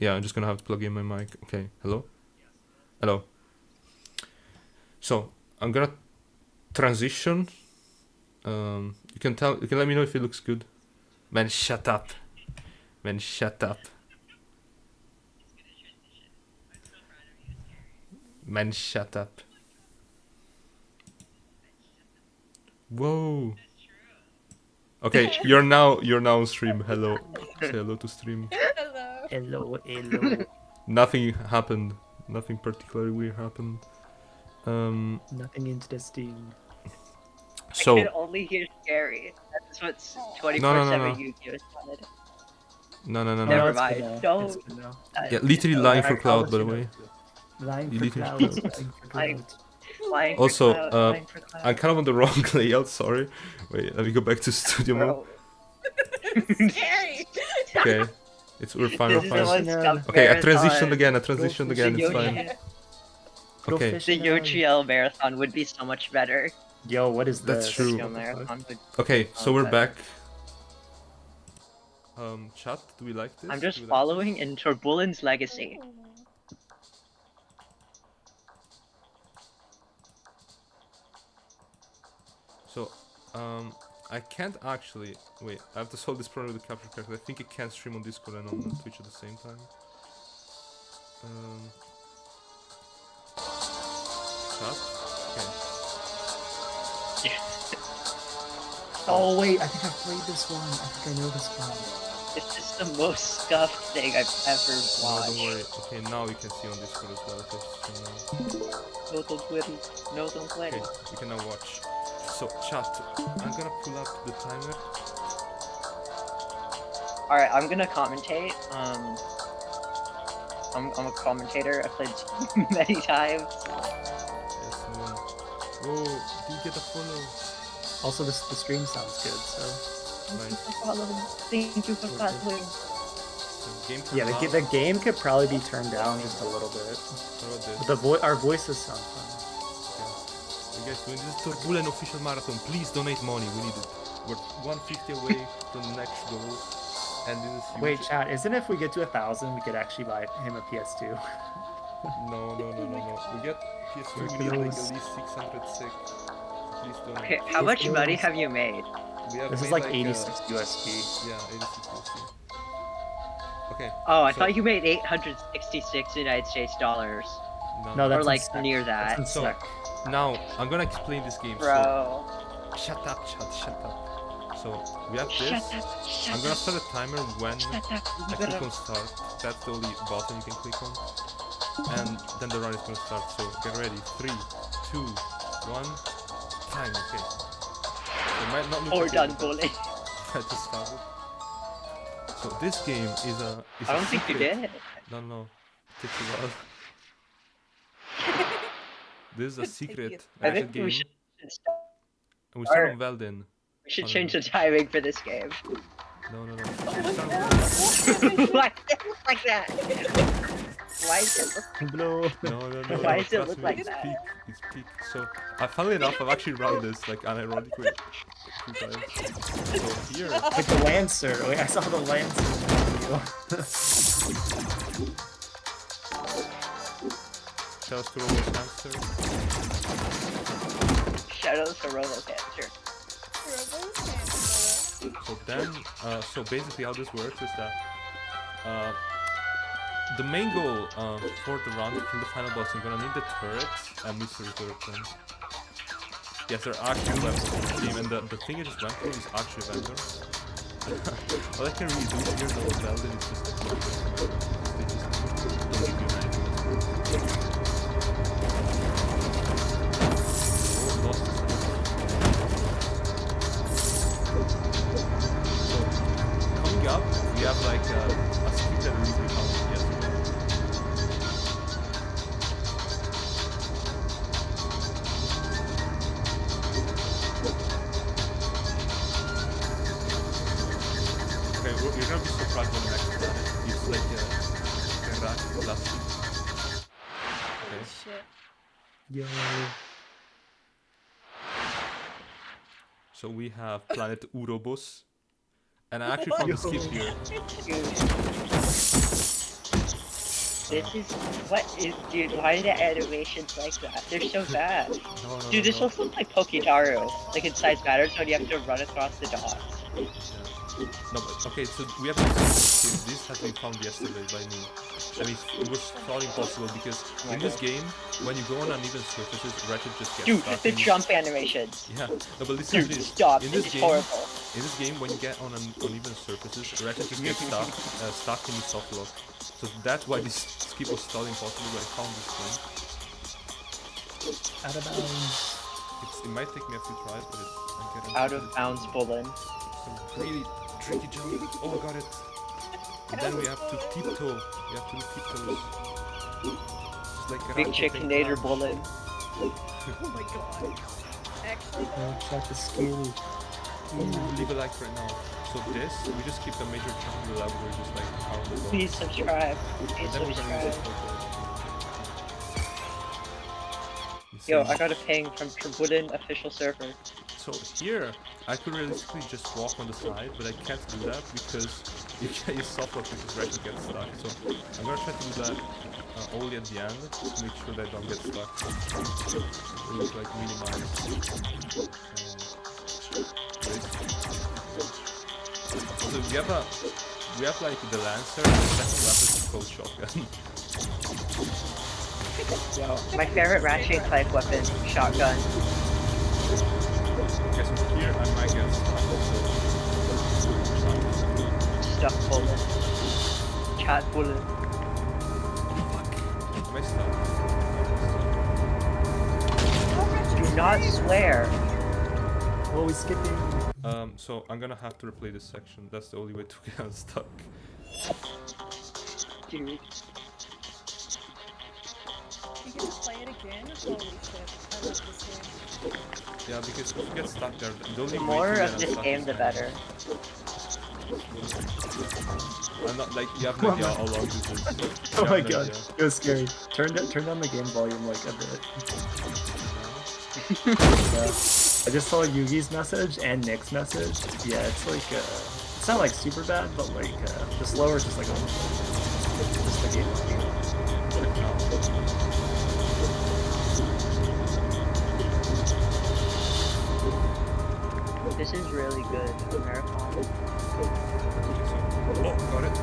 Yeah, I'm just gonna have to plug in my mic. Okay, hello? Hello. So, I'm gonna transition. You can let me know if it looks good. Man, shut up. Man, shut up. Man, shut up. Whoa. Okay, you're now on stream. Hello. Say hello to stream. Hello. Nothing happened. Nothing particularly weird happened. Nothing interesting. So I can only hear Scaree. That's what's 24/7 No. Yu-Gi-Oh wanted. No. Never it's good mind. now. Don't. It's good now. Yeah, literally lying for I'll cloud, let by the you know. way. Lying You for literally clouds. cloud. Lying for Lying. clouds. Flying for Also, cloud, flying for cloud. I'm kind of on the wrong layout. Sorry. Wait, let me go back to studio mode. Scary. Okay, we're fine. We're This is the fine. most scuffed Okay, I marathon. transitioned again. It's fine. Okay. The Yochiel marathon would be so much better. Yo, what is That's this? true. Yochiel marathon would Okay, so we're better. back. Chat, do we like this? I'm just following in TorrDoneBullen's legacy. So, I can't actually wait. I have to solve this problem with the capture character. I think it can't stream on Discord and on Twitch at the same time. Chat. Okay. Oh wait, I think I've played this one. I think I know this one. This is the most scuffed thing I've ever No, watched. don't worry. Okay, now you can see on Discord as well. No, don't play. No, don't play. Okay, you can now watch. So, chat, I'm gonna pull up the timer. Alright, I'm gonna commentate. I'm a commentator. I've played many times. Yes, man. Whoa, did you get a follow? Also, the stream sounds good, so. Thank you for following. Yeah, the game could probably be turned down just a little bit. But our voices sound fun. You guys doing this TorrDoneBullen official marathon. Please donate money. We need it. We're 150 away from the next goal. And this is huge. Wait, chat, isn't if we get to 1,000, we could actually buy him a PS2? No. We get PS2, we need like at least 606. Please donate. Okay, how much money have you made? This is like 86 USD. Yeah, 86 USD. Okay. Oh, I thought you made 866 United States dollars. No, that's or like in near that. That's in SEC. Now, I'm gonna explain this game. Bro. So, shut up, chat, shut up. So, we have this. I'm gonna start a timer when I click on start. That's the only button you can click on. And then the run is gonna start. So, get ready. 3, 2, 1. Time, okay. It might not look TorrDoneBullen. I just started. So, this game is a I don't think you did. No. It takes a while. This is a secret I think game. we should start. And we start on Veldin. We should change the timing for this game. No. Why does it look like that? Why does it look like No. Why does it trust look me, like it's that? Peak. It's peak. So, funnily enough, I've actually run this like unironically a few times. So here. Like the Lancer. Wait, I saw the Lancer. Shouts to Robo's Hamster. Shadows for Robocancer. So then, so basically how this works is that the main goal for the run to kill the final boss, you're gonna need the turrets and mystery turrets. Yes, they're actually weapons in the game, and the thing I just went through is actually a vendor. All I can really do here is the hotel, and it's just they just don't give you anything. Oh, lost the sound. So, coming up, we have like a script that we found yesterday. Okay, you're gonna be surprised when the next planet is like a Ratchet Clank. Okay. Shit. Yo. So we have planet Urobos. And I actually found the skip here. This is what is, dude? Why are the animations like that? They're so bad. Dude, this looks like Pokitaru, like in Size Matters when you have to run across the dots. Yeah. No, but okay, so we have this has been found yesterday by me. I mean, it was thought impossible because in this game, when you go on uneven surfaces, Ratchet just gets Dude, stuck. the jump animations. Yeah, no, but listen to this. Stop. In this it's game, horrible. in this game, when you get on uneven surfaces, Ratchet just gets stuck in the soft lock. So that's why this skip was thought impossible. When I found this thing. Out of bounds. It might take me a few tries, but I'm getting Out of bounds, Bullen. some really tricky jump. Oh, I got it. And then we have to tiptoe. We have to do tiptoes. Just like bigCHICKENATOR Bullen. Oh my god. Actually. Oh, check the Scaree. Leave a like right now. So this, we just keep the major chunk of the level where just like out of the box. Please subscribe. Please Then we're gonna use subscribe. it. Yo, I got a ping from TorrDoneBullen official server. So here, I could realistically just walk on the side, but I can't do that because you can't use soft lock because Ratchet gets stuck. So I'm gonna try to do that only at the end to make sure that I don't get stuck. We need to like minimize. Also, we have like the Lancer and the second weapon is called shotgun. Yo, my favorite Ratchet Clank weapon, shotgun. Okay, so here I might get stuck. Stuck Bullen. Chat Bullen. Am I stuck? Do not swear. Oh, he's skipping. So I'm gonna have to replay this section. That's the only way to get unstuck. Dude. You get to play it again? Holy shit. I love this game. Yeah, because if you get stuck there, the only The way more to get of this unstuck game, is the manual. better. I'm not like you have no idea how long this is. Oh You my have no god, idea. it was scary. Turn down the game volume like a bit. I just saw Yugi's message and Nick's message. Yeah, it's like it's not like super bad, but like the slower is just like just the game volume. This is really good for marathon. Oh, got it.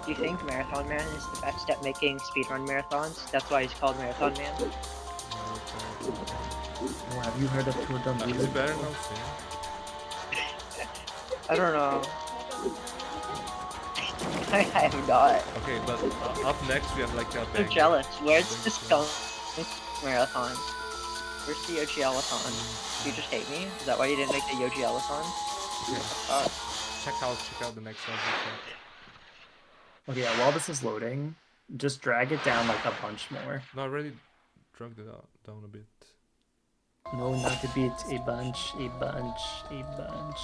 Do you think Marathon Man is the best at making speedrun marathons? That's why he's called Marathon Man. Oh, have you heard of Is it TorrDoneBullen? better now, Sam? I don't know. I have not. Okay, but up next we have like a I'm bang. jealous. Where's this going? Marathon. Where's the Yogi-Elathon? Do you just hate me? Is that why you didn't make the Yogi-Elathon? Okay. Check out the next episode. Okay, yeah, while this is loading, just drag it down like a bunch more. No, I already dragged it down a bit. No, not a bit, a bunch, a bunch, a bunch.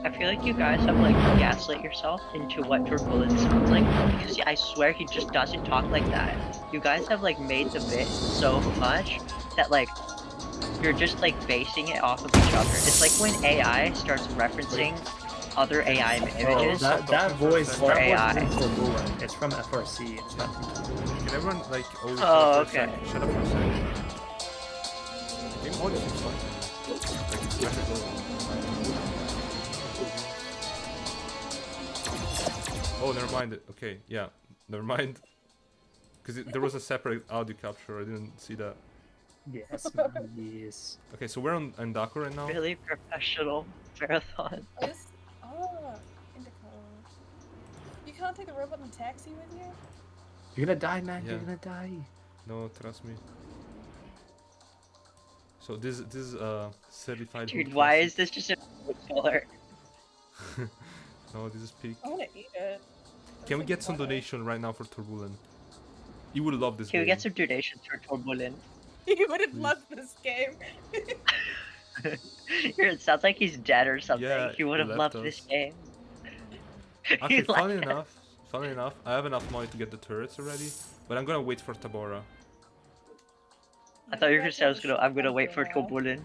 I feel like you guys have like gaslit yourself into what TorrDoneBullen sounds like, because I swear he just doesn't talk like that. You guys have like made the bit so much that like you're just like basing it off of each other. It's like when AI starts referencing other AI images. That voice, Or that AI. wasn't from TorrDoneBullen. It's from FRC. It's not from TorrDoneBullen. Can everyone like shut Oh, up for a okay. second? Shut up for a second. Game Odyssey is fun. Like it's better than Oh, never mind. Okay, yeah, never mind. Because there was a separate audio capture. I didn't see that. Yes, man, yes. Okay, so we're on Daco right now. Really professional marathon. Indico. You can't take the robot in a taxi with you? You're gonna die, man. Yeah. You're gonna die. No, trust me. So this is certified. Dude, hood why classic. is this just a color? No, this is peak. I wanna eat it. Can we get some donation right now for TorrDoneBullen? You would love this Can we game. get some donations for TorrDoneBullen? You would have loved this game. It sounds like he's dead or something. Yeah, he would have he loved left this us. game. Actually, He funny left. enough, I have enough money to get the turrets already, but I'm gonna wait for Tabora. I thought you were gonna say I'm gonna wait for TorrDoneBullen.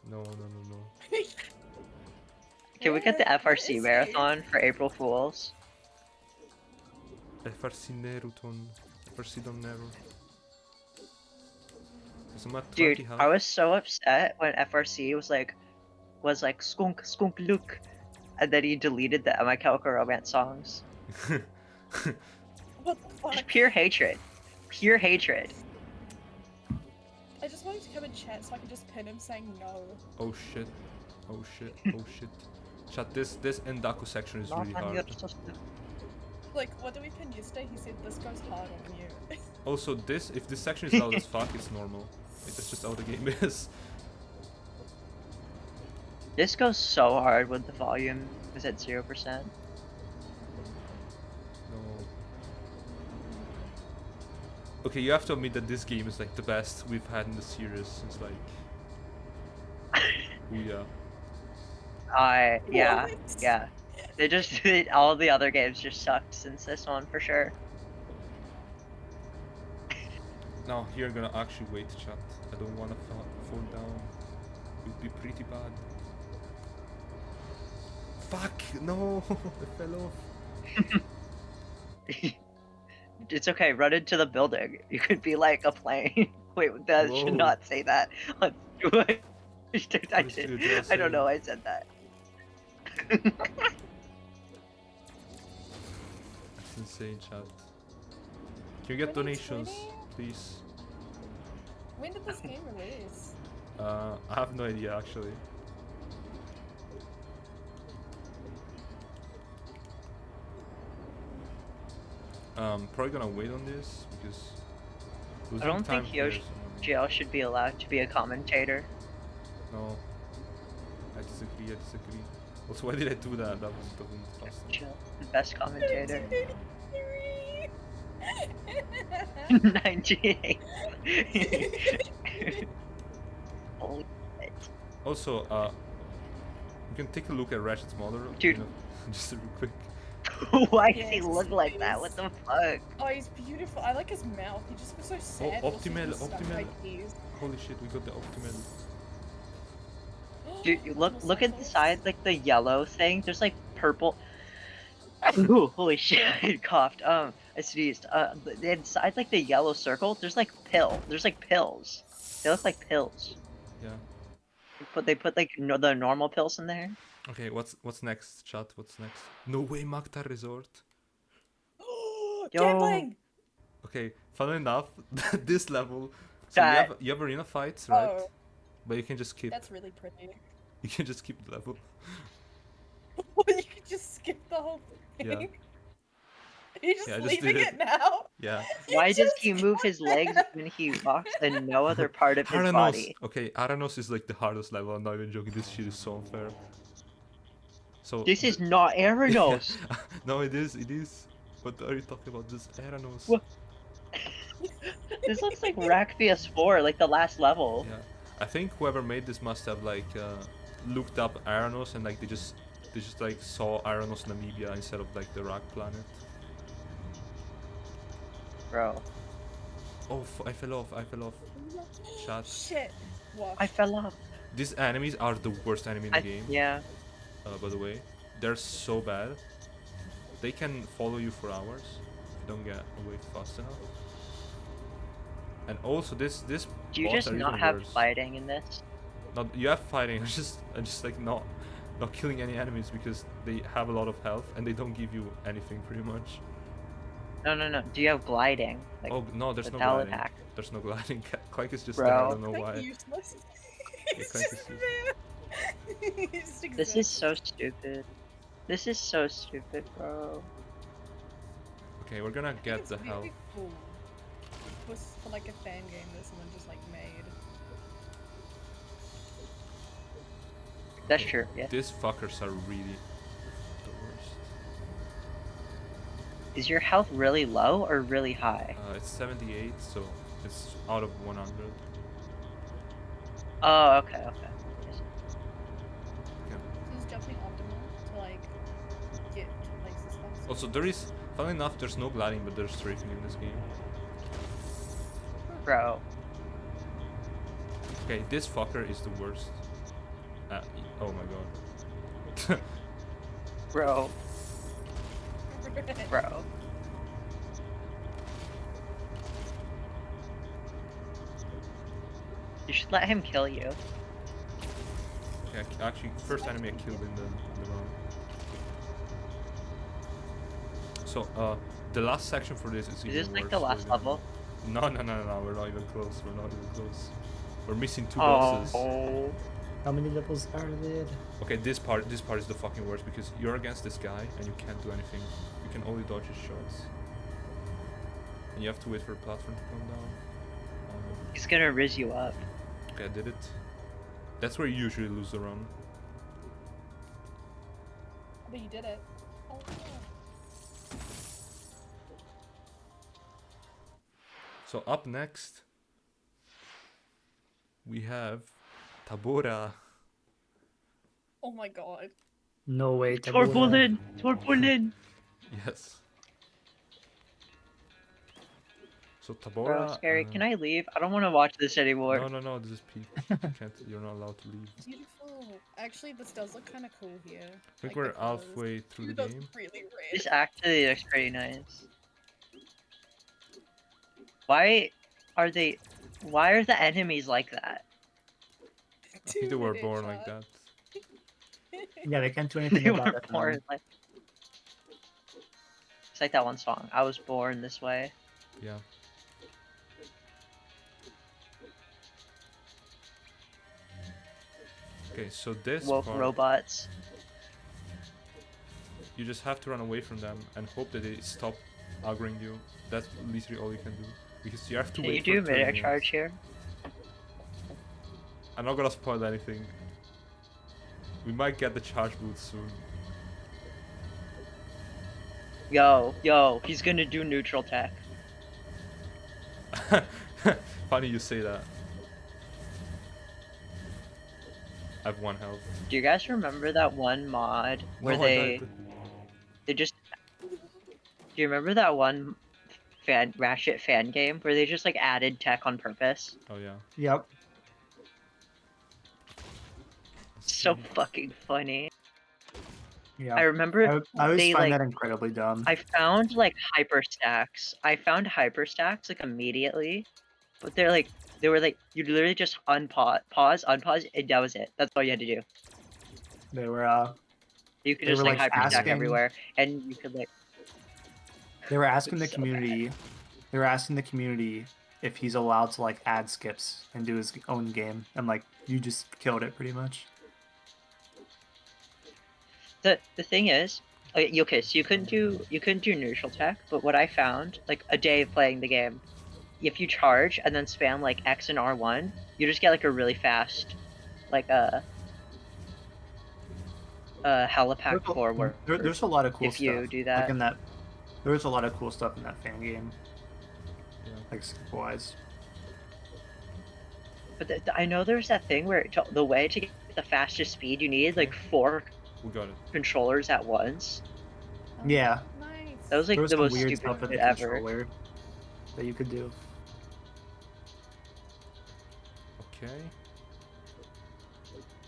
No. Can we get the Where FRC is he? marathon for April Fools? FRC Neruton. FRC Don Nero. So I'm at 20 Dude, health. I was so upset when FRC was like skunk look, and then he deleted the My Chemical Romance songs. What the fuck? Just pure hatred. Pure hatred. I just wanted to come in chat so I could just pin him saying no. Oh shit. Oh shit. Oh shit. Chat, this Endaku section is really hard. Like, what did we pin yesterday? He said this goes hard on you. Also, if this section is loud as fuck, it's normal. Like, that's just how the game is. This goes so hard when the volume is at 0%. No. Okay, you have to admit that this game is like the best we've had in the series since like Ouya. Yeah, What? yeah. They just all the other games just sucked since this one for sure. Now here I'm gonna actually wait, chat. I don't wanna fall down. It would be pretty bad. Fuck! No! I fell off. It's okay, run into the building. You could be like a plane. Wait, that Whoa. should not say that. I What did. did I I don't say? know. I said that. That's insane, chat. Can you get When he's donations, winning? please? When did this game release? I have no idea actually. Probably gonna wait on this because I don't think Yoshi. GL should be allowed to be a commentator. No, I disagree. Also, why did I do that? That wasn't fast. GL, the best commentator. 1983. 98. Holy shit. Also, you can take a look at Ratchet's model. Dude. You know, just real quick. Why does he Yes, look like that? What the fuck? Oh, he's beautiful. I like his mouth. He just looks so sad. Oh, also Optimal, he's stuck Optimal. like these. Holy shit, we got the optimal. Dude, you look Little at the cycles. side, like the yellow thing. There's like purple. Ooh, holy shit! I coughed. I sneezed. The inside, like the yellow circle. There's like There's like pills. They look like pills. Yeah. They put like the normal pills in there. Okay, what's next, chat? What's next? No way, Makta Resort. Yo. Gambling! Okay, funnily enough, this level. So That- you have arena fights, right? Oh, But you can just skip. that's really pretty. You can just skip the level. You could just skip the whole thing. Yeah. You're just Yeah, I just leaving did it now. Yeah. Why does just he move his legs when he walks and no other part of his Aranos. body? Okay, Aranos is like the hardest level. I'm not even joking. This shit is so unfair. So This is not Aranos. no, it is. It is. What are you talking about? This Aranos. What? This looks like Rack PS4, like the last level. Yeah. I think whoever made this must have like looked up Aranos and like they just like saw Aranos Namibia instead of like the Rack planet. Bro, Oh, I fell off. Chat. Shit. What? I fell off. These enemies are the worst enemy in the game. Yeah. By the way, they're so bad. They can follow you for hours if you don't get away fast enough. And also this Do you boss just are not even have worse. fighting in this? Not you have fighting. I'm just like not killing any enemies because they have a lot of health and they don't give you anything pretty much. No. Do you have gliding? Like, Oh no, there's no Metal gliding. attack. There's no gliding. Clank is just Bro. there. I don't know Like why. useless. It's Clank just is there. He just This is exists. so stupid. This is so stupid, bro. Okay, we're gonna I think get it's the really health. Cool. Was for like a fan game that someone just like made. That's true, yeah. These fuckers are really the worst. Is your health really low or really high? It's 78, so it's out of 100. Oh, okay. Okay. He's jumping optimal to like get to places faster. Also, funnily enough, there's no gliding, but there's strafing in this game. Bro. Okay, this fucker is the worst. Oh my god. Bro. Bro. You should let him kill you. Yeah, actually, first enemy I killed in the round. So, the last section for this is Is even this worse. like the last level? No, we're not even close. We're not even close. We're missing 2 Oh. bosses. How many levels are there? Okay, this part is the fucking worst because you're against this guy and you can't do anything. You can only dodge his shots. And you have to wait for a platform to come down. He's gonna riz you up. Okay, I did it. That's where you usually lose the run. But you did it. Oh, no. So up next, we have Tabora. Oh my god. No way. TorPullen! TorPullen! Yes. So Bro, Tabora. Scaree, can I leave? I don't want to watch this anymore. No. This is peak. You're not allowed to leave. Beautiful. Actually, this does look kind of cool here. I think the we're colours. halfway through the It does game. really red. This actually looks pretty nice. Why are the enemies like that? I think they were 2-minute born like shot. that. Yeah, they can't do anything They about were it. born like... It's like that one song. I was born this way. Yeah. Okay, so this Woke part, robots. you just have to run away from them and hope that they stop aggroing you. That's literally all you can do. Because you have to Can you wait do for 30 mid-air minutes. charge here? I'm not gonna spoil anything. We might get the charge boots soon. Yo, he's gonna do neutral tech. Funny you say that. I have 1 health. Do you guys remember that one mod where No, I they just... Do you remember that one Ratchet fan game where they just like added tech on purpose? Oh yeah. Yep. So fucking funny. Yeah. I remember I always they find like that incredibly dumb. I found like hyperstacks. I found hyperstacks like immediately, but they were like you literally just unpause, and that was it. That's all you had to do. They were You could They just were, like like, hyperstack asking- everywhere, and you could like. they were asking the It's so community. They were asking the community if he's allowed to like add skips and do his own game, and like you just killed it pretty much. The thing is, okay, so you couldn't do neutral tech, but what I found like a day of playing the game, if you charge and then spam like X and R1, you just get like a really fast, like helipack forward. There's a lot of cool if stuff. you do that. Like in that, there's a lot of cool stuff in that fan game, Yeah. like skip-wise. But I know there's that thing where the way to get the fastest speed, you needed like 4 We got it. controllers at once. Oh, Yeah. Nice. That was like There was the some most weird stupid stuff with shit the ever. controller that you could do. Okay.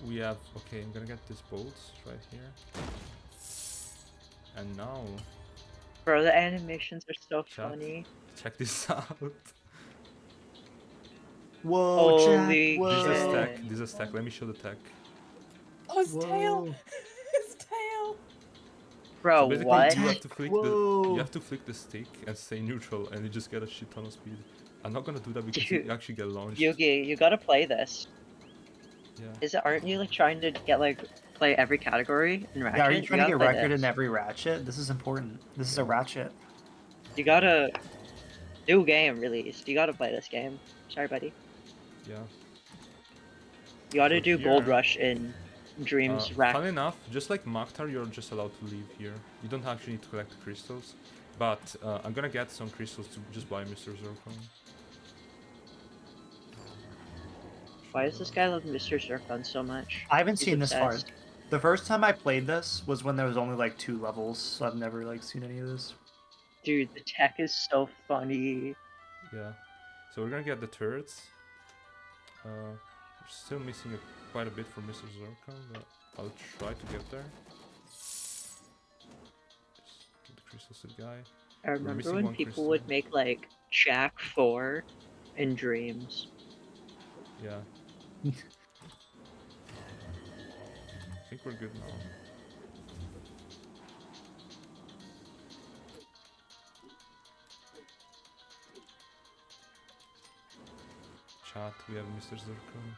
We have, okay, I'm gonna get these bolts right here. And now, Bro, the animations are so Chat. funny. check this out. Whoa, Jack! Holy Whoa! This is shit. tech. This is tech. Let me show the tech. Oh, his tail! Whoa. His tail! Bro, So basically, what? you have to flick Whoa. you have to flick the stick and stay neutral, and you just get a shit ton of speed. I'm not gonna do that because Dude. you actually get launched. Yugi, you gotta play this. Yeah. Aren't you like trying to get like play every category in Ratchet? Yeah, are you trying to gotta get play record this. in every Ratchet? This is important. This is a Ratchet. You gotta new game released. You gotta play this game. Sorry, buddy. Yeah. You gotta So do Gold here- Rush in Dreams Rack. Fun enough, just like Maktar, you're just allowed to leave here. You don't actually need to collect the crystals. But I'm gonna get some crystals to just buy Mr. Zircon. Why does this guy love Mr. Zircon so much? I haven't He's seen this far. obsessed. The first time I played this was when there was only like 2 levels, so I've never like seen any of this. Dude, the tech is so funny. Yeah. So we're gonna get the turrets. Still missing quite a bit from Mr. Zircon, but I'll try to get there. Just give the crystals to the guy. I remember missing when one people crystal. would make like Jack 4 in dreams. Yeah. I think we're good now. Chat, we have Mr. Zircon.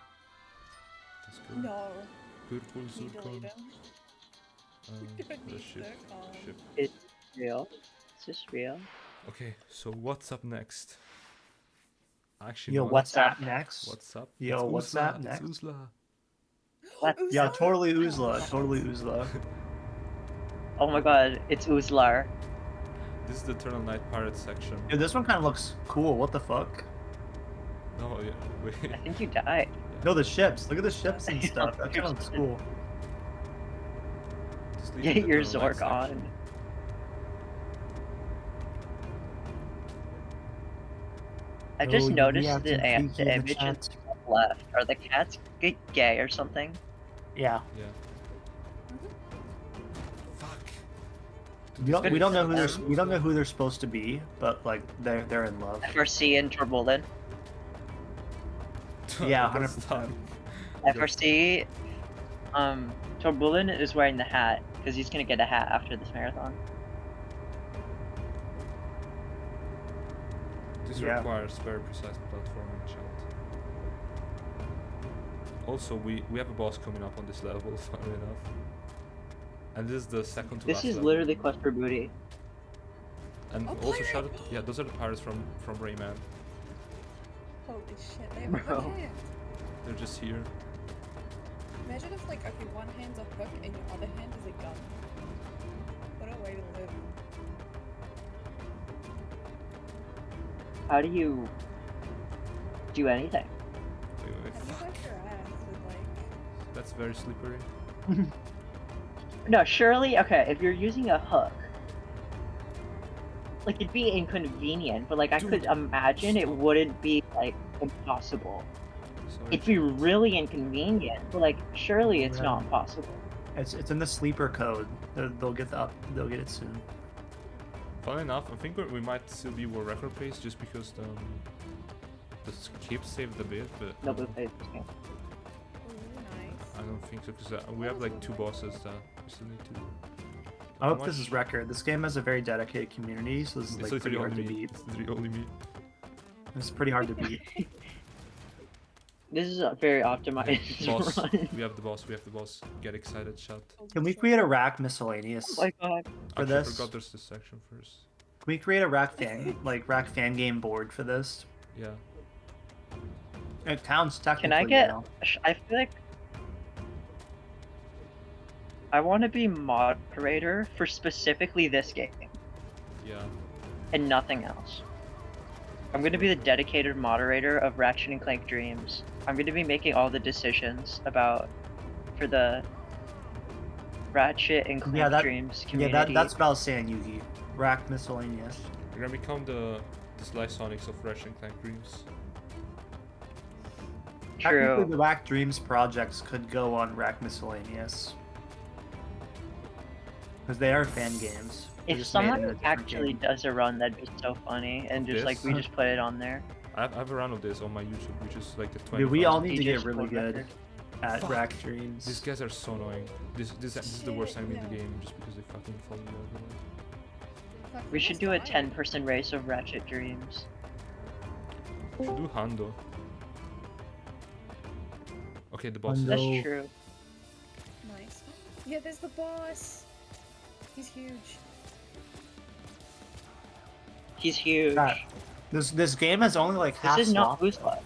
Let's go. No. Purple You delete Zircon. him. Don't The need ship. Zircon. Ship. Is this real? Is this real? Okay, so what's up next? Actually, Yo, no, what's up? up next? What's up? Yo, It's what's Uzla, up next? It's Uzla. What? Yeah, Uzla? totally Uzla. Totally Uzla. Oh my god, it's Uzlar. This is the Eternal Night Pirate section. Dude, this one kind of looks cool. What the fuck? No, yeah, wait. I think you died. No, the ships. Look at the ships and stuff. That kind of looks cool. Just leave Get it your the Eternal Night Zork section. on. I just Yo, you noticed have the, to the peek in the images chat. left. Are the cats gay or something? Yeah. Yeah. Fuck. We don't know who they're them. we don't know who they're supposed to be, but like they're in love. FRC and TorrDoneBullen. Yeah, That's 100%. tough. FRC, TorrDoneBullen is wearing the hat because he's gonna get a hat after this marathon. This Yeah. requires very precise platforming, chat. Also, we have a boss coming up on this level, funnily enough. And this is the second to This last is level. literally quest for booty. And Oh, also pirate! shout out, yeah, those are the pirates from Rayman. Holy shit, they have a Bro. hook hand. They're just here. Imagine if, like, okay, one hand's a hook and your other hand is a gun. What a way to live. How do you do anything? Wait, wait, Have you fuck. got your ass with, like... That's very slippery. No, surely, okay, if you're using a hook, like, it'd be inconvenient, but, like, I Dude, could imagine it stop. wouldn't be, like, impossible. Sorry, It'd be chat. really inconvenient, but, like, surely it's Yeah. not possible. It's in the sleeper code. They'll get they'll get it soon. Funny enough, I think we might still be world record pace just because the skip saved a bit, but Nobody plays this game. Ooh, nice. I don't think so because we have like 2 bosses that we still need to. I hope How this much- is record. This game has a very dedicated community, so this is It's like pretty literally hard to only me. beat. It's literally only me. It's pretty hard to beat. This is a very optimized Boss. run. We have the boss. We have the boss. Get excited, chat. Can we create a rack miscellaneous? Oh my god. For Actually, I this? forgot there's this section first. Can we create a rack fan game board for this? Yeah. It counts technically. Can I get? You know. I feel like I want to be moderator for specifically this game Yeah. and nothing else. I'm going to be the dedicated moderator of Ratchet and Clank Dreams. I'm going to be making all the decisions for the Ratchet and Clank Yeah, Dreams Yeah, community. that's what I was saying, Yugi. Rack miscellaneous. We're gonna become the Sly Sonics of Ratchet and Clank Dreams. Technically, True. the Rack Dreams projects could go on Rack miscellaneous. Because they are fan games. They're If just made in a someone different actually game. does a run, that'd be so funny, and just like we This? just put it on there. I have a run of this on my YouTube, which is like the 20. Dude, we all need to DJ get really score good record. at Fuck. Rack Dreams. These guys are so annoying. This is the worst Shit, enemy in the no. game just because they fucking follow you everywhere. Fuck, We should do a almost died. 10-person race of Ratchet Dreams. We should do Hando. Okay, the boss. Hando. That's No. true. Nice. Yeah, there's the boss. He's huge. He's huge. Chat, This game has only like half This is not slots. Uzla.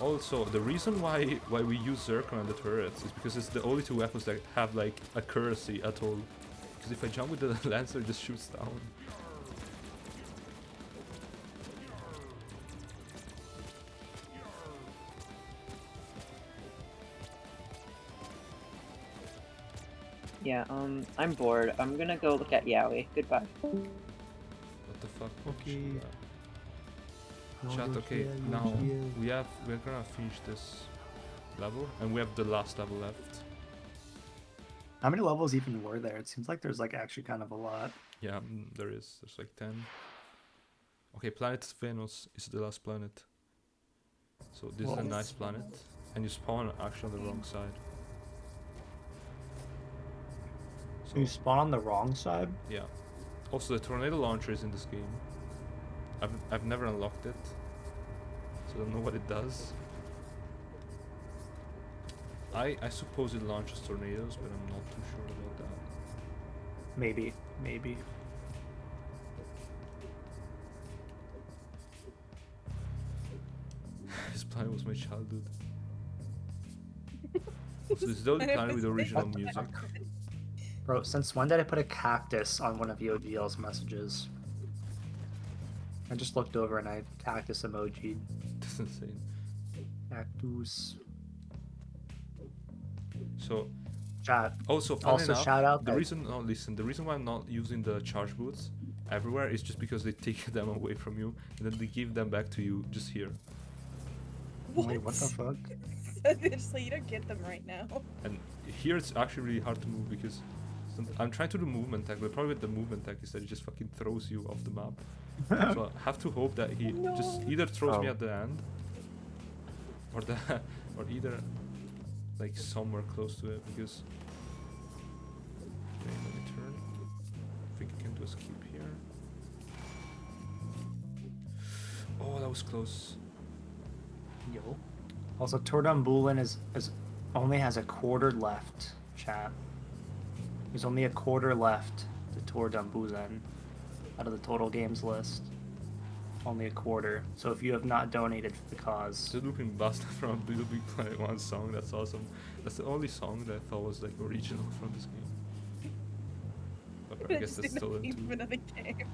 Also, the reason why we use Zircon on the turrets is because it's the only 2 weapons that have like accuracy at all. Because if I jump with the Lancer, it just shoots down. Yeah, I'm bored. I'm gonna go look at Yaoi. Goodbye. What the fuck? Okay. Chat, okay, now we're gonna finish this level, and we have the last level left. How many levels even were there? It seems like there's like actually kind of a lot. Yeah, there's like 10. Okay, planet Venus is the last planet. So this is a nice planet, and you spawn actually on the wrong side. So you spawn on the wrong side? Yeah. Also, the tornado launcher is in this game. I've never unlocked it, so I don't know what it does. I suppose it launches tornadoes, but I'm not too sure about that. Maybe. This planet was my childhood. Also, this is the only planet with original music. Bro, since when did I put a cactus on one of YoGL's messages? I just looked over and I cactus emoji. That's insane. Cactus. So, Chat. also, Also, enough, shout out the that- reason why I'm not using the charge boots everywhere is just because they take them away from you, and then they give them back to you just here. Wait, what the fuck? So you don't get them right now. And here it's actually really hard to move because I'm trying to do movement tech, but the problem with the movement tech is that it just fucking throws you off the map. So I have to hope that he just either throws me at the end, or either like somewhere close to it, because. Okay, let me turn. I think I can do a skip here. Oh, that was close. Yo. Also, TorrDoneBullen is only has a quarter left, chat. There's only a quarter left to TorrDoneBullen out of the total games list. Only a quarter. So if you have not donated for the cause, The looping bastard from Little Big Planet 1 song, that's awesome. That's the only song that I thought was like original from this game. But I guess that's stolen too. Another game.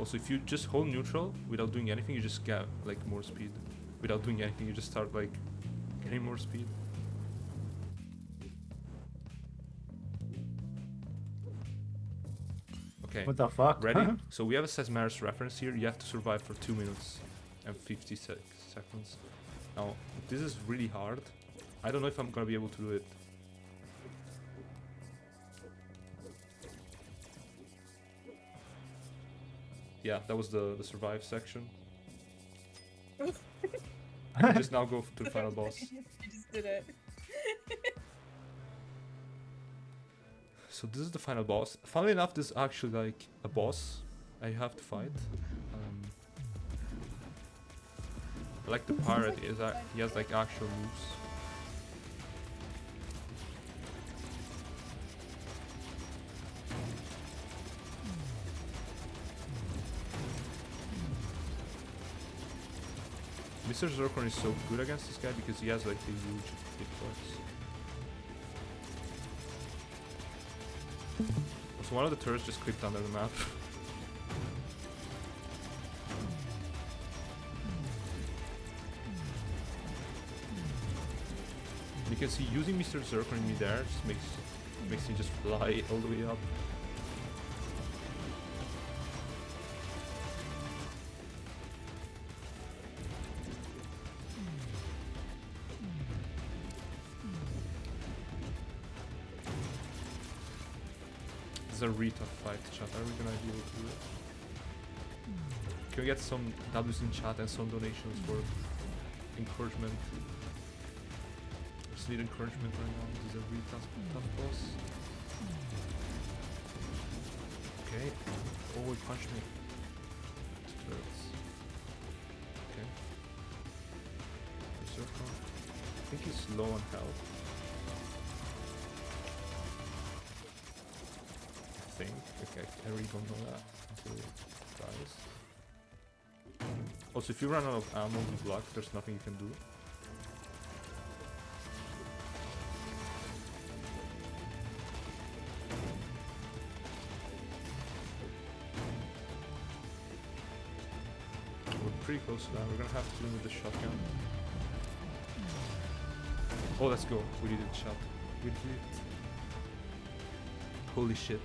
Also, if you just hold neutral without doing anything, you just get like more speed. Without doing anything, you just start like getting more speed. Okay. what the fuck? Ready? So we have a Sesmaris reference here. You have to survive for 2 minutes and 50 seconds. Now, this is really hard. I don't know if I'm gonna be able to do it. Yeah, that was the survive section. You just now go to the final boss. You just did it. So this is the final boss. Funnily enough, this is actually like a boss I have to fight. I like the pirate, he has like actual moves. Mr. Zircon is so good against this guy because he has like a huge hitbox. So one of the turrets just clipped under the map. You can see using Mr. Zircon in midair just makes him just fly all the way up. This is a really tough fight, chat. Are we gonna be able to do it? Can we get some W's in chat and some donations for encouragement? Just need encouragement right now. This is a really tough boss. Okay. Oh, he punched me. Hurts. Okay. Circle. I think he's low on health. Okay, I really don't know that until it dies. Also, if you run out of ammo with luck, there's nothing you can do. We're pretty close to that. We're gonna have to do with the shotgun. Oh, let's go. We did it, shot. We did it. Holy shit.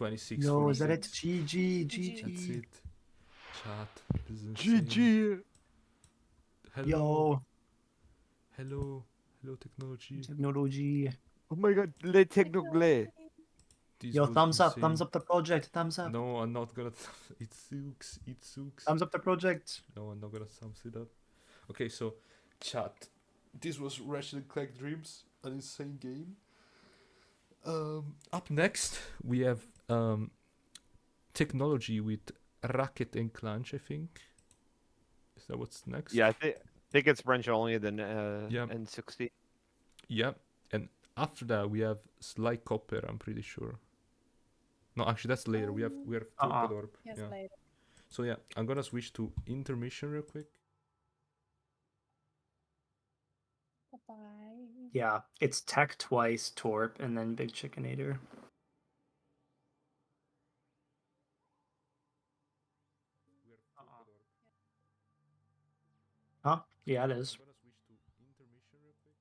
26 Yo, for is that it? things. GG, That's GG. it. Chat. This is insane. GG. Hello. Yo, Hello. Hello, technology. technology. Oh my god, le technogle. This Yo, was thumbs up insane. the project, thumbs up. No, I'm not gonna. It sucks. It sucks. Thumbs up the project. No, I'm not gonna thumbs it up. Okay, so chat. This was Ratchet Clank Dreams, an insane game. Up next we have technology with Ratchet and Clank, I think. Is that what's next? Yeah, I think it's French only, then Yeah. N60. Yeah, and after that we have Sly Copper. I'm pretty sure. No, actually that's later. We have Torpadorp. Yes, Yeah. later. So yeah, I'm gonna switch to intermission real quick. Bye. Yeah, it's Tech twice, Torp, and then bigCHICKENATOR. Huh? Yeah, it is. I'm gonna switch to intermission real quick.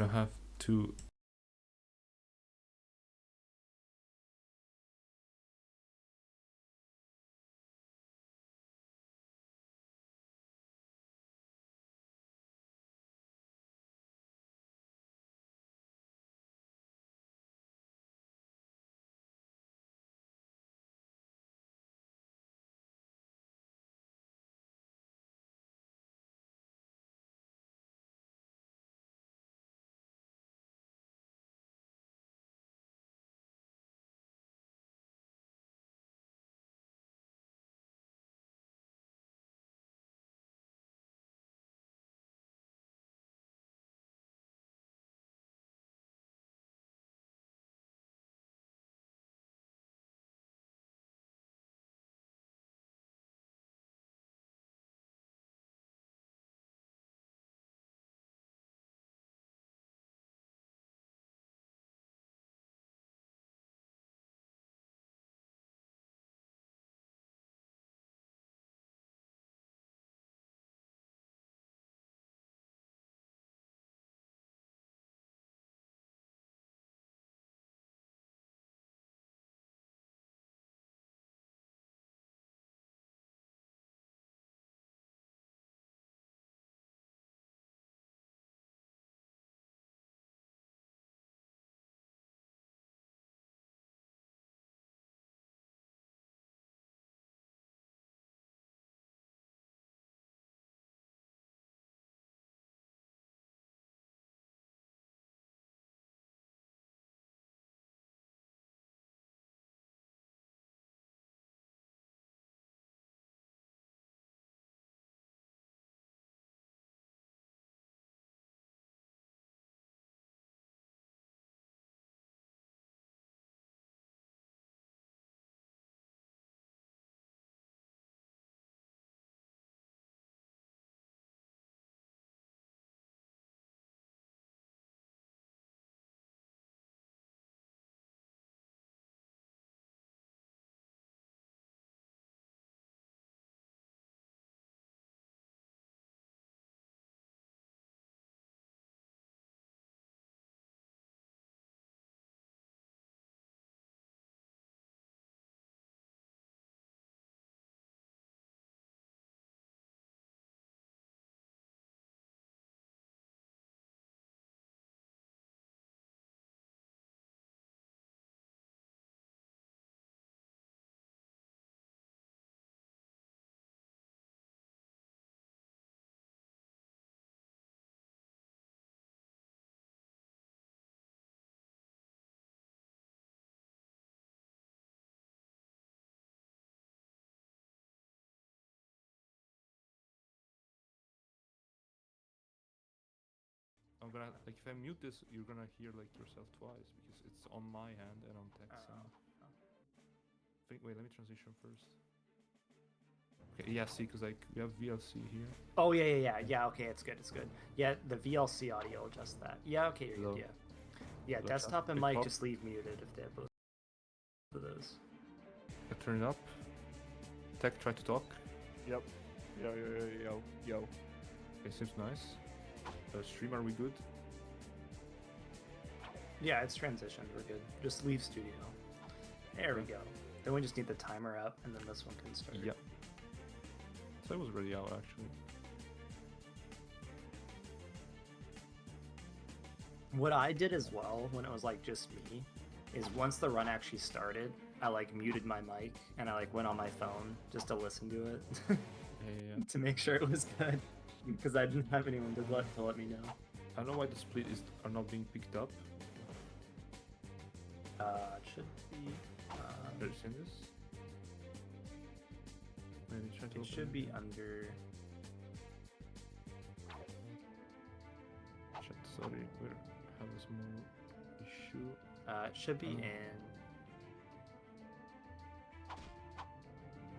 gonna have to. I'm gonna like if I mute this, you're gonna hear like yourself twice because it's on my hand and on text. Wait, let me transition first. Okay, yeah, see, because like we have VLC here. Oh yeah. Okay, it's good. Yeah, the VLC audio adjust that. Yeah, okay, you're Hello. good. Yeah, Hello. desktop and Big mic pop. just leave muted if they have both of those. I turn it up. Tech, try to talk. Yep. Yo. Okay, seems nice. Stream, are we good? Yeah, it's transitioned. We're good. Just leave studio. There we go. Then we just need the timer up, and then this one can start. Yep. So I was already out actually. What I did as well when it was like just me is once the run actually started, I like muted my mic and I like went on my phone just to listen to it Yeah. to make sure it was good because I didn't have anyone to let me know. I don't know why the split are not being picked up. It should be. Have you seen this? Maybe try to It open should be under. Chat, sorry, we have a small issue. It should be Oh. in.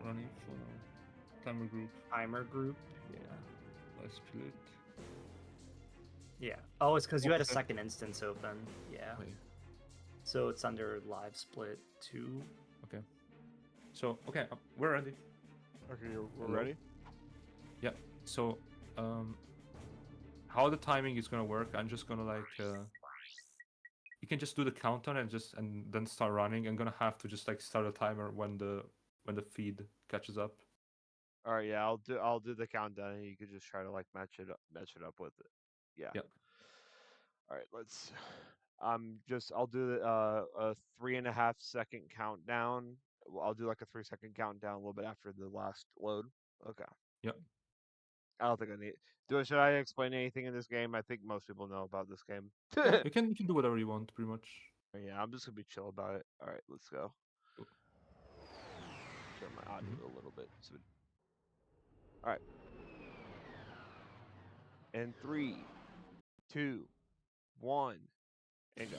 Running for timer group. Timer group. Yeah. Let's split. Yeah. Oh, it's because you had a Okay. second instance open. Yeah. Wait. So it's under live split 2. Okay. So okay, we're ready. Okay, we're Hello? ready. Yeah. So how how the timing is gonna work, I'm just gonna like you can just do the countdown and then start running. I'm gonna have to just like start a timer when the feed catches up. All right, yeah, I'll do the countdown, and you could just try to like match it up with it. Yeah. Yep. All right, let's. I'll do a 3.5 second countdown. I'll do like a 3 second countdown a little bit after the last load. Okay. Yep. I don't think I need. Should I explain anything in this game? I think most people know about this game. Yeah, you can do whatever you want, pretty much. Yeah, I'm just gonna be chill about it. All right, let's go. Cool. Turn my audio Mhm. a little bit. All right. And 3, 2, 1, and go.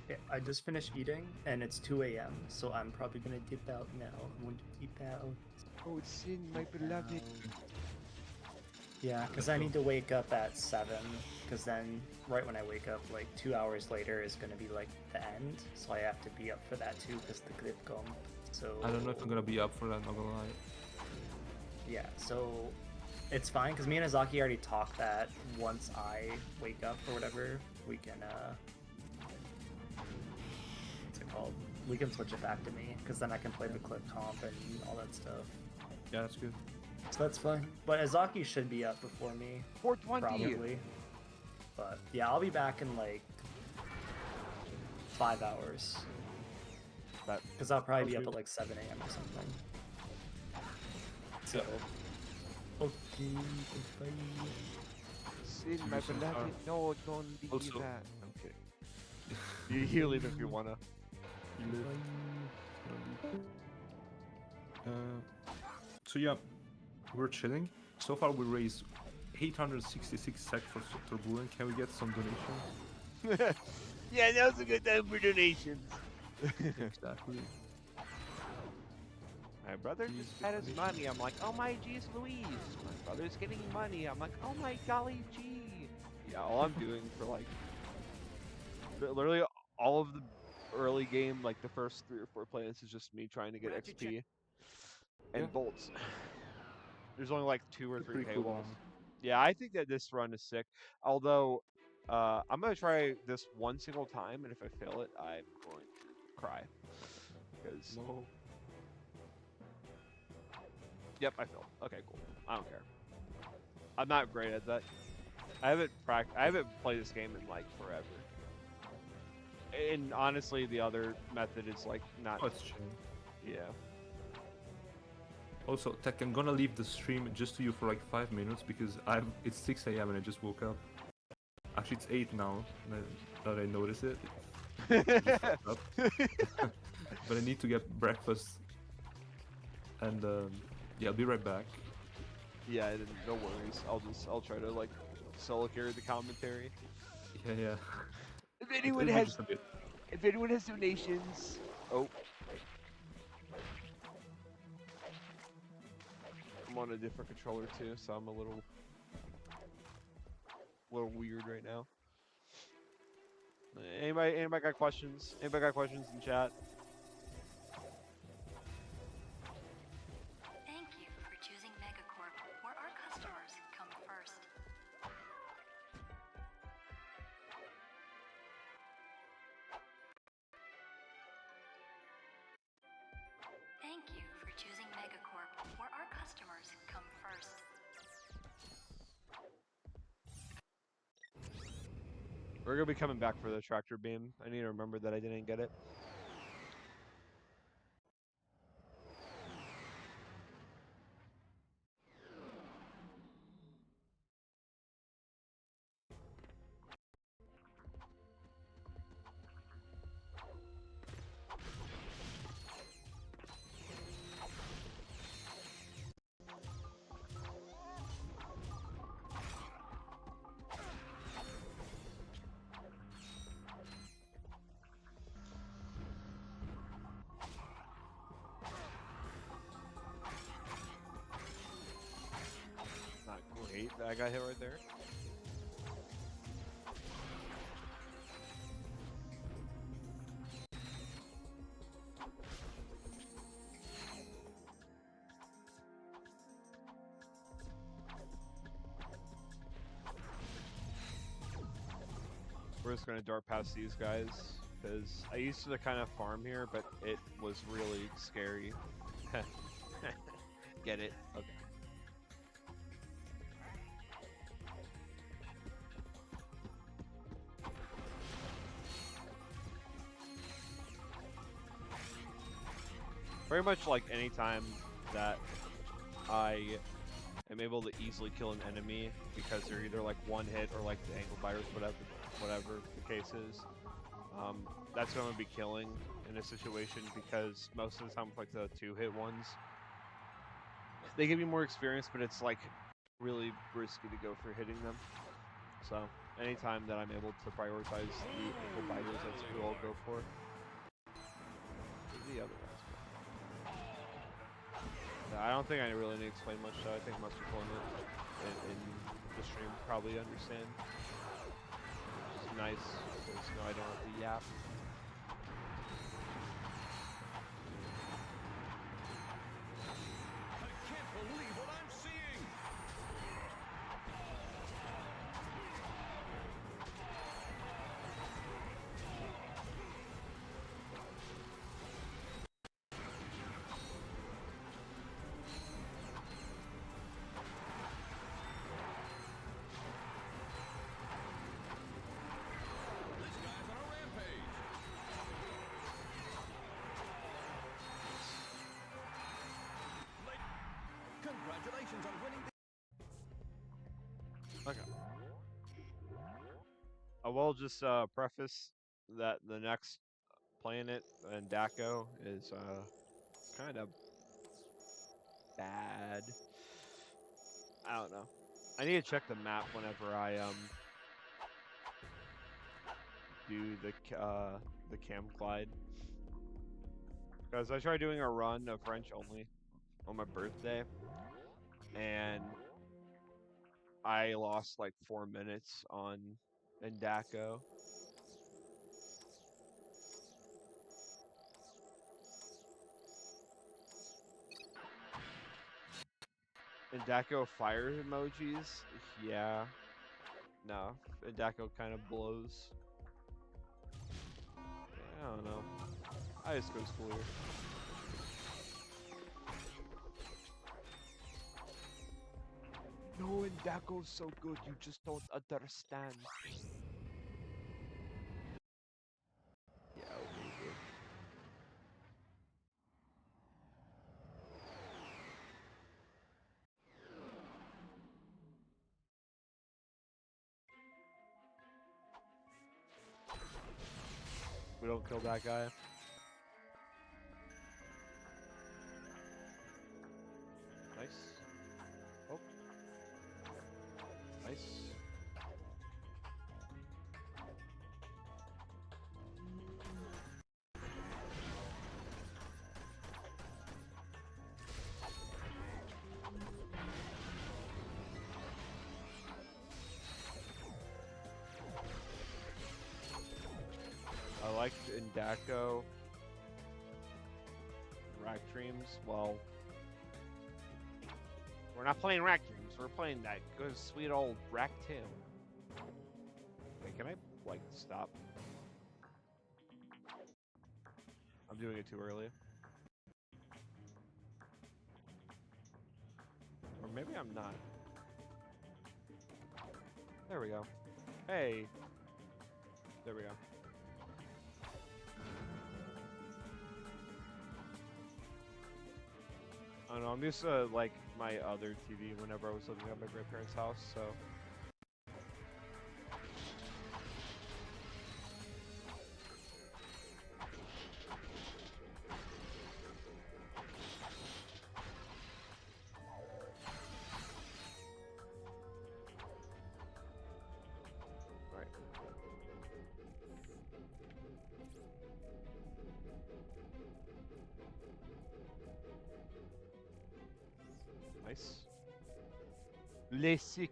Okay, I just finished eating, and it's 2 a.m., so I'm probably gonna dip out now. I'm going to dip out. Oh, it's in my beloved. Yeah, because I need to wake up at 7, because then right when I wake up, like 2 hours later is gonna be like the end, so I have to be up for that too, because the clip gone. So I don't know if I'm gonna be up for that, not gonna lie. yeah, so it's fine, because me and Azaki already talked that once I wake up or whatever, we can what's it called? We can switch it back to me, because then I can play the clip comp and all that stuff. Yeah, that's good. So that's fine. But Azaki should be up before me. 420. Probably. But yeah, I'll be back in like 5 hours. Because I'll probably be up at like 7 a.m. or something. So. Okay, goodbye. Sin, my beloved. No, don't do Also- that. Okay. You leave if you wanna. So yeah, we're chilling. So far we raised 866 SEK for TorrDoneBullen. Can we get some donation? Yeah, now's a good time for donations. Exactly. My brother just had his money. I'm like, oh my geez Louise. My brother's getting money. I'm like, oh my golly gee. Yeah, all I'm doing for like literally all of the early game, like the first 3 or 4 plays, is just me trying to get Ratchet XP and Yeah. bolts. There's only like 2 or 3 Pretty cool paywalls. run. Yeah, I think that this run is sick. Although, I'm gonna try this one single time, and if I fail it, I'm going to cry. Because No. yep, I failed. Okay, cool. I don't care. I'm not great at that. I haven't played this game in like forever. And honestly, the other method is like not. Oh, it's chill. Yeah. Also, Teck, I'm gonna leave the stream just to you for like 5 minutes because it's 6 a.m. and I just woke up. Actually, it's 8 now that I notice it. Just woke up. But I need to get breakfast. And yeah, I'll be right back. Yeah, no worries. I'll try to like solo carry the commentary. Yeah. If It'll anyone be has just a bit. donations, oh. I'm on a different controller too, so I'm a little weird right now. Anybody got questions? Anybody got questions in chat? Thank you for choosing Megacorp, where our customers come first. Thank you for choosing Megacorp, where our customers come first. We're gonna be coming back for the tractor beam. I need to remember that I didn't get it. Not great that I got hit right there. just gonna dart past these guys because I used to kind of farm here, but it was really scary. Get it? Okay. Very much like any time that I am able to easily kill an enemy because they're either like one hit or like the ankle biters, whatever the case is. That's what I'm gonna be killing in a situation because most of the time with like the 2-hit ones, they give you more experience, but it's like really risky to go for hitting them. So anytime that I'm able to prioritize the ankle biters, that's who I'll go for. The other ones. I don't think I really need to explain much, though. I think most people in the stream probably understand. Which is nice, because I don't have to yap. I can't believe what I'm seeing! This guy's on a rampage! Congratulations on winning the... Okay. I will just preface that the next planet in Daco is kind of bad. I don't know. I need to check the map whenever I do the cam glide, because I tried doing a run of French only on my birthday, and I lost like 4 minutes on Daco. Daco fire emojis? Yeah. No. Daco kind of blows. Yeah, I don't know. I just go to school here. No, and Daco's so good, you just don't understand. Yeah, okay, good. We don't kill that guy. Nice. Oh. Nice. I liked in Daco Rack Dreams. Well, we're not playing Rack Dreams, we're playing that good sweet old Rack Tim. Wait, can I like stop? I'm doing it too early. Or maybe I'm not. There we go. Hey. There we go. I don't know, I'm used to like my other TV whenever I was living at my grandparents' house, so. Alright. Nice. Les sick.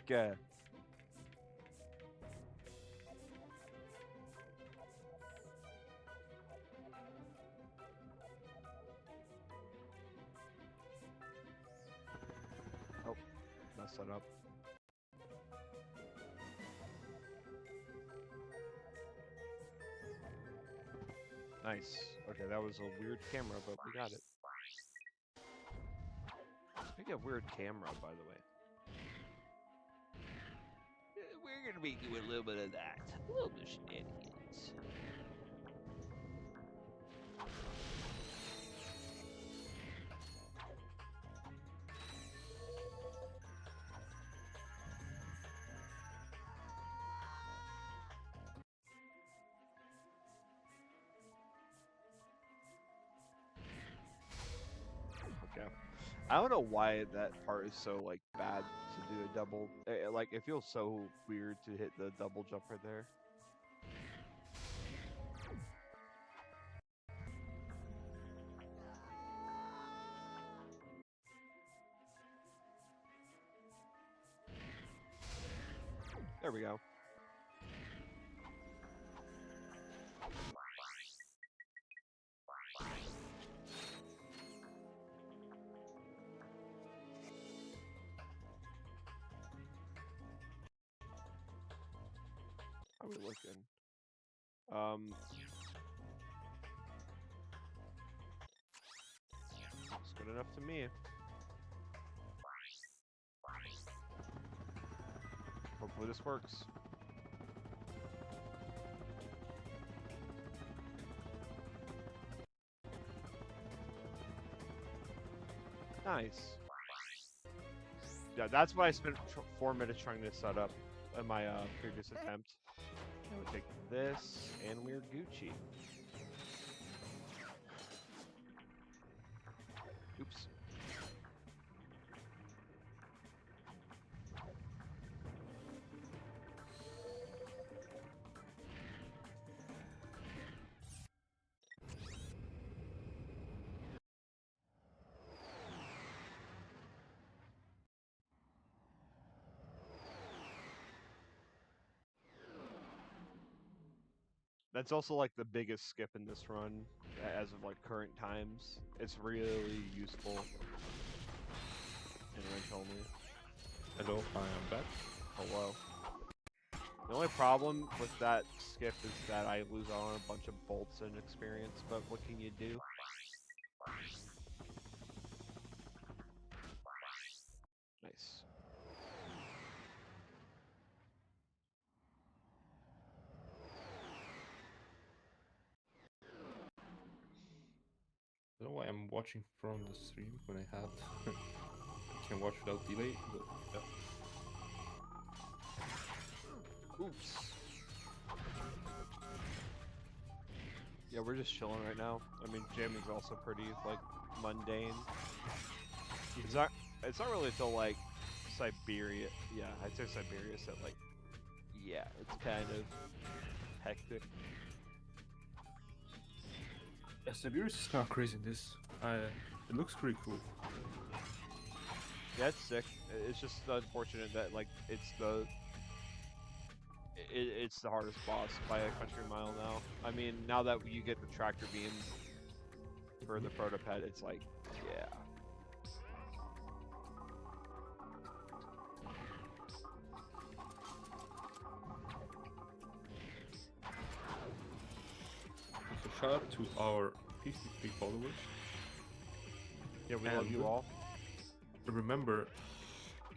Oh, messed that up. Nice. Okay, that was a weird camera, but we got it. Speaking of weird camera, by the way. We're gonna be doing a little bit of that. A little bit of shenanigans. Okay. I don't know why that part is so like bad to do a double. Like it feels so weird to hit the double jump right there. There we go. How are we looking? It's good enough to me. Hopefully this works. Nice. Yeah, that's why I spent 4 minutes trying to set up in my previous attempt. Now we take this, and we're Gucci. Oops. That's also like the biggest skip in this run as of like current times. It's really useful in wrench only. Hello, I am back. Hello. The only problem with that skip is that I lose out on a bunch of bolts and experience, but what can you do? Nice. I don't know why I'm watching from the stream when I had I can watch without delay, but yeah. Oops. Yeah, we're just chilling right now. I mean, jamming's also pretty like mundane. It's not really till like Siberia. Yeah, I'd say Siberia said like, yeah, it's kind of hectic. Yeah, Siberius is kind of crazy in this. It looks pretty cool. Yeah, it's sick. It's just unfortunate that like it's the hardest boss by a country mile now. I mean, now that you get the tractor beam for the protopet, it's like, yeah. So shout out to our 53 followers. Yeah, we love you all. Remember,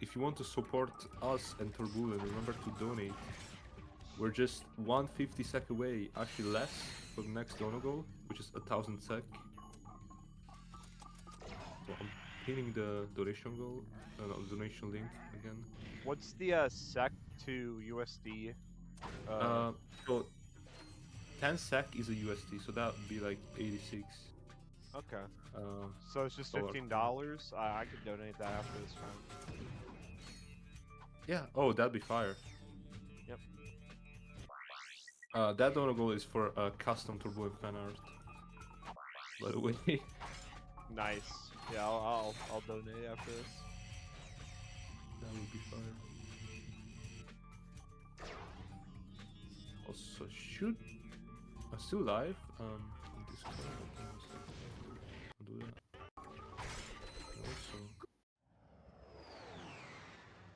if you want to support us and TorrDoneBullen, remember to donate. We're just 150 SEK away, actually less, for the next dono goal, which is 1000 SEK. So I'm pinning the donation goal, donation link again. What's the SEK to USD? So 10 SEK is a USD, so that would be like 86. Okay. So it's just $15. I could donate that after this round. Yeah. Oh, that'd be fire. Yep. That dono goal is for custom TorrDoneBullen fan art. By the way. Nice. Yeah, I'll donate after this. That would be fire. Also, I'm still live on Discord. I'll do that. Also,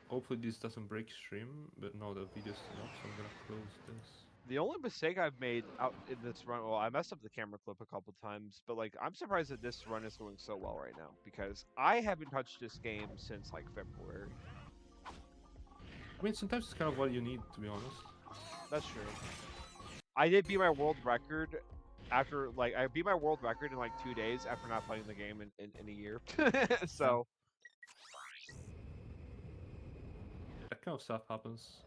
hopefully this doesn't break stream, but no, the video's still up, so I'm gonna close this. The only mistake I've made out in this run, well, I messed up the camera clip a couple times, but like I'm surprised that this run is going so well right now because I haven't touched this game since like February. I mean, sometimes it's kind of what you need, to be honest. That's true. I did beat my world record after like I beat my world record in like 2 days after not playing the game in a year. So That kind of stuff happens.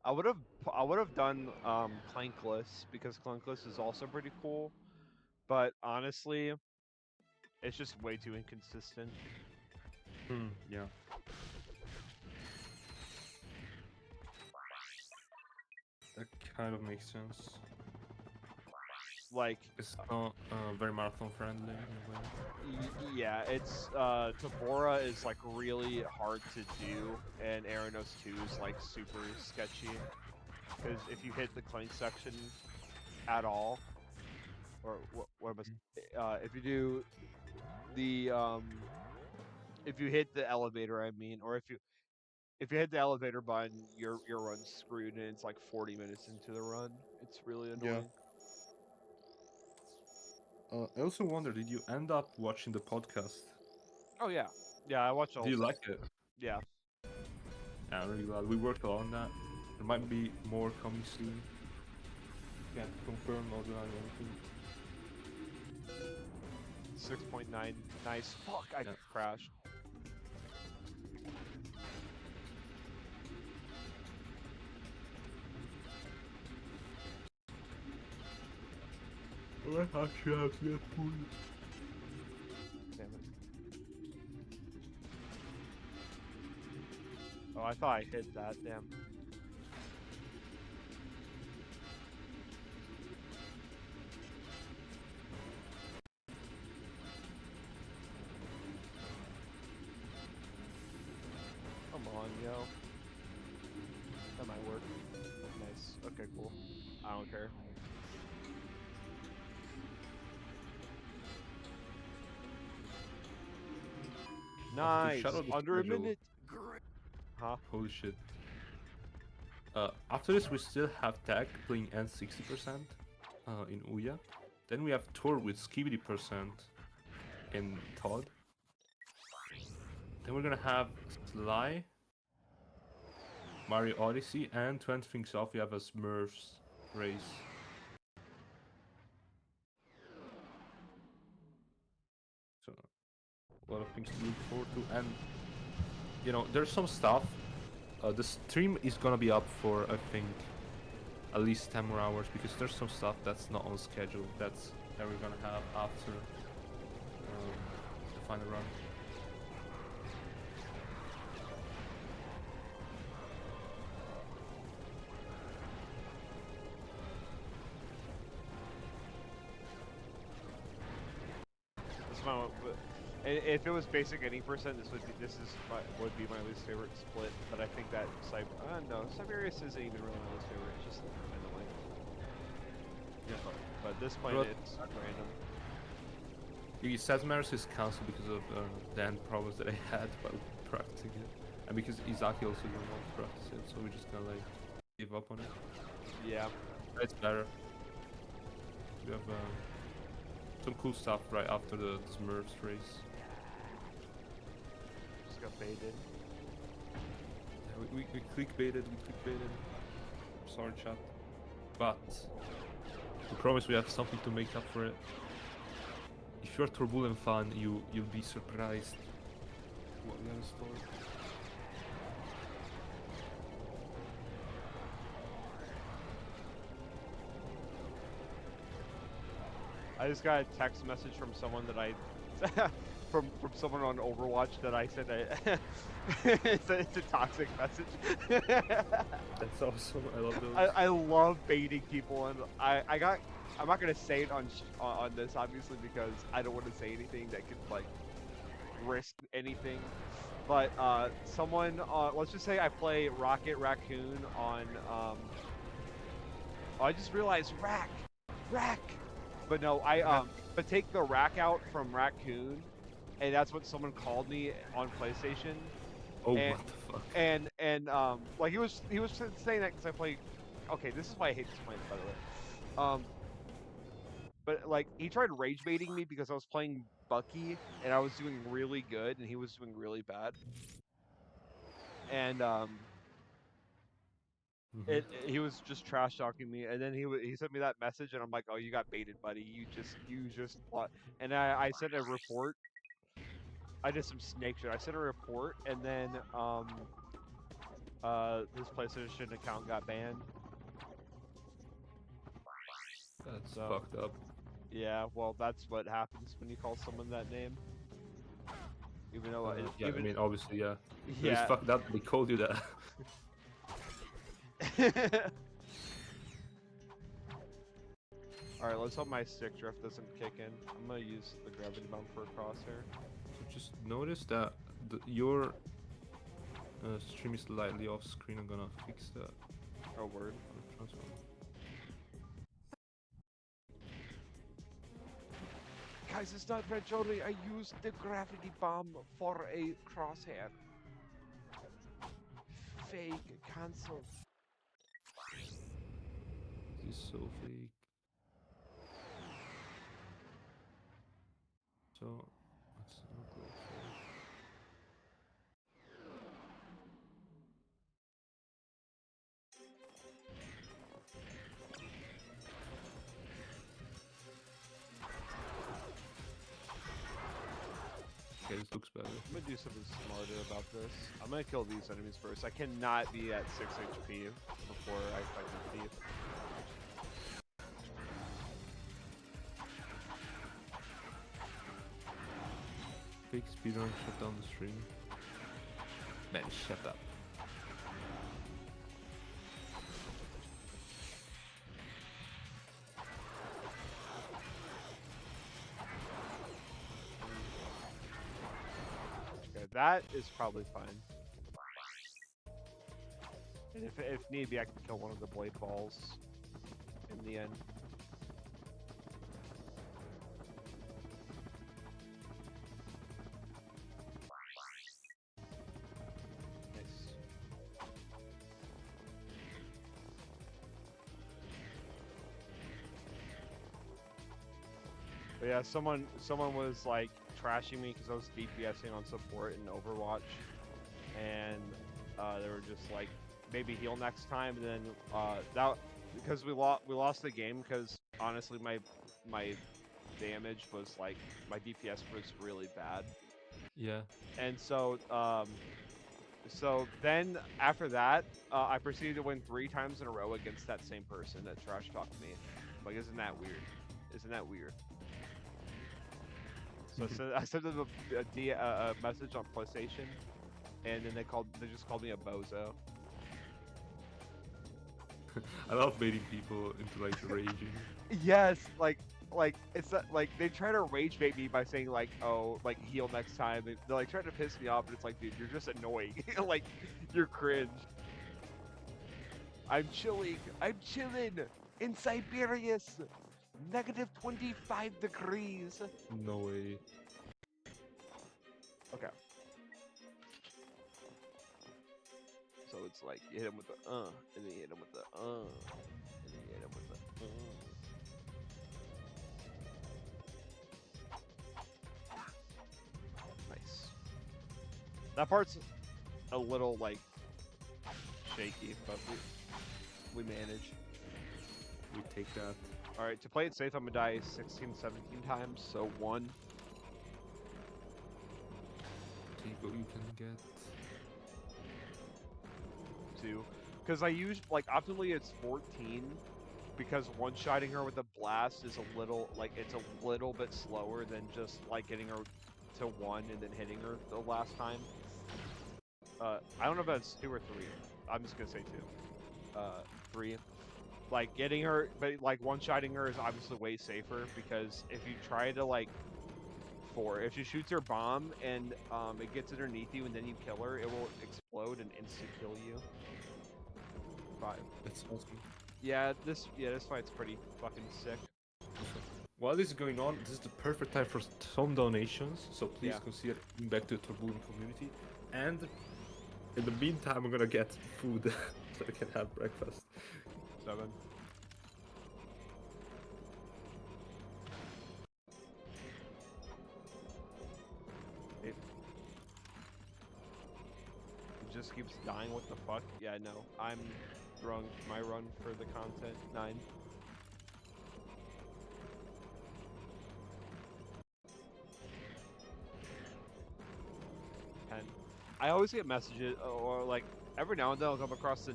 I would have done Clankless because Clankless is also pretty cool, but honestly, it's just way too inconsistent. Yeah. That kind of makes sense. Like, It's not very marathon friendly in a way. yeah, it's Tabora is like really hard to do, and Aranos 2 is like super sketchy. Because if you hit the Clank section at all, or what am I? If you do the if you hit the elevator, I mean, or if you hit the elevator button, your run's screwed, and it's like 40 minutes into the run. It's really annoying. I also wonder, did you end up watching the podcast? Oh yeah, yeah. I watched all. Do you like it? Yeah. Yeah, I'm really glad. We worked a lot on that. There might be more coming soon. Can't confirm or deny anything. 6.9. Nice. Fuck, I Yeah. crashed. I actually have to get food. Damn it. Oh, I thought I hit that. Damn. Come on, yo. That might work. Nice. Okay, cool. I don't care. Nice. shadow the Under a schedule. minute. Great. Huh? Holy shit. After this, we still have Teck playing N 60% in Ouya. Then we have Torp with Skibidi percent in Todd. Then we're gonna have Sly, Mario Odyssey, and to end things off, we have a Smurfs race. So, a lot of things to look forward to, and you know, there's some stuff. The stream is gonna be up for, I think, at least 10 more hours because there's some stuff that's not on schedule that we're gonna have after the final run. This one, if it was basic any percent, would be my least favorite split. But I think that no, Siberius isn't even really my least favorite. It's just kind of like but this point it's random. Sazmaris is cancelled because of the end problems that I had while practicing it, and because Izaki also didn't want to practice it, so we're just gonna like give up on it. Yeah, It's better. We have some cool stuff right after the Smurfs race. just got baited. Yeah, we clickbaited, Sorry, chat. But we promise we have something to make up for it. If you're a TorrDoneBullen fan, you'll be surprised what we have in store. I just got a text message from someone that I from someone on Overwatch that I said that it's a toxic message. That's awesome. I love those. I love baiting people, and I'm not gonna say it on this obviously because I don't want to say anything that could like risk anything. But someone let's just say I play Rocket Raccoon on oh, I just realized rack. But no, but take the rack out from Raccoon, and that's what someone called me on PlayStation. Oh, And- what the fuck? And like he was saying that because I play. Okay, this is why I hate this plan, by the way. But like he tried rage baiting me because I was playing Bucky and I was doing really good and he was doing really bad. And Mhm. he was just trash talking me, and then he sent me that message, and I'm like, oh, you got baited, buddy. You just and I sent a report. I did some snake shit. I sent a report, and then his PlayStation account got banned. That's So- fucked up. Yeah, well, that's what happens when you call someone that name. Even though, Yeah, I mean, obviously, yeah. It's yeah. fucked up. They called you that. Alright, let's hope my stick drift doesn't kick in. I'm gonna use the gravity bump for a crosshair. So just notice that your stream is slightly off screen. I'm gonna fix that. Oh, word. Transfer. Guys, it's not French only. I used the gravity bomb for a crosshair. Fake, cancel. This is so fake. So let's look like fake. Okay, this looks better. I'm gonna do something smarter about this. I'm gonna kill these enemies first. I cannot be at 6 HP before I fight the thief. Fake speedrun, shut down the stream. Man, shut up. Okay, that is probably fine. And if need be, I can kill one of the blade balls in the end. Nice. But yeah, someone was like trashing me because I was DPSing on support in Overwatch, and they were just like, maybe heal next time, and then that because we lost the game because honestly my damage was like my DPS was really bad, Yeah. and so so then after that I proceeded to win 3 times in a row against that same person that trash talked me. Like, isn't that weird? Isn't that weird? So I sent them a message on PlayStation, and then they just called me a bozo. I love baiting people into like raging. Yes, like it's like they try to rage bait me by saying like, oh, like heal next time. They're like trying to piss me off, but it's like, dude, you're just annoying. Like, you're cringe. I'm chilling in Siberius, -25 degrees. No way. Okay. So it's like you hit him with the and then you hit him with the and then you hit him with the Nice. That part's a little like shaky, but we manage. We take that. All right, to play it safe, I'm gonna die 16, 17 times, so 1. Take what you can get. 2, because I use like optimally it's 14, because one-shotting her with a blast is a little like it's a little bit slower than just like getting her to 1 and then hitting her the last time. I don't know if that's 2 or 3. I'm just gonna say 2. 3. Like getting her, but like one-shotting her is obviously way safer, because if you try to like 4, if she shoots her bomb and it gets underneath you and then you kill her, it will explode and insta-kill you. 5. That's awesome. Yeah, this fight's pretty fucking sick. While this is going on, this is the perfect time for some donations, so please Yeah. consider giving back to the TorrDoneBullen community. And In the meantime, I'm gonna get food so I can have breakfast. 7. It just keeps dying. What the fuck? Yeah, no. I'm throwing my run for the content. 9. I always get messages, or like every now and then I'll come across the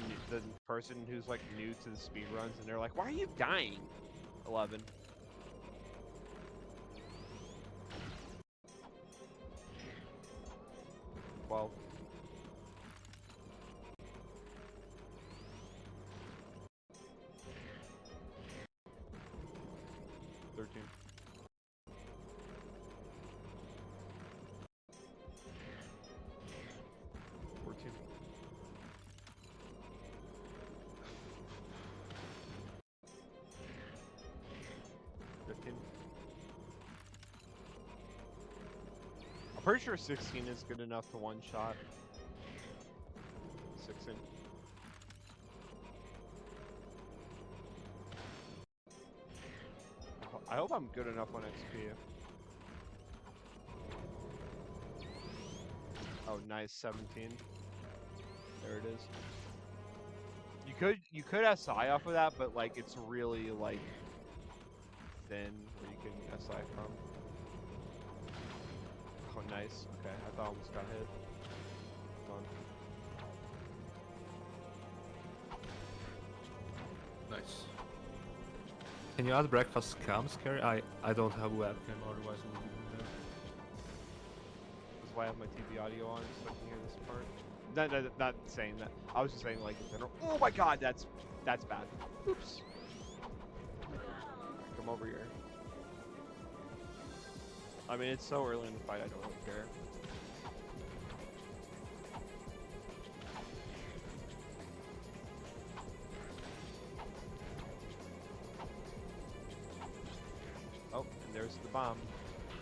person who's like new to the speedruns, and they're like, "Why are you dying?" 11. Well. 13. 14. 15. I'm pretty sure 16 is good enough to one shot. 16. I hope I'm good enough on XP. Oh, nice, 17. There it is. You could SI off of that, but like it's really like thin where you can SI from. Oh, nice. Okay, I thought I almost got hit. Fun. Nice. Can you add breakfast cam, Scaree? I don't have webcam, otherwise I would be doing that. That's why I have my TV audio on, so I can hear this part. Not saying that. I was just saying like in general. Oh my god, that's bad. Oops. Come over here. I mean, it's so early in the fight, I don't really care. Oh, and there's the bomb.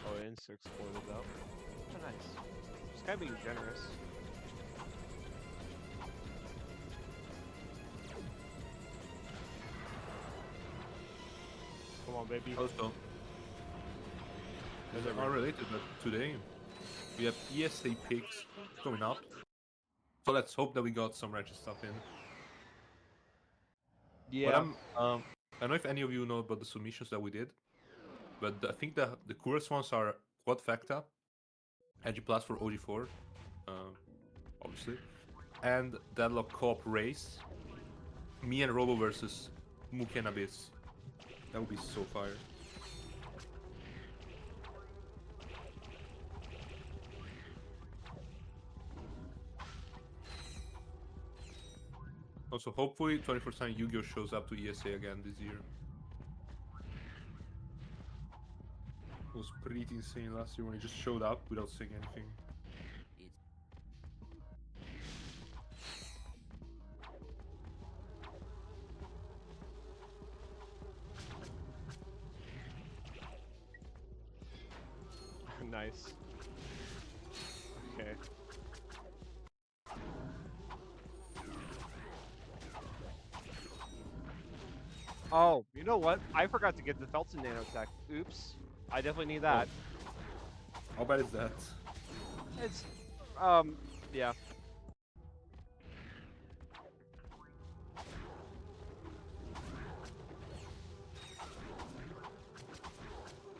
Oh, it insta exploded though. Oh, nice. Just kind of being generous. Come on, baby. Also, as are related, but today we have ESA picks coming up. So let's hope that we got some Ratchet stuff in. Yeah. But I don't know if any of you know about the submissions that we did, but I think the coolest ones are Quad Facta, Edgy Plus for OG4, obviously, and Deadlock Co-op Race, me and Robo versus Mookie and Abyss. That would be so fire. Also, hopefully 24/7 Yu-Gi-Oh shows up to ESA again this year. It was pretty insane last year when he just showed up without saying anything. Nice. Okay. Oh, you know what? I forgot to get the Felton nanotech. Oops. I definitely need that. How bad is that? It's, yeah.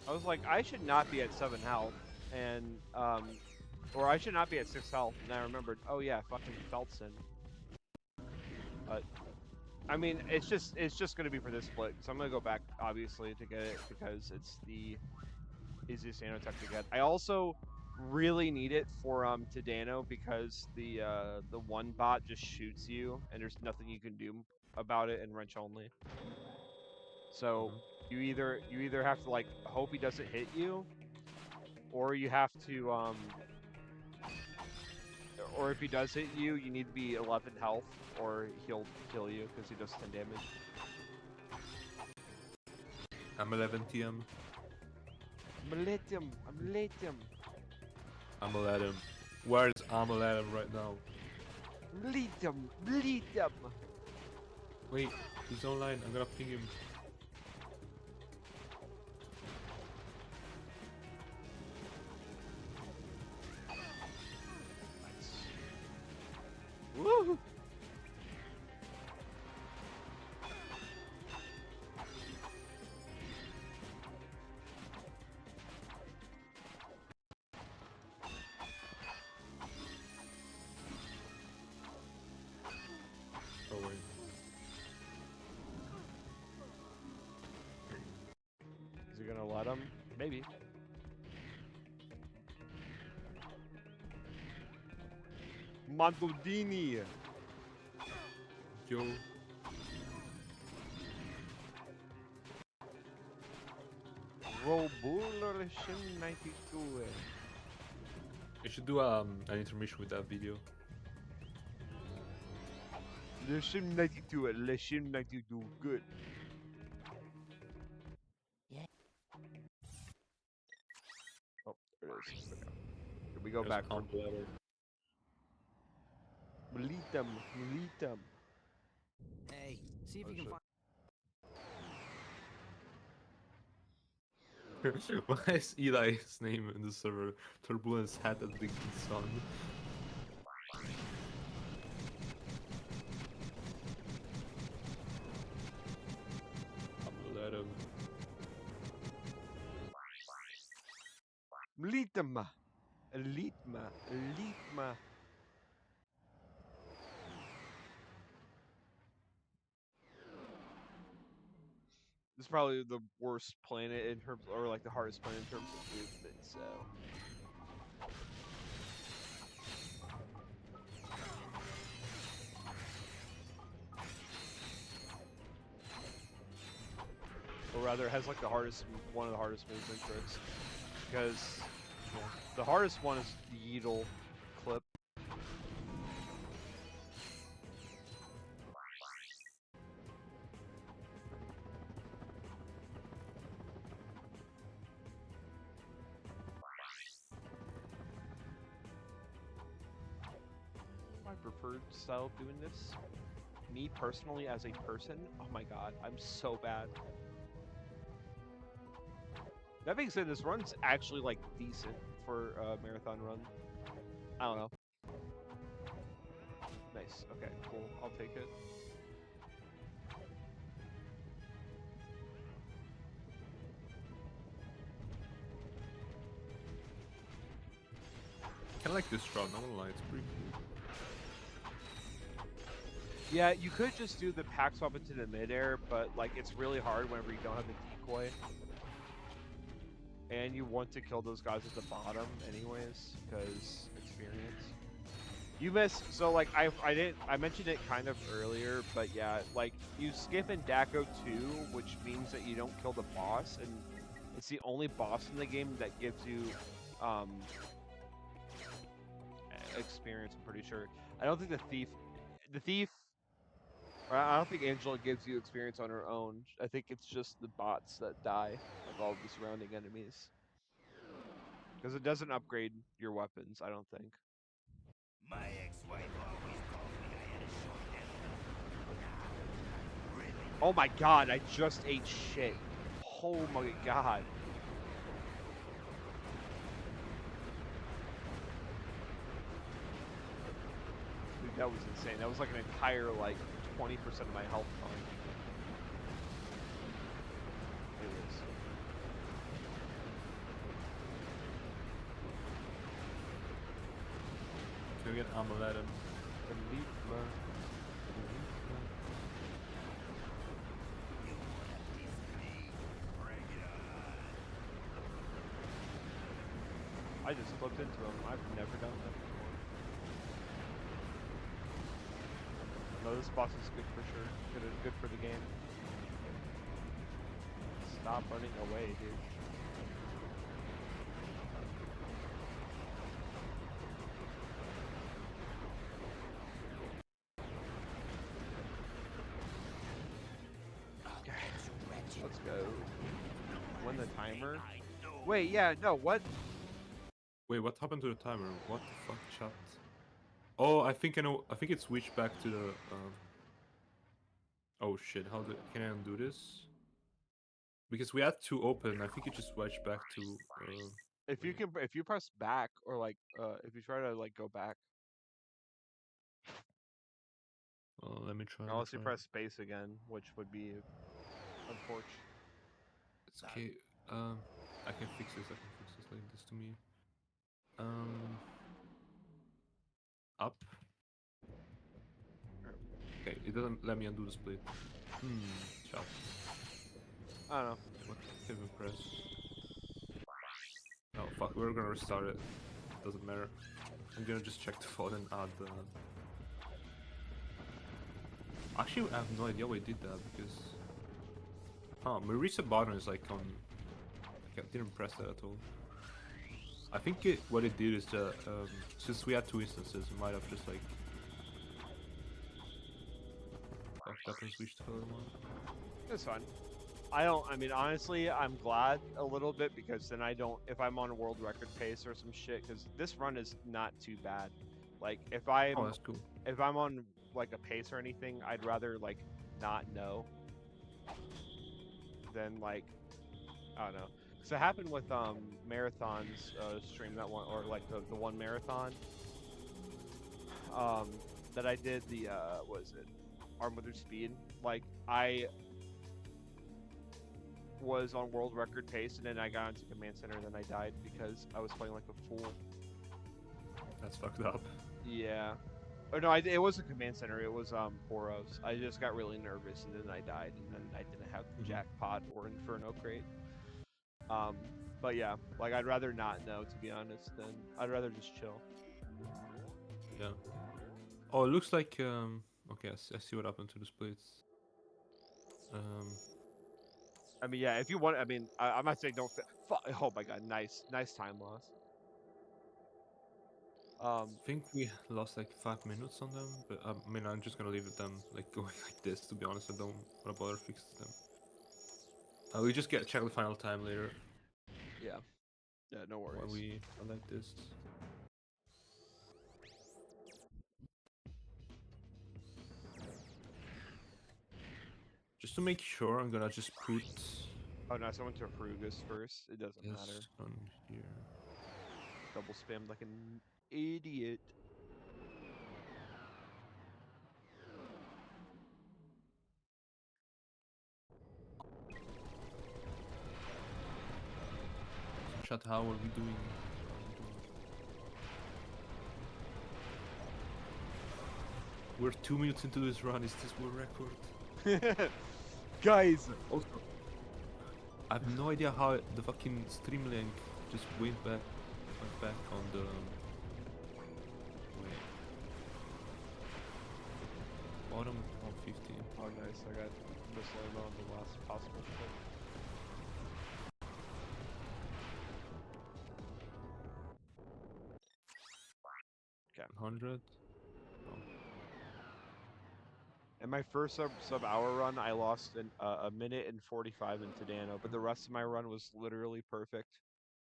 I was like, I should not be at 7 health, and, or I should not be at 6 health, and I remembered, oh yeah, fucking Felton. But, I mean, it's just gonna be for this split, so I'm gonna go back, obviously, to get it, because it's the easiest nanotech to get. I also really need it for, Tadano, because the one bot just shoots you, and there's nothing you can do about it in wrench only. So, you either have to, like, hope he doesn't hit you, or you have to, or if he does hit you, you need to be 11 health, or he'll kill you, because he does 10 damage. I'm 11 TM. I'm let him. I'm 11. Where's I'm 11 right now? Bleed them! Bleed them! Wait, he's online. I'm gonna ping him. Woo! Oh wait. Is he gonna let him? Maybe. Montodini! Yo. Robular Shin 92. I should do an intermission with that video. Le Shin 92, Le Shin 92, good. Oh, there it is. Okay. Here we go There's back. a combo letter. Bleed them, bleed them. Hey, see if Oh, you can shit. find. Why is Eli's name in the server? Turbulence hat at Big Sun. Let him. Bleed them. Elitma, Elitma. This is probably the worst planet in terms, or like the hardest planet in terms of movement, so. Or rather, it has like the hardest, one of the hardest movement tricks. Because the hardest one is the Yeetle clip. My preferred style of doing this. Me personally, as a person, oh my god, I'm so bad. That being said, this run's actually like decent for a marathon run. I don't know. Nice. Okay, cool. I'll take it. I like this run, not gonna lie, it's pretty cool. Yeah, you could just do the pack swap into the midair, but like it's really hard whenever you don't have the decoy. And you want to kill those guys at the bottom anyways, because experience. You miss, so like I mentioned it kind of earlier, but yeah, like you skip in Daco 2, which means that you don't kill the boss, and it's the only boss in the game that gives you experience, I'm pretty sure. I don't think the thief, or I don't think Angela gives you experience on her own. I think it's just the bots that die, like all of the surrounding enemies. Because it doesn't upgrade your weapons, I don't think. My ex-wife always told me I had a short temper. Really? Oh my god, I just ate shit. Oh my god. Dude, that was insane. That was like an entire, like, 20% of my health gone. Anyways. Can we get ammo at him? Elitma. Elitma. You want a piece of me? Bring it on. I just flipped into him. I've never done that before. No, this boss is good for sure. Good for the game. Stop running away, dude. Let's go. Win the timer. Wait, yeah, no, what? Wait, what happened to the timer? What the fuck, chat? Oh, I think I know. I think it switched back to the. Oh shit! Can I undo this? Because we had two open. I think it just switched back to. If you press back or like if you try to like go back, Let me try. unless you press space again, which would be unfortunate. It's okay. I can fix this. I can fix this like this to me. Up. Okay, it doesn't let me undo the split. Shot. I don't know. What can we press? Oh fuck, we're gonna restart it. Doesn't matter. I'm gonna just check the file and add the. Actually, I have no idea why I did that because. Huh, my reset button is like on. I didn't press that at all. I think what it did is that since we had two instances, it might have just like. Fucked up and switched to the other one. It's fine. I mean, honestly, I'm glad a little bit because then I don't, if I'm on a world record pace or some shit, because this run is not too bad. Like, if Oh, that's cool. if I'm on like a pace or anything, I'd rather like not know than like, I don't know. Because it happened with Marathon's stream, that one, or like the one marathon that I did, the what is it, Armed with Their Speed. Like, I was on world record pace and then I got into command center and then I died because I was playing like a fool. That's fucked up. Yeah. Oh no, it wasn't command center, it was Poros. I just got really nervous and then I died and then I didn't have the jackpot or Inferno crate. But yeah, like I'd rather not know, to be honest, than I'd rather just chill. Yeah. Oh, it looks like okay, I see what happened to the splits. I mean, yeah, if you want, I mean, I'm not saying don't. Oh my god, nice time loss. I think we lost like 5 minutes on them, but I mean, I'm just gonna leave them like going like this. To be honest, I don't wanna bother fix them. We just check the final time later. Yeah. Yeah, no worries. While we are like this. Just to make sure, I'm gonna just put. Oh no, someone to Frugus first. It doesn't This matter. on here. Double spammed like an idiot. Chat, how are we doing? We're 2 minutes into this run. Is this world record? Guys! Also, I have no idea how the fucking stream link just went back on the. Wait. Bottom 115. Oh nice, I got missile on the last possible shot. Okay. 100. In my first sub-hour run, I lost a minute and 45 in Tadano, but the rest of my run was literally perfect.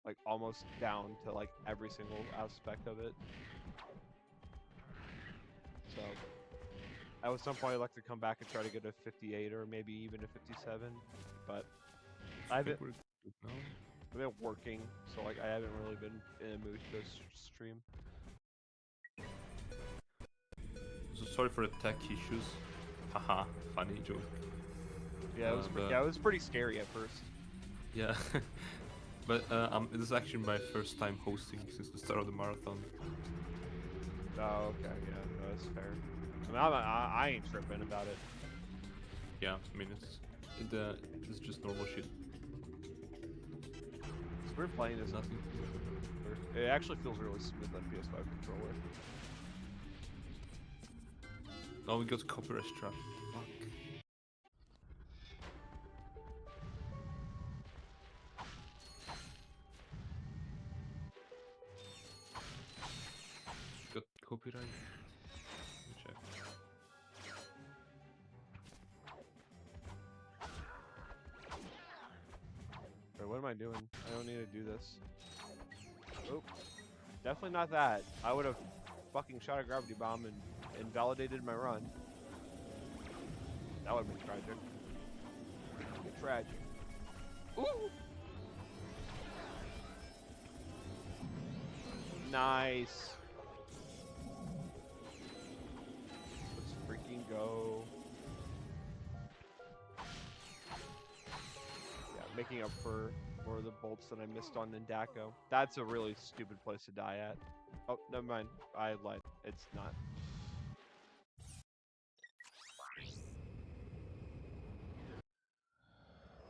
Like, almost down to, like, every single aspect of it. So, at some point I'd like to come back and try to get a 58 or maybe even a 57, but I've been working, so, like, I haven't really been in a mood to stream. So sorry for the tech issues. Haha, funny joke. Yeah, it was pretty scary at first. Yeah, but this is actually my first time hosting since the start of the marathon. Oh, okay, yeah, no, that's fair. I mean, I ain't tripping about it. Yeah, I mean it's just normal shit. So we're playing this. Nothing. It actually feels really smooth on PS5 controller. Oh, we got copyright strap. Fuck. Got copyright. Let me check. Wait, what am I doing? I don't need to do this. Oh, definitely not that. I would have fucking shot a gravity bomb and invalidated my run. That would have been tragic. Tragic. Ooh! Nice. Let's freaking go. Yeah, making up for the bolts that I missed on Nindako. That's a really stupid place to die at. Oh, never mind. I lied. It's not.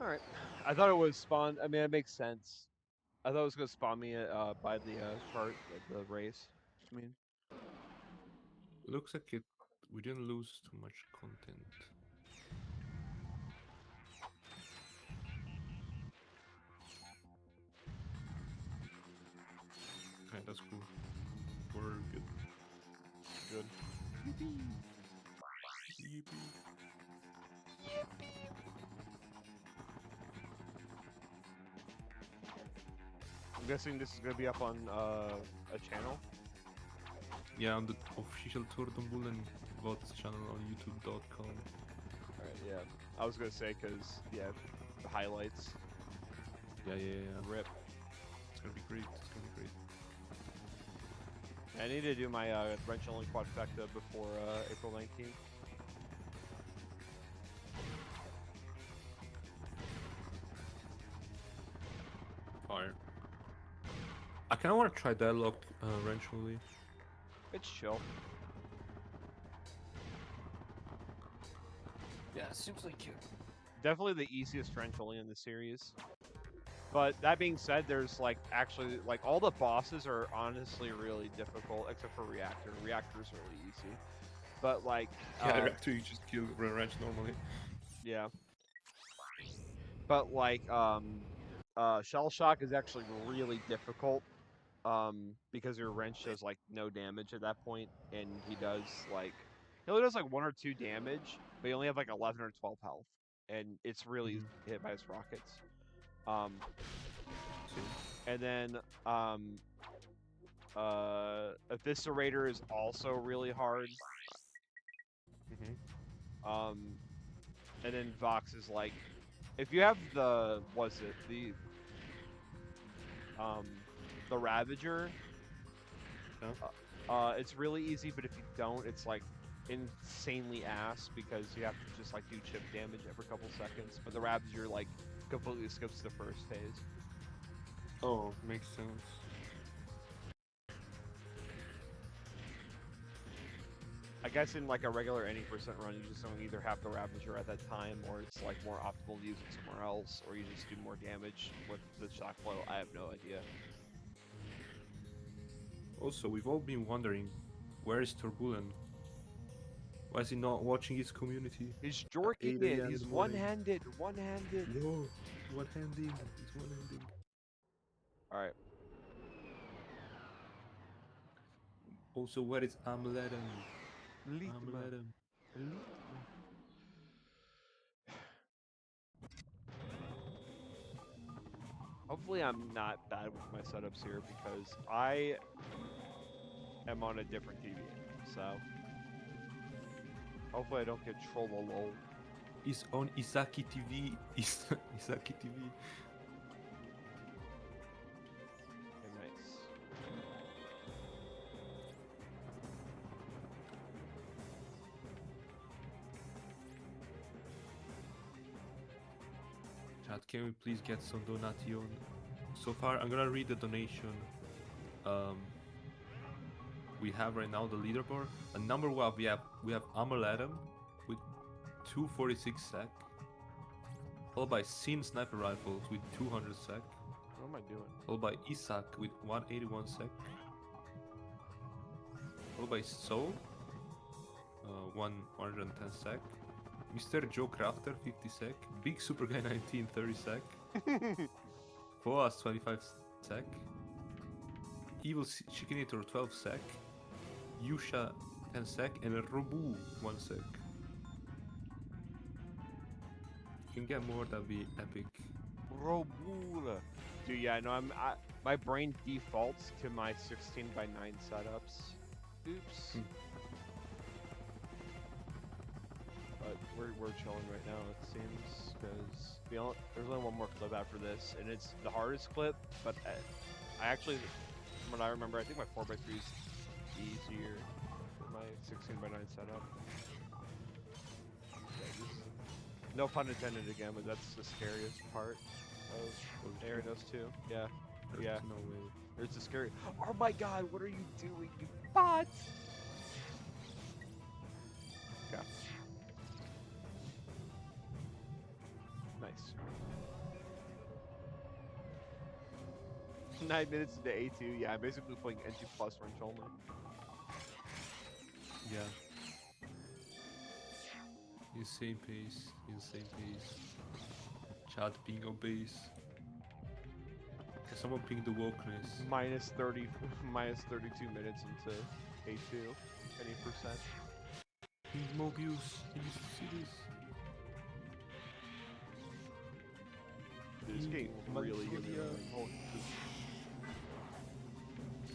Alright. I thought it was spawned. I mean, it makes sense. I thought it was going to spawn me by the chart, the race. I mean, Looks like it. We didn't lose too much content. Okay, that's cool. We're good. good. Yippee. I'm guessing this is going to be up on a channel. Yeah, on the official TorrDoneBullen VODs channel on youtube.com. Alright, yeah. I was going to say, because, yeah, the highlights. Yeah. Rip. It's gonna be great. It's gonna be great. I need to do my wrench-only quadfecta before April 19th. Fire. I kind of want to try dialogue eventually. It's chill. Yeah, it seems like you. Definitely the easiest wrench only in the series. But that being said, there's like actually like all the bosses are honestly really difficult except for Reactor. Reactor's really easy. But like Yeah, Reactor you just kill wrench normally. yeah. But like Shell Shock is actually really difficult. Because your wrench does like no damage at that point, and he only does like 1 or 2 damage, but you only have like 11 or 12 health, and it's really easy to hit by his rockets. And then Eviscerator is also really hard. And then Vox is like, if you have the Ravager, it's really easy, but if you don't, it's like insanely ass because you have to just like do chip damage every couple seconds. But the Ravager like completely skips the first phase. Oh, makes sense. I guess in like a regular any percent run, you just don't either have the Ravager at that time, or it's like more optimal to use it somewhere else, or you just do more damage with the shock flow. I have no idea. Also, we've all been wondering, where is TorrDoneBullen? Why is he not watching his community? He's jorking 8 it. a.m. He's in the morning. one-handed. One-handed. Whoa, one-handing. He's one-handing. All right. Also, where is Amledem? Amledem. Hopefully I'm not bad with my setups here because I am on a different TV, so hopefully I don't get trolled lol. He's on Isaki TV. Isaki TV. Okay, nice. Chat, can we please get some donation? So far, I'm gonna read the donation. We have right now the leaderboard. And number one, we have Amaladam with 246 sec, followed by Sin Sniper Rifles with 200 sec, What am I doing? followed by Isak with 181 sec, followed by Soul, 110 sec, Mr. Joe Crafter 50 sec, Big Super Guy 19 30 sec, Boas 25 sec, Evil Chickinator 12 sec, Yusha 10 sec, and Robu 1 sec. If you can get more, that'd be epic. Robula. Dude, yeah, no, my brain defaults to my 16:9 setups. Oops. Hmm. But we're chilling right now, it seems, because there's only one more clip after this, and it's the hardest clip. But I actually, from what I remember, I think my 4x3 is easier than my 16x9 setup. Yeah, no pun intended again, but that's the scariest part of airing those two. Yeah, yeah. No way. There's the scary. Oh my God! What are you doing, you bot? Okay. Nice. 9 minutes into A2. Yeah, I'm basically playing NG plus wrench only. Yeah. Insane pace. Insane pace. Chat being obese. Can someone ping the wokeness? Minus 30, minus 32 minutes into A2. Any percent? Ping Mobius. Can you see this? Dude, it's getting really good.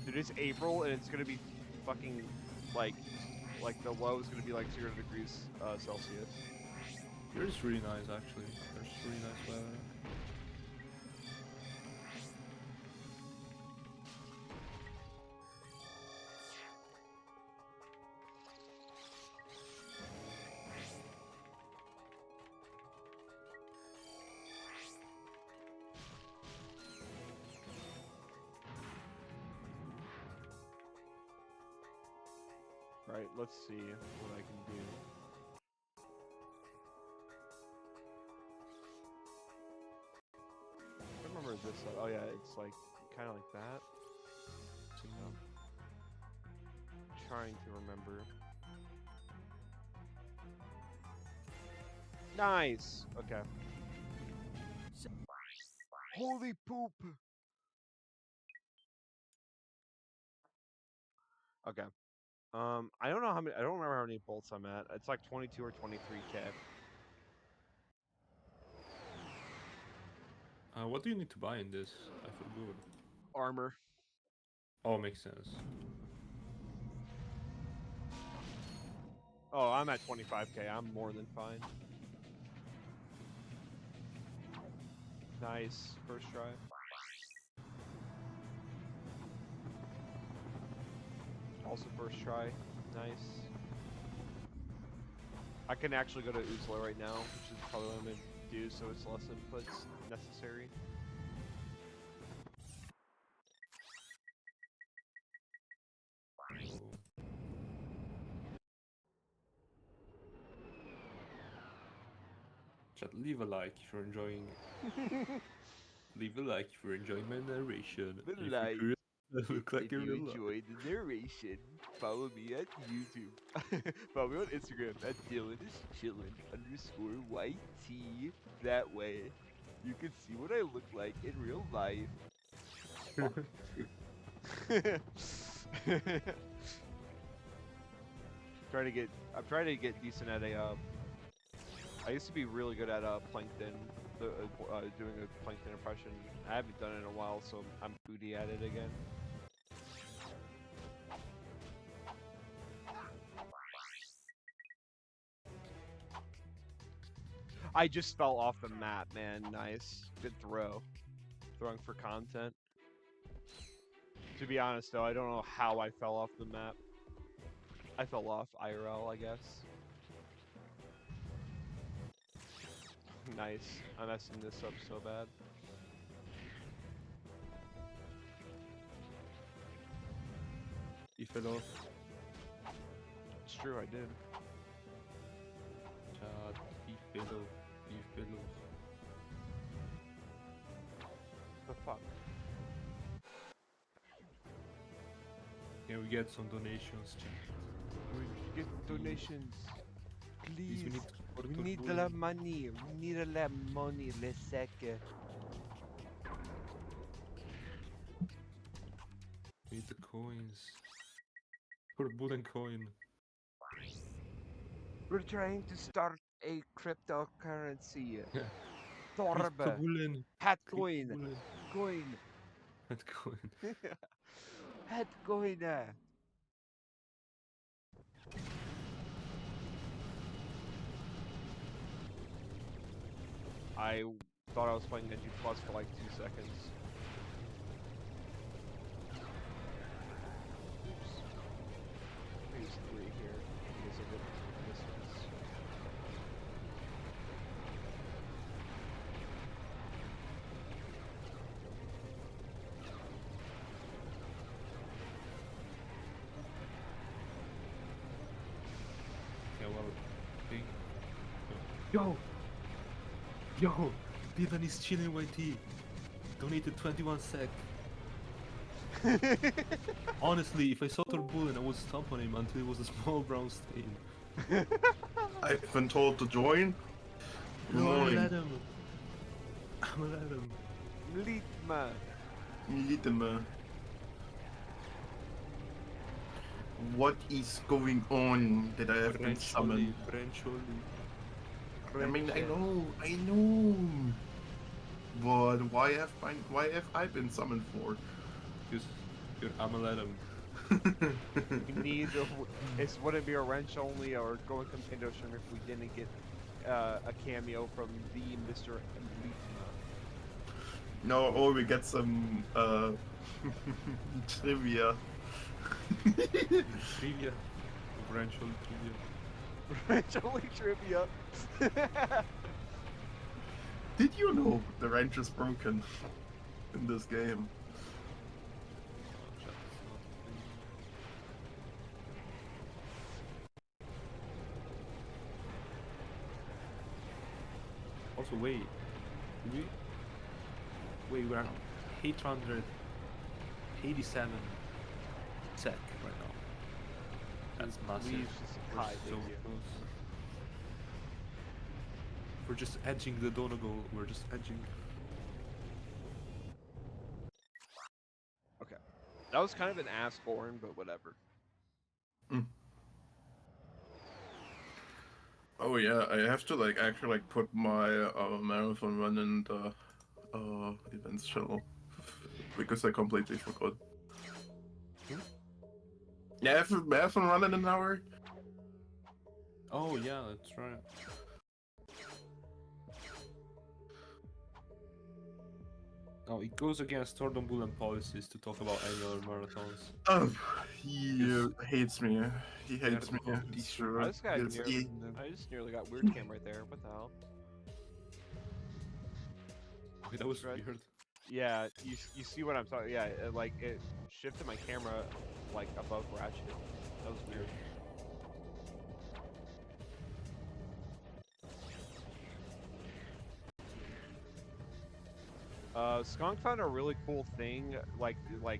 Dude, it's April and it's gonna be fucking like the low is gonna be like 0 degrees Celsius. Here is really nice actually. There's really nice weather. Right, let's see what I can do. I remember this. Oh yeah, it's like kind of like that. So, trying to remember. Nice. Okay. Holy poop. Okay. I don't know how many. I don't remember how many bolts I'm at. It's like 22 or 23K. What do you need to buy in this? I feel good. Armor. Oh, makes sense. Oh, I'm at 25K. I'm more than fine. Nice. First try. Also first try. Nice. I can actually go to Uzla right now, which is probably what I'm going to do, so it's less inputs necessary. Chat, leave a like if you're enjoying. Leave a like if you're enjoying my narration. The If you're like. curious, I look like If a you real life. enjoyed the narration, follow me at YouTube. Follow me on Instagram at DylanIsChillin_YT. That way, you can see what I look like in real life. I'm trying to get decent at a. I used to be really good at plankton, doing a plankton impression. I haven't done it in a while, so I'm booty at it again. I just fell off the map, man. Nice. Good throw. Throwing for content. To be honest, though, I don't know how I fell off the map. I fell off IRL, I guess. Nice. I'm messing this up so bad. You fell off. It's true, I did. Chat, he fell off. He fell off. The fuck? Can we get some donations, chat? We get donations. Please, Please. we We need a lot of money. We need a lot of money. Let's second. We need the coins. TorrDoneBullen coin. We're trying to start a cryptocurrency. Torp. TorrDoneBullen. Hat coin. TorrDoneBullen. Coin. That coin. Hat coin. I thought I was playing NG Plus for like 2 seconds. Oops. There's 3 here. Because of it. This one's. Yeah, well, big. Yo! Dylan is chilling YT. Donated 21 sec. Honestly, if I saw TorrDoneBullen, I would stomp on him until it was a small brown stain. I've been told to join. Good No, I'm morning. gonna let him. I'm gonna let him. Mlitma. Militema. What is going on that I have been summoned? I mean, I know. But why have I been summoned for? Because I'm gonna let him. We need it wouldn't be a wrench only or going commando stream if we didn't get a cameo from the Mr. Mlitma. No, or we get some trivia. Trivia. Eventual trivia. Wrench only trivia. Did you know the wrench is broken in this game? Also, wait. We're at 887 sec right now. That's massive. Leaves just We're high, so thank you. close. We're just edging the donut goal. We're just edging. Okay. That was kind of an ass horn, but whatever. Oh yeah, I have to like actually like put my marathon run in the events channel because I completely forgot. Yeah, I have a marathon run in an hour. Oh yeah, that's right. Oh, it goes against TorrDoneBullen policies to talk about any other marathons. Oh, he hates me. He hates me. It's true. I just got It's- he- I just nearly got weird cam right there. What the hell? Okay, that was Right. weird. Yeah, you see what I'm talking? Yeah, it shifted my camera like above Ratchet. That was weird. Skunk found a really cool thing, like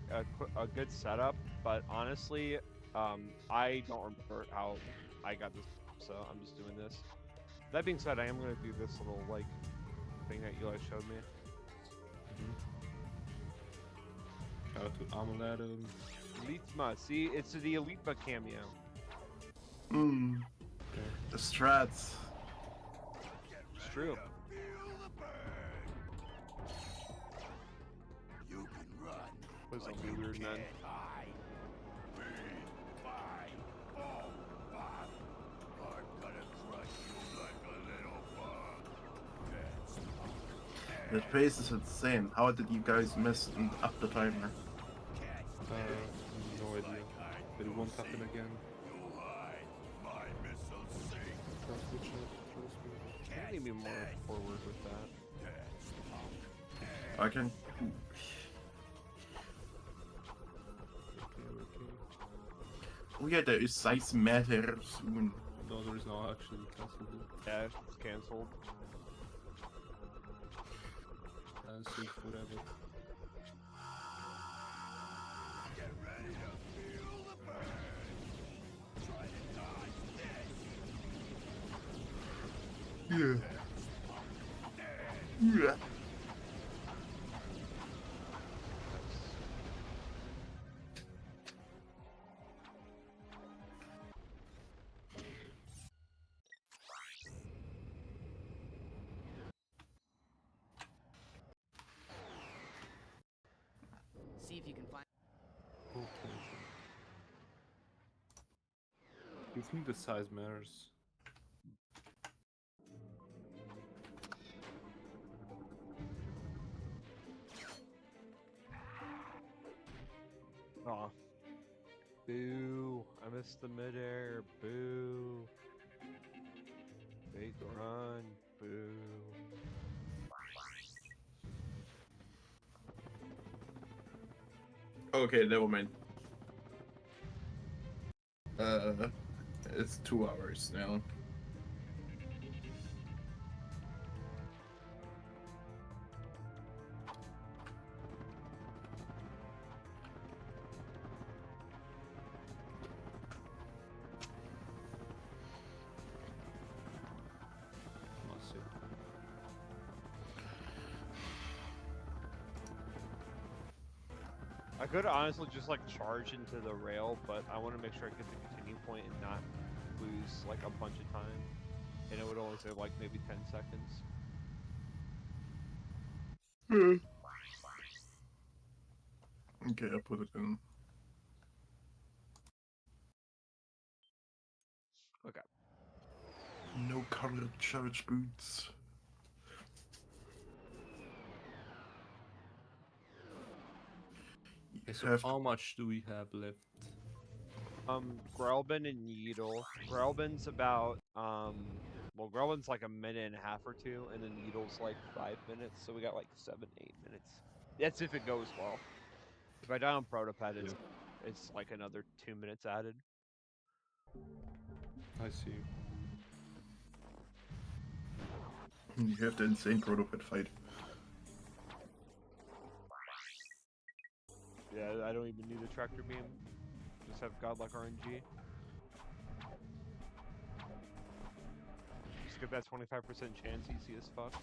a good setup, but honestly, I don't remember how I got this, so I'm just doing this. That being said, I am gonna do this little like thing that Eli showed me. Shout out to Amuletum. Elitma, see, it's the Elitma cameo. Mm. The strats. It's true. You can run. Please don't but be you weird, man. can't hide. Me, my, oh, fuck. I'm gonna crush you like a little bug. The pace is insane. How did you guys mess up the timer? No idea. But it won't happen again. You hide. My missile sink. Trust me, chat. Trust me. I need to be more forward with that. I can. Okay. Oh yeah, there is size matter soon. No, there is no actually cancelled it. Yeah, it's cancelled. Cancelled forever. Get ready to feel the burn. Try to dodge this. Yeah. Yeah. See if you can find. Okay. You think the size matters? Aw. Boo. I missed the midair. Boo. Fake run. Boo. Okay, never mind. It's 2 hours now. Let's see. I could honestly just like charge into the rail, but I want to make sure I get the continue point and not lose like a bunch of time. And it would only save like maybe 10 seconds. Okay, I put it in. Okay. No colored charge boots. Okay, You so have how much do we have left? Grelbin and Needle. Grelbin's about well, Grelbin's like a minute and a half or two, and then Needle's like 5 minutes, so we got like 7, 8 minutes. That's if it goes well. If I die on Protopad, it's like another 2 minutes added. I see. You have the insane protopet fight. Yeah, I don't even need a tractor beam. Just have godlike RNG. Just get that 25% chance, easy as fuck.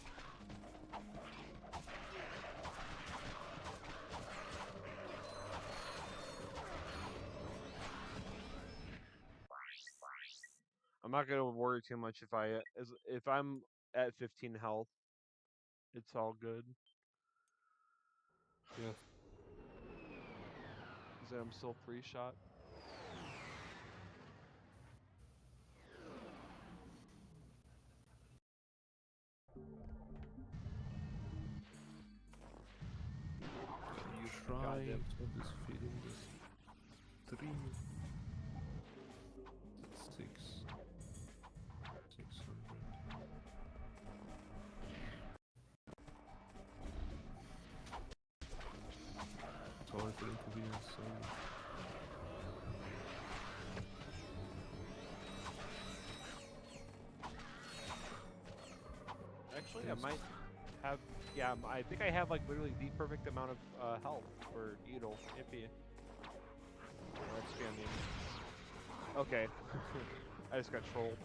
I'm not gonna worry too much if I'm at 15 health. It's all good. Yeah. Because I'm still 3 shot. You try Goddamn. to this feeding this 3 6 600. Sorry for the inconvenience. Actually, Yes. I might have. Yeah, I think I have like literally the perfect amount of health for Needle. Iffy. That's scamming. Okay. I just got trolled.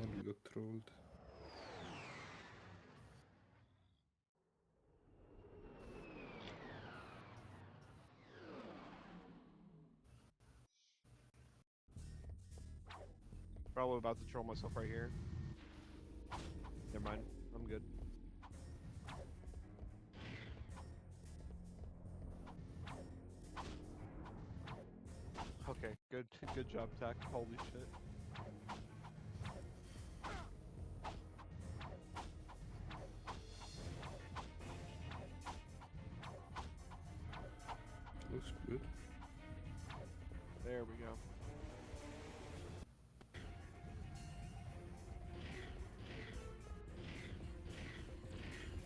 And we got trolled. Probably about to troll myself right here. Never mind. I'm good. Okay, good. Good job, Tack. Holy shit. Looks good. There we go.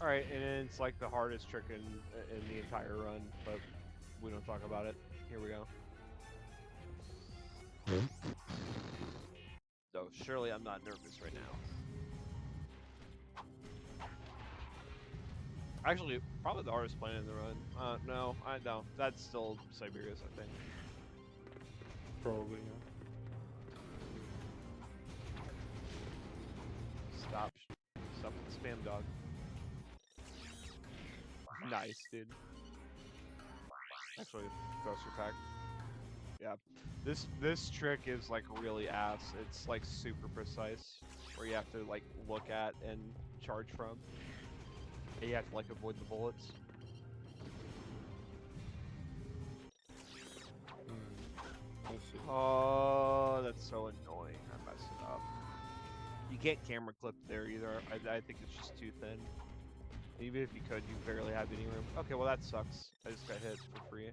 Alright, and it's like the hardest trick in the entire run, but we don't talk about it. Here we go. So surely I'm not nervous right now. Actually, probably the hardest planet in the run. No, I don't. That's still Siberius, I think. Probably, yeah. Stop with the spam dog. Nice, dude. Actually, thruster pack. Yeah, this trick is like really ass. It's like super precise, where you have to like look at and charge from. And you have to like avoid the bullets. I see. Oh, that's so annoying. I messed it up. You can't camera clip there either. I think it's just too thin. Even if you could, you barely have any room. Okay, well that sucks. I just got hit for free.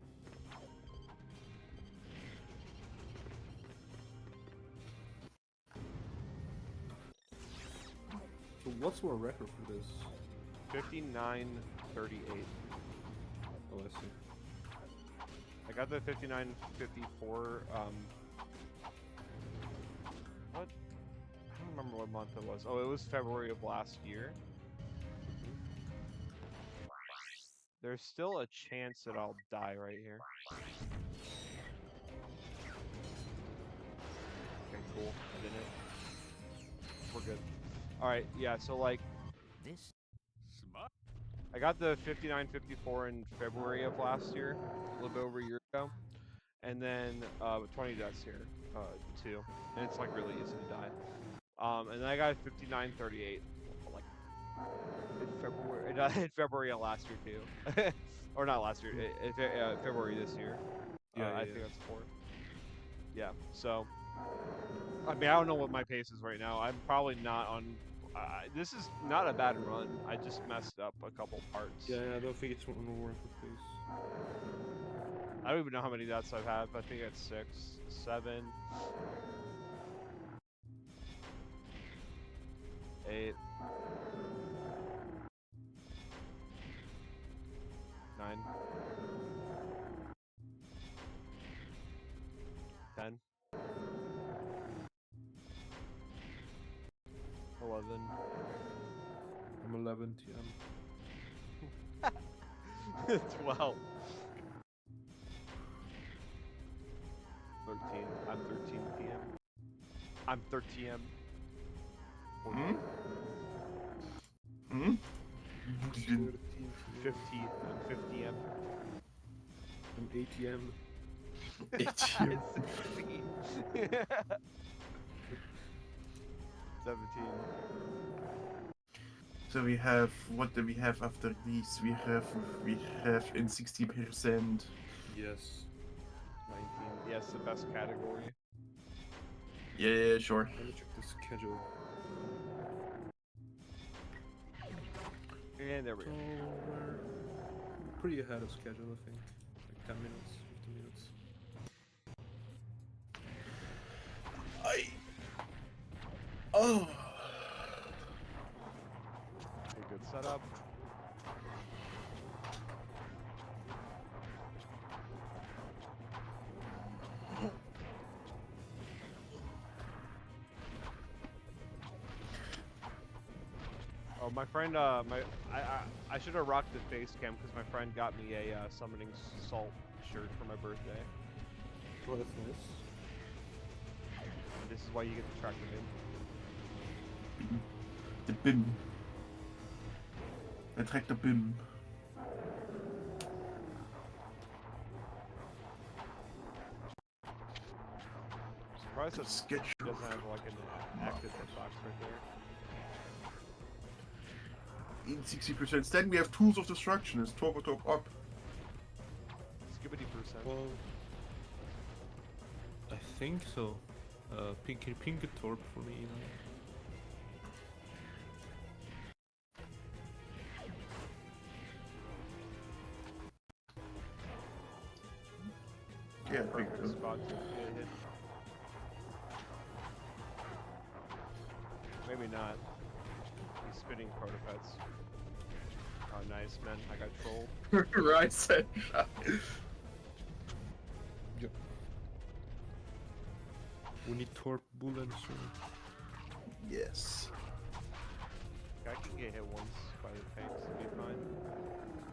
So what's our record for this? 59.38. Oh, I see. I got the 59.54. What? I don't remember what month it was. Oh, it was February of last year. There's still a chance that I'll die right here. Okay, cool. I didn't. We're good. Alright, yeah, so like, This smart. I got the 59.54 in February of last year, a little bit over a year ago. And then 20 deaths here, too. And it's like really easy to die. And then I got 59.38, like in February, in February of last year too, or not last year, February this year. I think that's 4. Yeah. So, I mean, I don't know what my pace is right now. I'm probably not on. This is not a bad run. I just messed up a couple parts. Yeah, I don't think it's on a record pace. I don't even know how many deaths I've had. But I think it's 6, 7, 8, 9, 10, 11. I'm 11 TM. 12. 13. I'm 13 PM. I'm 13M. Hmm? Hmm? 13 50. I'm 50M. I'm ATM. 18. 17. So we have, what do we have after these? We have in 60%. Yes. 19. Yes, the best category. Yeah, sure. Let me check the schedule. And there we So go. we're pretty ahead of schedule, I think. Like 10 minutes, 15 minutes. Oh. Okay, good setup. Oh, my friend, I should have rocked the face cam because my friend got me a summoning salt shirt for my birthday. Oh, that's nice. And this is why you get to track them in. The BIM. I track the BIM. Surprised that Sketch. it doesn't have like an active hitbox right there. In 60%. Then we have Tools of Destruction. Is Torpadorp up? Skibidi percent. Well, I think so. Pinky torp for me, you know. Yeah, Perfect big. spot to get hit. Maybe not. He's spitting protopets. Oh, nice, man. I got trolled. Right set. Yep. We need TorpBullen soon. Yes. I can get hit once by the tanks and be fine.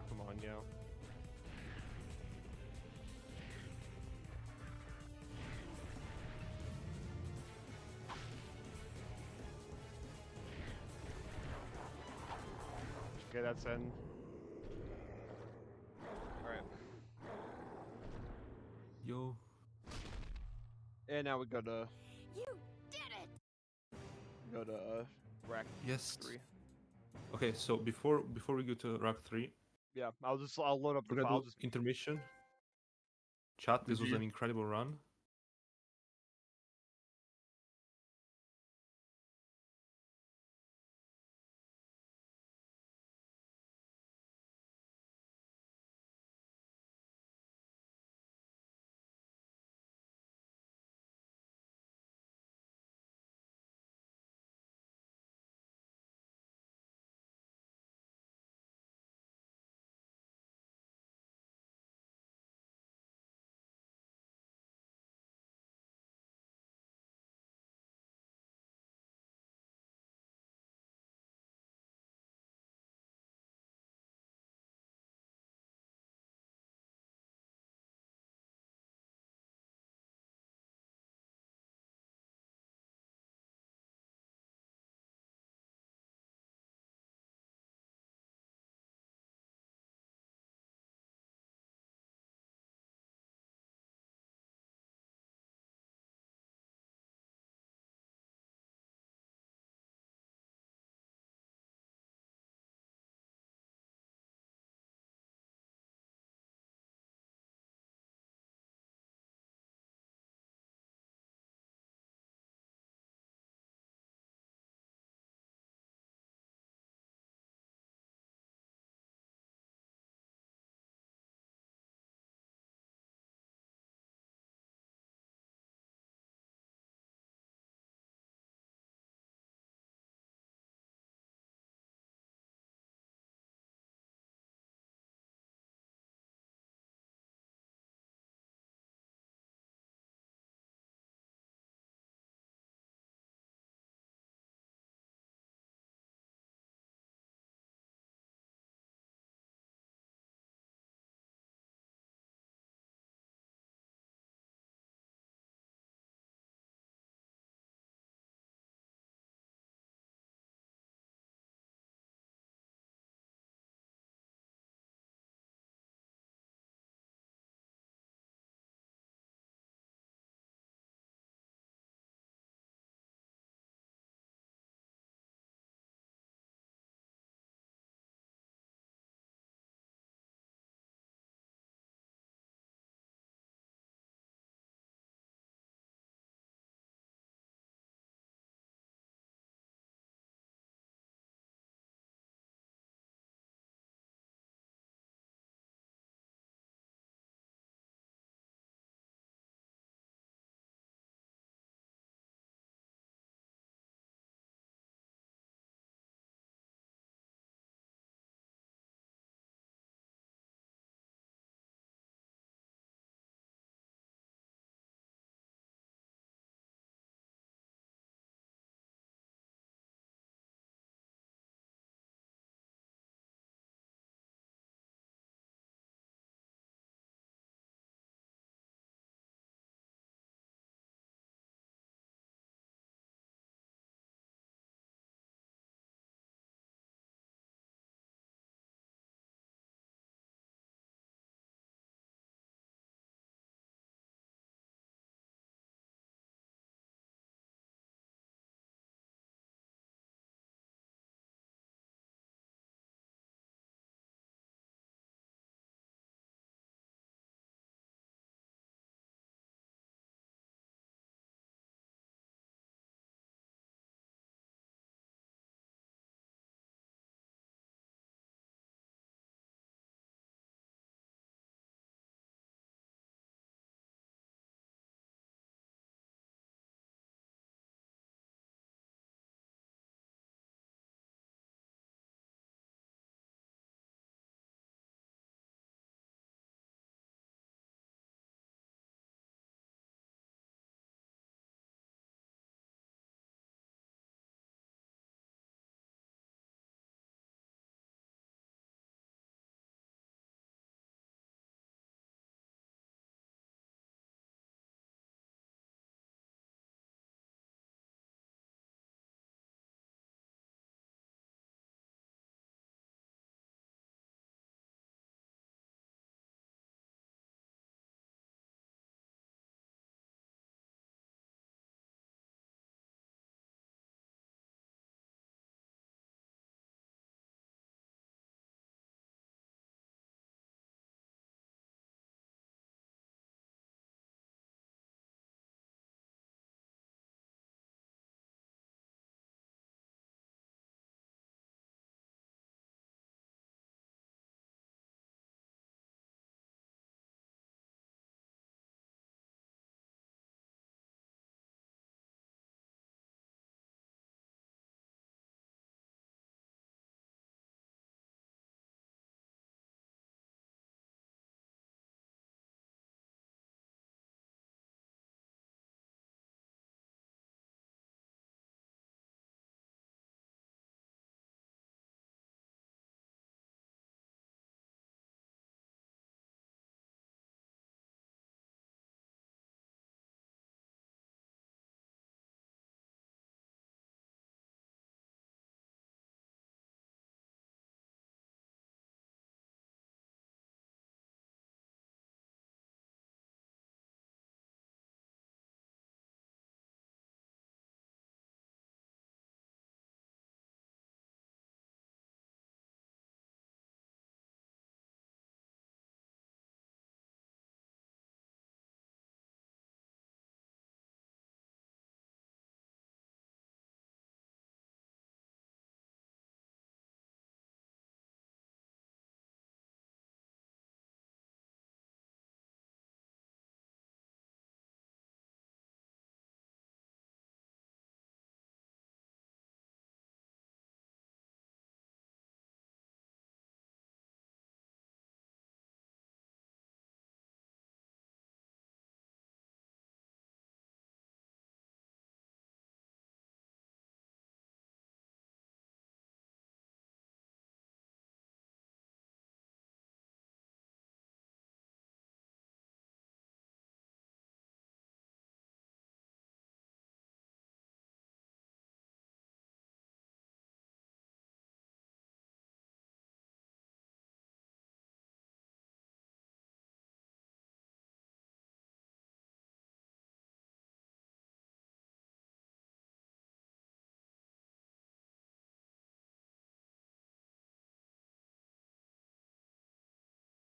Come on, yo. Okay, that's in. Alright. Yo. And now we go to You did it! rack Yes. 3. Okay, so before we go to Rack 3, Yeah, I'll load up the we're gonna file. do intermission. Chat, this was an incredible run.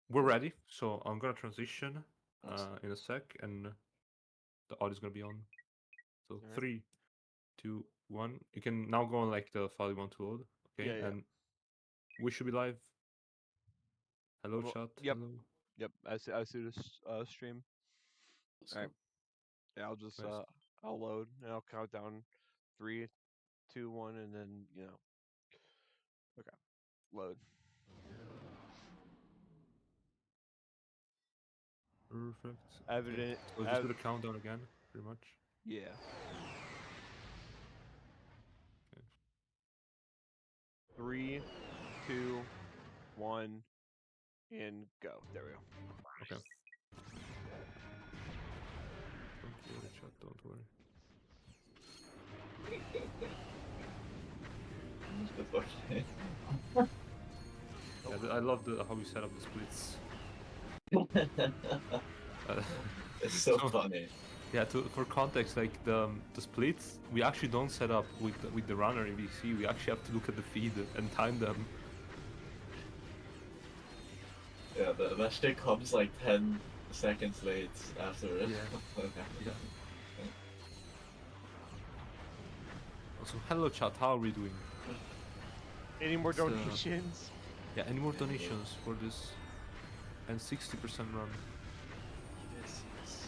we're ready. So I'm gonna transition Awesome. in a sec, and the audio's gonna be on. So Alright. 3, 2, 1. You can now go on like the file you want to load. Okay, Yeah, yeah. and we should be live. Hello, Well, chat. yep. Hello. Yep. I see this stream. Let's Alright. go. Yeah, I'll just Nice. I'll load and I'll count down 3, 2, 1, and then okay, load. Perfect. Evident. So just do the countdown again, pretty much. Yeah. Okay. 3, 2, 1, and go. There we go. Okay. Don't worry, chat. Don't worry. The fucking. Yeah, I love how we set up the splits. It's so so- funny. Yeah, for context, like the splits, we actually don't set up with the runner in VC. We actually have to look at the feed and time them. Yeah, the matchday comes like 10 seconds late after it. Yeah. Yeah. Also, hello chat. How are we doing? Any more It's, donations? Yeah, any more donations for this? And 60% run. Yes, yes.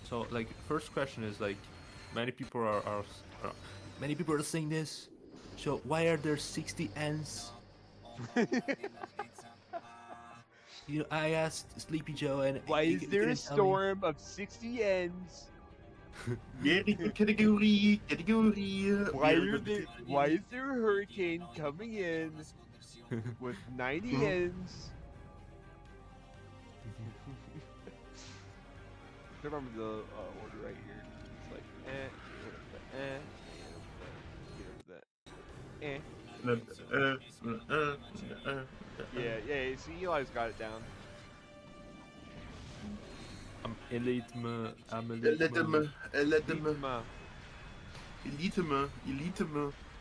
So, like, first question is like, many people are saying this. So why are there 60 ants? You know, I asked Sleepy Joe, and Why he is there didn't a tell me. storm of 60 ends? Very good category. Why is there a hurricane coming in with 90 ends? I remember the order right here. It's like yeah. See, Eli's got it down. I'm elite me. Elitema.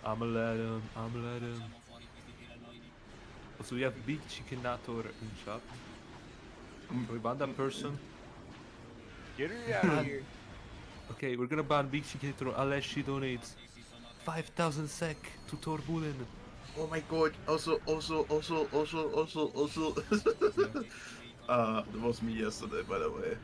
I'm a let him. Also, we have bigCHICKENATOR in chat. We ban that person. Get her out of here. Okay, we're gonna ban bigCHICKENATOR unless she donates 5,000 SEK to TorrDoneBullen. Oh my god. Also. That was me yesterday, by the way.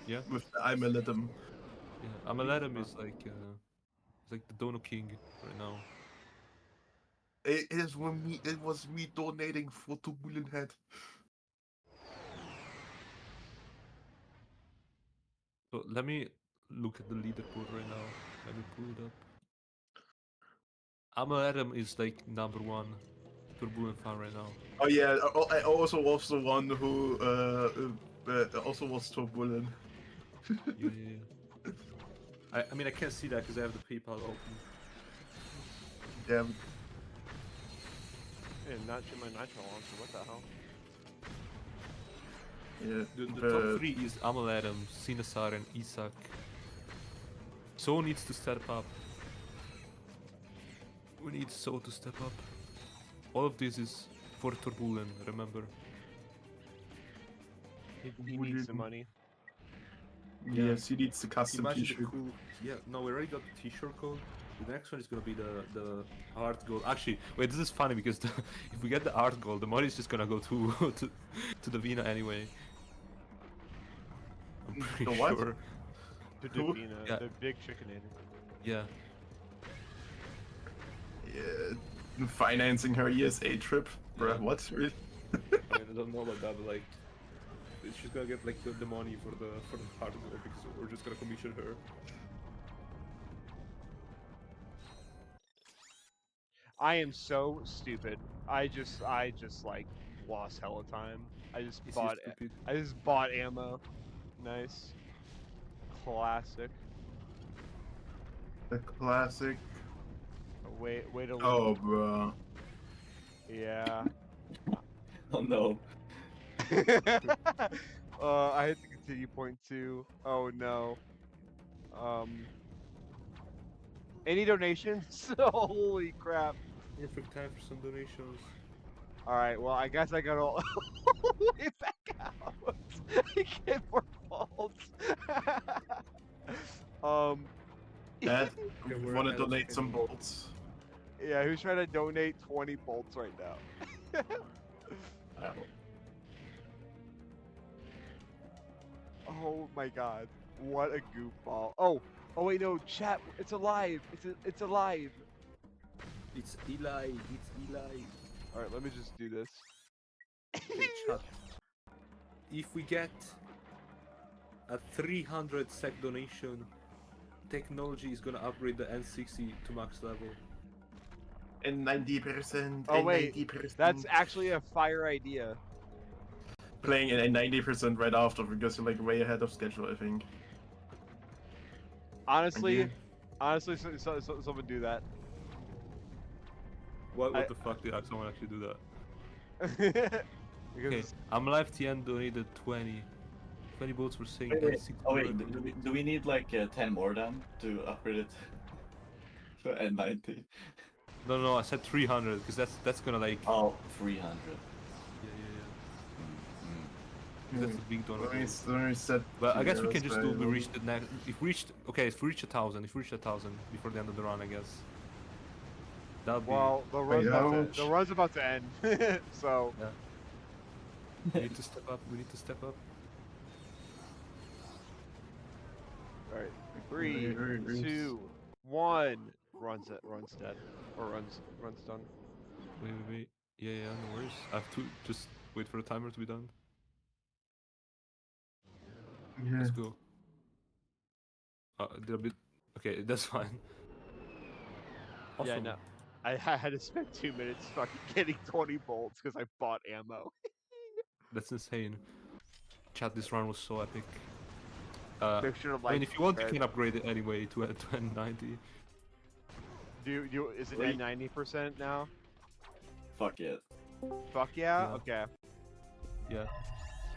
Yeah. With I'm a little. Yeah, Amaladam is like it's like the Dono King right now. It was me donating for TorrDoneBullen head. So let me look at the leaderboard right now. Let me pull it up. Amaladam is like #1 TorrDoneBullen fan right now. Oh yeah, I also was the one who also was TorrDoneBullen. Yeah. I mean, I can't see that because I have the PayPal open. Damn. And not to my nitro launcher. What the hell? Yeah. The top 3 is Amaladam, Sinasar, and Isak. So needs to step up. We need So to step up. All of this is for TorrDoneBullen, remember? He needs some money. Yes, he needs the custom Imagine the t-shirt. cool. Yeah, no, we already got the t-shirt code. The next one is gonna be the art gold. Actually, wait, this is funny because if we get the art gold, the money is just gonna go to to the Vina anyway. I'm pretty The what? sure. The Who? Divina, Yeah. the big chickinator. Yeah. Yeah, financing her ESA trip, bruh. Yeah. What? Really? I mean, I don't know about that, but like, she's gonna get like the money for the art gold because we're just gonna commission her. I am so stupid. I just like lost hella time. I just Is bought he stupid? I just bought ammo. Nice. Classic. The classic. Way to Oh, bro. Yeah. Oh no. I had to continue point 2. Oh no. Any donations? Holy crap. Perfect time for some donations. Alright, well, I guess I gotta way back out. I get more bolts. Dad, Okay, we we're want to ahead of donate some schedule. bolts. Yeah, who's trying to donate 20 bolts right now? Oh my god. What a goofball. Oh wait, no, chat, it's alive. It's alive. It's Eli. It's Eli. Alright, let me just do this. Okay, chat. If we get a 300 SEK donation, technology is gonna upgrade the N60 to max level. And 90%. Oh and wait, 90%. that's actually a fire idea. Playing at 90% right after because you're like way ahead of schedule, I think. Honestly, Okay. someone do that. What the fuck did someone actually do that? Because Okay, I'm alive TN donated 20. 20 bolts for saying Wait, wait. N60. Oh wait, do we need like 10 more then to upgrade it to N90? No, I said 300 because that's gonna like. Oh, 300. Yeah. That's a big donor. Let me set But I guess we zeros can just by do. We one. reached the next. If we reached, okay, if we reach 1,000, before the end of the run, I guess. That'll be. well, the run's about to end. So Yeah. We need to step up. We need to step up. alright. 3, 2, 1. Runs dead. Or runs done. Wait. Yeah, no worries. I have to just wait for the timer to be done. Yeah. Let's go. Did a bit. Okay, that's fine. Yeah, Awesome. no. I had to spend 2 minutes fucking getting 20 bolts because I bought ammo. That's insane. Chat, this run was so epic. Make sure to I mean, like if you want, you subscribe. can upgrade it anyway to N90. Is it Wait. at 90% now? Fuck it. Fuck yeah? Yeah. Okay. Yeah.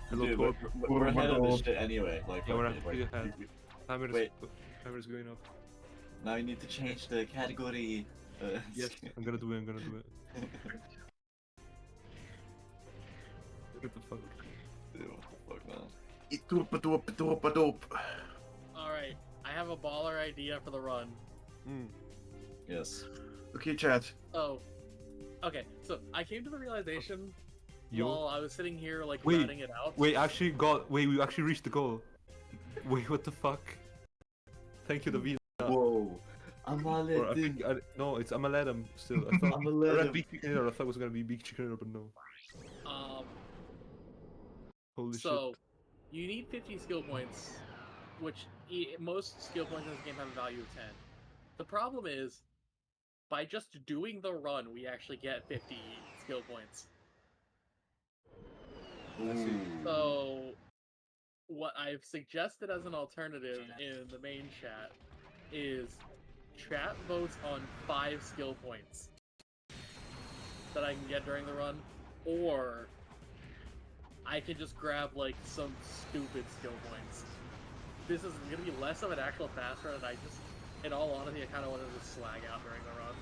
Hello, Dude, Torp. we're ahead of this shit anyway. Like, Yeah, we're fuck it, actually like, ahead. Wait. Timer's going up. now you need to change the category. Yes, I'm gonna do it. What the fuck? Dude, what the fuck, man? Alright, I have a baller idea for the run. Yes. Okay, chat. Oh. Okay, so I came to the realization Yo. while I was sitting here, like, Wait, routing it out. we actually reached the goal. Wait, what the fuck? Thank you, David. Whoa. I'm not Or I think, no, it's Amaledam still. I thought I read bigCHICKENATOR. I thought it was gonna be bigCHICKENATOR, but no. Holy So, you need 50 skill points, which most skill points in this game have a value of 10. The problem is, by just doing the run, we actually get 50 skill points. Ooh. So, what I've suggested as an alternative in the main chat is chat votes on 5 skill points that I can get during the run, or I can just grab like some stupid skill points. This is gonna be less of an actual fast run, and I just, in all honesty, I kind of wanted to slag out during the run.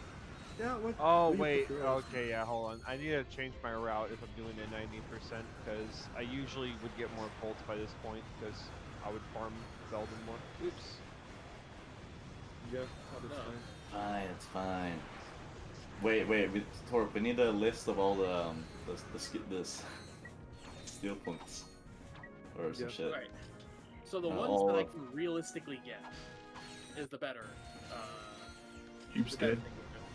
Yeah, what? Oh what do you wait, prefer? okay, yeah, hold on. I need to change my route if I'm doing it 90% because I usually would get more bolts by this point because I would farm Zelda more. Oops. Yeah, that's fine. Fine, it's fine. Wait, Torp, we need a list of all the steel points or some shit. Right. So the ones all that I of- can realistically get is the better. Keeps the better good. thing to do.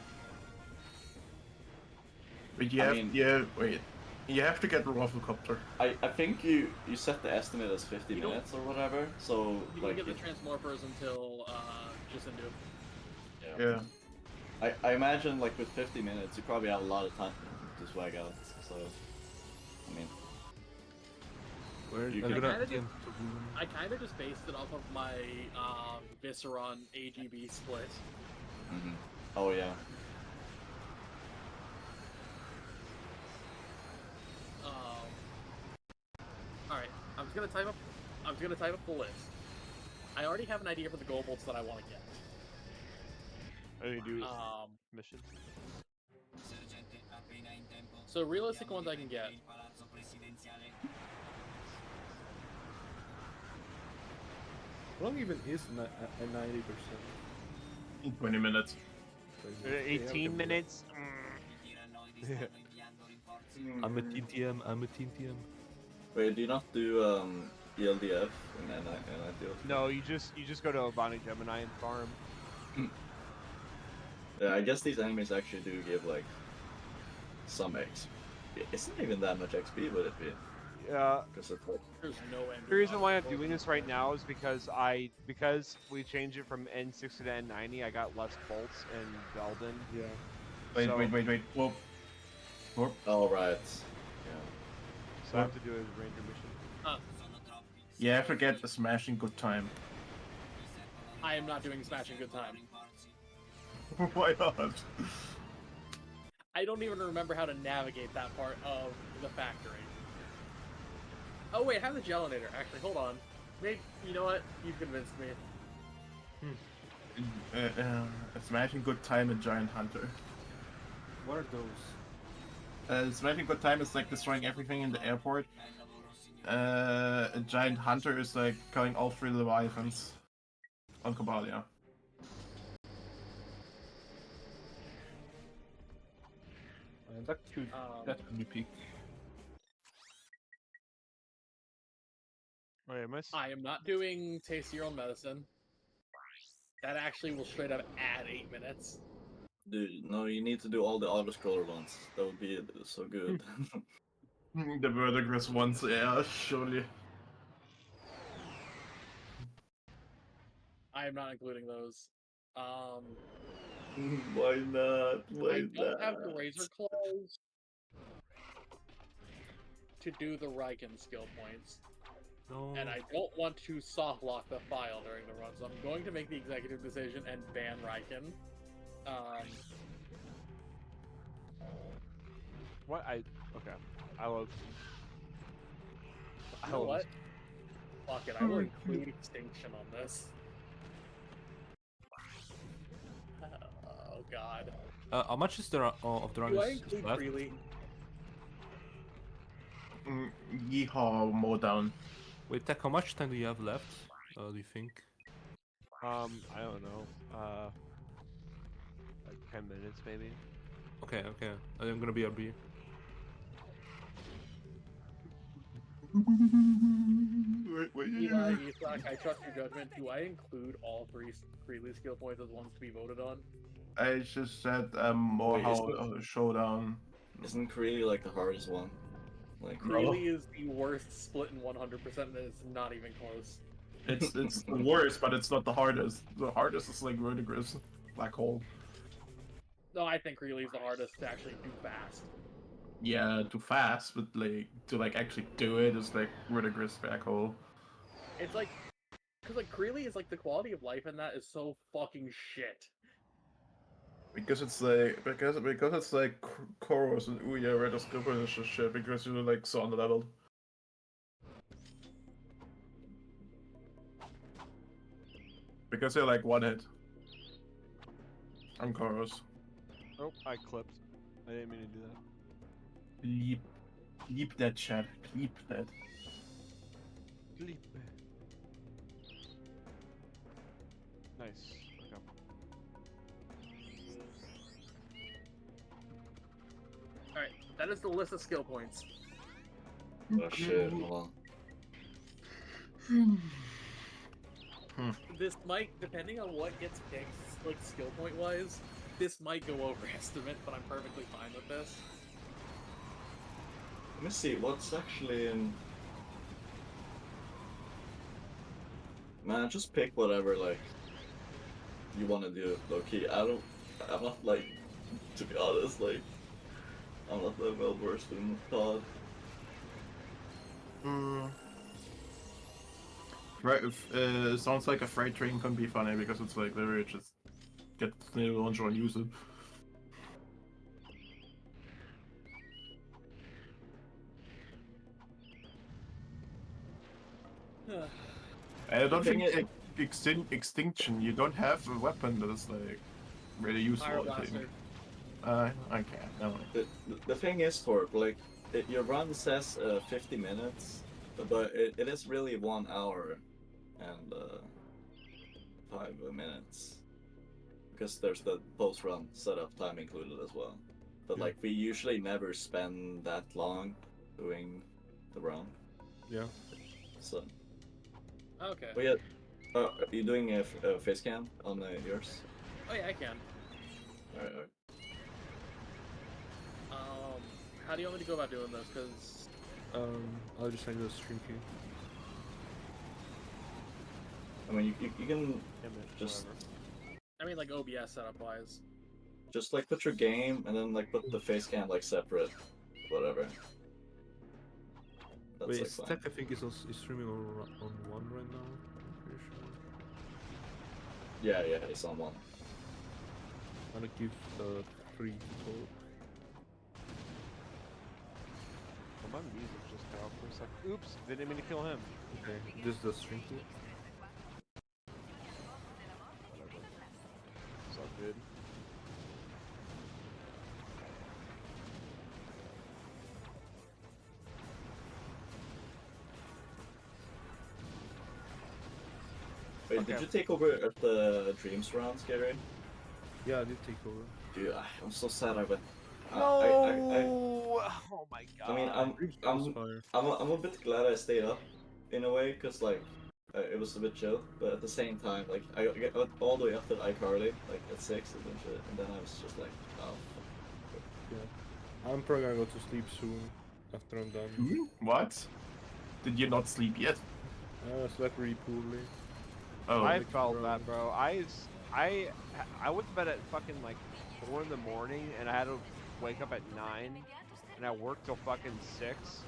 But you I have, mean- wait. You have to get the Rafflecopter. I think you set the estimate as 50 You don't- minutes or whatever, so You like can get the transmorphers until just into. Yeah. I imagine like with 50 minutes you probably have a lot of time to swag out, so I mean you I can- kind of just based it off of my Visceron AGB split. Oh yeah. All right, I'm just gonna type up the list. I already have an idea for the goal bolts that I want to get. Are you do mission? So realistic ones I can get. How long even is a 90%? 20 minutes. 18 minutes. I'm a TTM. I'm a TTM. Wait, do you not do ELDF and NITL? No, you just go to Obani Gemini and farm. Yeah, I guess these enemies actually do give like some XP. It's not even that much XP, would it be? Yeah. Because it's like There's no end. The reason why I'm doing this right now is because we changed it from N60 to N90. I got less bolts and Belden. Yeah. Wait, So- wait. Whoop. Whoop. oh right. So I have to do a ranger mission. Yeah, forget the smashing good time. I am not doing smashing good time. Why not? I don't even remember how to navigate that part of the factory. Oh wait, I have the gelinator. Actually, hold on. Maybe you know what? You've convinced me. Smashing good time and Giant Hunter. What are those? Smashing good time is like destroying everything in the airport. A Giant Hunter is like killing all 3 Leviathans on Kobalia. That could be peak. Wait, I am not doing taste your own medicine. That actually will straight up add 8 minutes. Dude, no, you need to do all the auto-scroller ones. That would be so good. The verdigris ones, yeah, surely. I am not including those. Why not? I don't have the razor claws to do the Riken skill points. No. And I don't want to soft lock the file during the run, so I'm going to make the executive decision and ban Riken. What? Okay. I love. You know what? Fuck it, I will include extinction on this. Oh god. How much is there of the Do I runners include left? freely? Yeehaw, mow down. Wait, Tech, how much time do you have left? Do you think? I don't know. Like 10 minutes maybe. Okay. I'm gonna be RB. Eli, Isak, I trust your judgment. Do I include all 3 freely skill points as ones to be voted on? I just said more Wait, how showdown. Isn't Korea like the hardest one? Like Freely is the worst split in 100%, and it's not even close. It's the worst, but it's not the hardest. The hardest is like verdigris, black hole. No, I think Freely is the hardest to actually do fast. Yeah, too fast, but like to like actually do it is like verdigris, black hole. It's like, because like Freely is like the quality of life in that is so fucking shit. Because it's like because it's like Koros and Ouya where the skill point is just shit because you're like so underleveled. Because they're like one hit. I'm Koros. Oh, I clipped. I didn't mean to do that. Leap that chat. Leap that. Leap. Nice. Okay. Alright, that is the list of skill points. oh shit, hold on. This might, depending on what gets picked, like skill point wise, this might go over estimate, but I'm perfectly fine with this. Let me see what's actually in. Man, just pick whatever like you want to do, low key. I'm not like, to be honest, like I'm not that well versed in COD. Right, sounds like a freight train can be funny because it's like literally just get the new launcher and use it. I don't think extinction. You don't have a weapon that is like really useful. Fire I think. blaster. I can't. No. The thing is, Torp, like, your run says 50 minutes, but it is really 1 hour and 5 minutes. Because there's the post-run setup time included as well. But, like, we usually never spend that long doing the run. Yeah. So. Okay. But yeah, are you doing a face cam on yours? Oh yeah, I can. Alright. How do you want me to go about doing this? Because I'll just send you the stream key. I mean, you can just I mean, like OBS setup wise. just like put your game and then like put the face cam like separate, whatever. That's Wait, like Stack fine. I think is streaming on one right now. I'm pretty sure. Yeah, it's on one. I'm gonna give 3 to Torp. Well, my music just cut off for a second. Oops, didn't mean to kill him. Okay, this is the stream key. Whatever. It's all good. Wait, Okay. did you take over at the Dreams round, Scaree? Yeah, I did take over. Dude, I'm so sad I went. No! Oh my god. I mean, I'm a bit glad I stayed up in a way, cause like it was a bit chill, but at the same time, like I got all the way up to iCarly, like at 6 and then shit, and then I was just like, oh. Fuck. Yeah. I'm probably gonna go to sleep soon after I'm done. What? Did you not sleep yet? I slept really poorly. Oh. I felt that, bro. I went to bed at fucking like 4 in the morning, and I had to wake up at 9, and I worked till fucking 6.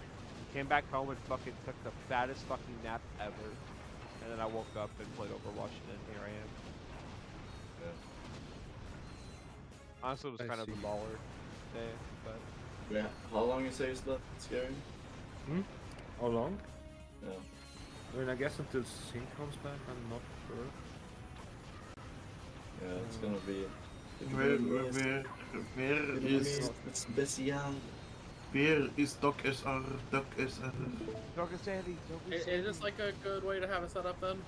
Came back home and fucking took the fattest fucking nap ever, and then I woke up and played Overwatch, and here I am. Yeah. Honestly, it was kind of a baller day, but Yeah. How long you say you slept, Scaree? How long? Yeah. I mean, I guess until Sync comes back, I'm not sure. Yeah, it's gonna be. Where is It's special. where is Doc SR? Doc SR. Dog is Sandy. Is this like a good way to have it set up then?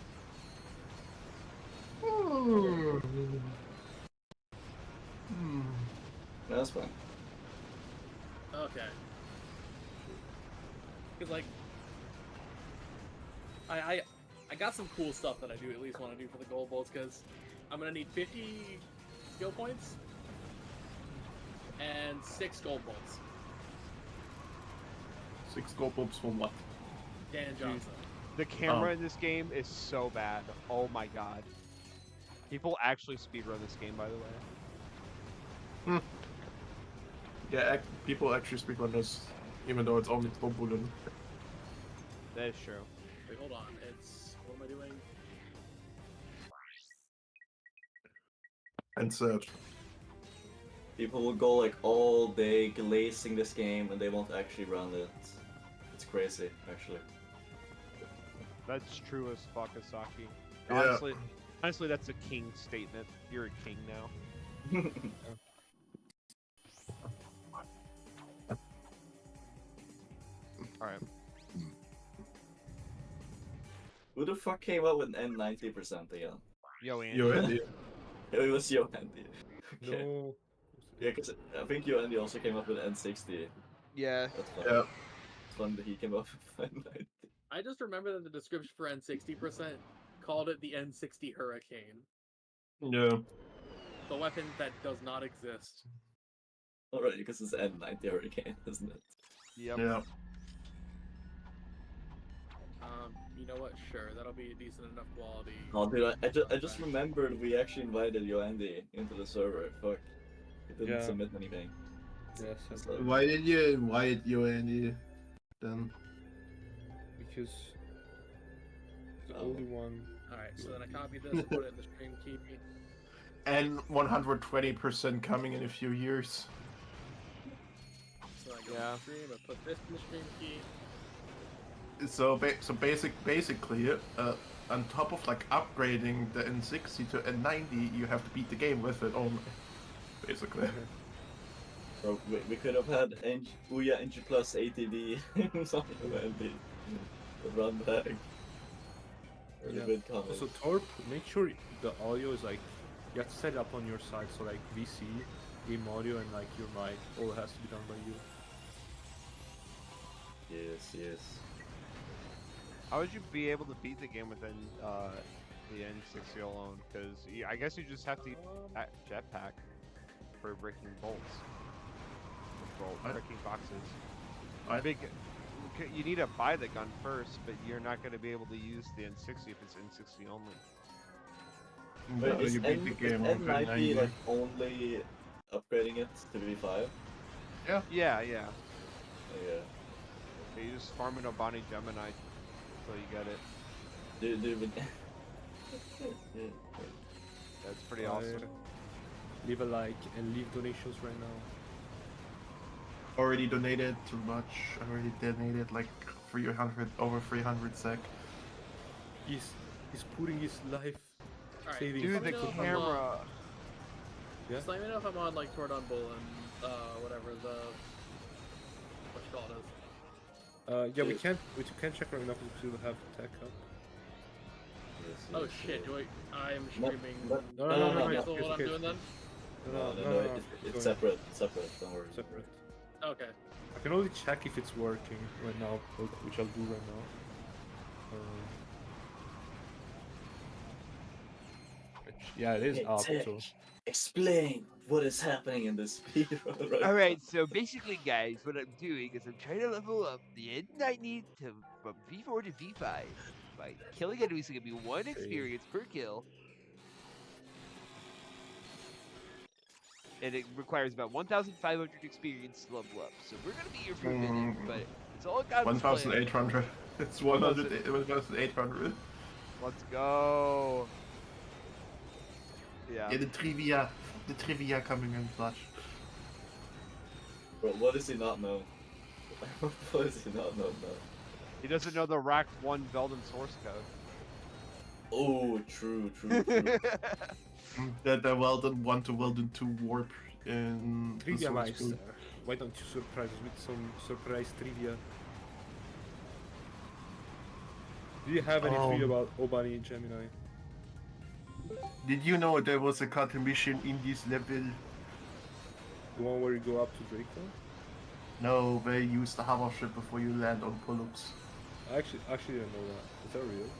That's fine. Okay. Cause like, I got some cool stuff that I do at least want to do for the gold bolts. Cause I'm gonna need 50 skill points and 6 gold bolts. 6 gold bulbs for what? Dan Johnson. The camera in this game is so bad. Oh my god. People actually speedrun this game, by the way. Yeah, people actually speedrun this, even though it's only TorrDoneBullen. That is true. Wait, hold on. It's what am I doing? And search. People will go like all day glazing this game and they won't actually run it. It's crazy, actually. That's true as fuck, Asaki. Yeah. Honestly, that's a king statement. You're a king now. Alright. Who the fuck came up with N90% again? Yo, Andy. Yo, Andy. It was Yo Andy. Okay. No. Yeah, because I think Yo Andy also came up with N60. Yeah. That's fun. Yeah. It's fun that he came up with N90. I just remember that the description for N60% called it the N60 Hurricane. Yeah. The weapon that does not exist. Alright, because it's N90 Hurricane, isn't it? Yep. Yeah. You know what? Sure, that'll be a decent enough quality. Oh, dude, I just remembered we actually invited Yo Andy into the server. Fuck. He didn't Yeah. submit anything. Yes. So- Why did you invite Yo Andy then? Because the Oh. only one. Alright, so then I copied this, put it in the stream key. And 120% coming in a few years. So I go Yeah. to stream, I put this in the stream key. So basically, on top of like upgrading the N60 to N90, you have to beat the game with it only. Basically. Bro, we could have had Ouya NG plus ATV something like that. Run back. Or the good comment. Also, Torp, make sure the audio is like, you have to set it up on your side, so like VC, game audio, and like your mic, all has to be done by you. Yes, yes. How would you be able to beat the game within the N60 alone? Because I guess you just have to use jetpack for breaking bolts. Breaking boxes. You need to buy the gun first, but you're not going to be able to use the N60 if it's N60 only. Wait, is N90 like only upgrading it to V5? Yeah. Yeah, yeah. Oh, yeah. Okay, you just farm an Obani Gemini until you get it. Dude. That's pretty awesome. Leave a like and leave donations right now. Already donated too much. Already donated like 300, over 300 sec. He's putting his life savings. Dude, the camera. Yeah. Just let me know if I'm on like TorrDoneBullen, whatever the what you call it is. Yeah, we can't check right now because we still have tech up. Oh shit! I'm streaming. No, What I'm doing then? No, it's separate. Don't worry. Separate. Okay. I can only check if it's working right now, which I'll do right now. Yeah, it is Hey, up. Teck, So. Explain what is happening in this speedrun right Alright, so basically, guys, what I'm doing is I'm trying to level up the N90 from V4 to V5 by killing enemies. So give me 1 experience per kill. And it requires about 1,500 experience to level up. So we're gonna be here for a minute, but it's all God's 1,800. It's 1,800. Let's go. Yeah. Yeah, the trivia coming in clutch. Bro, what does he not know? What does he not know now? He doesn't know the Rack 1 Veldon source code. Oh, true. The Weldon 1 to Weldon 2 warp in the Trivia source Meister. code. Why don't you surprise us with some surprise trivia? Do you have any trivia about Obani and Gemini? Did you know there was a cut mission in this level? The one where you go up to Draco? No, they use the hover ship before you land on Pollux. I actually didn't know that. Is that real?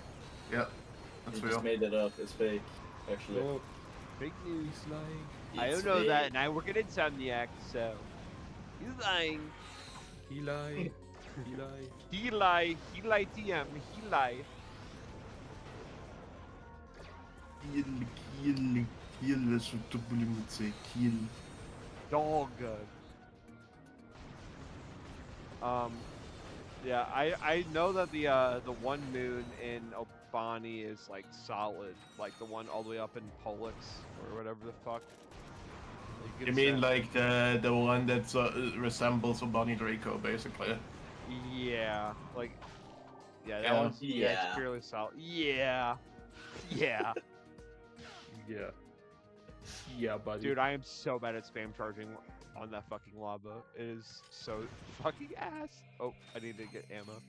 Yeah, that's You real. just made it up. It's fake, actually. No. Fake news. He's lying. I don't know that, and I work at Insomniac, so he's lying. He lied. He lied. He lie. He lie TM. He lie. Kill, that's what the bullying would say. Kill. Dog. Yeah, I know that the one moon in Obani is like solid, like the one all the way up in Pollux or whatever the fuck. You mean like the one that resembles Obani Draco, basically? Yeah, like that Yeah. one's it's purely solid. Yeah. Yeah, buddy. Dude, I am so bad at spam charging on that fucking lava. It is so fucking ass. Oh, I need to get ammo.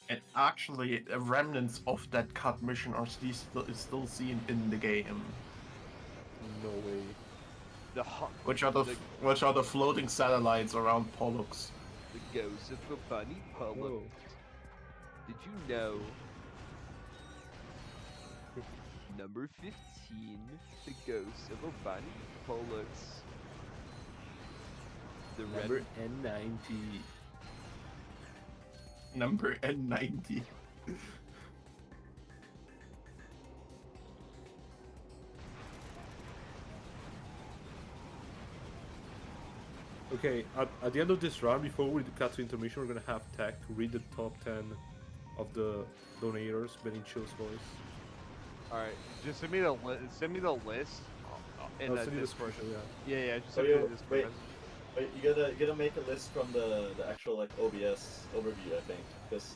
And actually, remnants of that cut mission are still seen in the game. No way. Which are the floating satellites around Pollux? The ghost of the bunny Pollux. Whoa. Did you know? Number 15, the ghost of Obani Pollux. The Number N90. Number N90. Okay, at the end of this round, before we cut to intermission, we're gonna have Tech read the top 10 of the donators, Ben Chill's voice. Alright, just send me the list. In the send you the Discord. screenshot, Yeah, just send me the Discord. Wait, you gotta make a list from the actual like OBS overview, I think, because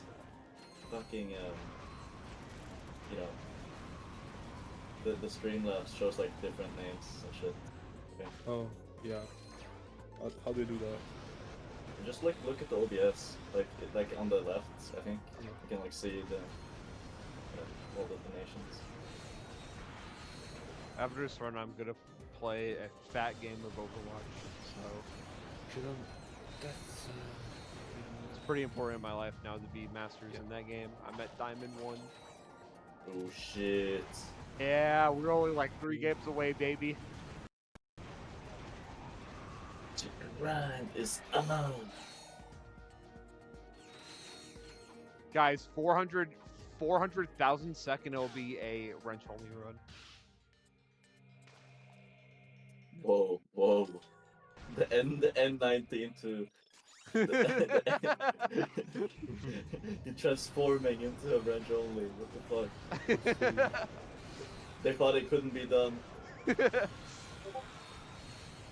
fucking you know, the Streamlabs shows like different names and shit. Okay. Oh, yeah. How do you do that? Just like look at the OBS, like on the left, I think. You can like see the all the donations. After this run, I'm gonna play a fat game of Overwatch. So That's it's pretty important in my life now to be masters in that game. I'm at Diamond 1. Oh shit. Yeah, we're only like 3 games away, baby. Chicken grind is on. Guys, 400,000 second it'll be a wrench only run. Whoa, whoa. The N19 to you're transforming into a wrench only. What the fuck? They thought it couldn't be done.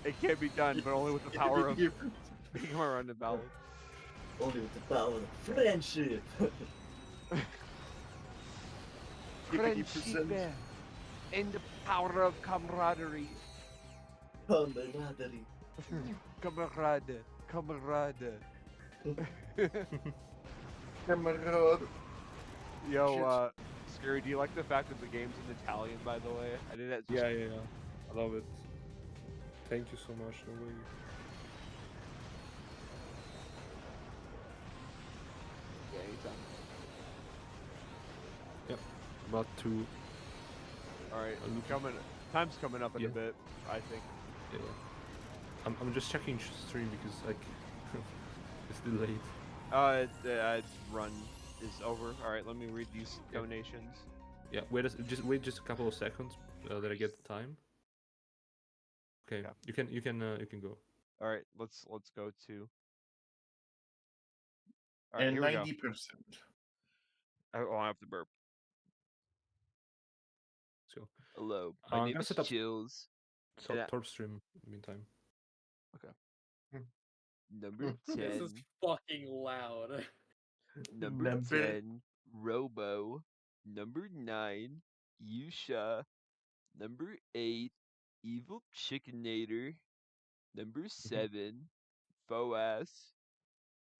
It can't be done, but only with the power of being around the balance. Only with the power of friendship. Friendship and the power of camaraderie. Camaraderie. Camarade. Camarade. Camarade. Yo, Scaree, do you like the fact that the game's in Italian, by the way? I did that. Yeah. I love it. Thank you so much. No way. Yeah, anytime. Yep. About to. Alright, time's coming up in a bit, I think. Yeah. I'm just checking stream because like it's delayed. Its run is over. Alright, let me read these donations. Yeah, wait just a couple of seconds that I get the time. Okay, Yeah. you can go. Alright, let's go to. Alright, And here we go. 90%. Oh, I have to burp. So Hello, I'm my name gonna is set up Chills. so Torp stream in the meantime. Okay. Number This 10. is fucking loud. Number 10, Robo. Number 9, Yusha. Number 8, Evil Chickenator. Number 7, Boas.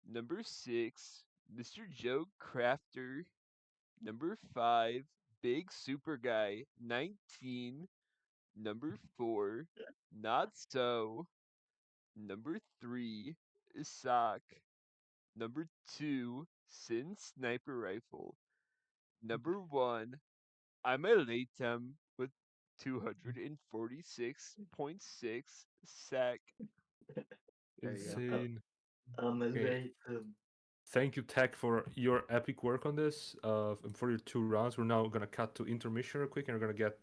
Number 6, Mr. Joe Crafter. Number 5, Big Super Guy 19. Number 4, Not So. Number 3, Isak. Number 2, Sin Sniper Rifle. Number 1, I'm a Latem with 246.6 sec. Insane. I'm a Okay. Latem. Thank you, Tech, for your epic work on this. And for your 2 rounds, we're now gonna cut to intermission real quick, and we're gonna get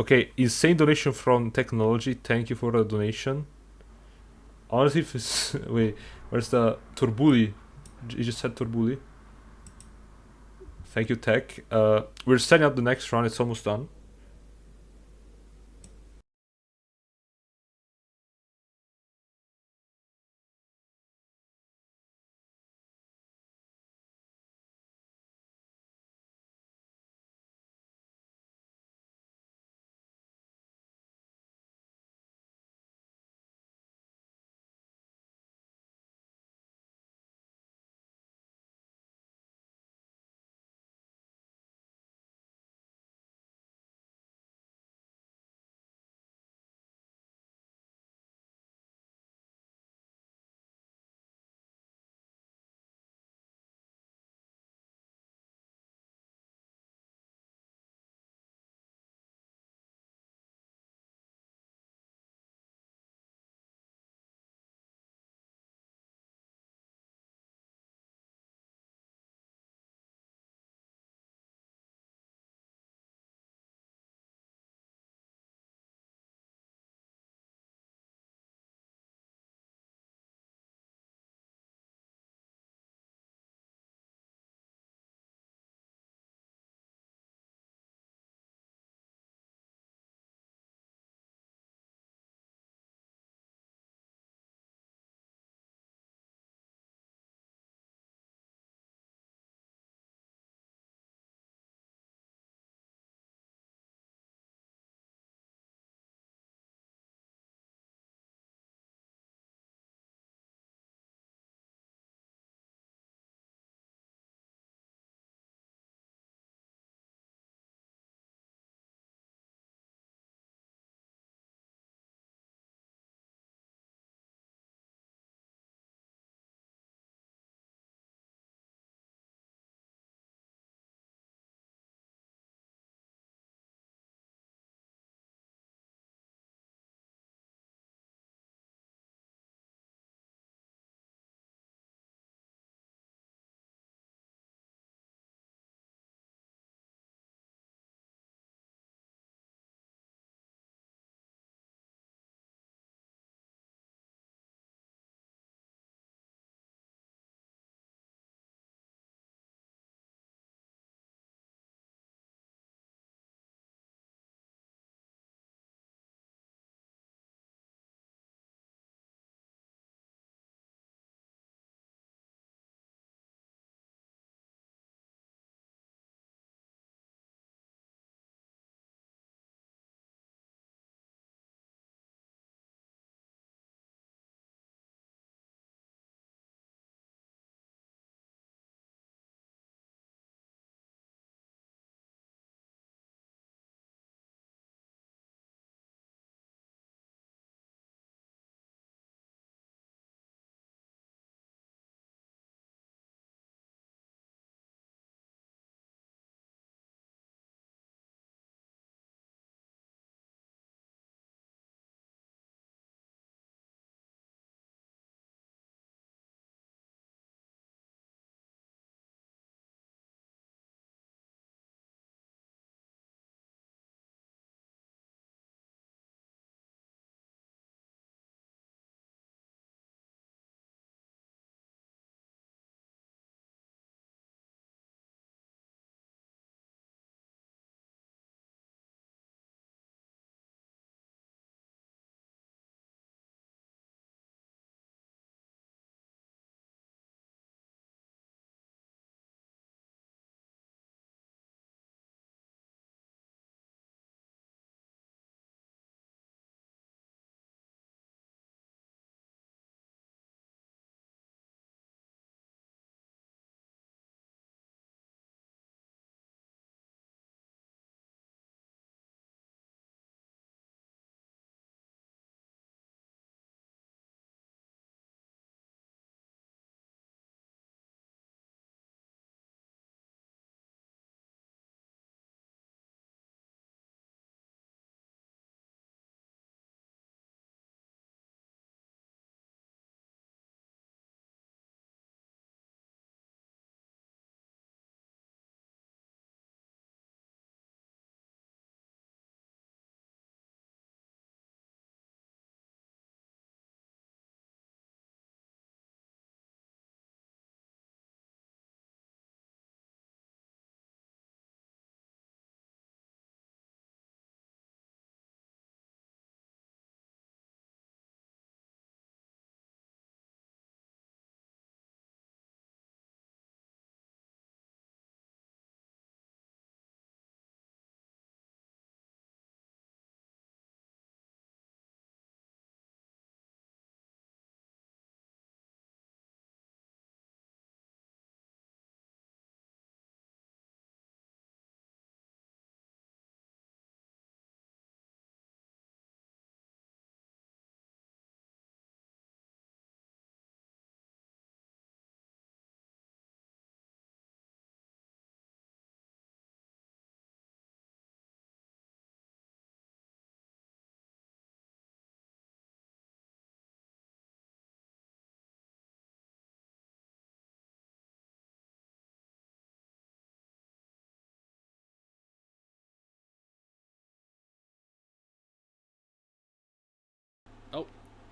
Okay, insane donation from technology. Thank you for the donation. Honestly, if it's, wait, where's the Turbuli? You just said Turbuli. Thank you, Tech. We're setting up the next run. It's almost done.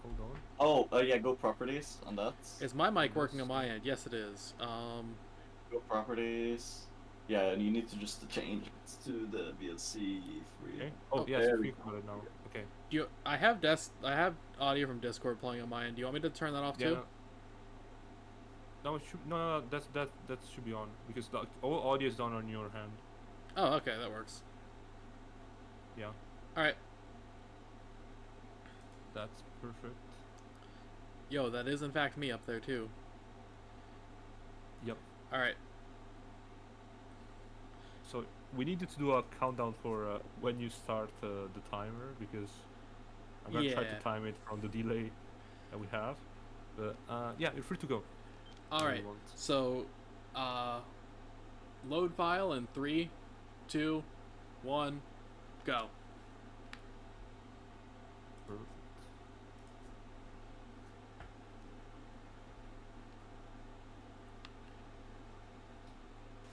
Hold on. Oh, yeah, go properties on that. Is my mic working on my end? Yes, it is. Go properties. Yeah, and you need to just change it to the VLC free. Okay. Oh, yes, there we we got it now. Okay. I have audio from Discord playing on my end. Do you want me to turn that off Yeah. too? No, it should, no, that should be on because all audio is done on your hand. Oh, okay, that works. Yeah, All right. that's perfect. Yo, that is in fact me up there too. Yep. All right. So we needed to do a countdown for when you start the timer because I'm gonna try Yeah. to time it from the delay that we have. But yeah, you're free to go. All right. So, load file in 3, 2, 1, go. Perfect.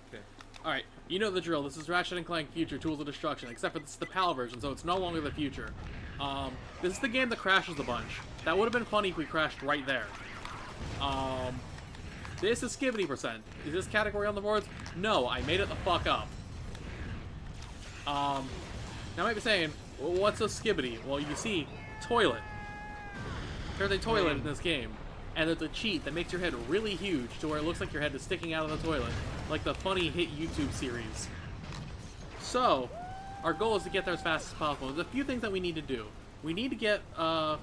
Okay. All right. You know the drill. This is Ratchet & Clank Future Tools of Destruction, except for this is the PAL version, so it's no longer the future. This is the game that crashes a bunch. That would have been funny if we crashed right there. This is Skibidi %. Is this category on the boards? No, I made it the fuck up. Now I might be saying, well, what's a Skibidi? Well, you see, toilet. There's a toilet in this game. And there's a cheat that makes your head really huge to where it looks like your head is sticking out of the toilet. Like the funny hit YouTube series. So, our goal is to get there as fast as possible. There's a few things that we need to do. We need to get 5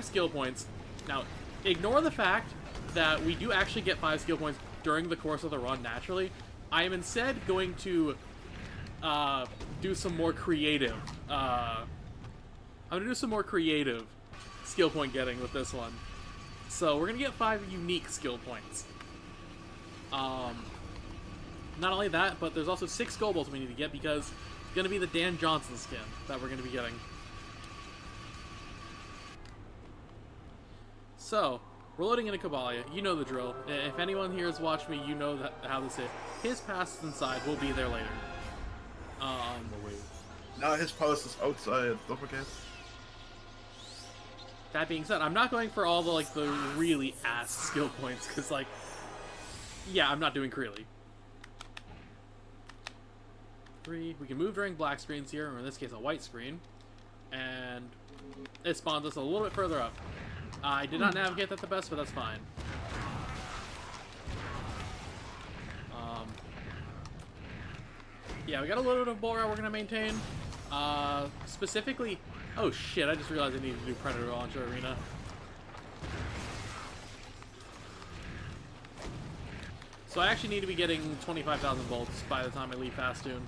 skill points. Now, ignore the fact that we do actually get 5 skill points during the course of the run naturally. I am instead going to do some more creative. I'm going to do some more creative skill point getting with this one. So we're going to get 5 unique skill points. Not only that, but there's also 6 gold balls we need to get because it's going to be the Dan Johnson skin that we're going to be getting. So, we're loading into Kabalia. You know the drill. If anyone here has watched me, you know how this is. His pass is inside. We'll be there later. No way. Now his post is outside. Don't forget. That being said, I'm not going for all the really ass skill points because yeah, I'm not doing Creely. 3. We can move during black screens here, or in this case, a white screen, and it spawns us a little bit further up. I did not navigate that the best, but that's fine. Yeah, we got a little bit of bull route we're gonna maintain. Specifically, oh shit! I just realized I need to do Predator Launcher Arena. So I actually need to be getting 25,000 volts by the time I leave Fastoon.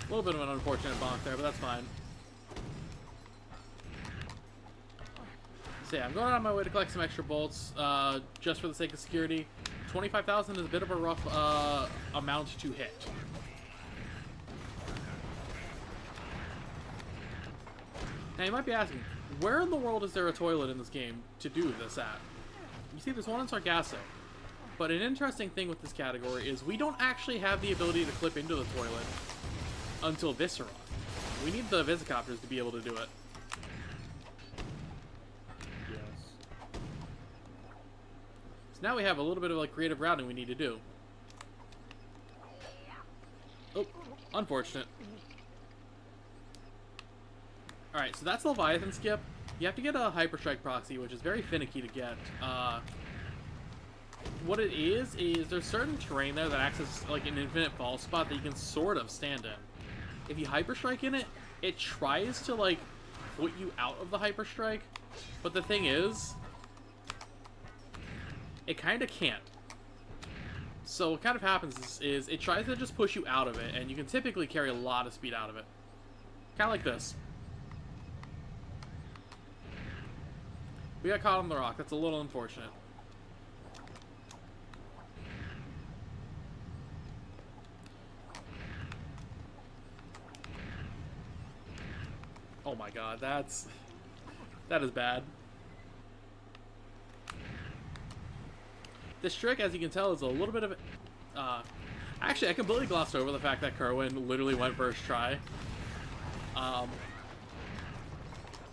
A little bit of an unfortunate bonk there, but that's fine. So yeah, I'm going on my way to collect some extra bolts, just for the sake of security. 25,000 is a bit of a rough amount to hit. Now you might be asking, where in the world is there a toilet in this game to do this at? You see, there's one in Sargasso. But an interesting thing with this category is we don't actually have the ability to clip into the toilet until Viscera. We need the Visicopters to be able to do it. Yes. So now we have a little bit of creative routing we need to do. Oh, unfortunate. Alright, so that's Leviathan skip. You have to get a Hyperstrike proxy, which is very finicky to get. What it is there's certain terrain there that acts as an infinite fall spot that you can sort of stand in. If you Hyperstrike in it, it tries to put you out of the Hyperstrike, but the thing is, it kind of can't. So what kind of happens is it tries to just push you out of it, and you can typically carry a lot of speed out of it. Kind of like this. We got caught on the rock. That's a little unfortunate. Oh my god, that is bad. This trick, as you can tell, is a little bit of actually, I completely glossed over the fact that Kerwin literally went first try.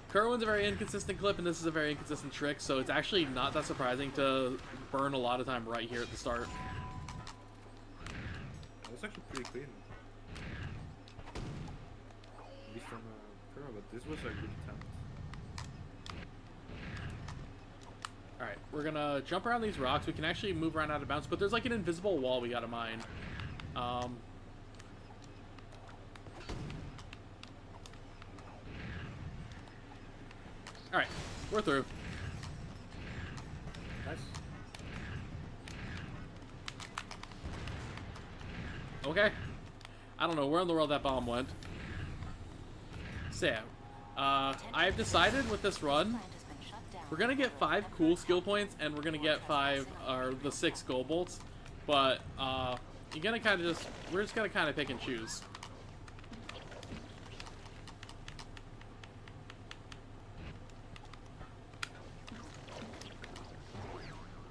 Kerwin's a very inconsistent clip, and this is a very inconsistent trick, so it's actually not that surprising to burn a lot of time right here at the start. That's actually pretty clean. At least from Kerwin, but this was a good attempt. Alright, we're gonna jump around these rocks. We can actually move around out of bounds, but there's like an invisible wall we gotta mine. Alright, we're through. Nice. Okay. I don't know where in the world that bomb went. So, I've decided with this run, we're gonna get 5 cool skill points, and we're gonna get 6 gold bolts. But, you're gonna kind of we're just gonna kind of pick and choose.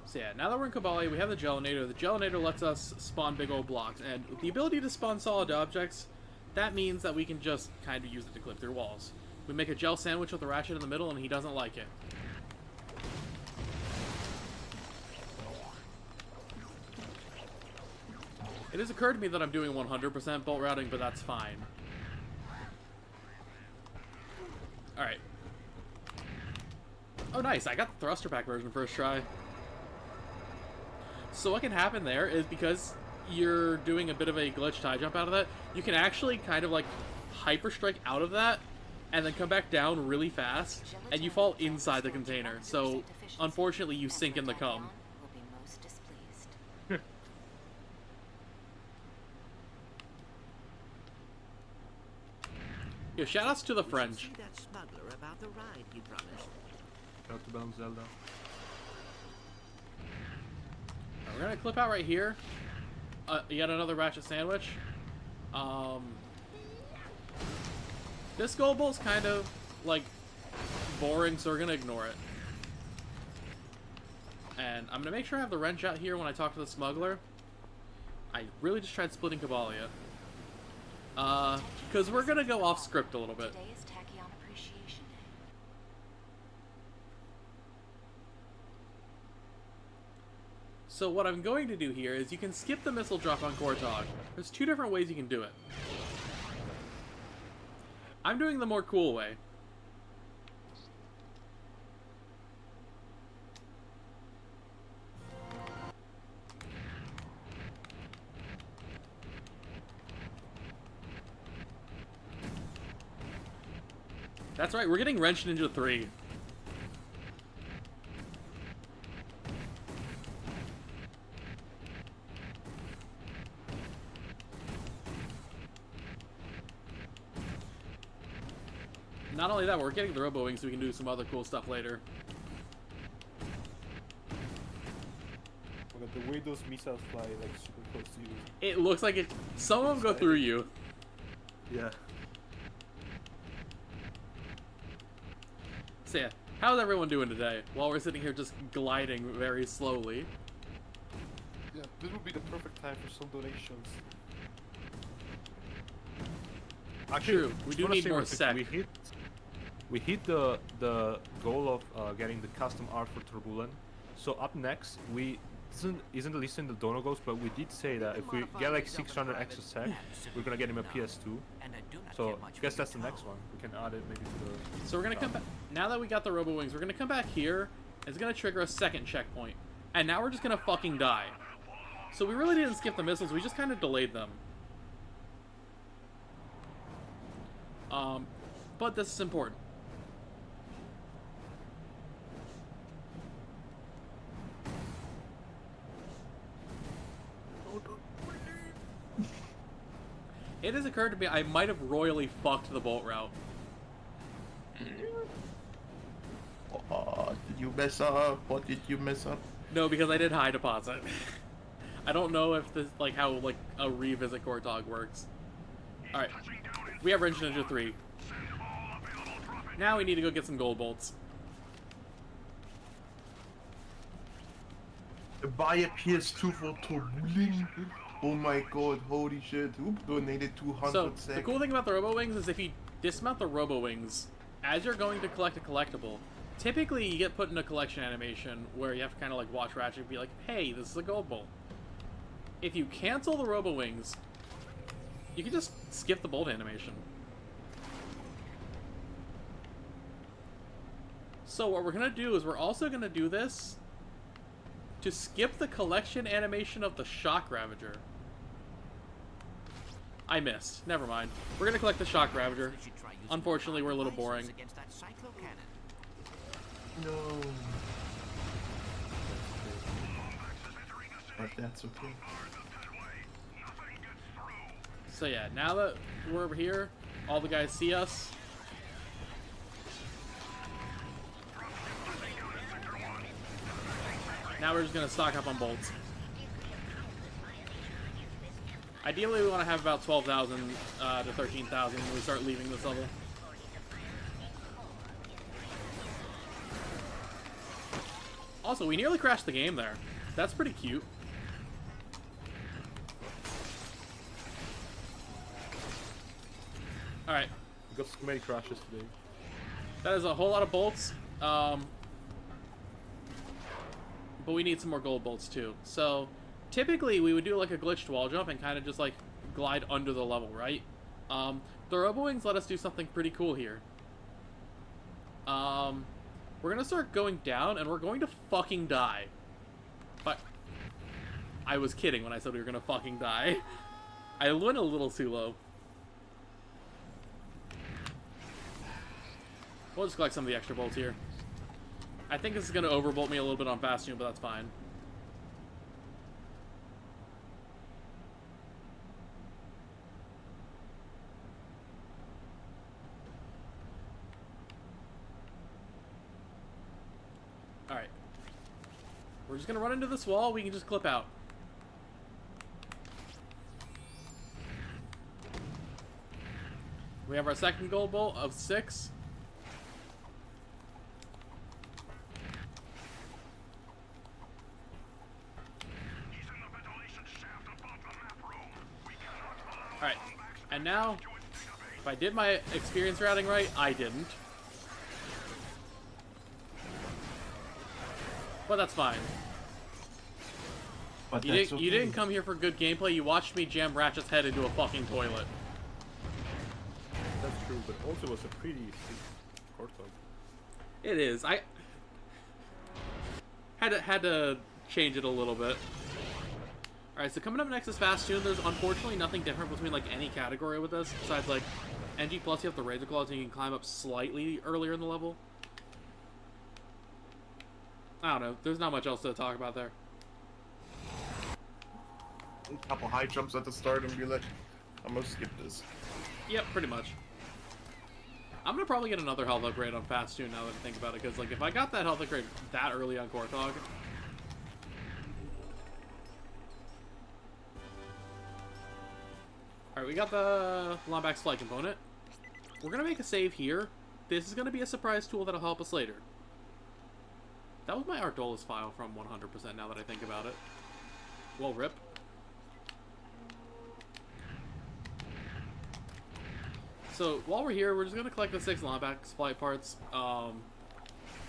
So yeah, now that we're in Kabali, we have the Gelinator. The Gelinator lets us spawn big old blocks, and with the ability to spawn solid objects, that means that we can just kind of use it to clip through walls. We make a gel sandwich with the Ratchet in the middle, and he doesn't like it. It has occurred to me that I'm doing 100% bolt routing, but that's fine. Alright. Oh nice, I got the thruster pack version first try. So what can happen there is, because you're doing a bit of a glitch tie jump out of that, you can actually kind of like hyper strike out of that and then come back down really fast, and you fall inside the container. So unfortunately you sink in the cum. Yo, shoutouts to the French. That smuggler about the ride he promised. Dr. Bone Zelda. We're gonna clip out right here. Yet another Ratchet sandwich. This gold bolt's kind of like boring, so we're gonna ignore it. And I'm gonna make sure I have the wrench out here when I talk to the smuggler. I really just tried splitting Kabalia. Because we're gonna go off script a little bit. Today is Tachyon Appreciation Day. So what I'm going to do here is you can skip the missile drop on Kortog. There's 2 different ways you can do it. I'm doing the more cool way. That's right, we're getting wrenched into 3. Not only that, we're getting the Robo Wings so we can do some other cool stuff later. Look at the way those missiles fly, like super close to you. It looks like it. Some of them go through you. Yeah. So yeah, how's everyone doing today? While we're sitting here just gliding very slowly. Yeah, this would be the perfect time for some donations. True, we do need more sec. We hit the goal of getting the custom art for TorrDoneBullen. So up next, we isn't listed in the donor goals, but we did say that if we get like 600 extra sec, we're gonna get him a PS2. So I guess that's the next one. We can add it maybe to the. So we're gonna come back now that we got the Robo Wings. We're gonna come back here. It's gonna trigger a second checkpoint, and now we're just gonna fucking die. So we really didn't skip the missiles. We just kind of delayed them. But this is important. It has occurred to me I might have royally fucked the bolt route. Did you mess up? What did you mess up? No, because I did high deposit. I don't know if this, like, how, like, a revisit Kortog works. Alright. We have Wrench Ninja 3. Now we need to go get some gold bolts. Buy a PS2 for TorrDoneBullen. Oh my god, holy shit. Who donated 200 So, sec? the cool thing about the Robo-Wings is if you dismount the Robo-Wings, as you're going to collect a collectible, typically you get put in a collection animation where you have to kind of like watch Ratchet and be like, hey, this is a gold bolt. If you cancel the Robo-Wings, you can just skip the bolt animation. So what we're going to do is we're also going to do this to skip the collection animation of the Shock Ravager. I missed. Never mind. We're going to collect the Shock Ravager. Unfortunately, we're a little boring. No. But that's okay. So yeah, now that we're over here, all the guys see us. Now we're just going to stock up on bolts. Ideally, we want to have about 12,000 to 13,000 when we start leaving this level. Also, we nearly crashed the game there. That's pretty cute. Alright. We got so many crashes today. That is a whole lot of bolts. But we need some more gold bolts too. So, typically we would do like a glitched wall jump and kind of just like glide under the level, right? The Robo-Wings let us do something pretty cool here. We're gonna start going down and we're going to fucking die. But I was kidding when I said we were gonna fucking die. I went a little too low. We'll just collect some of the extra bolts here. I think this is going to overbolt me a little bit on fast tune, but that's fine. Alright. We're just going to run into this wall. We can just clip out. We have our second gold bolt of 6. Alright, and now, if I did my experience routing right, I didn't. But that's fine. But You didn't come here for good gameplay, you watched me jam Ratchet's head into a fucking toilet. That's true, but also it was a pretty sick Cortog. It is. I had to change it a little bit. Alright, so coming up next is Fast Tune. There's unfortunately nothing different between like any category with this, besides like NG plus you have the Razor Claws and you can climb up slightly earlier in the level. I don't know, there's not much else to talk about there. A couple high jumps at the start and be like, I'm gonna skip this. Yep, pretty much. I'm gonna probably get another health upgrade on Fast Tune now that I think about it, because like if I got that health upgrade that early on Cortog. Alright, we got the Lombax Flight component. We're gonna make a save here. This is gonna be a surprise tool that'll help us later. That was my Arctolus file from 100% now that I think about it. Well, rip. So, while we're here, we're just gonna collect the 6 Lombax flight parts.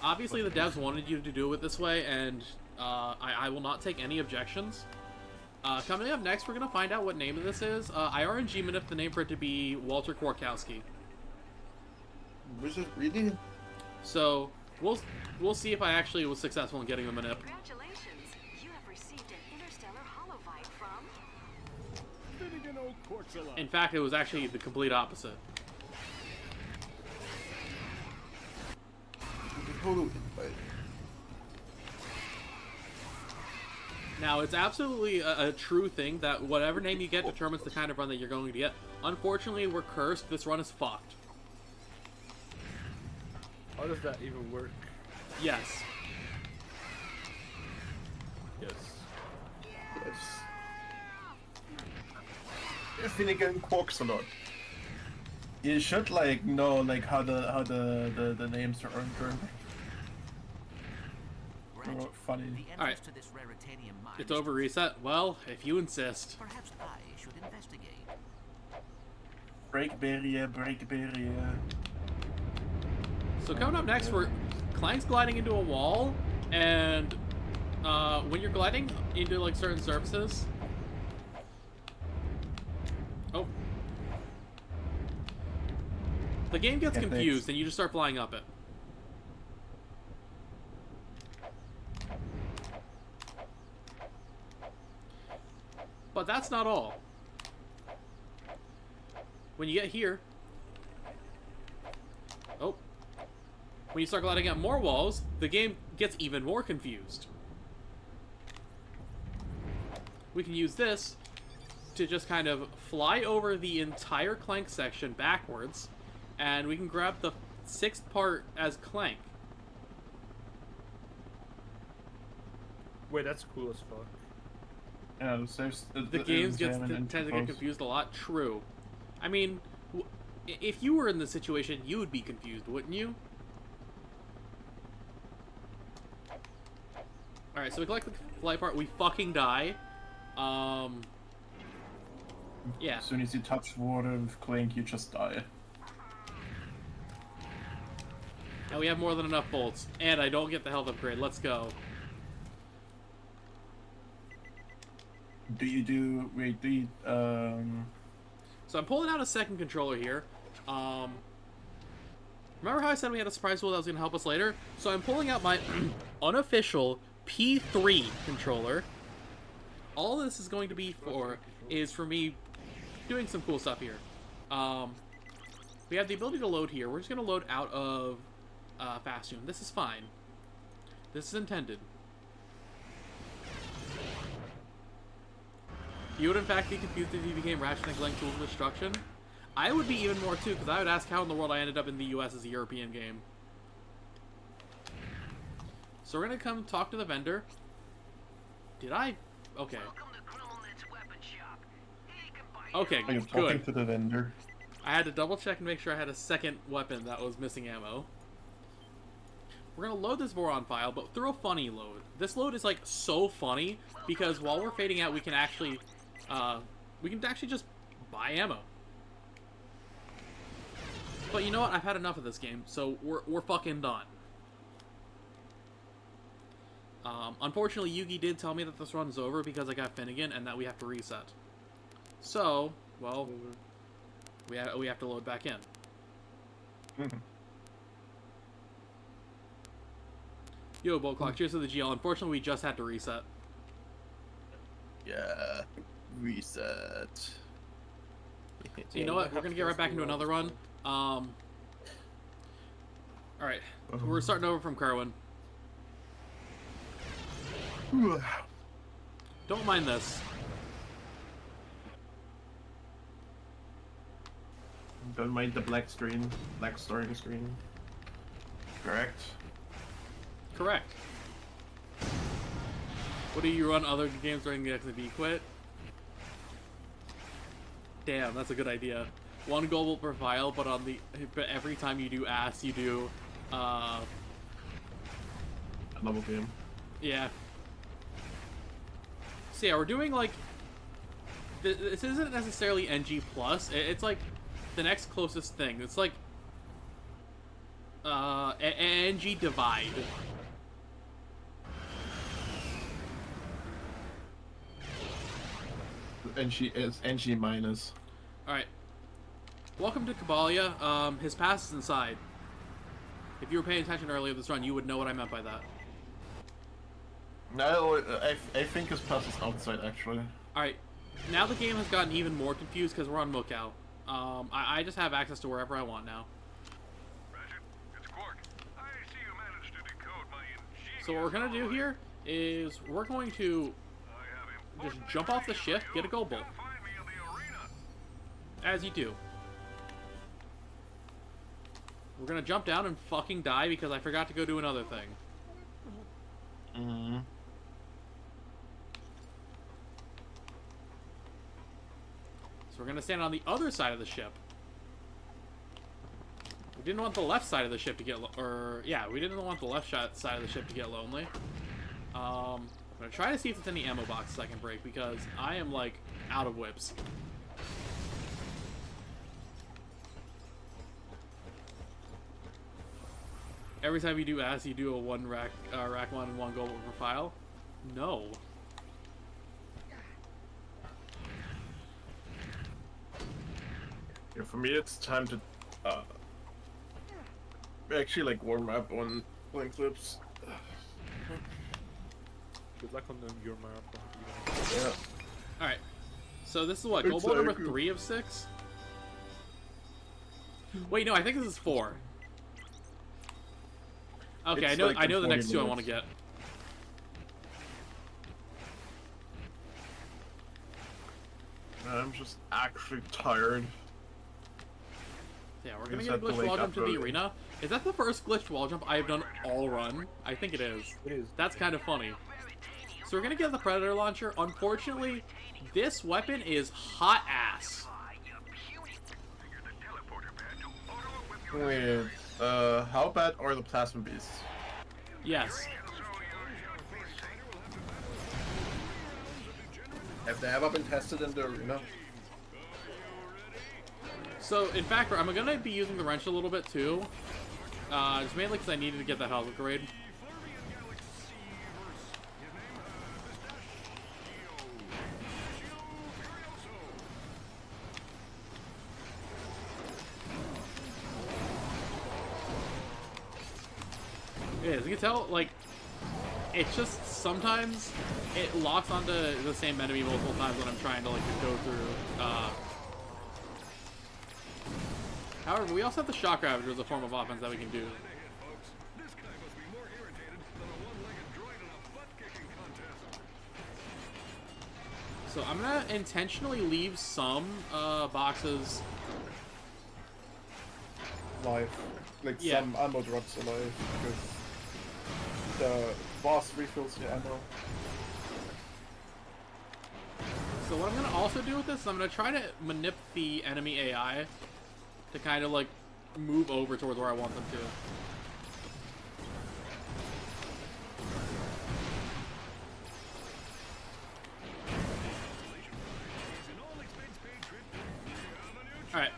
Obviously the devs wanted you to do it this way, and I will not take any objections. Coming up next, we're going to find out what name of this is. I RNG manip the name for it to be Walter Kwarkowski. Was it really? So, we'll see if I actually was successful in getting the manip. Congratulations! You have received an interstellar holobite from... In fact, it was actually the complete opposite. Now, it's absolutely a true thing that whatever name you get determines the kind of run that you're going to get. Unfortunately, we're cursed. This run is fucked. How does that even work? Yes. Yes. Yes. Finnegan Quarks a lot. You should like know like how the names are earned. Ratchet. Oh, funny. The entrance Alright. to this raritanium mine It's is over reset. Well, if you insist. Perhaps I should investigate. Break barrier, break barrier. So coming up next, Clank's gliding into a wall, and when you're gliding into like certain surfaces. Oh. The game gets confused, and you just start flying up it. But that's not all. When you get here... Oh. When you start gliding at more walls, the game gets even more confused. We can use this to just kind of fly over the entire Clank section backwards, and we can grab the 6th part as Clank. Wait, that's cool as fuck. Yeah, The games tend to get confused a lot. True. I mean, if you were in this situation, you would be confused, wouldn't you? Alright, so we collect the flight part, we fucking die. Yeah. As soon as you touch water with Clank, you just die. And we have more than enough bolts. And I don't get the health upgrade. Let's go. So I'm pulling out a second controller here. Remember how I said we had a surprise tool that was going to help us later? So I'm pulling out my unofficial P3 controller. All this is going to be for is for me doing some cool stuff here. We have the ability to load here. We're just going to load out of Fastune. This is fine. This is intended. You would in fact be confused if you became Ratchet Clank Tools of Destruction. I would be even more too, because I would ask how in the world I ended up in the US as a European game. So we're gonna come talk to the vendor. Did I? Okay. Okay, Are you talking good. to the vendor? I had to double check and make sure I had a second weapon that was missing ammo. We're gonna load this Voron file, but through a funny load. This load is like so funny because while we're fading out, we can actually just buy ammo. But you know what? I've had enough of this game, so we're fucking done. Unfortunately, Yugi did tell me that this run's over because I got Finnegan and that we have to reset. So, well, we have to load back in. Yo, Bolt Clock, cheers to the GL. Unfortunately, we just had to reset. Yeah, reset. So you know what? We're gonna get right back into another run. Alright. We're starting over from Kerwin. Don't mind this. Don't mind the black starting screen. Correct. Correct. What do you run other games during the XB quit? Damn, that's a good idea. One global per file, but every time you do ass, you do Another game. Yeah. So yeah, we're doing like this isn't necessarily NG plus. It's like the next closest thing. It's like NG divide. NG minus. Alright. Welcome to Kabalia. His pass is inside. If you were paying attention earlier this run, you would know what I meant by that. No, I think his pass is outside, actually. Alright. Now the game has gotten even more confused because we're on Mokau. I just have access to wherever I want now. So what we're going to do here is we're going to just jump off the ship, get a gold bolt. As you do. We're gonna jump down and fucking die because I forgot to go do another thing. So we're gonna stand on the other side of the ship. We didn't want the left side of the ship to get we didn't want the left side of the ship to get lonely. I'm gonna try to see if there's any ammo boxes I can break because I am like out of whips. Every time you do ass, you do a one rack one and one gold per file. No. Yeah, for me, it's time to actually like warm up on playing clips. Good luck on your marathon. Yeah. Alright. So this is what? Gold ball number 3 of 6? Wait, no, I think this is 4. Okay, It's I know like I know in the 40 next two I want to minutes. get. I'm just actually tired. Yeah, we're gonna Is get a that the glitch lake wall jump to the uploading? arena. Is that the first glitch wall jump I have done all run? I think it is. It is. That's kind of funny. So we're gonna get the Predator launcher. Unfortunately, this weapon is hot ass. Wait, how bad are the plasma beasts? Yes. Have they ever been tested in the arena? So, in fact, I'm gonna be using the wrench a little bit too. Just mainly because I needed to get that health upgrade. Yeah, as you can tell, like, it's just sometimes it locks onto the same enemy multiple times when I'm trying to, like, go through. However, we also have the Shock Ravager as a form of offense that we can do. So I'm gonna intentionally leave some boxes. Live. Like Yeah. some ammo drops alive because the boss refills your ammo. So what I'm gonna also do with this is I'm gonna try to manip the enemy AI to kind of like move over towards where I want them to. Alright.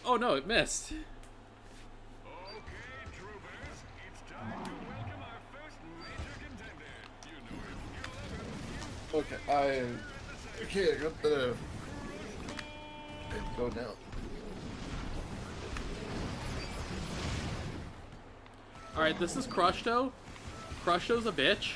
Oh no, it missed. Okay, I got the. Go now. Alright, this is Crushto. Crushto's a bitch.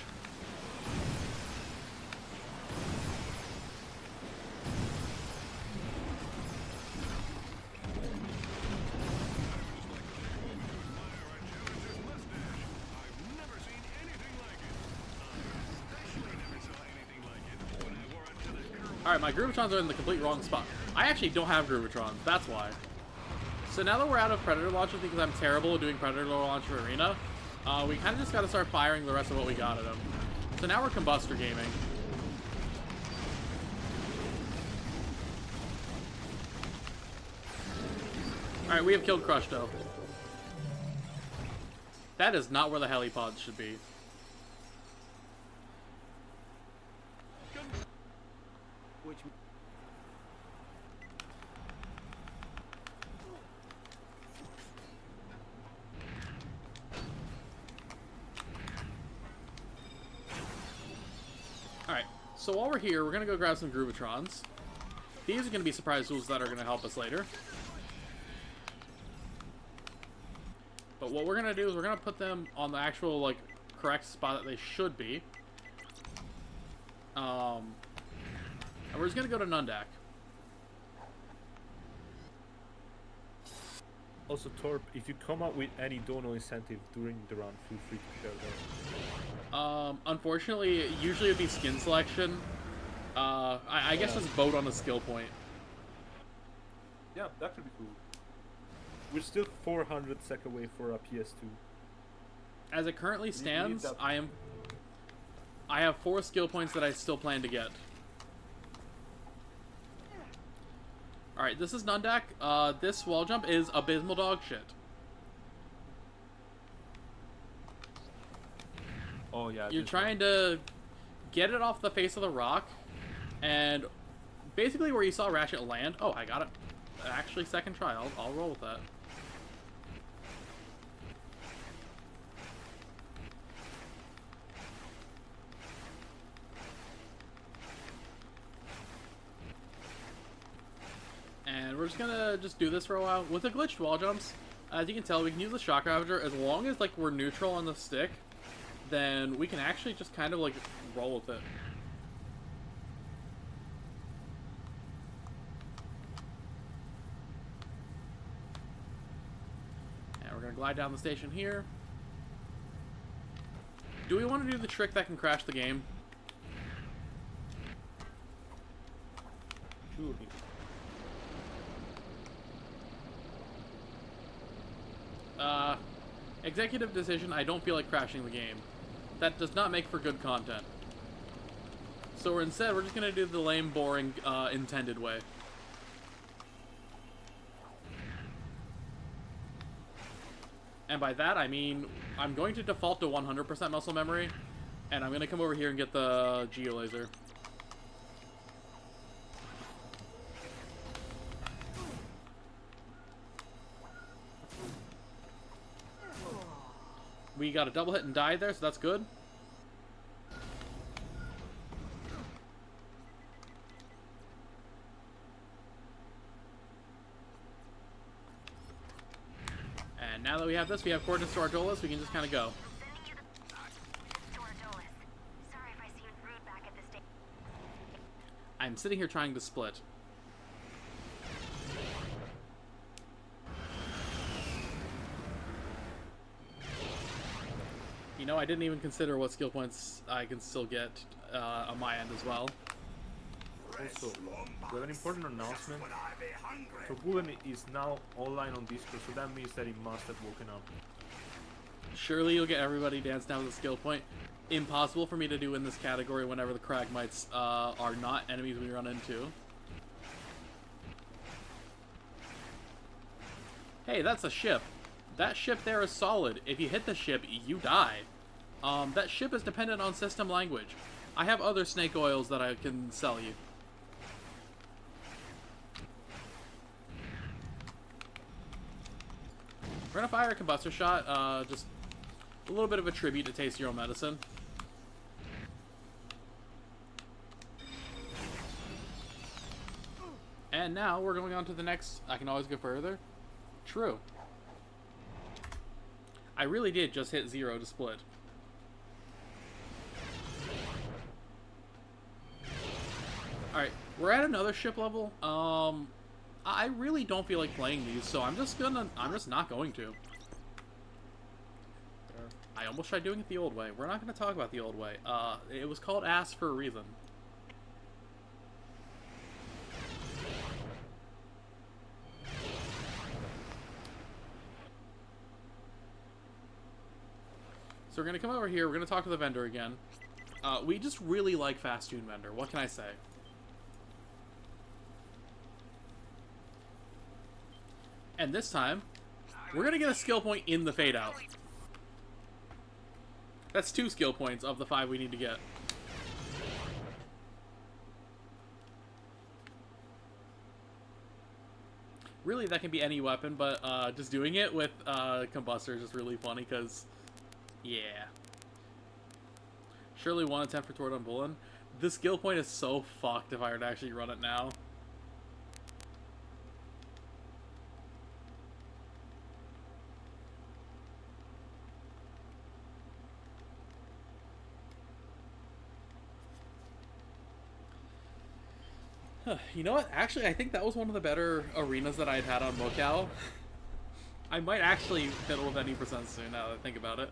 Alright, my Groovatrons are in the complete wrong spot. I actually don't have Groovatrons, that's why. So now that we're out of Predator launchers because I'm terrible at doing Predator launcher arena, we kind of just got to start firing the rest of what we got at them. So now we're Combustor gaming. Alright, we have killed Crushto. That is not where the helipods should be. Which Alright, so while we're here, we're going to go grab some Groovatrons. These are going to be surprise tools that are going to help us later. But what we're going to do is we're going to put them on the actual, like, correct spot that they should be. And we're just going to go to Nundak. Also, Torp, if you come up with any dono incentive during the round, feel free to share that. Unfortunately, usually it'd be skin selection. I guess just vote on a skill point. Yeah, that could be cool. We're still 400 sec away for a PS2. As it currently stands, that- I have 4 skill points that I still plan to get. Alright, this is Nundak. This wall jump is abysmal dog shit. Oh yeah. You're this trying to get it off the face of the rock, and basically where you saw Ratchet land. Oh, I got it. Actually, second try. I'll roll with that. And we're just gonna do this for a while. With the glitched wall jumps, as you can tell, we can use the shock ravager as long as like we're neutral on the stick. Then we can actually just kind of like roll with it. And we're gonna glide down the station here. Do we want to do the trick that can crash the game? Sure. Executive decision, I don't feel like crashing the game. That does not make for good content. So instead, we're just gonna do the lame, boring, intended way. And by that, I mean, I'm going to default to 100% muscle memory, and I'm gonna come over here and get the geolaser. We got a double hit and died there, so that's good. And now that we have this, we have coordinates to our Dolus, we can just kind of go. I'm sitting here trying to split. You know, I didn't even consider what skill points I can still get on my end as well. Also, we have an important announcement. TorrDoneBullen is now online on Discord, so that means that he must have woken up. Surely you'll get everybody danced down with a skill point. Impossible for me to do in this category whenever the Cragmites are not enemies we run into. Hey, that's a ship. That ship there is solid. If you hit the ship, you die. That ship is dependent on system language. I have other snake oils that I can sell you. We're gonna fire a combustor shot, just a little bit of a tribute to Taste Your Own Medicine. And now we're going on to the next. I can always go further. True. I really did just hit 0 to split. Alright, we're at another ship level. I really don't feel like playing these, so I'm just not going to. I almost tried doing it the old way. We're not going to talk about the old way. It was called ass for a reason. So we're going to come over here, we're going to talk to the vendor again. We just really like Fast Tune Vendor, what can I say? And this time, we're going to get a skill point in the fade out. That's 2 skill points of the 5 we need to get. Really, that can be any weapon, but just doing it with Combustor is just really funny because, yeah. Surely 1 attempt for TorrDoneBullen. This skill point is so fucked if I were to actually run it now. You know what? Actually, I think that was one of the better arenas that I'd had on Mokao. I might actually fiddle with any percent soon now that I think about it.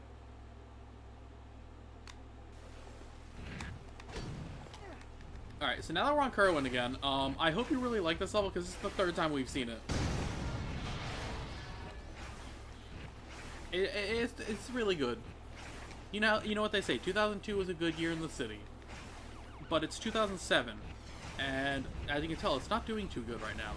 Alright, so now that we're on Kerwin again, I hope you really like this level because it's the 3rd time we've seen it. It's really good. You know what they say, 2002 was a good year in the city. But it's 2007. And as you can tell, it's not doing too good right now.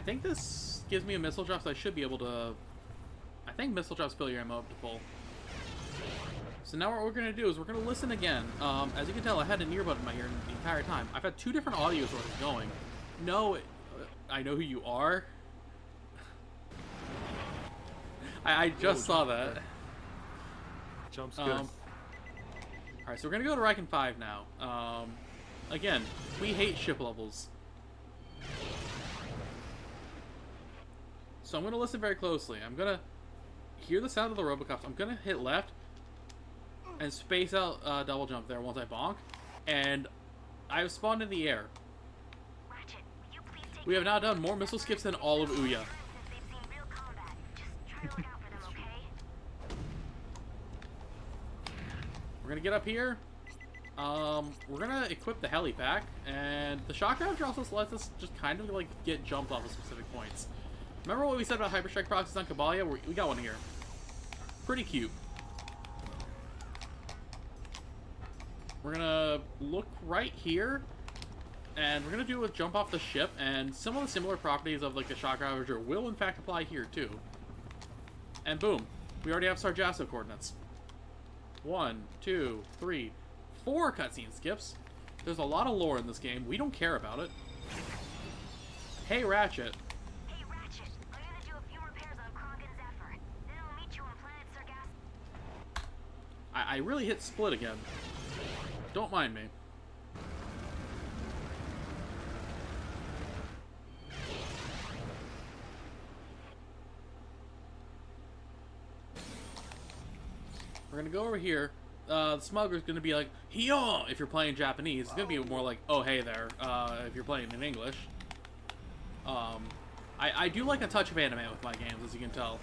think this gives me a missile drop, so I should be able to... I think missile drops fill your ammo up to full. So now what we're going to do is we're going to listen again. As you can tell, I had an earbud in my ear the entire time. I've had 2 different audio sources going. No, I know who you are. I just saw that. Jump scares. Alright, so we're going to go to Riken 5 now. Again, we hate ship levels. So I'm going to listen very closely. I'm going to hear the sound of the Robocops. I'm going to hit left and space out double jump there once I bonk. And I've spawned in the air. Ratchet, will you please take We have now done more missile skips than all of Ouya. since they've seen real combat. Just try to look out for them, okay? We're going to get up here. We're going to equip the heli pack. And the shock ravager also lets us just kind of like get jumped off of specific points. Remember what we said about hyperstrike proxies on Kabalia? We got one here. Pretty cute. We're gonna look right here, and we're gonna do a jump off the ship, and some of the similar properties of like the shock ravager will in fact apply here too. And boom, we already have Sargasso coordinates. 1, 2, 3, 4 cutscene skips. There's a lot of lore in this game. We don't care about it. Hey Ratchet. Hey Ratchet, I'm gonna do a few repairs on Kronk and Zephyr. Then I'll meet you on planet Sargasso. I really hit split again. Don't mind me. We're gonna go over here. The smuggler's gonna be like, "Hiyo!" if you're playing Japanese. It's gonna be more like, "Oh, hey there," if you're playing in English. I do like a touch of anime with my games, as you can tell.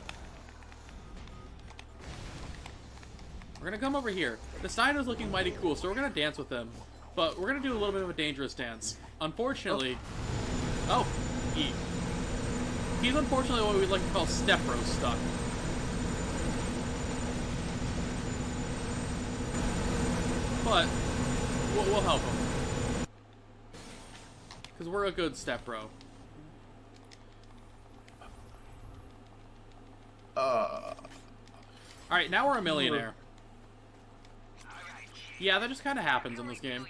We're gonna come over here. The Steino's looking mighty cool, so we're gonna dance with him. But we're gonna do a little bit of a dangerous dance. Unfortunately... Oh! He's unfortunately what we'd like to call step bro stuck. But, we'll help him. Because we're a good step bro. Alright, now we're a millionaire. Yeah, that just kind of happens in this game.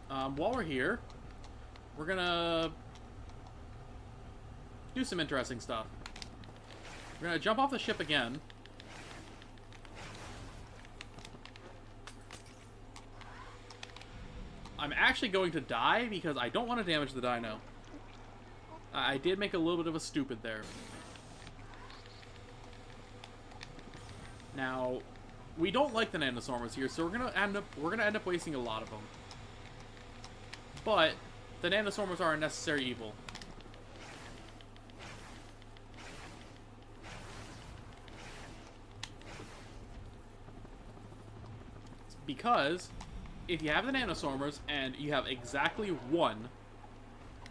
While we're here, we're gonna do some interesting stuff. We're gonna jump off the ship again. I'm actually going to die because I don't want to damage the dino. I did make a little bit of a stupid there. Now, we don't like the Nanoswarmers here, so we're gonna end up wasting a lot of them. But the Nanoswarmers are a necessary evil. Because if you have the Nanoswarmers and you have exactly 1,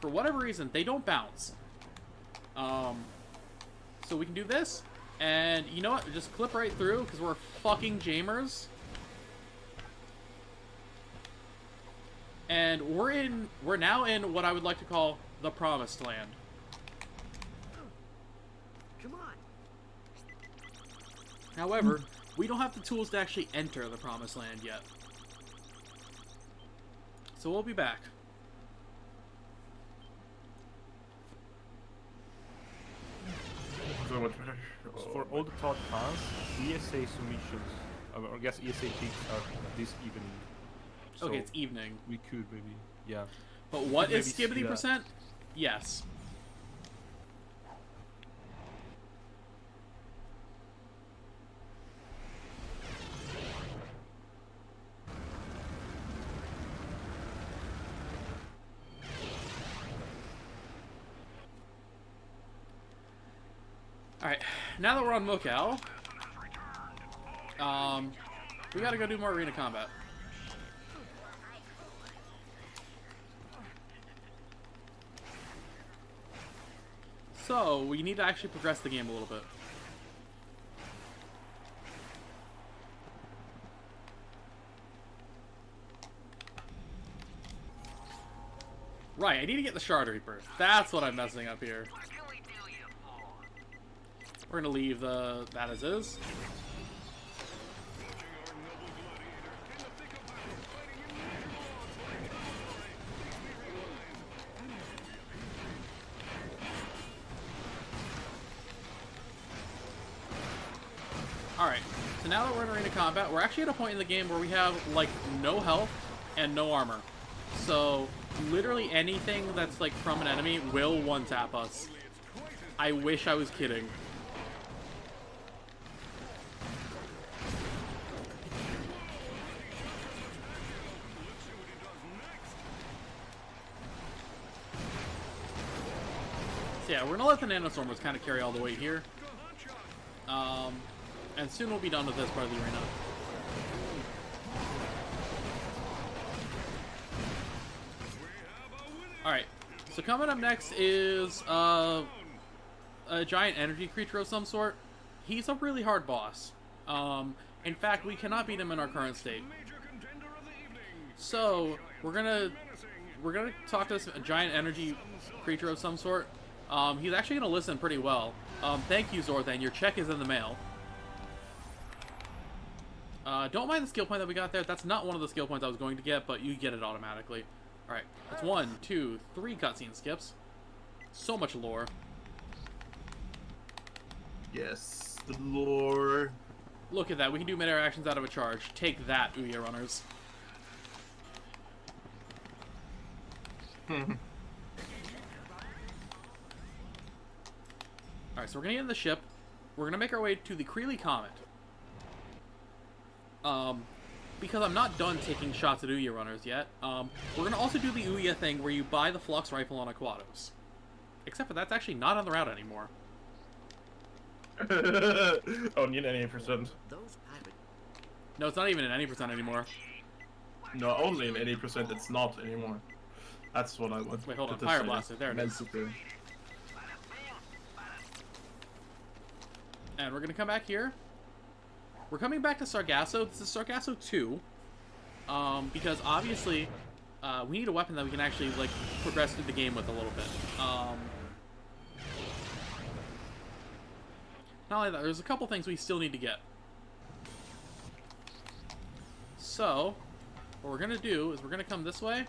for whatever reason, they don't bounce. So we can do this. And you know what? Just clip right through, because we're fucking jamers. And we're now in what I would like to call the Promised Land. Come on. However, we don't have the tools to actually enter the Promised Land yet. So we'll be back. So for all the Todd fans, ESA submissions, or I guess ESA peaks are this evening. So Okay, it's evening. we could maybe, yeah. But what Maybe is see Skibidi that. percent? Yes. Alright, now that we're on Mokal, we gotta go do more arena combat. So, we need to actually progress the game a little bit. Right, I need to get the Shard Reaper. That's what I'm messing up here. We're gonna leave that as is. Alright, so now that we're in arena combat, we're actually at a point in the game where we have, like, no health and no armor. So, literally anything that's, like, from an enemy will one-tap us. I wish I was kidding. So yeah, we're gonna let the Nanostormers kind of carry all the weight here. And soon we'll be done with this part of the arena. Alright, so coming up next is a giant energy creature of some sort. He's a really hard boss. In fact, we cannot beat him in our current state. So, we're gonna talk to this giant energy creature of some sort. He's actually gonna listen pretty well. Thank you, Zorthan. Your check is in the mail. Don't mind the skill point that we got there. That's not one of the skill points I was going to get, but you get it automatically. Alright, that's 1, 2, 3 cutscene skips. So much lore. Yes, the lore. Look at that, we can do mid-air actions out of a charge. Take that, Ouya runners. Alright, so we're gonna get in the ship. We're gonna make our way to the Creely Comet. Because I'm not done taking shots at Ouya runners yet, we're gonna also do the Ouya thing where you buy the Flux rifle on Aquatos. Except for that's actually not on the route anymore. Only in any percent. No, it's not even in any percent anymore. No, only in 80% it's not anymore. That's what I want. Wait, hold on. Fire Blaster. There it is. And we're gonna come back here. We're coming back to Sargasso. This is Sargasso 2. Because obviously, we need a weapon that we can actually, like, progress through the game with a little bit. Not only that, there's a couple things we still need to get. So, what we're gonna do is we're gonna come this way.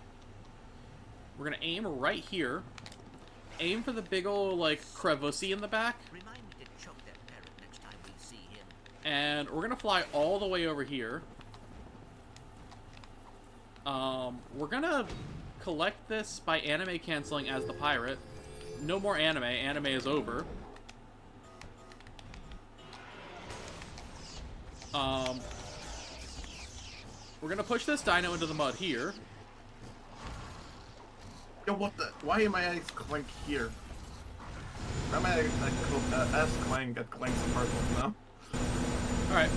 We're gonna aim right here. Aim for the big ol', like, crevice in the back. And we're gonna fly all the way over here. We're gonna collect this by anime canceling as the pirate. No more anime. Anime is over. We're gonna push this dino into the mud here. Yo, what the? Why am I at Clank here? Why am I at Clank at Clank's apartment now? Alright.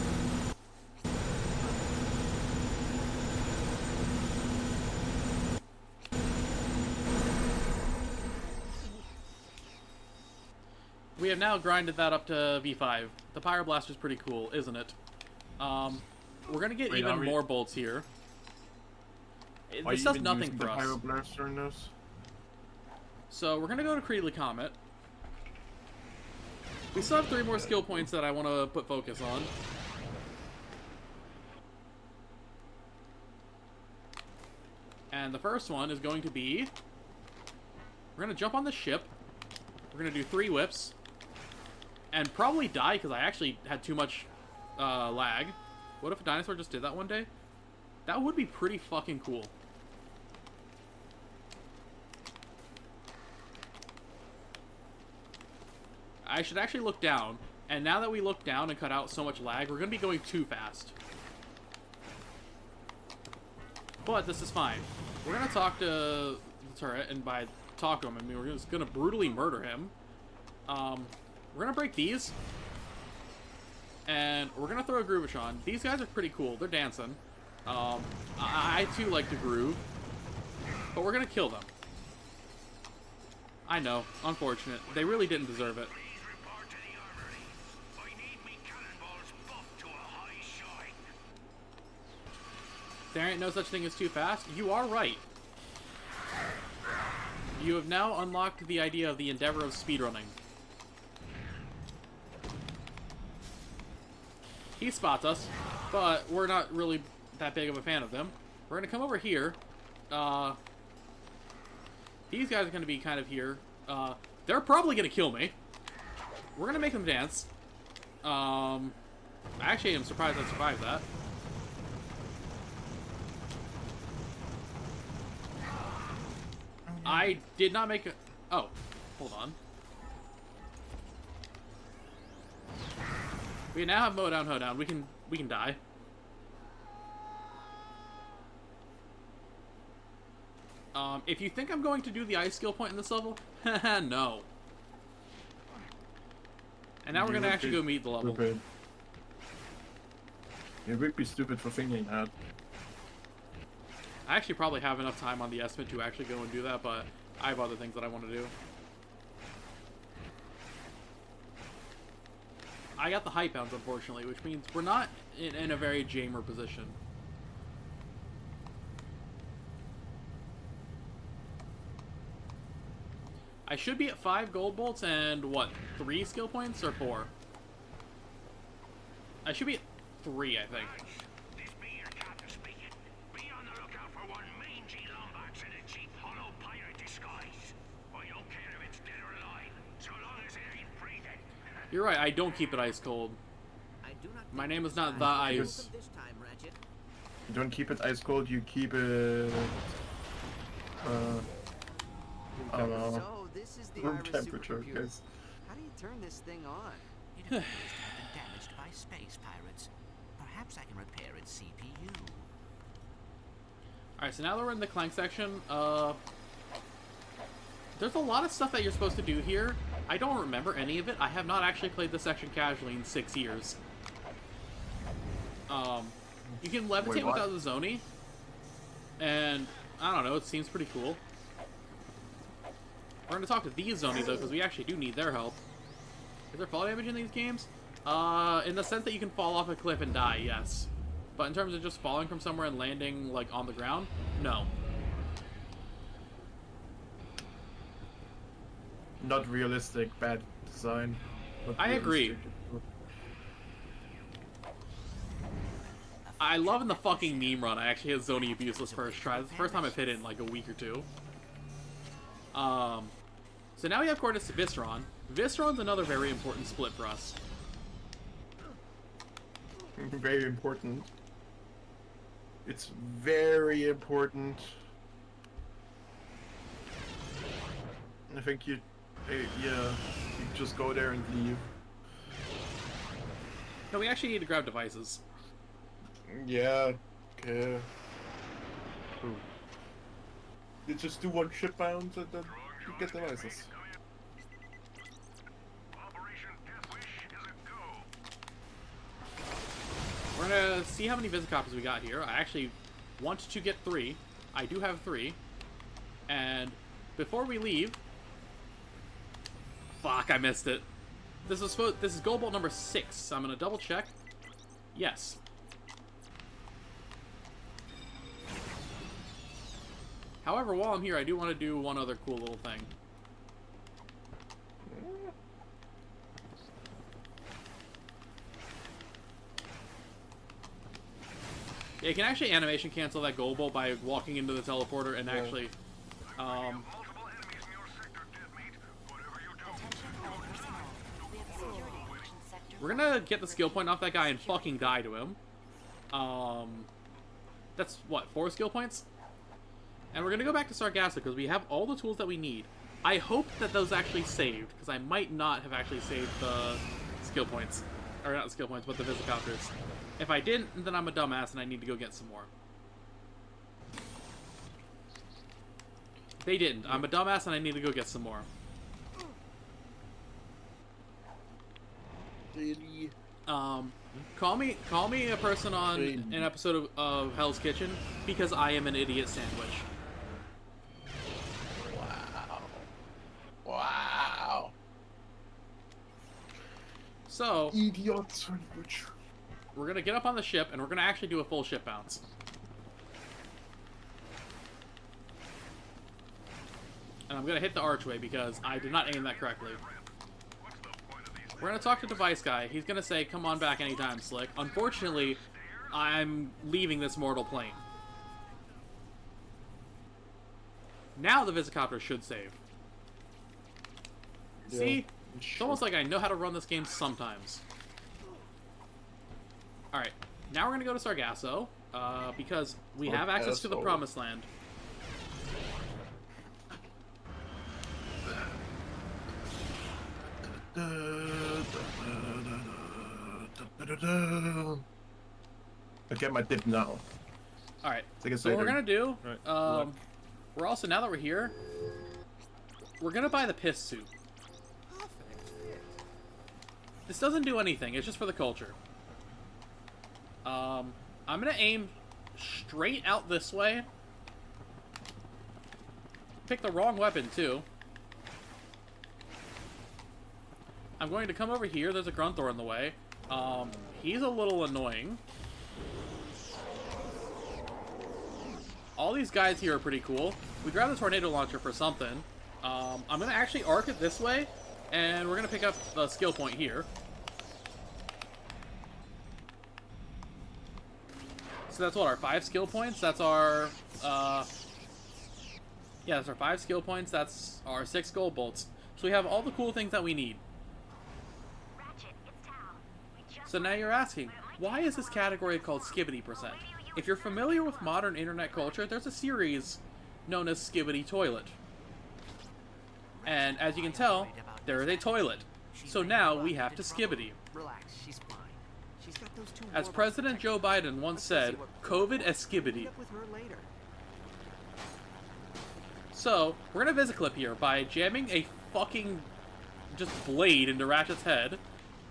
We have now grinded that up to V5. The Pyro Blaster's pretty cool, isn't it? We're gonna get even more bolts here. This does nothing for us. Pyro Blaster in this? So we're gonna go to Creely Comet. We still have 3 more skill points that I want to put focus on. And the first one is going to be... We're going to jump on the ship. We're going to do 3 whips. And probably die because I actually had too much lag. What if a dinosaur just did that one day? That would be pretty fucking cool. I should actually look down, and now that we look down and cut out so much lag, we're going to be going too fast. But this is fine. We're going to talk to the turret, and by talk to him, I mean we're just going to brutally murder him. We're going to break these, and we're going to throw a Groovishon. These guys are pretty cool. They're dancing. I too like to groove, but we're going to kill them. I know, unfortunate. They really didn't deserve it. There ain't no such thing as too fast. You are right. You have now unlocked the idea of the endeavor of speedrunning. He spots us, but we're not really that big of a fan of them. We're gonna come over here. These guys are gonna be kind of here. They're probably gonna kill me. We're gonna make them dance. Actually, I'm surprised I survived that. I did not make a... Oh, hold on. We now have Modown Hoedown. We can die. If you think I'm going to do the ice skill point in this level, no. And now we're gonna actually go meet the level. Stupid. You would be stupid for thinking that. I actually probably have enough time on the estimate to actually go and do that, but I have other things that I want to do. I got the hype bounds, unfortunately, which means we're not in a very Jamer position. I should be at 5 gold bolts and, what, 3 skill points, or 4? I should be at 3, I think. This be your captain speaking. Be on the lookout for one mangy lombax in a cheap hollow pirate disguise. I don't care if it's dead or alive, so long as it ain't breathing. You're right, I don't keep it ice cold. My name is not The Ice. You don't keep it ice cold, you keep it... I don't know. So, this is the Room Iris temperature, supercomputer. guys. How do you turn this thing on? It appears to have been damaged by space pirates. Perhaps I can repair its CPU. Alright, so now that we're in the Clank section, there's a lot of stuff that you're supposed to do here. I don't remember any of it. I have not actually played this section casually in 6 years. You can levitate without the Zoni. And, I don't know, it seems pretty cool. We're going to talk to these Zoni, though, because we actually do need their help. Is there fall damage in these games? In the sense that you can fall off a cliff and die, yes. But in terms of just falling from somewhere and landing, like, on the ground, no. Not realistic, bad design. I agree. I love in the fucking meme run, I actually hit Zoni Abuseless first try. This is the first time I've hit it in like a week or two. So now we have coordinates to Visceron. Visceron's another very important split for us. Very important. It's very important. I think you just go there and leave. No, we actually need to grab devices. Yeah, okay. You just do one ship bound and then you get devices. We're gonna see how many Visicopies we got here. I actually want to get 3. I do have 3. And before we leave... Fuck, I missed it. This is gold bolt number 6. So I'm gonna double check. Yes. However, while I'm here, I do want to do one other cool little thing. Yeah, you can actually animation cancel that gold bolt by walking into the teleporter and actually... We're gonna get the skill point off that guy and fucking die to him. That's, what, 4 skill points? And we're gonna go back to Sargasso because we have all the tools that we need. I hope that those actually saved, because I might not have actually saved the skill points. Or not the skill points, but the Visicopters. If I didn't, then I'm a dumbass and I need to go get some more. They didn't. I'm a dumbass and I need to go get some more. Call me a person on an episode of Hell's Kitchen because I am an idiot sandwich. Wow. So, idiot sandwich. We're gonna get up on the ship and we're gonna actually do a full ship bounce. And I'm gonna hit the archway because I did not aim that correctly. We're gonna talk to Device Guy. He's gonna say, come on back anytime, Slick. Unfortunately, I'm leaving this mortal plane. Now the Visicopter should save. Yeah, See? It's almost like I know how to run this game sometimes. Alright, now we're gonna go to Sargasso, because we have access to the Promised Land. I get my dip now. Alright, Take a so what we're second. gonna do, we're also, now that we're here, we're gonna buy the piss suit. This doesn't do anything, it's just for the culture. I'm gonna aim straight out this way. Pick the wrong weapon, too. I'm going to come over here, there's a Grunthor in the way. He's a little annoying. All these guys here are pretty cool. We grabbed the tornado launcher for something. I'm gonna actually arc it this way, and we're gonna pick up the skill point here. So that's what, our 5 skill points? That's our, yeah, that's our 5 skill points. That's our 6 gold bolts. So we have all the cool things that we need. So now you're asking, why is this category called Skibidi %? If you're familiar with modern internet culture, there's a series known as Skibidi Toilet. And as you can tell, there is a toilet. So now we have to Skibidi. Relax, she's fine. She's got those two As President Joe Biden once said, COVID as Skibidi. with her later. So, we're gonna visit clip here by jamming a fucking just blade into Ratchet's head.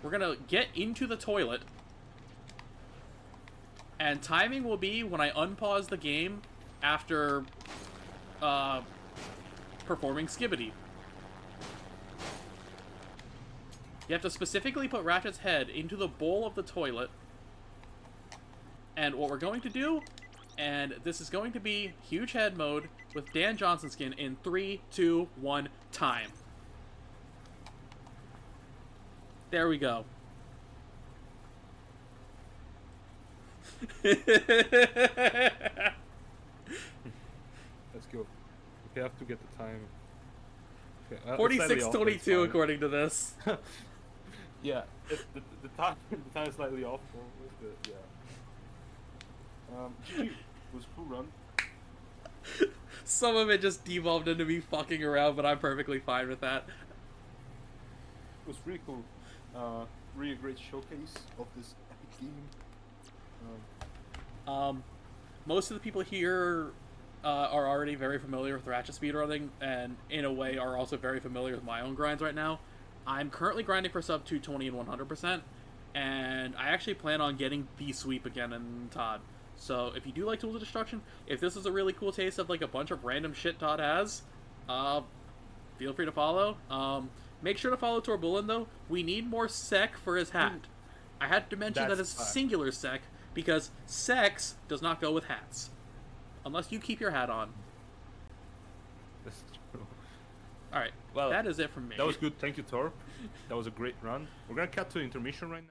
We're gonna get into the toilet. And timing will be when I unpause the game after performing Skibidi. You have to specifically put Ratchet's head into the bowl of the toilet. And what we're going to do, and this is going to be huge head mode with Dan Johnson skin in 3, 2, 1, time. There we go. Let's go. We have to get the time. Okay, 46:22 according to this. Yeah, the time is slightly off. But yeah. GG was a cool run. Some of it just devolved into me fucking around, but I'm perfectly fine with that. It was really cool. Really great showcase of this epic game. Most of the people here are already very familiar with Ratchet speedrunning, and in a way are also very familiar with my own grinds right now. I'm currently grinding for sub 220 and 100%, and I actually plan on getting the sweep again in Todd. So if you do like Tools of Destruction, if this is a really cool taste of like a bunch of random shit Todd has, feel free to follow. Make sure to follow TorrDoneBullen though. We need more sec for his hat. I had to mention that it's singular sec because sex does not go with hats. Unless you keep your hat on. That's true. Alright, Well, that is it from me. That was good. Thank you, Torp. That was a great run. We're gonna cut to intermission right now.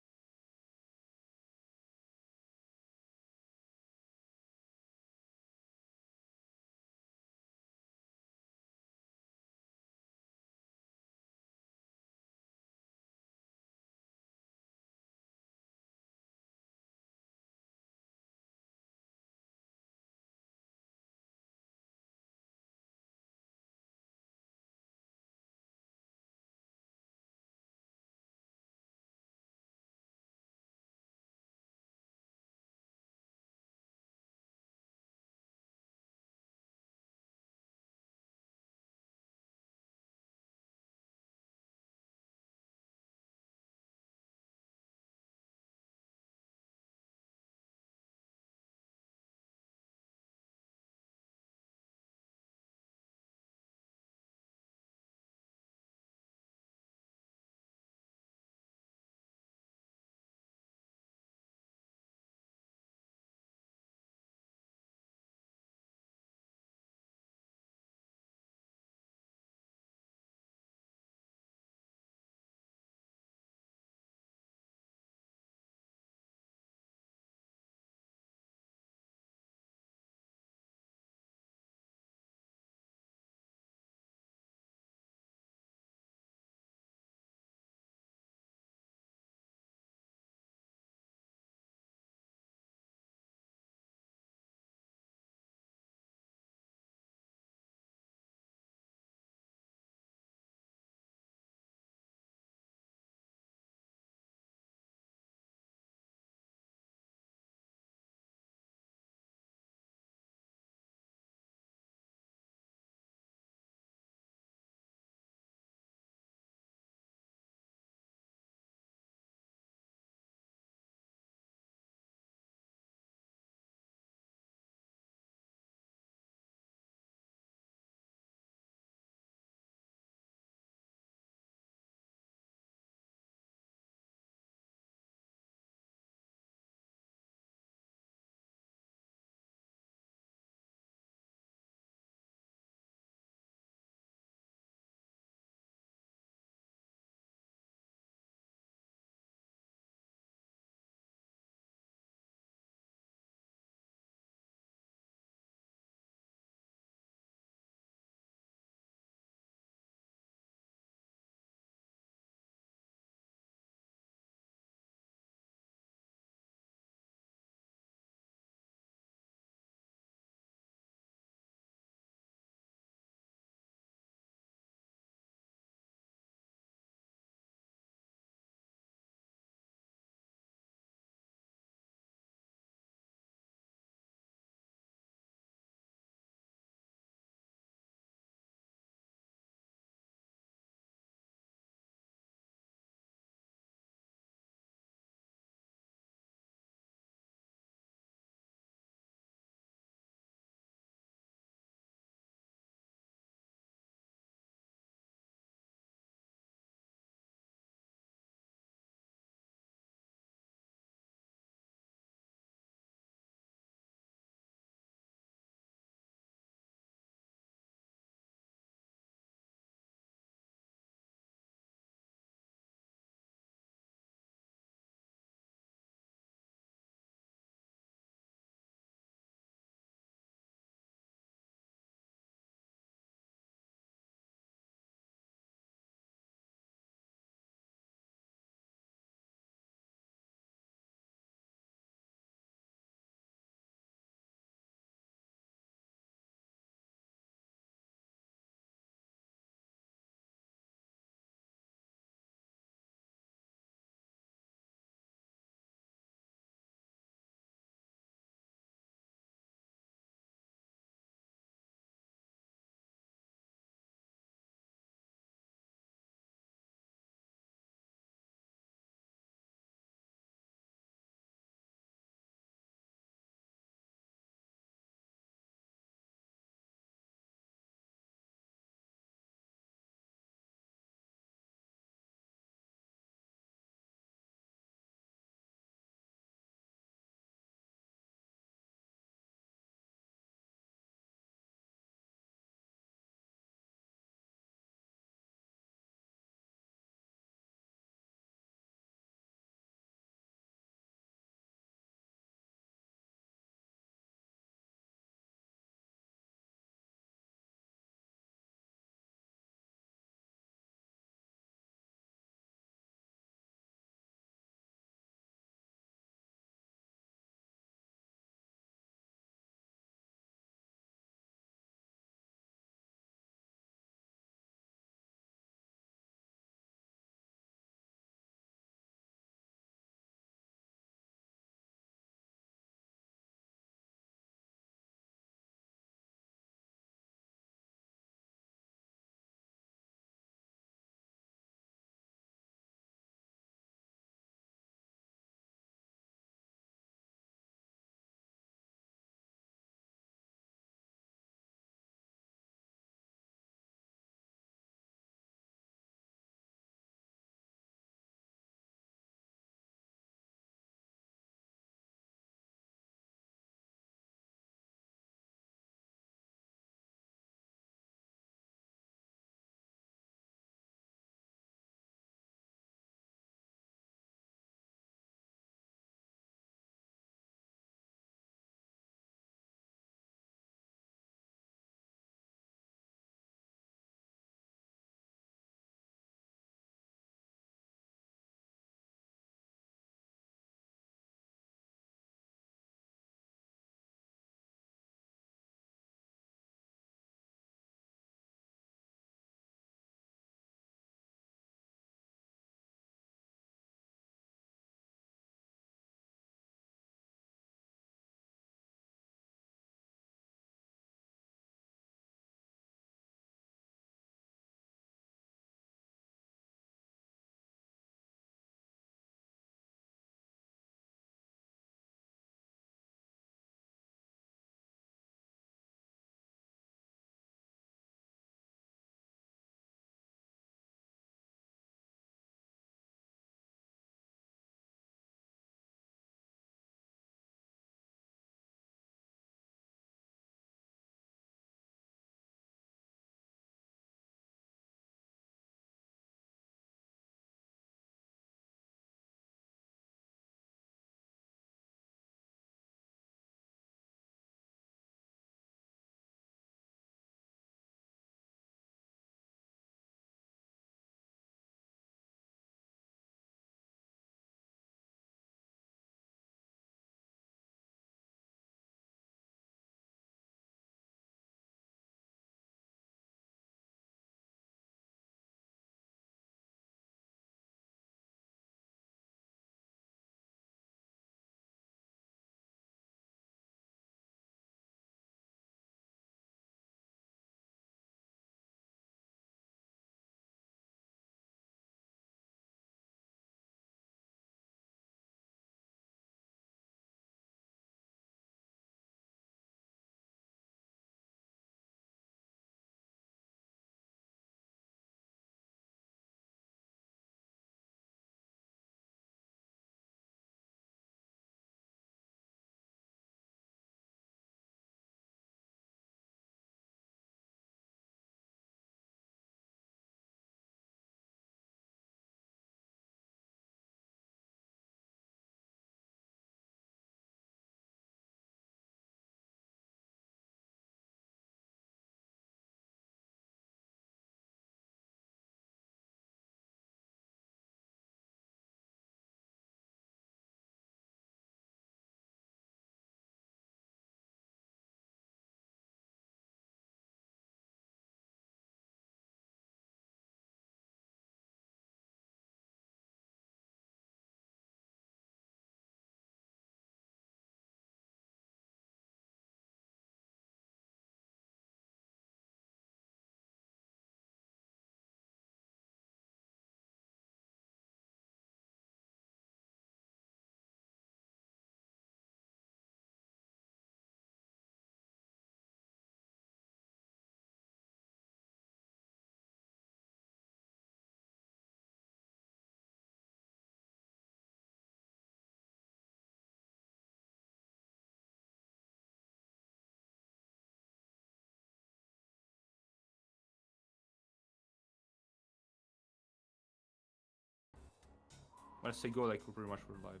When I say go, like we're pretty much live.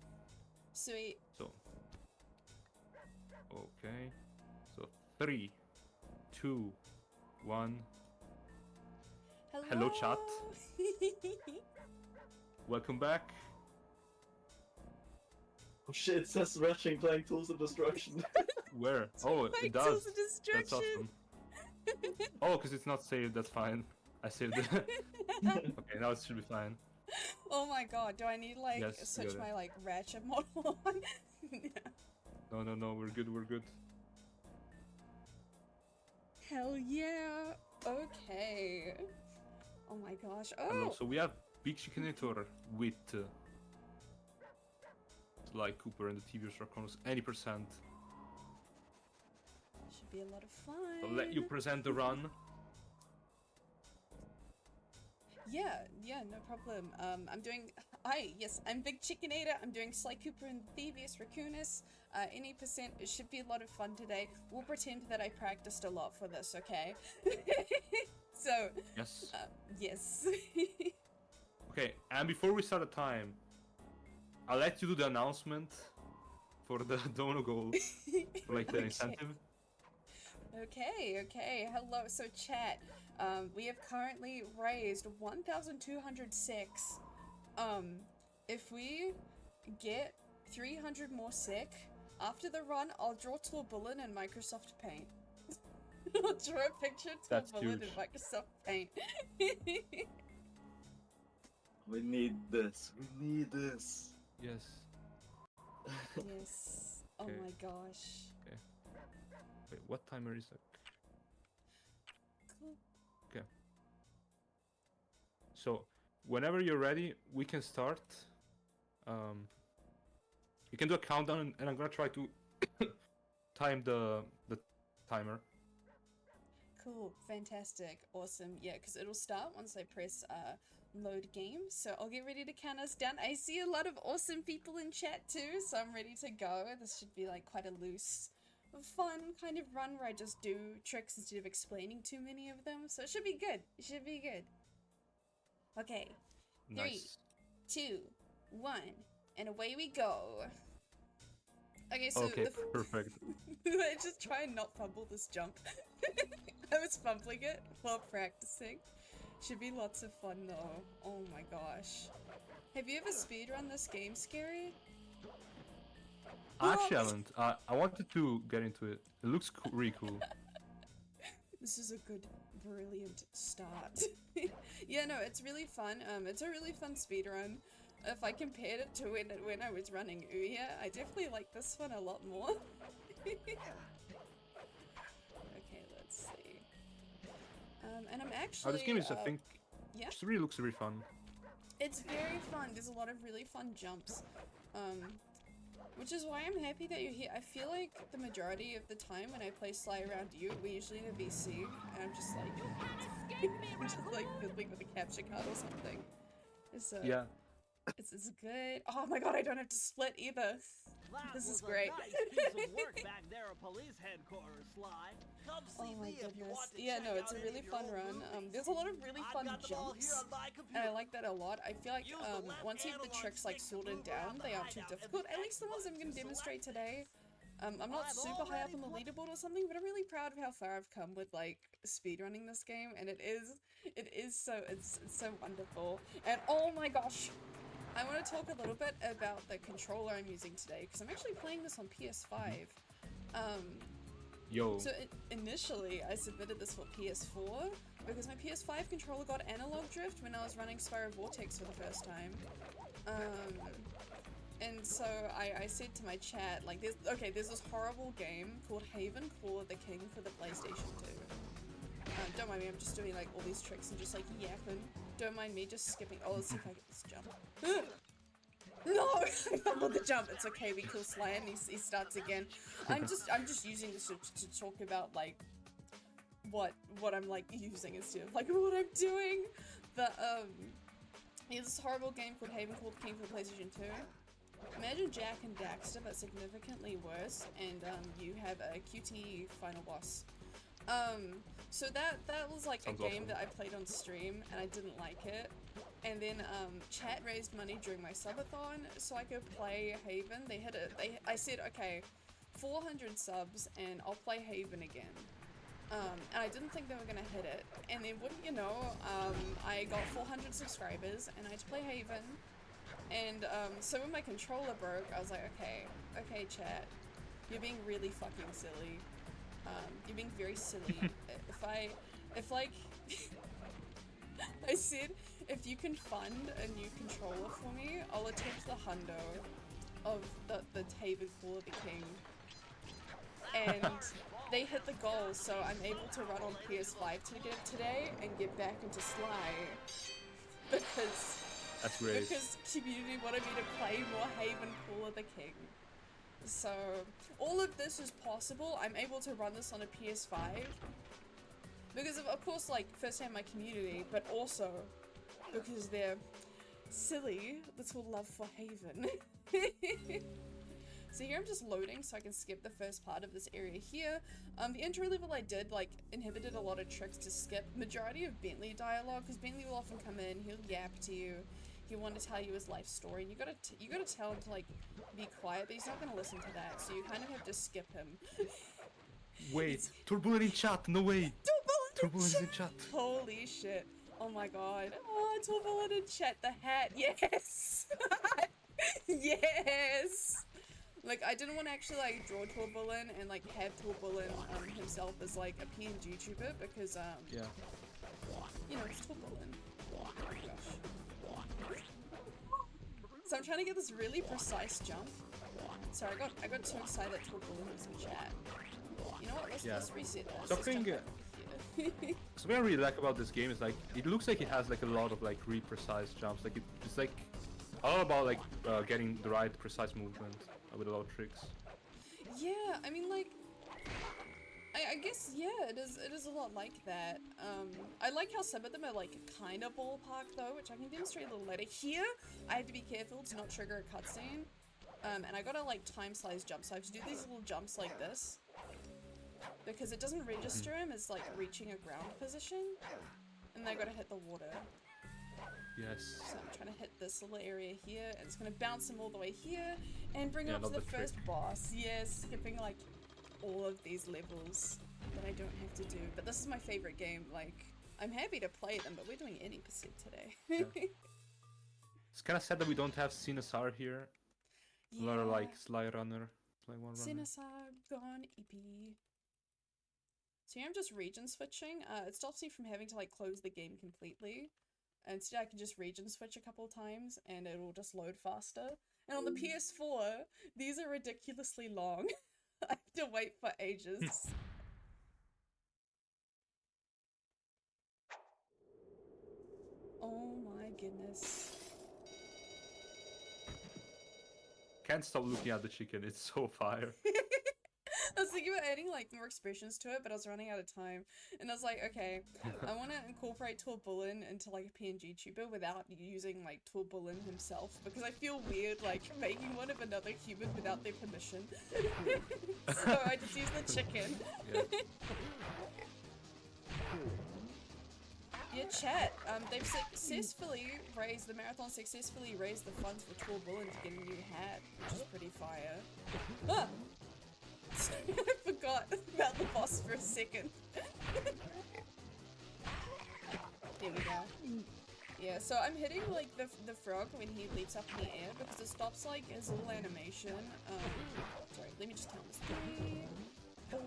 Sweet. So. Okay. So 3, 2, 1. Hello chat. Welcome back. Oh shit, it says Ratchet Clank Tools of Destruction. Where? Oh, it does. Tools of That's awesome. Oh, because it's not saved, that's fine. I saved it. Okay, now it should be fine. Oh my god, do I need like Yes, switch you got my it. like Ratchet model on? No, we're good, we're good. Hell yeah. Okay. Oh my gosh. Hello, Oh! so we have bigCHICKENATOR with like Cooper and the TV's Raconos, any percent. Should be a lot of fun. I'll let you present the run. Yeah, no problem. I'm bigCHICKENATOR. I'm doing Sly Cooper and Thievius Raccoonus. Any percent, it should be a lot of fun today. We'll pretend that I practiced a lot for this, okay? So, Yes. yes. Okay, and before we start the time, I'll let you do the announcement for the dono goal, for like the incentive. Okay. Hello. So chat, we have currently raised 1,206. If we get 300 more sick, after the run, I'll draw TorrDoneBullen in Microsoft Paint. I'll draw a picture of TorrDoneBullen in Microsoft Paint. We need this. We need this. Yes. Yes. Oh Okay. my gosh. Okay. Wait, what timer is that? Cool. Okay. So, whenever you're ready, we can start. You can do a countdown, and I'm gonna try to time the timer. Cool, fantastic, awesome. Yeah, because it'll start once I press load game. So I'll get ready to count us down. I see a lot of awesome people in chat too, so I'm ready to go. This should be like quite a loose, fun kind of run where I just do tricks instead of explaining too many of them. So it should be good. It should be good. Okay, Nice. 3, 2, 1, and away we go. Okay, so Okay, perfect. I just try and not fumble this jump. I was fumbling it while practicing. Should be lots of fun though. Oh my gosh. Have you ever speedrun this game, Scaree? I actually haven't. I wanted to get into it. It looks really cool. This is a good, brilliant start. Yeah, no, it's really fun. It's a really fun speedrun. If I compared it to when I was running Ouya, I definitely like this one a lot more. Okay, let's see. And I'm actually. This game is, I think, yeah, just really looks really fun. it's very fun. There's a lot of really fun jumps. Which is why I'm happy that you're here. I feel like the majority of the time when I play Sly around you, we're usually in a VC, and I'm just like, I'm just like fiddling with a capture card or something. So, Yeah. it's good. Oh my god, I don't have to split either. This is great. Nice piece of work back there at police headquarters, Sly. Come see Oh my me if you goodness. want to Yeah, check no, it's out a any really of your fun old run. movies. There's a lot of really I've fun got them all here jumps, on my and I computer. like that a lot. I feel like Use the left once you have the analog tricks like stick to sorted move down, around the they aren't too hideout. difficult. If At least the ones I'm going to demonstrate today. I'm not I've super high up already on the leaderboard or something, but I'm really proud of how far I've come with like speedrunning this game, and it's so wonderful. And oh my gosh, I want to talk a little bit about the controller I'm using today because I'm actually playing this on PS5. Yo. So initially I submitted this for PS4 because my PS5 controller got analog drift when I was running Spyro Vortex for the first time. And so I said to my chat, like, there's this horrible game called Haven Claw of the King for the PlayStation 2. Don't mind me, I'm just doing like all these tricks and just like yapping. Don't mind me just skipping. Oh, let's see if I get this jump. No! I fumbled the jump. It's okay, we kill Sly and he starts again. I'm just using this to talk about like what I'm like using instead of like what I'm doing. But yeah, this horrible game called Haven Claw of the King for the PlayStation 2. Imagine Jack and Daxter, but significantly worse, and you have a QTE final boss. So that was like Sounds a game awesome. that I played on stream, and I didn't like it. and then chat raised money during my subathon so I could play Haven. They hit it. I said, okay, 400 subs and I'll play Haven again. And I didn't think they were gonna hit it. And then wouldn't you know, I got 400 subscribers and I had to play Haven. And so when my controller broke, I was like, okay, chat, you're being really fucking silly. You're being very silly. if like, I said, if you can fund a new controller for me, I'll attempt the hundo of the Haven Call of the King. And they hit the goal, so I'm able to run on PS5 today and get back into Sly. That's great. Because community wanted me to play more Haven Call of the King. So, all of this is possible. I'm able to run this on a PS5. Because of course, like, first hand my community, but also because they're silly, little love for Haven. So here I'm just loading so I can skip the first part of this area here. The intro level I did, like, inhibited a lot of tricks to skip. Majority of Bentley dialogue, because Bentley will often come in, he'll yap to you, he'll want to tell you his life story, and you gotta tell him to, like, be quiet, but he's not gonna listen to that, so you kind of have to skip him. Wait, TorrDoneBullen in chat, no way! TorrDoneBullen in chat! Holy shit. Oh my god. Oh, TorrDoneBullen in chat, the hat, yes! Yes! Like, I didn't want to actually, like, draw TorrDoneBullen and, like, have TorrDoneBullen himself as, like, a PNG YouTuber because, yeah. You know, it's TorrDoneBullen. Oh my gosh. So I'm trying to get this really precise jump. Sorry, I got too excited that TorrDoneBullen was in chat. You know what, let's reset that. Something I really like about this game is, like, it looks like it has, like, a lot of, like, really precise jumps. Like, it's, like, all about, like, getting the right precise movement with a lot of tricks. Yeah, I mean, like, I guess, yeah, it is a lot like that. I like how some of them are, like, kind of ballpark, though, which I can demonstrate a little later. Here, I have to be careful to not trigger a cutscene, and I gotta, like, time-slice jumps, so I have to do these little jumps like this, because it doesn't register him as, like, reaching a ground position, and then I gotta hit the water. Yes. So I'm trying to hit this little area here, and it's gonna bounce him all the way here, and bring him up to the first boss. Yes, skipping like all of these levels that I don't have to do. But this is my favorite game. Like, I'm happy to play them, but we're doing any percent today. Yeah. It's kind of sad that we don't have Sinasar here. Yeah. A lot of like Sly Runner, Sly One Runner. Sinasar gone EP. So here I'm just region switching. It stops me from having to like close the game completely. Instead, I can just region switch a couple times and it'll just load faster. And on the PS4, these are ridiculously long. I have to wait for ages. Oh my goodness. Can't stop looking at the chicken, it's so fire. I was thinking about adding like more expressions to it, but I was running out of time. And I was like, okay, I want to incorporate TorrDoneBullen into like a PNG tuber without using like TorrDoneBullen himself, because I feel weird like making one of another human without their permission. So I just use the chicken. Yeah, chat. They've successfully raised, the marathon successfully raised the funds for TorrDoneBullen to get a new hat, which is pretty fire. Ah! I forgot about the boss for a second. There we go. Yeah, so I'm hitting like the frog when he leaps up in the air because it stops like his little animation. Sorry, let me just count this. 3, 4,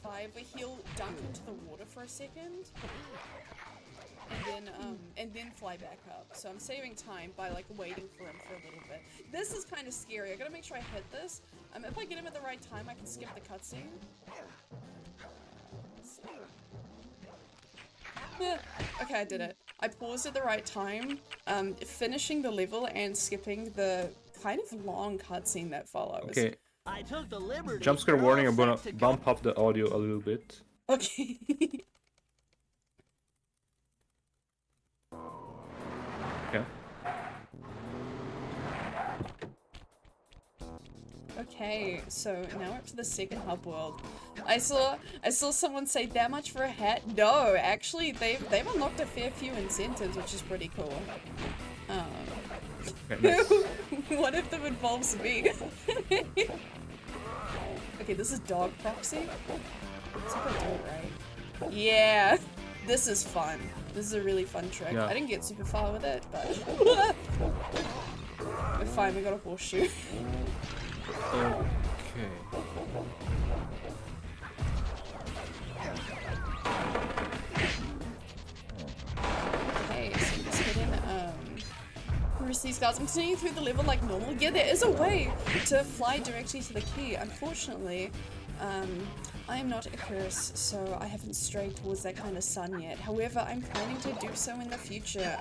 5, where he'll dunk into the water for a second. And then fly back up. So I'm saving time by like waiting for him for a little bit. This is kind of scary. I gotta make sure I hit this. If I get him at the right time, I can skip the cutscene. Okay, I did it. I paused at the right time, finishing the level and skipping the kind of long cutscene that follows. Okay. I took the liberty. Jump scare warning, I'm gonna bump up the audio a little bit. Okay. Okay. Okay, so now we're up to the second hub world. I saw someone say that much for a hat. No, actually they've unlocked a fair few incentives, which is pretty cool. One of them involves me. Okay, this is dog proxy. Let's hope I do it right. Yeah, this is fun. This is a really fun trick. Yeah. I didn't get super far with it, but we're fine. We got a horseshoe. Okay. Okay, so let's get in. Where's these guys? I'm continuing through the level like normal. Yeah, there is a way to fly directly to the key. Unfortunately, I am not a curse, so I haven't strayed towards that kind of sun yet. However, I'm planning to do so in the future.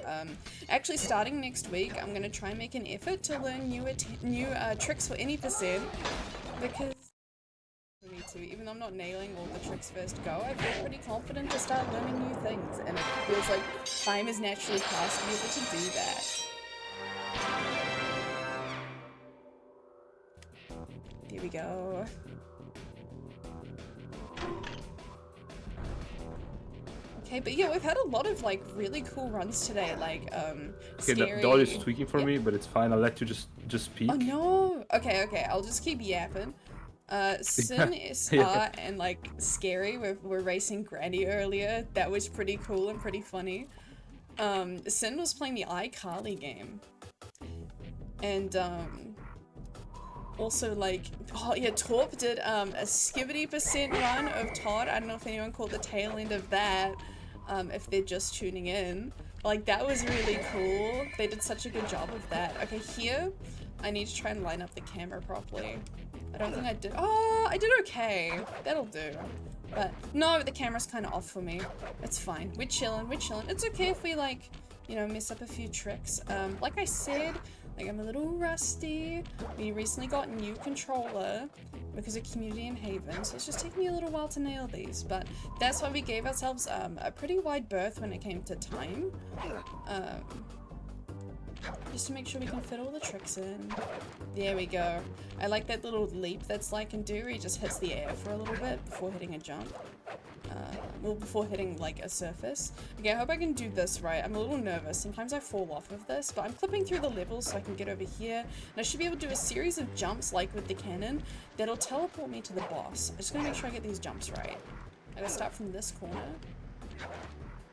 Actually, starting next week, I'm going to try and make an effort to learn new tricks for any percent, because for me too, even though I'm not nailing all the tricks first go, I feel pretty confident to start learning new things, and it feels like time has naturally passed to be able to do that. There we go. Okay, but yeah, we've had a lot of like really cool runs today, like Okay, Scaree. the audio is tweaking for me, but it's fine. I'll let you just speak. Oh no! Okay, I'll just keep yapping. Sin, SR, and like Scaree were racing Granny earlier. That was pretty cool and pretty funny. Sin was playing the iCarly game. And also like, oh yeah, Torp did a Skibidi % run of Todd. I don't know if anyone caught the tail end of that, if they're just tuning in. Like, that was really cool. They did such a good job of that. Okay, here, I need to try and line up the camera properly. I don't think I did. Oh, I did okay. That'll do. But no, the camera's kind of off for me. It's fine. We're chilling. It's okay if we like, you know, mess up a few tricks. Like I said, like I'm a little rusty. We recently got a new controller because of community in Haven, so it's just taking me a little while to nail these, but that's why we gave ourselves a pretty wide berth when it came to time. Just to make sure we can fit all the tricks in. There we go. I like that little leap that Sly can do where he just hits the air for a little bit before hitting a jump. Well, before hitting like a surface. Okay, I hope I can do this right. I'm a little nervous. Sometimes I fall off of this, but I'm clipping through the levels so I can get over here. And I should be able to do a series of jumps like with the cannon that'll teleport me to the boss. I'm just gonna make sure I get these jumps right. I gotta start from this corner.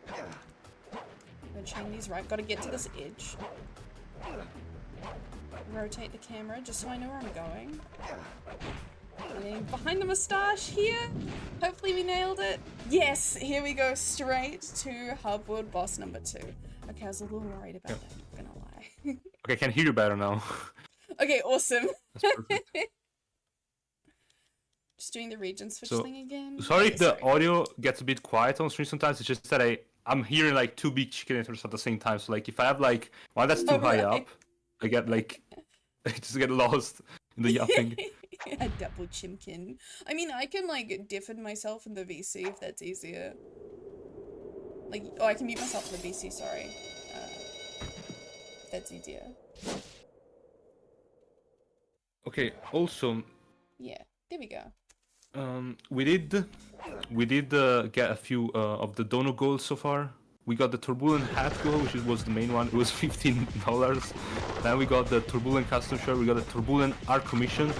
I'm gonna chain these right. Gotta get to this edge. Rotate the camera just so I know where I'm going. And then behind the moustache here. Hopefully we nailed it. Yes, here we go, straight to Hub World boss number 2. Okay, I was a little worried about that, I'm not gonna lie. Okay, I can hear you better now. Okay, awesome. That's perfect. Just doing the region switch thing again. Sorry Okay, if the audio gets a bit quiet on stream sometimes. It's just that I'm hearing like 2 bigCHICKENATORs at the same time. So like if I have like one that's too high up, I get like I just get lost in the yapping. A double chimkin. I mean, I can like deafen myself in the VC if that's easier. Like, oh, I can mute myself in the VC, sorry. If that's easier. Okay, also. Yeah, there we go. We did get a few of the dono goals so far. We got the TorrDoneBullen hat goal, which was the main one. It was $15. Then we got the TorrDoneBullen custom shirt. We got the TorrDoneBullen art commission.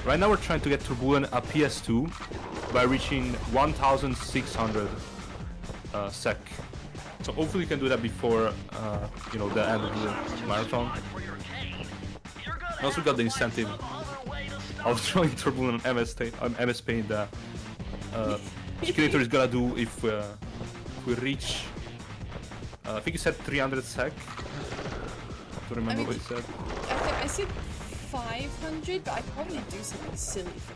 Right now we're trying to get TorrDoneBullen a PS2 by reaching 1,600 SEK. So hopefully we can do that before you know, the end of the marathon. And also we got the incentive of throwing TorrDoneBullen on MS Paint that bigCHICKENATOR is gonna do if we reach. I think you said 300 SEK. I don't remember what you said. I said 500, but I'd probably do something silly for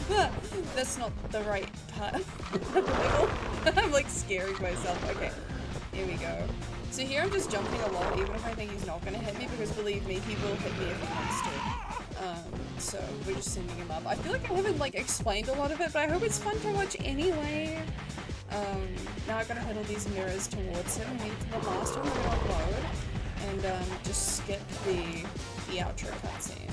300. That's not the right part of the level. I'm like scaring myself. Okay, here we go. So here I'm just jumping a lot, even if I think he's not gonna hit me, because believe me, he will hit me if he wants to. So we're just sending him up. I feel like I haven't like explained a lot of it, but I hope it's fun to watch anyway. Now I've got to hit all these mirrors towards him, wait for the last one to upload, and just skip the outro cutscene.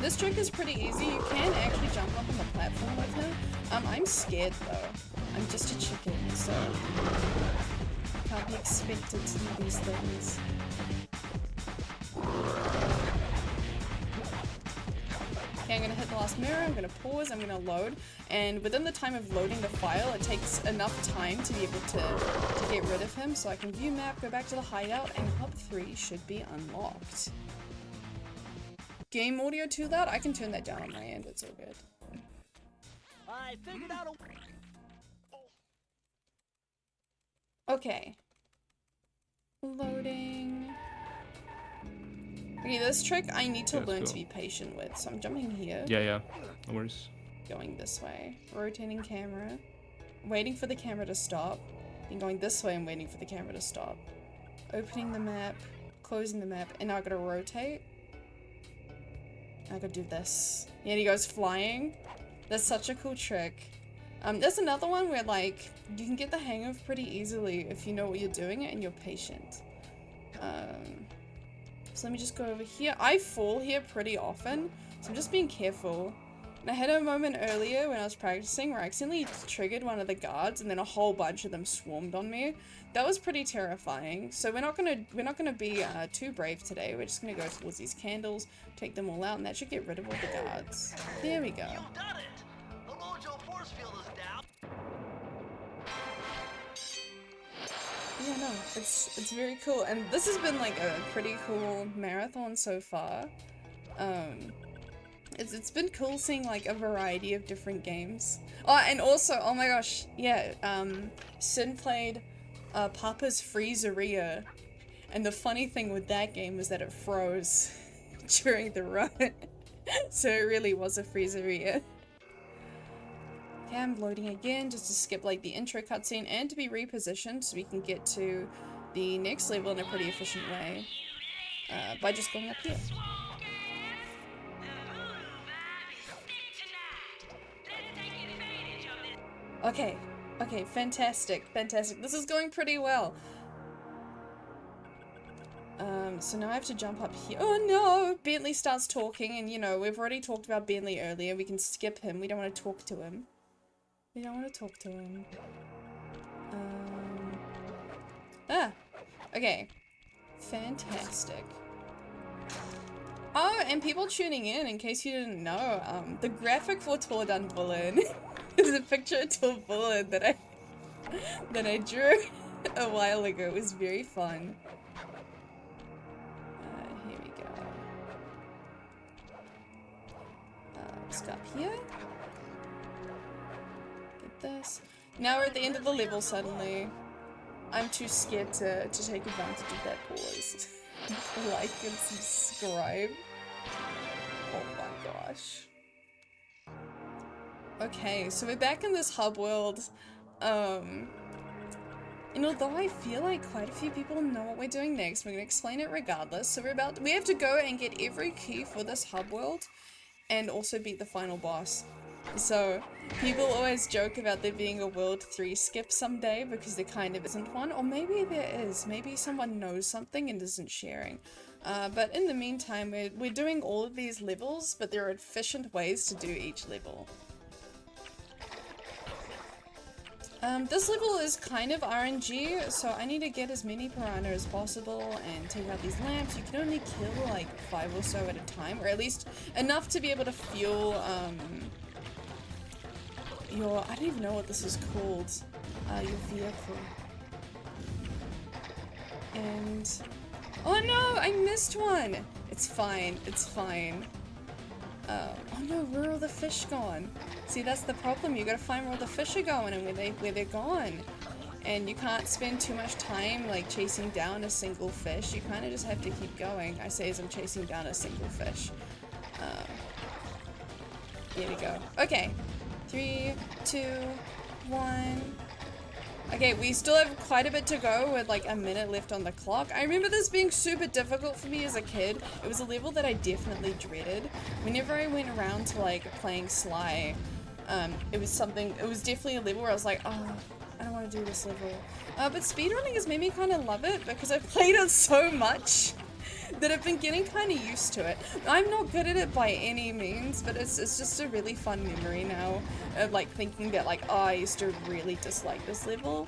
This trick is pretty easy. You can actually jump up on the platform with him. I'm scared though. I'm just a chicken, so can't be expected to do these things. Okay, I'm gonna hit the last mirror, I'm gonna pause, I'm gonna load, and within the time of loading the file, it takes enough time to be able to get rid of him, so I can view map, go back to the hideout, and hub 3 should be unlocked. Game audio too loud? I can turn that down on my end, it's all good. I figured out a Okay. Loading. Okay, this trick I need to learn to be patient with, so I'm jumping here. Yeah, no worries. Going this way. Rotating camera. Waiting for the camera to stop. Then going this way and waiting for the camera to stop. Opening the map. Closing the map. And now I gotta rotate. I gotta do this. Yeah, he goes flying. That's such a cool trick. There's another one where, like, you can get the hang of pretty easily if you know what you're doing and you're patient. So let me just go over here. I fall here pretty often, so I'm just being careful. And I had a moment earlier when I was practicing where I accidentally triggered one of the guards and then a whole bunch of them swarmed on me. That was pretty terrifying. So we're not gonna be too brave today. We're just gonna go towards these candles, take them all out, and that should get rid of all the guards. There we go. Yeah, no, it's very cool, and this has been like a pretty cool marathon so far. It's been cool seeing like a variety of different games. Oh, and also, oh my gosh, yeah, Sin played Papa's Freezeria, and the funny thing with that game was that it froze during the run, so it really was a Freezeria. Okay, I'm loading again just to skip like the intro cutscene and to be repositioned so we can get to the next level in a pretty efficient way by just going up here. Okay, fantastic. This is going pretty well. So now I have to jump up here. Oh no! Bentley starts talking, and you know, we've already talked about Bentley earlier. We can skip him. We don't want to talk to him. Okay. Fantastic. Oh, and people tuning in case you didn't know, the graphic for TorrDoneBullen is a picture of TorrDoneBullen that I drew a while ago. It was very fun. Here we go. Let's go up here. Get this. Now we're at the end of the level suddenly. I'm too scared to take advantage of that pause. Like and subscribe. Oh my gosh. Okay, so we're back in this hub world. And although I feel like quite a few people know what we're doing next, we're gonna explain it regardless. So we have to go and get every key for this hub world and also beat the final boss. So people always joke about there being a World 3 skip someday because there kind of isn't one, or maybe there is. Maybe someone knows something and isn't sharing. But in the meantime, we're doing all of these levels, but there are efficient ways to do each level. This level is kind of RNG, so I need to get as many piranha as possible and take out these lamps. You can only kill like 5 or so at a time, or at least enough to be able to fuel your, I don't even know what this is called, your vehicle. And, oh no, I missed one! It's fine, it's fine. Oh no, where are all the fish gone? See, that's the problem, you gotta find where all the fish are going and where they're gone. And you can't spend too much time like chasing down a single fish, you kinda just have to keep going. I say as I'm chasing down a single fish. Here we go. Okay. 3, 2, 1. Okay, we still have quite a bit to go with like a minute left on the clock. I remember this being super difficult for me as a kid. It was a level that I definitely dreaded. Whenever I went around to like playing Sly, it was definitely a level where I was like, oh, I don't want want to do this level. But speedrunning has made me kind of love it because I've played it so much that I've been getting kind of used to it. I'm not good at it by any means, but it's just a really fun memory now of like thinking that like, oh, I used to really dislike this level.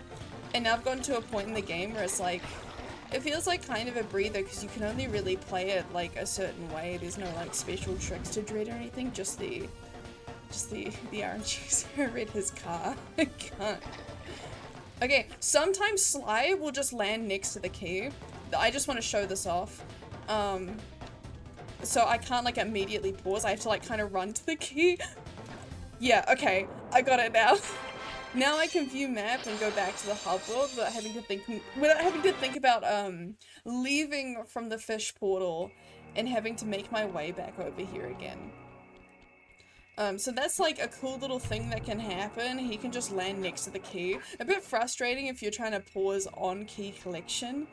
And now I've gotten to a point in the game where it's like, it feels like kind of a breather because you can only really play it like a certain way. There's no like special tricks to dread or anything, just the RNGs. I read his car. I can't. Okay, sometimes Sly will just land next to the key. I just want to show this off. So I can't like immediately pause. I have to like kind of run to the key. Yeah, okay, I got it now. Now I can view map and go back to the hub world without having to think about leaving from the fish portal and having to make my way back over here again. So that's like a cool little thing that can happen. He can just land next to the key. A bit frustrating if you're trying to pause on key collection,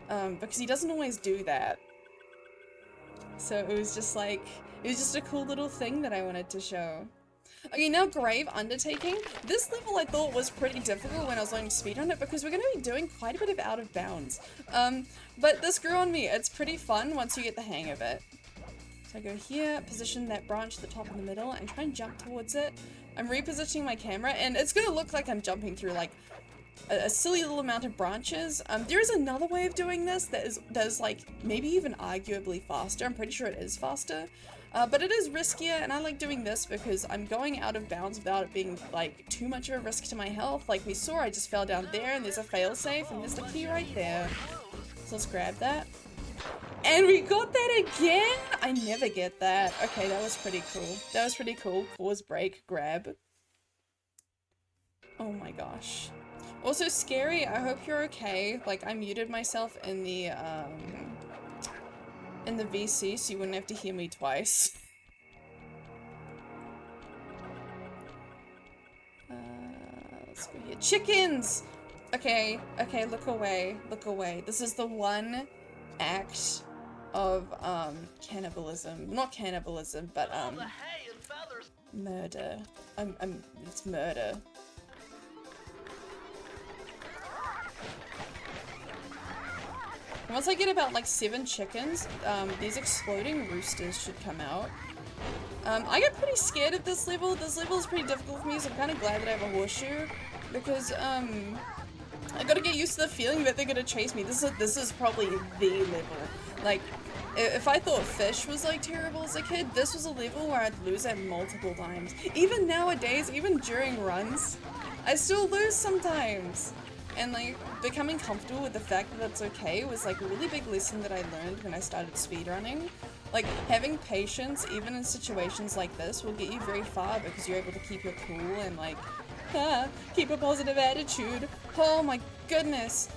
because he doesn't always do that. So it was just like, it was just a cool little thing that I wanted to show. Okay, now Grave Undertaking. This level I thought was pretty difficult when I was learning speed on it because we're going to be doing quite a bit of out of bounds. But this grew on me. It's pretty fun once you get the hang of it. So I go here, position that branch at the top in the middle, and try and jump towards it. I'm repositioning my camera, and it's going to look like I'm jumping through like a silly little amount of branches. There is another way of doing this that is like maybe even arguably faster. I'm pretty sure it is faster. But it is riskier, and I like doing this because I'm going out of bounds without it being like too much of a risk to my health. Like we saw, I just fell down there, and there's a failsafe, and there's the key right there. So let's grab that. And we got that again? I never get that. Okay, that was pretty cool. That was pretty cool. Pause, break, grab. Oh my gosh. Also, Scaree, I hope you're okay. Like, I muted myself in the VC so you wouldn't have to hear me twice. Let's go here. Chickens! Okay, okay, look away, look away. This is the one act of, cannibalism. Not cannibalism, but, murder. It's murder. Once I get about like 7 chickens, these exploding roosters should come out. I get pretty scared of this level. This level is pretty difficult for me, so I'm kind of glad that I have a horseshoe. Because, I gotta get used to the feeling that they're gonna chase me. This is probably the level. Like, if I thought fish was like terrible as a kid, this was a level where I'd lose it multiple times. Even nowadays, even during runs, I still lose sometimes. And like, becoming comfortable with the fact that that's okay was like a really big lesson that I learned when I started speedrunning. Like, having patience, even in situations like this, will get you very far because you're able to keep your cool and like, keep a positive attitude. Oh my goodness.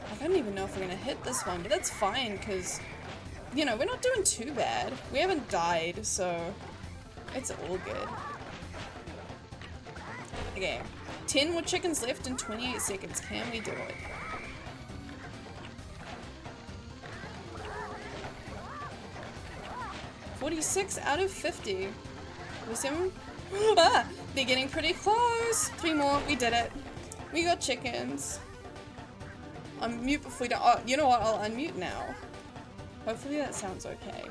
I don't even know if we're gonna hit this one, but that's fine because, you know, we're not doing too bad. We haven't died, so it's all good. Okay. 10 more chickens left in 28 seconds. Can we do it? $46 out of 50. 47? Ah! They're getting pretty close. 3 more. We did it. We got chickens. Unmute before we don't. Oh, you know what? I'll unmute now. Hopefully that sounds okay.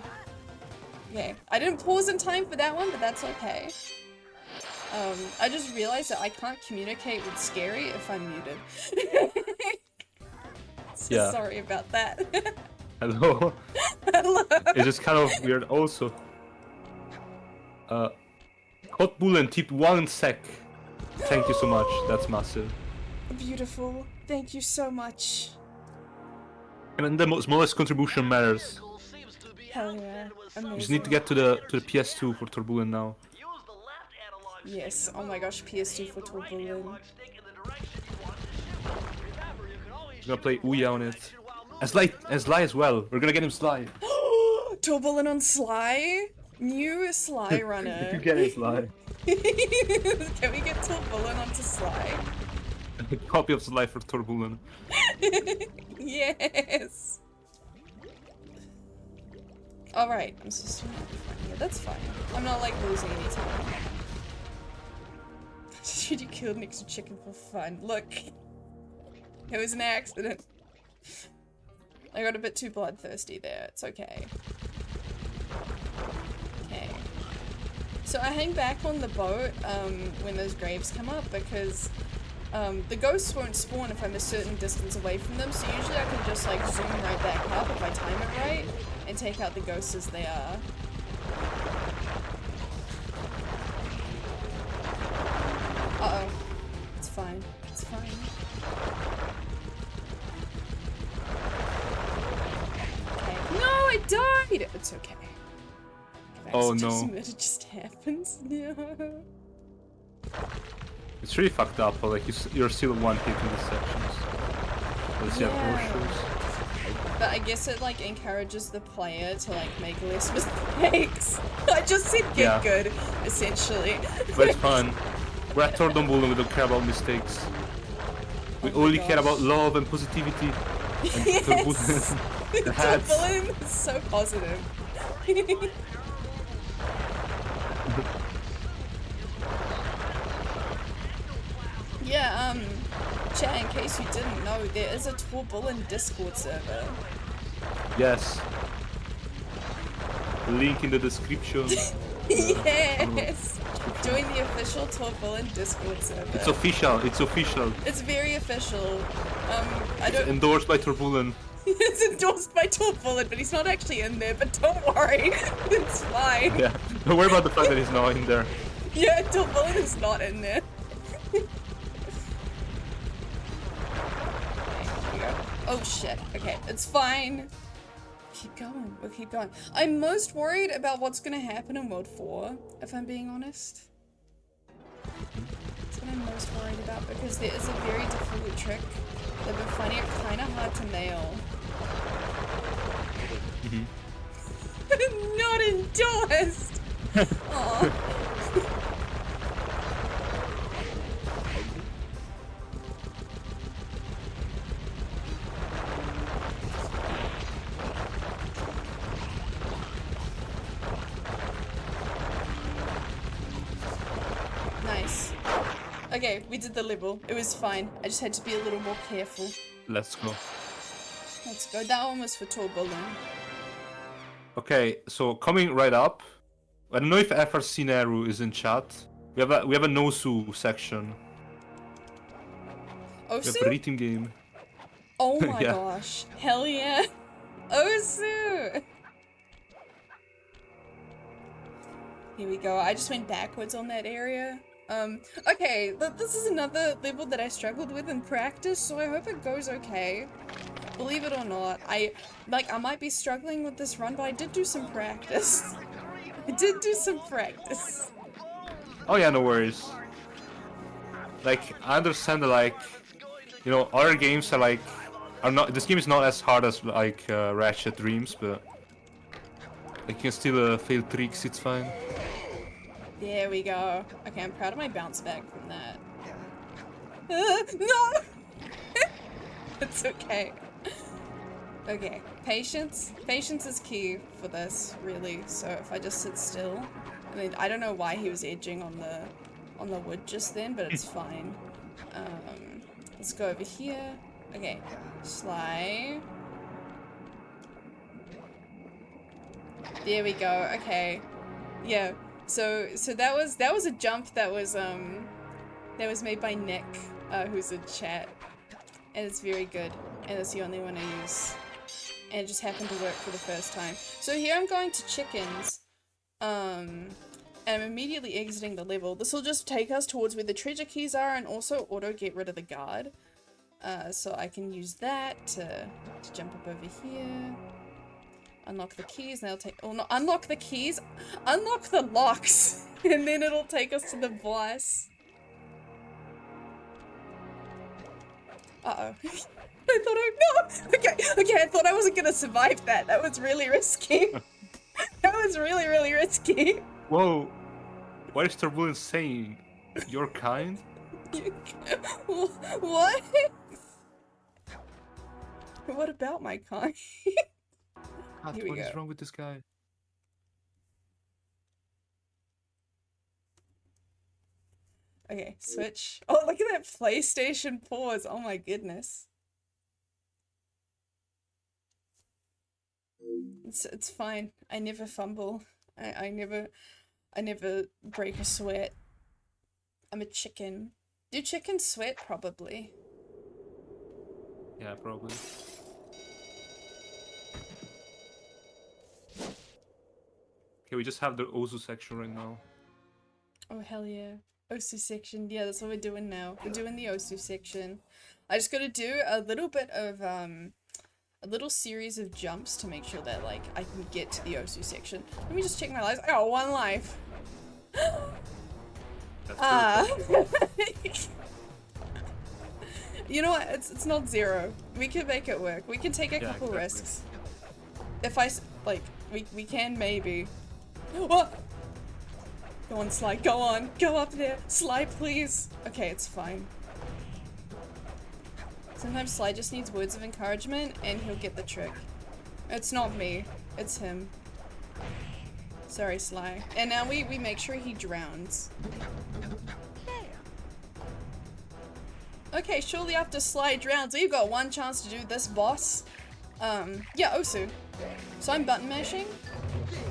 Okay. I didn't pause in time for that one, but that's okay. I just realized that I can't communicate with Scaree if I'm muted. So Yeah. sorry about that. Hello. Hello. It's just kind of weird also. TorrDoneBullen tipped 1 sec. Thank you so much. That's massive. Beautiful. Thank you so much. And the smallest contribution matters. Hell yeah. Amazing. You just need to get to the PS2 for TorrDoneBullen now. Yes. Oh my gosh. PS2 for TorrDoneBullen. We're gonna play Ouya on it. And Sly as well. We're gonna get him Sly. TorrDoneBullen on Sly? New Sly runner. You get it, Sly. Can we get TorrDoneBullen onto Sly? A copy of Sly for TorrDoneBullen. Yes. Alright, I'm supposed to be front here. That's fine. I'm not like losing any time. Dude, you killed an extra chicken for fun. Look. It was an accident. I got a bit too bloodthirsty there. It's okay. Okay. So I hang back on the boat when those graves come up because the ghosts won't spawn if I'm a certain distance away from them, so usually I can just like zoom right back up if I time it right and take out the ghosts as they are. Uh-oh. It's fine. It's fine. Okay. No, I died! It's okay. Oh no. It just happens. No. It's really fucked up, but like you're still one hit in the sections. Let's see horseshoes. But I guess it like encourages the player to like make less mistakes. I just said get good, essentially. But it's fun. We're at TorrDoneBullen, we don't care about mistakes. We only care about love and positivity. And Yes! the hats. TorrDoneBullen is so positive. Yeah, chat, in case you didn't know, there is a TorrDoneBullen Discord server. Yes. Link in the description. Yes! Join the official TorrDoneBullen Discord server. It's official, it's official. It's very official. I don't... It's endorsed by TorrDoneBullen. It's endorsed by TorrDoneBullen, but he's not actually in there, but don't worry. It's fine. Yeah, don't worry about the fact that he's not in there. Yeah, TorrDoneBullen is not in there. Oh shit, okay, it's fine. Keep going, we'll keep going. I'm most worried about what's gonna happen in World 4, if I'm being honest. That's what I'm most worried about, because there is a very difficult trick that I've been finding it kinda hard to nail. Not endorsed! Aww. Nice. Okay, we did the level. It was fine. I just had to be a little more careful. Let's go. Let's go. That one was for TorrDoneBullen. Okay, so coming right up. I don't know if FRCNeru is in chat. We have a Nosu section. Osu? We have a rating game. Oh my Yeah. gosh. Hell yeah. Osu! Here we go. I just went backwards on that area. Okay, this is another level that I struggled with in practice, so I hope it goes okay. Believe it or not, I might be struggling with this run, but I did do some practice. I did do some practice. Oh yeah, no worries. Like, I understand that, like, you know, other games are not. This game is not as hard as like Ratchet Dreams, but you can still fail tricks. It's fine. There we go. Okay, I'm proud of my bounce back from that. No! It's okay. Okay, patience. Patience is key for this, really. So if I just sit still, I mean, I don't know why he was edging on the wood just then, but it's fine. Let's go over here. Okay, slide. There we go. Okay, yeah. So that was a jump that was made by Nick, who's in chat, and it's very good, and it's the only one I use, and it just happened to work for the first time. So here I'm going to chickens, and I'm immediately exiting the level. This will just take us towards where the treasure keys are, and also auto get rid of the guard, so I can use that to jump up over here. Unlock the keys, and they'll take- oh no, unlock the keys! Unlock the locks! And then it'll take us to the boss. Uh-oh. I thought no! Okay, I thought I wasn't gonna survive that. That was really risky. That was really, really risky. Whoa! What is TorrDoneBullen saying? You're kind? What? What about my kind? God, what is wrong with this guy? Okay, switch. Oh, look at that PlayStation pause. Oh my goodness. It's fine. I never fumble. I never break a sweat. I'm a chicken. Do chickens sweat? Probably. Yeah, probably. Okay, we just have the Ozu section right now. Oh hell yeah. Osu section. Yeah, that's what we're doing now. We're doing the Osu section. I just gotta do a little bit of a little series of jumps to make sure that like I can get to the Osu section. Let me just check my lives. I got 1 life. You know what? It's not 0. We can make it work. We can take a couple risks. If I like, we can maybe. What? Go on, Sly. Go on. Go up there. Sly, please. Okay, it's fine. Sometimes Sly just needs words of encouragement and he'll get the trick. It's not me. It's him. Sorry, Sly. And now we make sure he drowns. Okay, surely after Sly drowns, we've got 1 chance to do this boss. Yeah, Osu. So I'm button mashing. Okay.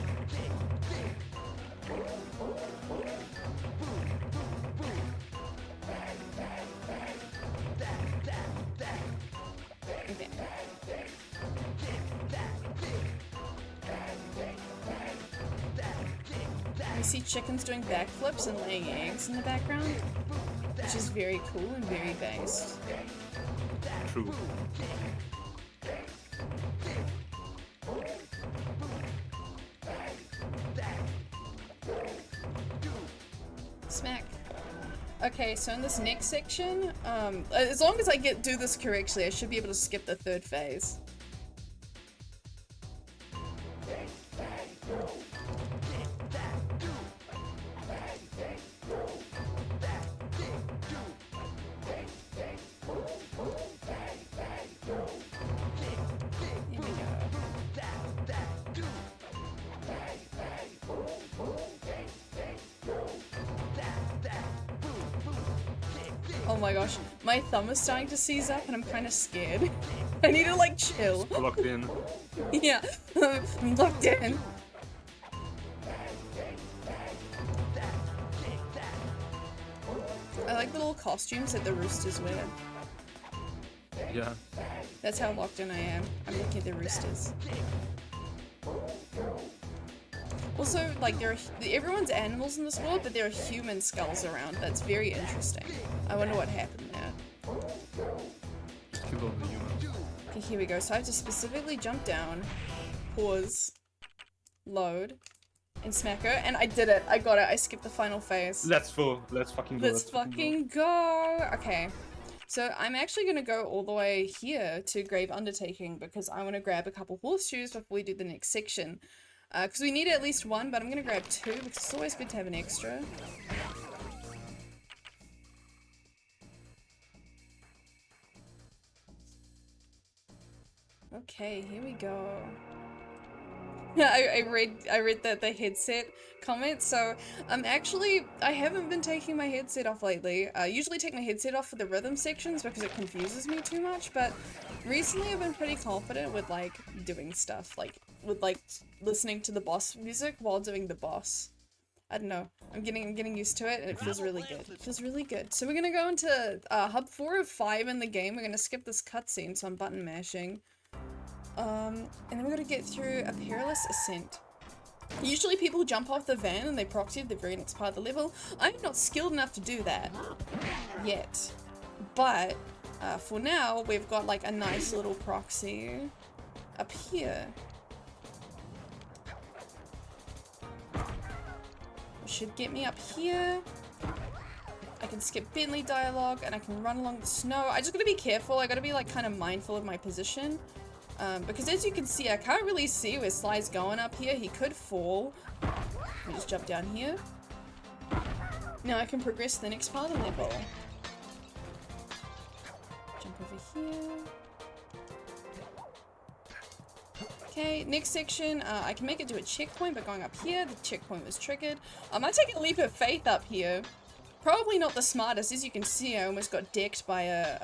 We see chickens doing backflips and laying eggs in the background, which is very cool and very based. True. Smack. Okay, so in this next section, as long as I do this correctly, I should be able to skip the 3rd phase. Here we go. Oh my gosh, my thumb is starting to seize up and I'm kind of scared. I need to like chill. Locked in. Yeah, I'm locked in. I like the little costumes that the roosters wear. Yeah. That's how locked in I am. I'm looking at the roosters. Also, like, everyone's animals in this world, but there are human skulls around. That's very interesting. I wonder what happened there. Just kill all the humans. Okay, here we go. So I have to specifically jump down, pause, load, and smack her. And I did it. I got it. I skipped the final phase. Let's fucking go. Let's fucking go. Okay. So I'm actually going to go all the way here to Grave Undertaking because I want to grab a couple horseshoes before we do the next section. Because we need at least 1, but I'm going to grab 2 because it's always good to have an extra. Okay, here we go. Yeah, I read the headset comment, so I haven't been taking my headset off lately. I usually take my headset off for the rhythm sections because it confuses me too much, but recently I've been pretty confident with like doing stuff, like with like listening to the boss music while doing the boss. I don't know. I'm getting used to it and it feels really good. It feels really good. So we're gonna go into hub 4 of 5 in the game. We're gonna skip this cutscene, so I'm button mashing. And then we're gonna get through a perilous ascent. Usually people jump off the van and they proxy at the very next part of the level. I'm not skilled enough to do that yet, but for now we've got like a nice little proxy up here. Should get me up here. I can skip Bentley dialogue and I can run along the snow. I just gotta be careful. I gotta be like kind of mindful of my position. Because as you can see, I can't really see where Sly's going up here. He could fall. Let me just jump down here. Now I can progress to the next part of the level. Jump over here. Okay, next section, I can make it to a checkpoint by going up here. The checkpoint was triggered. I might take a leap of faith up here. Probably not the smartest. As you can see, I almost got decked by a,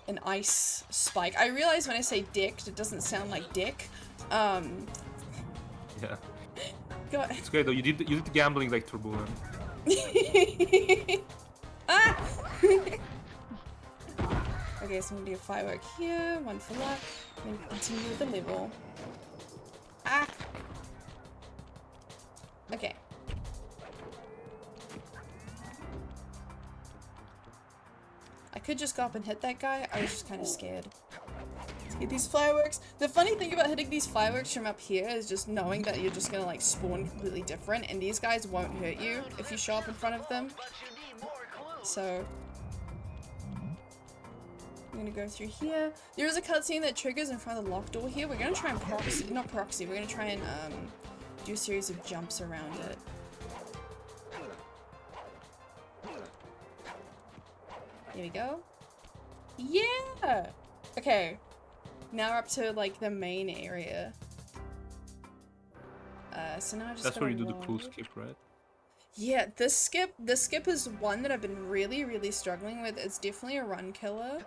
an ice spike. I realize when I say decked, it doesn't sound like dick. Yeah. God. It's great though. You did the gambling like TorrDoneBullen. Ah! Okay, so I'm gonna do a firework here, one for luck, then continue with the level. Ah! Okay. I could just go up and hit that guy, I was just kind of scared. Let's hit these fireworks. The funny thing about hitting these fireworks from up here is just knowing that you're just gonna like spawn completely different, and these guys won't hurt you if you show up in front of them. So I'm gonna go through here. There is a cutscene that triggers in front of the locked door here. We're gonna try and we're gonna try and do a series of jumps around it. Here we go. Yeah! Okay. Now we're up to like the main area. So now I just That's where you do the cool skip, right? Yeah, this skip is one that I've been really struggling with. It's definitely a run killer.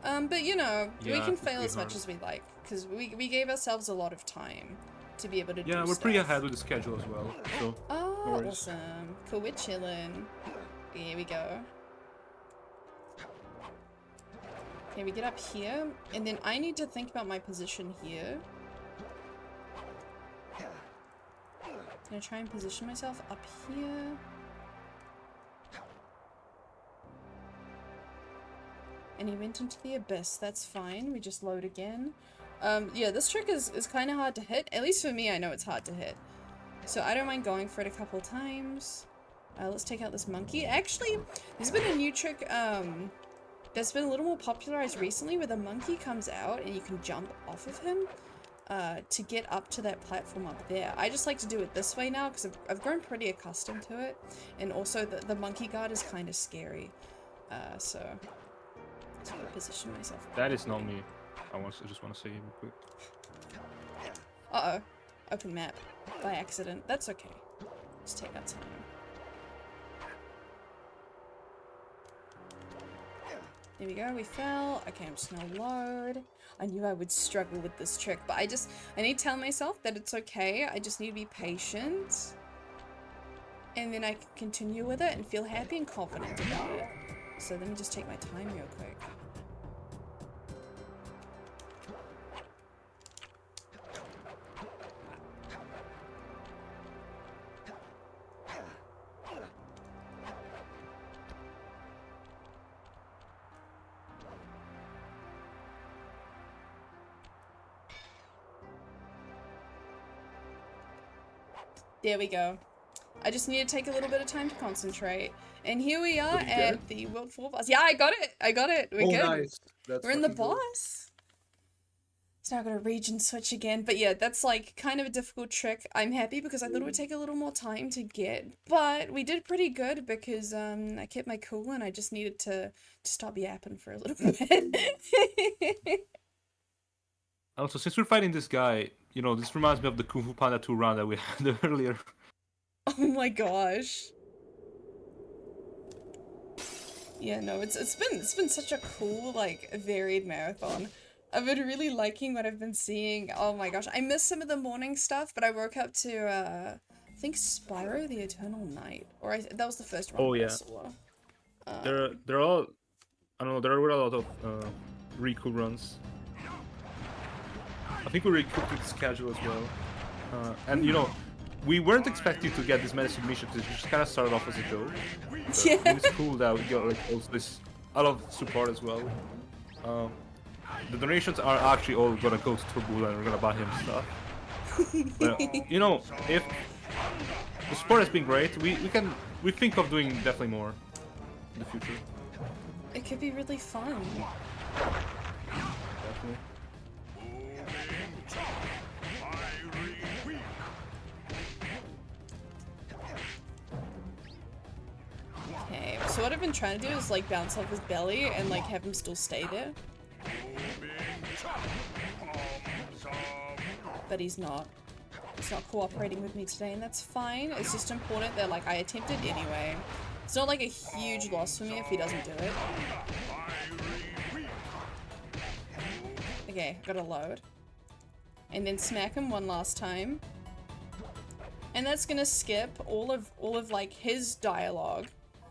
But you know, we can fail as much as we like, because we gave ourselves a lot of time to be able to do stuff. Yeah, we're pretty ahead with the schedule as well, so... Oh, awesome. Cool, we're chilling. Here we go. Okay, we get up here, and then I need to think about my position here. I'm gonna try and position myself up here. And he went into the abyss. That's fine. We just load again. Yeah, this trick is kind of hard to hit. At least for me, I know it's hard to hit. So I don't mind going for it a couple times. Let's take out this monkey. Actually, there's been a new trick that's been a little more popularized recently, where the monkey comes out and you can jump off of him to get up to that platform up there. I just like to do it this way now because I've grown pretty accustomed to it. And also the monkey guard is kind of scary. So... to position myself. That is not me. I just want to say real quick. Uh-oh. Open map. By accident. That's okay. Just take our time. There we go, we fell. Okay, I'm just gonna load. I knew I would struggle with this trick, but I need to tell myself that it's okay. I just need to be patient. And then I can continue with it and feel happy and confident about it. So let me just take my time real quick. There we go. I just need to take a little bit of time to concentrate. And here we are at the World 4 boss. Yeah, I got it! I got it! We're good. Nice. We're in the boss. So now I've got to region switch again. But yeah, that's like kind of a difficult trick. I'm happy because I thought it would take a little more time to get. But we did pretty good because I kept my cool and I just needed to stop yapping for a little bit. Also, since we're fighting this guy, you know, this reminds me of the Kung Fu Panda 2 run that we had earlier. Oh my gosh. Yeah, no, it's been such a cool, like, varied marathon. I've been really liking what I've been seeing. Oh my gosh, I missed some of the morning stuff, but I woke up to I think Spyro the Eternal Night, or that was the first run. Oh yeah. I saw. They're all, I don't know, there were a lot of really cool runs. I think we recooked the schedule as well, and you know, we weren't expecting to get this many submissions. It just kind of started off as a joke. Yeah. It's cool that we got like also this a lot of support as well. The donations are actually all gonna go to TorrDoneBullen and we're gonna buy him stuff. But, you know, if the support has been great, we think of doing definitely more in the future. It could be really fun. Definitely. Okay, so what I've been trying to do is like bounce off his belly and like have him still stay there. But he's not. It's not cooperating with me today, and that's fine. It's just important that, like, I attempted anyway. It's not like a huge loss for me if he doesn't do it. Okay, gotta load. And then smack him one last time. And that's gonna skip all of like his dialogue.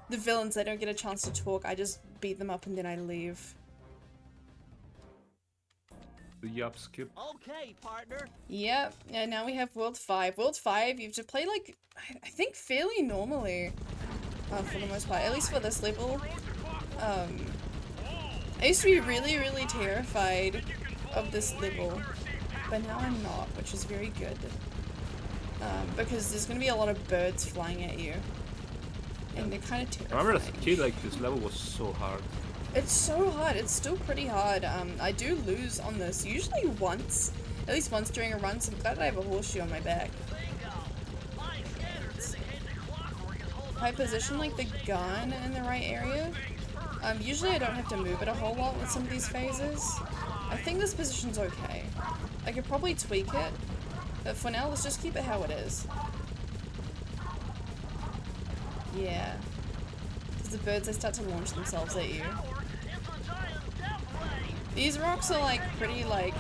The villains, they don't get a chance to talk. I just beat them up and then I leave. Yup, skip. Okay, partner. Yep, and now we have World 5. World 5, you have to play like, I think fairly normally. For the most part, at least for this level. I used to be really, really terrified of this level. But now I'm not, which is very good. Because there's gonna be a lot of birds flying at you. And they're kind of terrifying. I remember as a kid, like, this level was so hard. It's so hard. It's still pretty hard. I do lose on this, usually once. At least once during a run, so I'm glad I have a horseshoe on my back. If I position, like, the gun in the right area, usually I don't have to move it a whole lot with some of these phases. I think this position's okay. I could probably tweak it, but for now, let's just keep it how it is. Yeah. Because the birds, they start to launch themselves at you. These rocks are, like, pretty, like,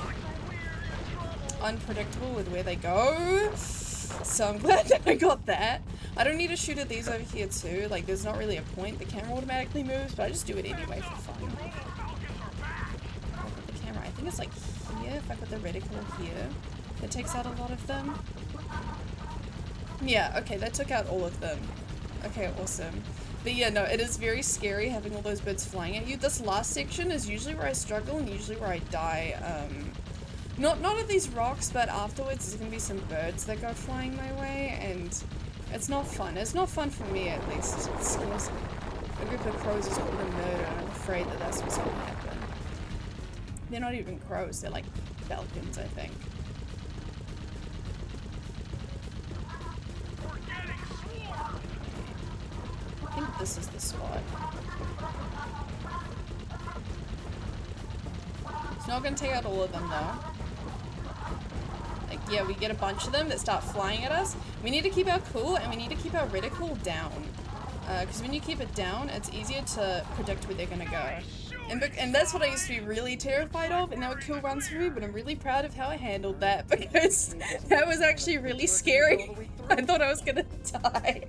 unpredictable with where they go. So I'm glad that I got that. I don't need to shoot at these over here too. Like, there's not really a point. The camera automatically moves, but I just do it anyway for fun. I'll put the camera, I think it's like here. If I put the reticle here, it takes out a lot of them. Yeah, okay, that took out all of them. Okay, awesome. But yeah, no, it is very scary having all those birds flying at you. This last section is usually where I struggle and usually where I die. Not at these rocks, but afterwards there's gonna be some birds that go flying my way, and it's not fun. It's not fun for me, at least. It scares me. A group of crows is called a murder, and I'm afraid that that's what's gonna happen. They're not even crows, they're like falcons, I think. I think this is the spot. It's not gonna take out all of them though. Like, yeah, we get a bunch of them that start flying at us. We need to keep our cool and we need to keep our reticle down. Because when you keep it down, it's easier to predict where they're gonna go. And that's what I used to be really terrified of, and now it kill runs for me, but I'm really proud of how I handled that because that was actually really scary. I thought I was gonna die.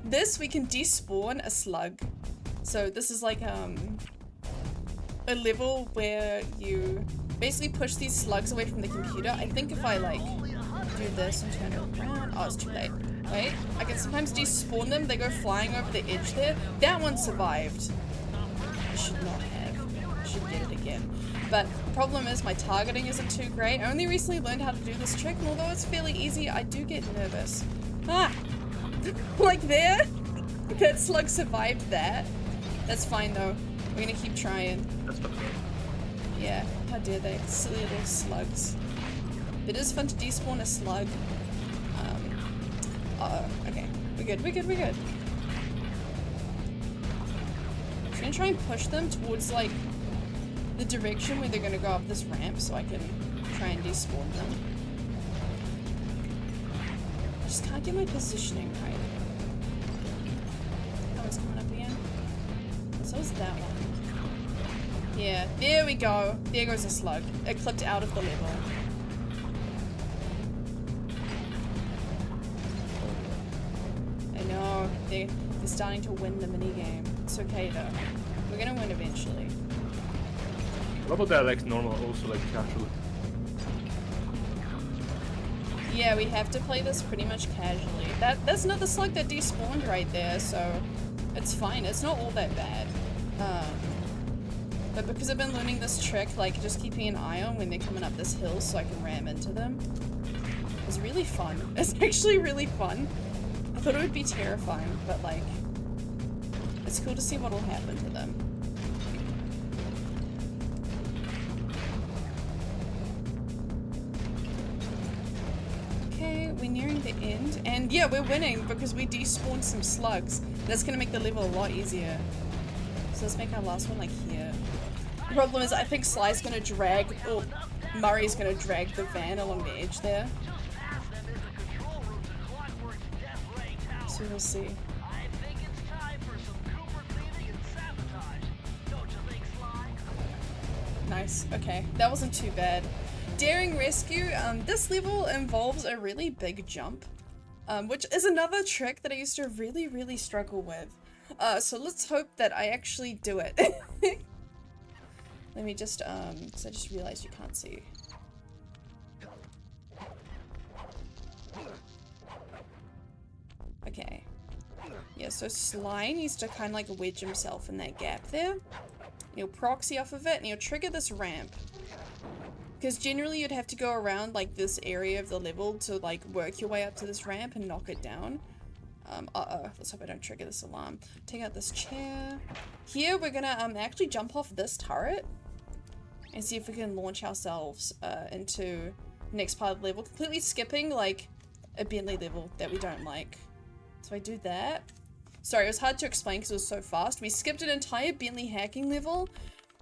This, we can despawn a slug. So this is like a level where you basically push these slugs away from the computer. I think if I like do this and turn it around, oh, it's too late. Wait, I can sometimes despawn them. They go flying over the edge there. That one survived. I should not have. I should get it again. But the problem is my targeting isn't too great. I only recently learned how to do this trick, and although it's fairly easy, I do get nervous. Ah! Like there? That slug survived that. That's fine though. We're gonna keep trying. Yeah, how dare they? Silly little slugs. It is fun to despawn a slug. Okay. We're good, we're good, we're good. I'm gonna try and push them towards, like, the direction where they're gonna go up this ramp so I can try and despawn them. I just can't get my positioning right. Oh, it's coming up again. So is that one. Yeah, there we go. There goes a slug. It clipped out of the level. I know, they're starting to win the minigame. It's okay though. We're gonna win eventually. What about that, like, normal, also, like, casual? Yeah, we have to play this pretty much casually. That's not the slug that despawned right there, so it's fine. It's not all that bad. But because I've been learning this trick, like just keeping an eye on when they're coming up this hill so I can ram into them, is really fun. It's actually really fun. I thought it would be terrifying, but like, it's cool to see what will happen to them. Okay, we're nearing the end, and yeah, we're winning because we despawned some slugs. That's gonna make the level a lot easier. So let's make our last one like here. The problem is I think Sly's gonna drag, or Murray's gonna drag the van along the edge there. So we'll see. Nice, okay. That wasn't too bad. Daring Rescue, this level involves a really big jump, which is another trick that I used to really struggle with. So let's hope that I actually do it. Let me just, because I just realized you can't see. Okay. Yeah, so Sly needs to kind of like wedge himself in that gap there. You'll proxy off of it and you'll trigger this ramp. Because generally you'd have to go around like this area of the level to like work your way up to this ramp and knock it down. Let's hope I don't trigger this alarm. Take out this chair. Here we're gonna actually jump off this turret and see if we can launch ourselves into the next part of the level, completely skipping like a Bentley level that we don't like. So I do that. Sorry, it was hard to explain because it was so fast. We skipped an entire Bentley hacking level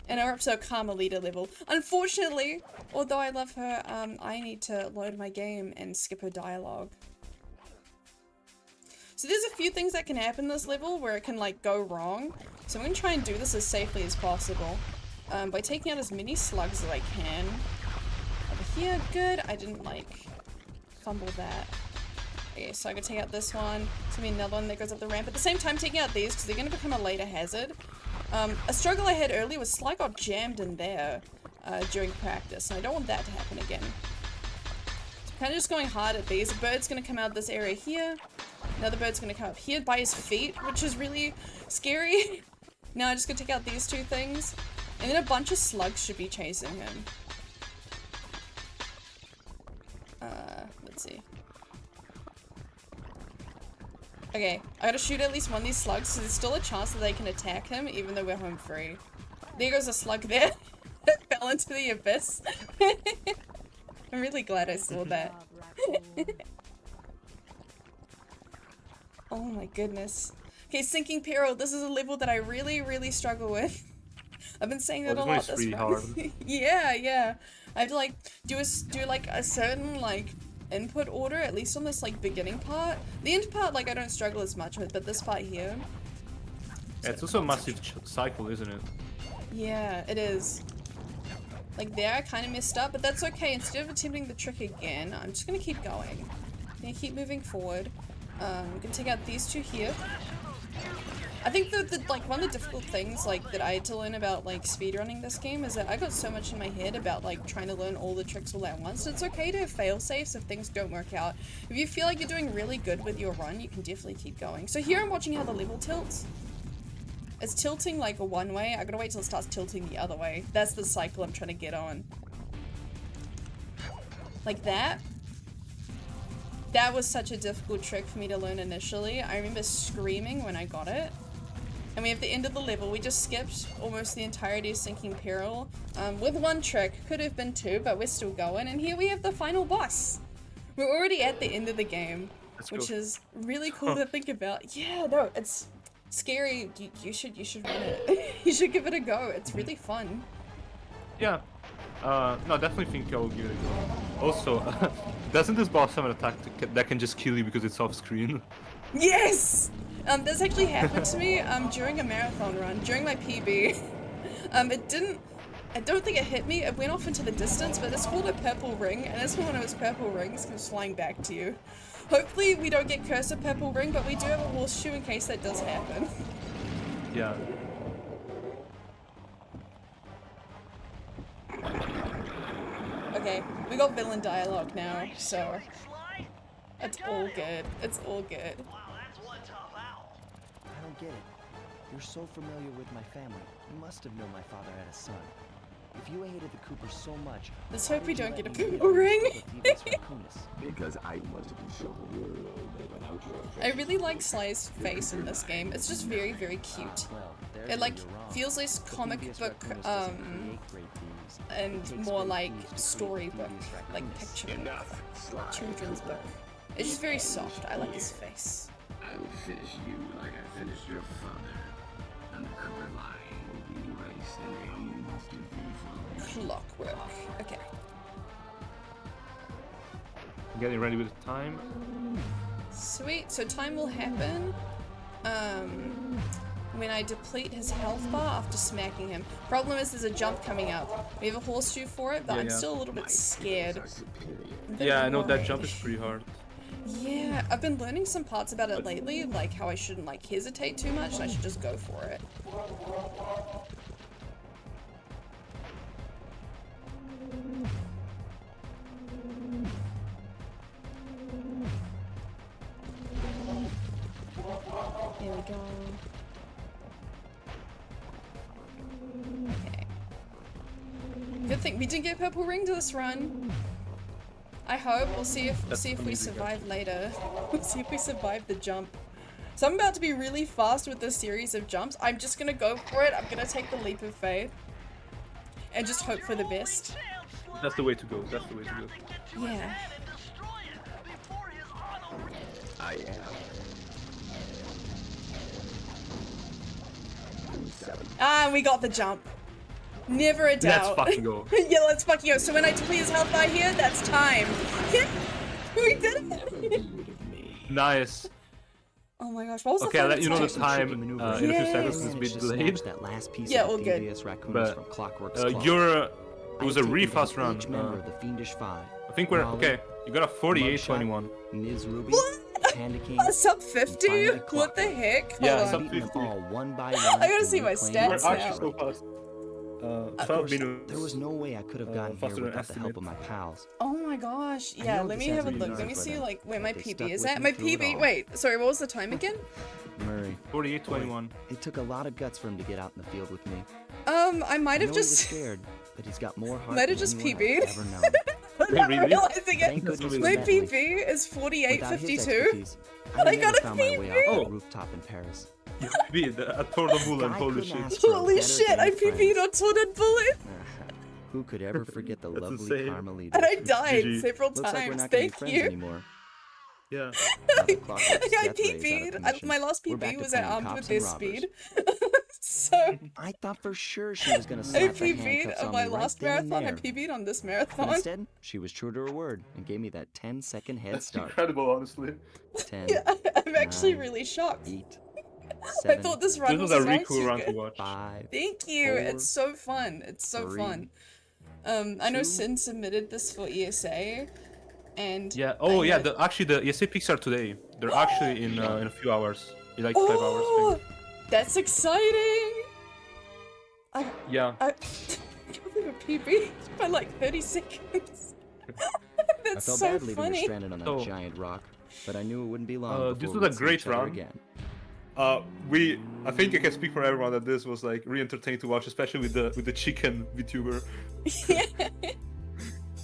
and we're up to a Carmelita level. Unfortunately, although I love her, I need to load my game and skip her dialogue. So there's a few things that can happen in this level where it can like go wrong. So I'm gonna try and do this as safely as possible by taking out as many slugs as I can. Over here, good. I didn't like fumble that. Okay, so I'm gonna take out this one. There's gonna be another one that goes up the ramp. At the same time, taking out these because they're gonna become a later hazard. A struggle I had earlier was Sly got jammed in there during practice, and I don't want that to happen again. So kind of just going hard at these. A bird's gonna come out this area here. Another bird's gonna come up here by his feet, which is really scary. Now I'm just gonna take out these two things, and then a bunch of slugs should be chasing him. Let's see. Okay, I gotta shoot at least one of these slugs, so there's still a chance that they can attack him, even though we're home free. There goes a slug there. It fell into the abyss. I'm really glad I saw that. Oh my goodness. Okay, Sinking Peril. This is a level that I really struggle with. I've been saying that a lot this run. Yeah. I have to like do like a certain like input order, at least on this like beginning part. The end part like I don't struggle as much with, but this part here. Yeah, it's also a massive cycle, isn't it? Yeah, it is. Like there I kind of messed up, but that's okay. Instead of attempting the trick again, I'm just gonna keep going. I'm gonna keep moving forward. I'm gonna take out these two here. I think the like one of the difficult things like that I had to learn about like speedrunning this game is that I got so much in my head about like trying to learn all the tricks all at once. So it's okay to have fail safes if things don't work out. If you feel like you're doing really good with your run, you can definitely keep going. So here I'm watching how the level tilts. It's tilting like a one way. I gotta wait till it starts tilting the other way. That's the cycle I'm trying to get on. Like that. That was such a difficult trick for me to learn initially. I remember screaming when I got it. And we have the end of the level. We just skipped almost the entirety of Sinking Peril with one trick. Could have been two, but we're still going. And here we have the final boss. We're already at the end of the game, which is really cool to think about. Yeah, no, it's scary. You should run it. You should give it a go. It's really fun. Yeah. No, definitely think I will give it a go. Also, doesn't this boss have an attack that can just kill you because it's off screen? Yes! This actually happened to me during a marathon run, during my PB. I don't think it hit me, it went off into the distance, but it's called a purple ring, and it's one of those purple rings comes flying back to you. Hopefully we don't get cursed with purple ring, but we do have a horseshoe in case that does happen. Yeah. Okay, we got villain dialogue now, so it's all good. It's all good. I don't get it. You're so familiar with my family. You must have known my father had a son. If you hated the Coopers so much, let's hope we don't get a purple ring. Because I wanted to show the world. I really like Sly's face in this game. It's just very cute. It like feels less comic book and more like storybook, like picture book, children's book. It's just very soft. I like his face. I will finish you like I finished your father, and the Cooper line will be erased and the must be followed. Clockwork. Okay. getting ready with the time. Sweet. So time will happen when I deplete his health bar after smacking him. Problem is, there's a jump coming up. We have a horseshoe for it, but I'm still a little bit scared. Yeah, I know that jump is pretty hard. Yeah, I've been learning some parts about it lately, like how I shouldn't like hesitate too much and I should just go for it. There we go. Okay. Good thing we didn't get purple ring to this run. I hope. We'll see if we survive later. We'll see if we survive the jump. So I'm about to be really fast with this series of jumps. I'm just gonna go for it. I'm gonna take the leap of faith. And just hope for the best. That's the way to go. That's the way to go. Yeah. I am. Ah, we got the jump. Never a doubt. Let's fucking go. Yeah, let's fucking go. So when I deplete his health bar here, that's time. Yeah, we did it. Nice. Oh my gosh, what was okay, the I'll let you know the time in a few Yeah. seconds. It's a bit delayed. That last piece Yeah, of all the good. devious raccoons But from Clockwork's Claw. it was a really fast run. Each member of the Fiendish Five. I think we're Raleigh, okay. You got a 48-21. Ms. Ruby, Panda King. Sub 50? What the heck? Hold Yeah, on. sub beating them 50. all one by one. I gotta to see my reclaim stats their We're now. actually so fast. Of 12 course, minutes. there was no way I could have gotten here faster than without the help estimate. of my pals. Oh my gosh. I Yeah, know let this me have a hasn't look. been Let me easy for see them, like where but my they PB stuck is with at. me My through it PB, all. wait, sorry, what was the time again? Murray. 48-21. It took a lot of guts for him to get out in the field with me. I might I have know he was just scared, but he's got more heart might have than just anyone PB'd. I've ever known. I'm not Really? realizing Thank it. goodness My for Bentley. PB is Without his 48.52. expertise, But I never got a found my way out PB. to the rooftop in Paris. You PB'd at TorrDoneBullen, Guy holy couldn't shit. ask for a Holy better shit, gang I of PB'd on friends. TorrDoneBullen. Who could ever forget the That's lovely insane. Carmelita? And I died GG. several Looks like we're times. not gonna be Thank friends you. anymore. Yeah. Now that Clockwork's I death ray is out of PB'd. commission, My last we're back PB to was at playing armed cops with and their robbers. speed. So I thought for sure she was gonna I slap the PB'd handcuffs on on my me right last then and marathon. I there. PB'd on this But marathon. instead, she was true to her word and gave me that 10-second head That's start. incredible, honestly. 10, Yeah, I'm actually 9, really shocked. 8, I 7, thought this run This was was a really far cool too run to good. watch. 5. Thank you. 4, It's so fun. It's so 3, fun. I know 2. Sin submitted this for ESA, and Yeah. Oh, I yeah. had- Actually, the ESA picks are today. They're actually in a few hours. In like 5 hours. I Oh, think. that's exciting! Yeah. I can't believe a PB by like 30 seconds. I That's felt so badly they were funny. stranded on that So, giant rock, but I knew it wouldn't be long this before was a we'd see great each other run. again. I think I can speak for everyone that this was like really entertaining to watch, especially with the chicken VTuber.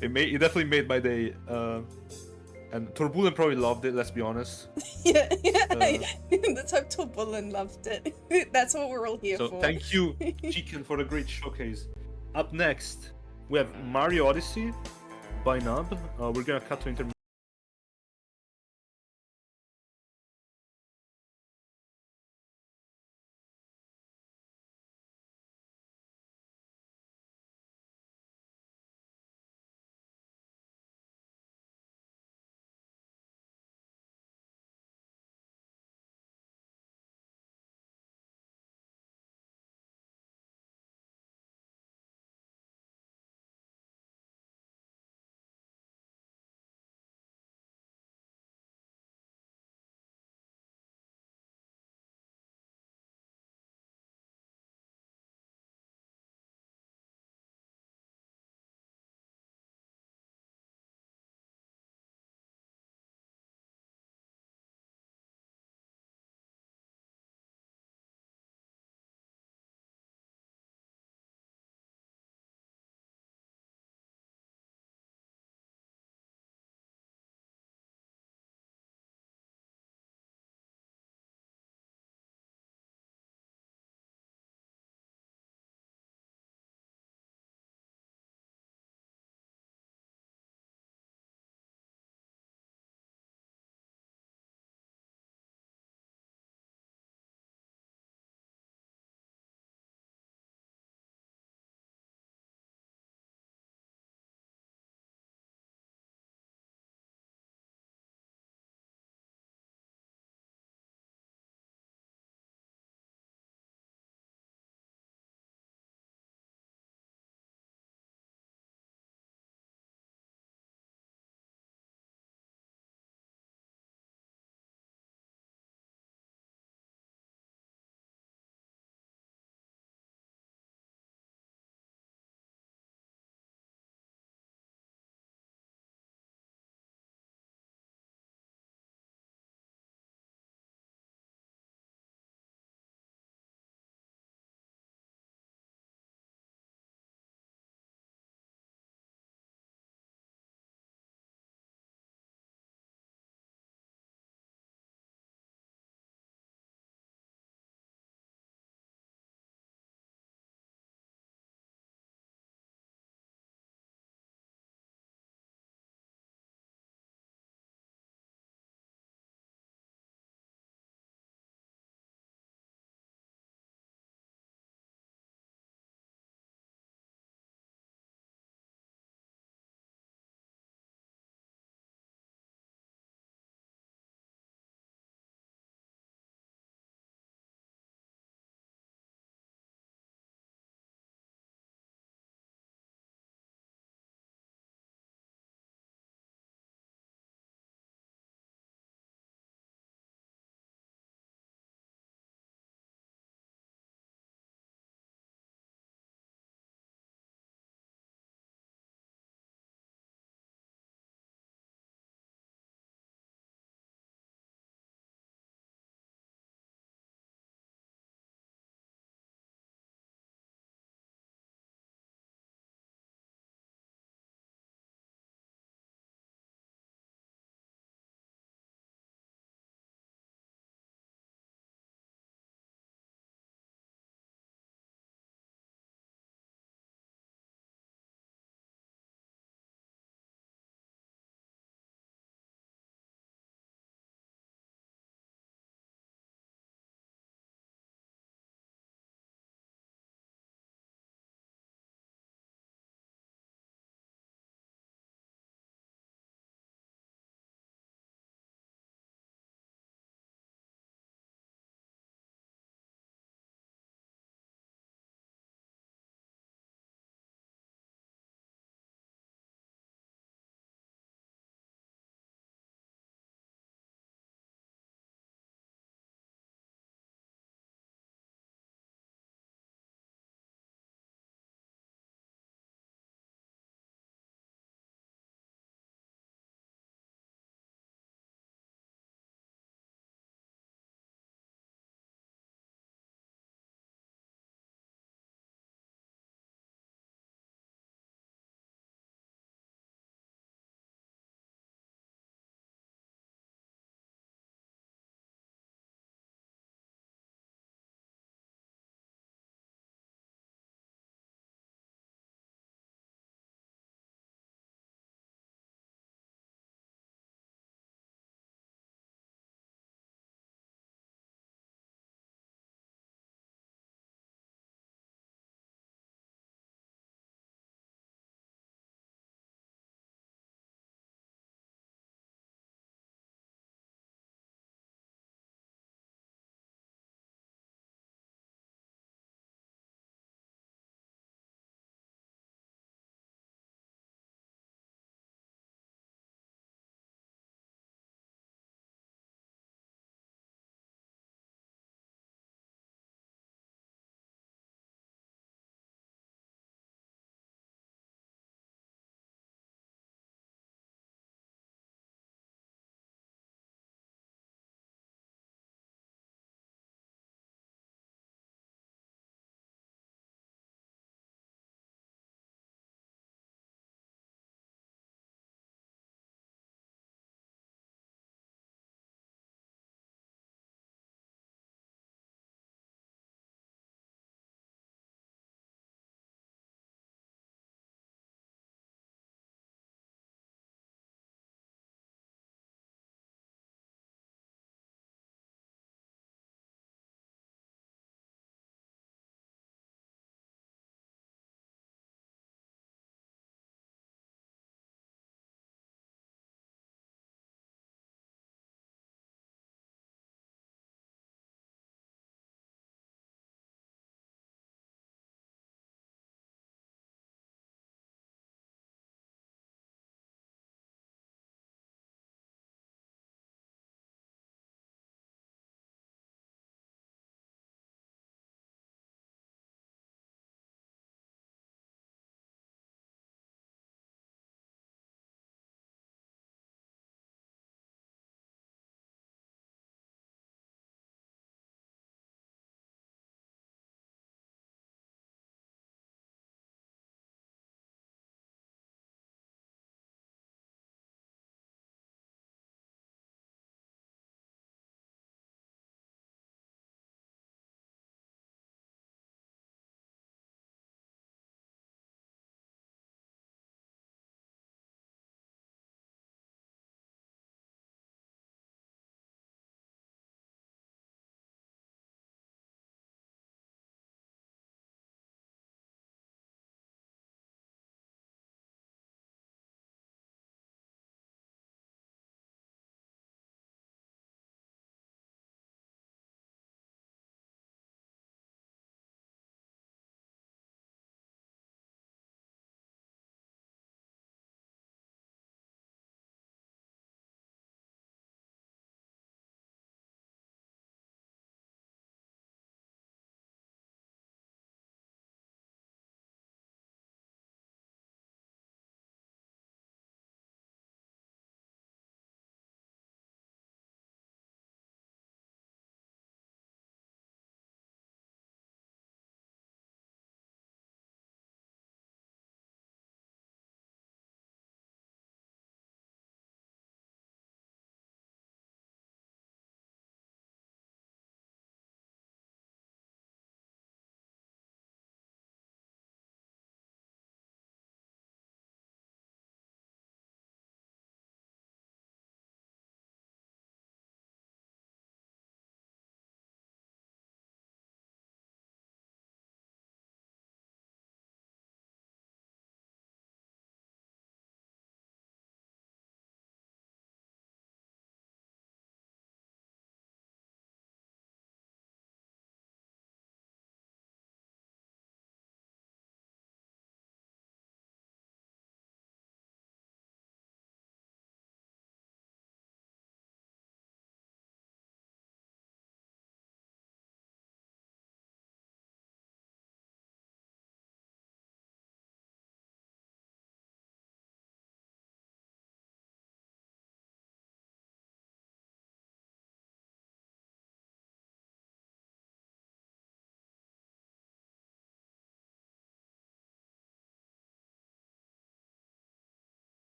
It definitely made my day. And TorrDoneBullen probably loved it. Let's be honest. Yeah. Let's hope TorrDoneBullen loved it. That's what we're all here So for. thank you, Chicken, for the great showcase. Up next, we have Mario Odyssey by Nub. We're gonna cut to intermission.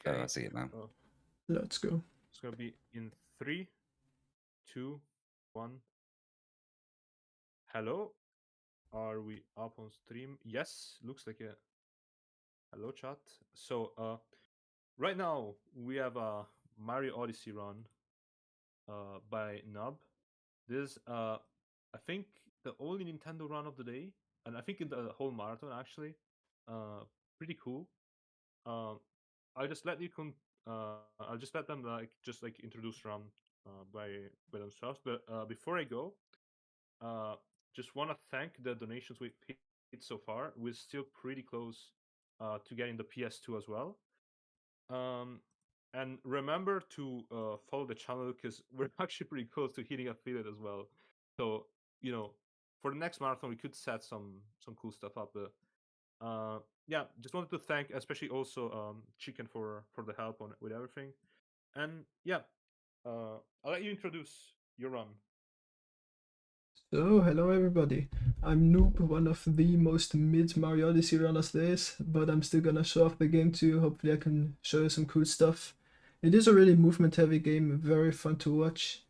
Okay. I see it now. Let's go. It's gonna be in 3, 2, 1. Hello? Are we up on stream? Yes, looks like it. Hello, chat. So, right now we have a Mario Odyssey run by Nub. This is, I think, the only Nintendo run of the day, and I think in the whole marathon actually. Pretty cool. I'll just let you I'll just let them like introduce run by themselves. But before I go, just want to thank the donations we've paid so far. We're still pretty close to getting the PS2 as well. And remember to follow the channel because we're actually pretty close to hitting affiliate as well. So for the next marathon we could set some cool stuff up. But yeah, just wanted to thank especially also Chicken for the help with everything. And yeah, I'll let you introduce your run. So, hello everybody. I'm Noob, one of the most mid Mario Odyssey runners there is, but I'm still gonna show off the game too. Hopefully I can show you some cool stuff. It is a really movement heavy game, very fun to watch.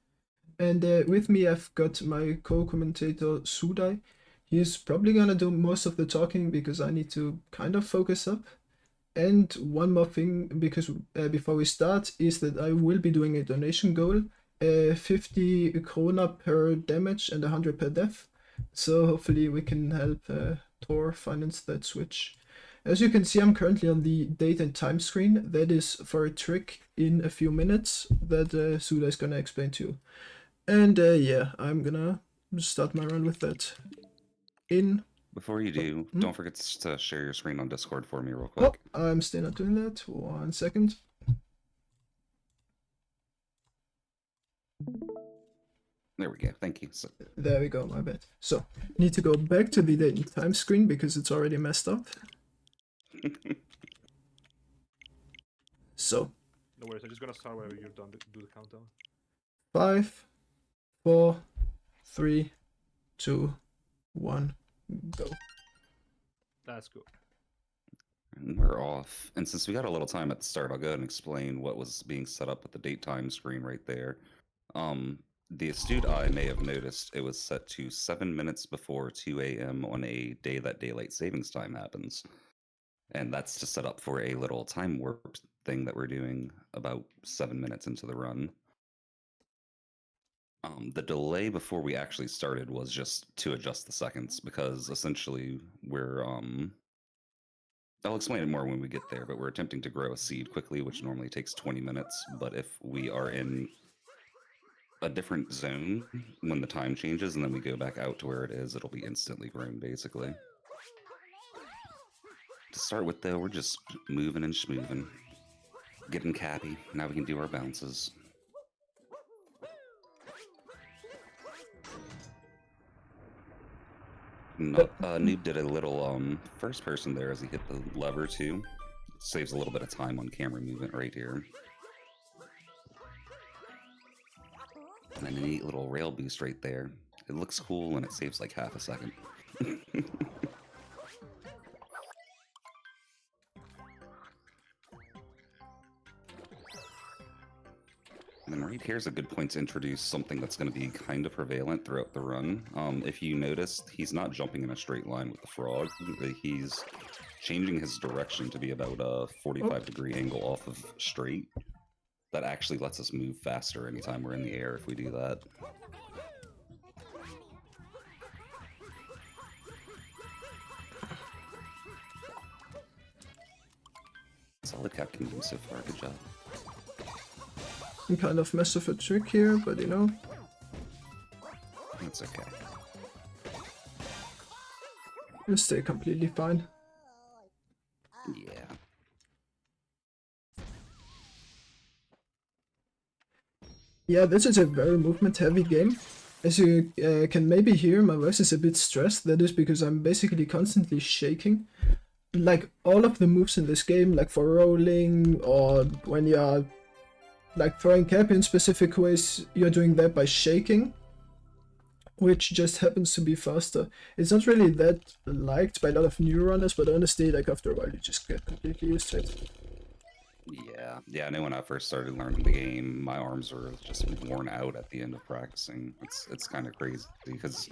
And with me I've got my co-commentator Sudai. He's probably gonna do most of the talking because I need to kind of focus up. And one more thing, because before we start, is that I will be doing a donation goal. 50 krona per damage and 100 per death. So hopefully we can help Tor finance that switch. As you can see, I'm currently on the date and time screen. That is for a trick in a few minutes that Suda is gonna explain to you. And yeah, I'm gonna start my run with that. Before you do, don't forget to share your screen on Discord for me real quick. Oh, I'm still not doing that. 1 second. There we go. Thank you. There we go, my bad. So, need to go back to the date and time screen because it's already messed up. So. No worries, I'm just gonna start whenever you're done to do the countdown. 5, 4, 3, 2, 1, go. Let's go. And we're off. And since we got a little time at the start, I'll go ahead and explain what was being set up with the date time screen right there. The astute eye may have noticed it was set to 7 minutes before 2 a.m. on a day that daylight savings time happens. And that's to set up for a little time warp thing that we're doing about 7 minutes into the run. The delay before we actually started was just to adjust the seconds because essentially we're I'll explain it more when we get there, but we're attempting to grow a seed quickly, which normally takes 20 minutes. But if we are in a different zone when the time changes and then we go back out to where it is, it'll be instantly grown, basically. To start with, though, we're just moving and schmoving. Getting cappy. Now we can do our bounces. Noob did a little first person there as he hit the lever too. Saves a little bit of time on camera movement right here. And then a neat little rail boost right there. It looks cool and it saves like half a second. And then right here's a good point to introduce something that's going to be kind of prevalent throughout the run. If you noticed, he's not jumping in a straight line with the frog. He's changing his direction to be about a 45-degree angle off of straight. That actually lets us move faster anytime we're in the air if we do that. Solid Captain game so far, good job. I'm kind of messed with a trick here, but you know. That's okay. You'll stay completely fine. Yeah. Yeah, this is a very movement-heavy game. As you can maybe hear, my voice is a bit stressed. That is because I'm basically constantly shaking. Like, all of the moves in this game, like for rolling, or when you're like throwing cap in specific ways, you're doing that by shaking, which just happens to be faster. It's not really that liked by a lot of new runners, but honestly, like after a while, you just get completely used to it. Yeah. I know when I first started learning the game, my arms were just worn out at the end of practicing. It's kind of crazy because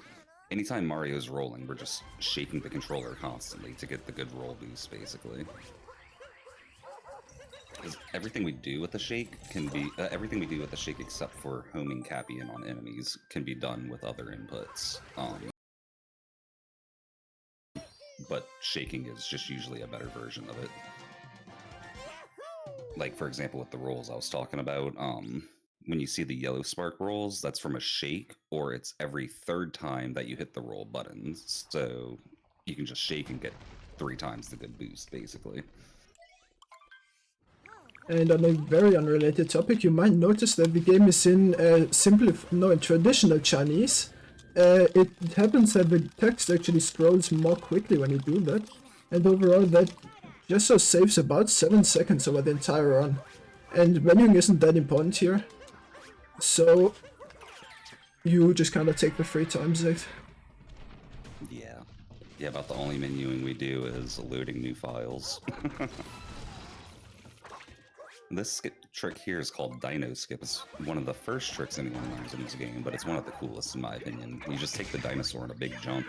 anytime Mario's rolling, we're just shaking the controller constantly to get the good roll boost, basically. Because everything we do with the shake can be everything we do with the shake except for homing Cappy in on enemies can be done with other inputs. But shaking is just usually a better version of it. Like, for example, with the rolls I was talking about, when you see the yellow spark rolls, that's from a shake, or it's every third time that you hit the roll buttons. So you can just shake and get 3 times the good boost, basically. And on a very unrelated topic, you might notice that the game is in in traditional Chinese. It happens that the text actually scrolls more quickly when you do that, and overall that just so saves about 7 seconds over the entire run. And menuing isn't that important here, so you just kind of take the free time save. Yeah, about the only menuing we do is loading new files. This trick here is called Dino Skip. It's one of the first tricks anyone learns in this game, but it's one of the coolest in my opinion. You just take the dinosaur in a big jump.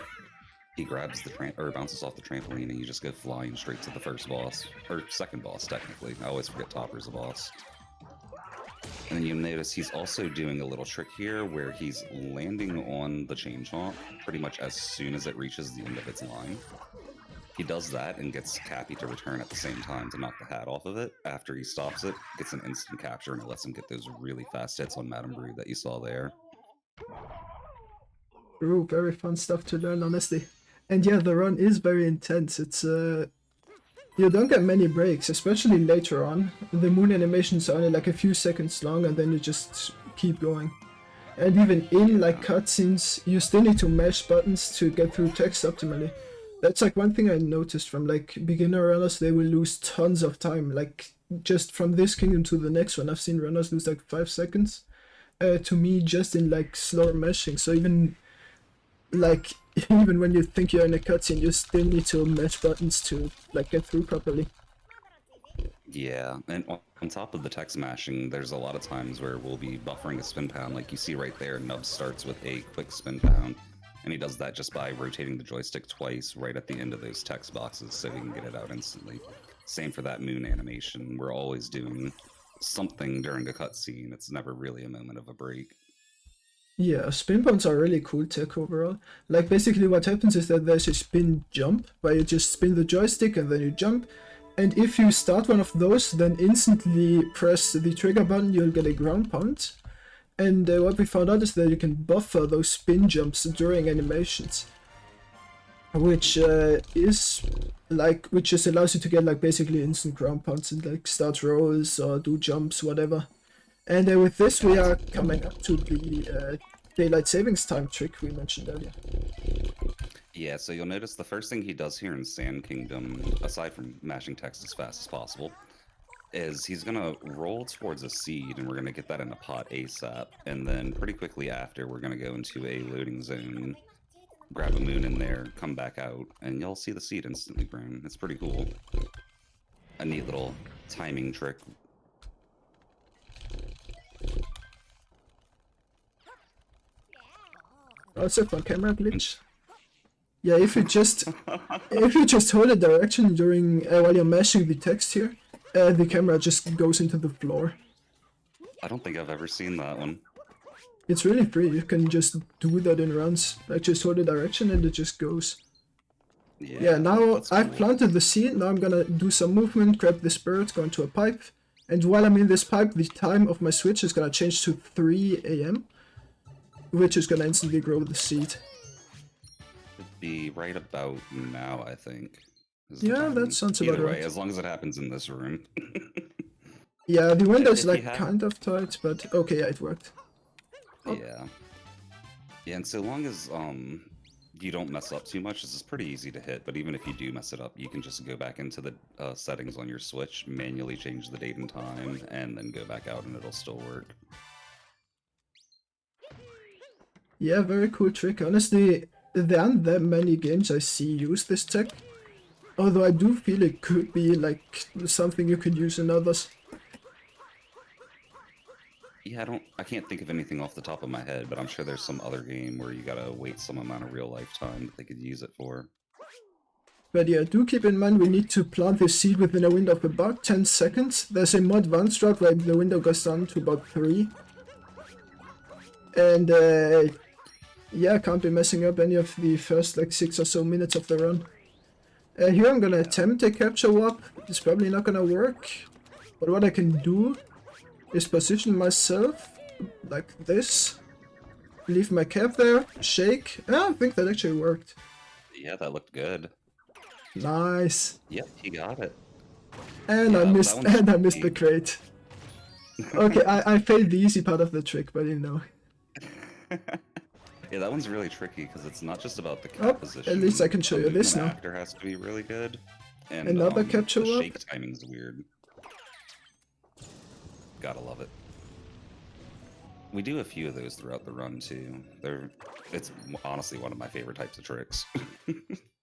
He grabs the bounces off the trampoline, and you just go flying straight to the first boss, or second boss technically. I always forget Topper's a boss. And then you'll notice he's also doing a little trick here where he's landing on the chain chomp pretty much as soon as it reaches the end of its line. He does that and gets Cappy to return at the same time to knock the hat off of it. After he stops it, gets an instant capture, and it lets him get those really fast hits on Madame Brew that you saw there. Ooh, very fun stuff to learn, honestly. And yeah, the run is very intense. It's you don't get many breaks, especially later on. The moon animations are only like a few seconds long, and then you just keep going. And even in like cutscenes, you still need to mash buttons to get through text optimally. That's like one thing I noticed from like beginner runners, they will lose tons of time. Like just from this kingdom to the next one, I've seen runners lose like 5 seconds. To me, just in like slower meshing. So even like even when you think you're in a cutscene, you still need to mash buttons to like get through properly. Yeah, and on top of the text mashing, there's a lot of times where we'll be buffering a spin pound, like you see right there. Nub starts with a quick spin pound. And he does that just by rotating the joystick twice right at the end of those text boxes so he can get it out instantly. Same for that moon animation. We're always doing something during a cutscene. It's never really a moment of a break. Yeah, spin pounds are really cool tech overall. Like basically what happens is that there's a spin jump, where you just spin the joystick and then you jump. And if you start one of those, then instantly press the trigger button, you'll get a ground pound. And what we found out is that you can buffer those spin jumps during animations, which just allows you to get like basically instant ground pounds and like start rolls or do jumps, whatever. And with this we are coming up to the daylight savings time trick we mentioned earlier. Yeah, so you'll notice the first thing he does here in Sand Kingdom, aside from mashing text as fast as possible, is he's gonna roll towards a seed, and we're gonna get that in a pot ASAP, and then pretty quickly after we're gonna go into a loading zone, grab a moon in there, come back out, and you'll see the seed instantly grown. It's pretty cool. A neat little timing trick. Also for camera glitch. Yeah, if you just hold a direction during while you're mashing the text here, the camera just goes into the floor. I don't think I've ever seen that one. It's really free. You can just do that in runs. Like just hold the direction and it just goes. Yeah, now I've planted the seed. Now I'm gonna do some movement, grab this bird, go into a pipe. And while I'm in this pipe, the time of my switch is gonna change to 3 AM, which is gonna instantly grow the seed. It'd be right about now, I think. Yeah, that sounds about right. As long as it happens in this room. Yeah, the window's like kind of tight, but okay, yeah, it worked. Oh. Yeah, and so long as you don't mess up too much, this is pretty easy to hit. But even if you do mess it up, you can just go back into the settings on your Switch, manually change the date and time, and then go back out, and it'll still work. Yeah, very cool trick. Honestly, there aren't that many games I see use this tech. Although I do feel it could be like something you could use in others. Yeah, I can't think of anything off the top of my head, but I'm sure there's some other game where you gotta wait some amount of real life time that they could use it for. But yeah, do keep in mind we need to plant the seed within a window of about 10 seconds. There's a more advanced route where the window goes down to about 3. And yeah, can't be messing up any of the first like 6 or so minutes of the run. Here I'm gonna attempt a capture warp. It's probably not gonna work. But what I can do is position myself like this. Leave my cap there, shake. I think that actually worked. Yeah, that looked good. Nice. Yep, he got it. And Yeah, I missed the crate. Okay, I failed the easy part of the trick, but you know. Yeah, that one's really tricky because it's not just about the cap position. At least I can show you this The now. actor has to be really good. And Another capture the warp? shake timing's weird. Gotta love it. We do a few of those throughout the run too. It's honestly one of my favorite types of tricks.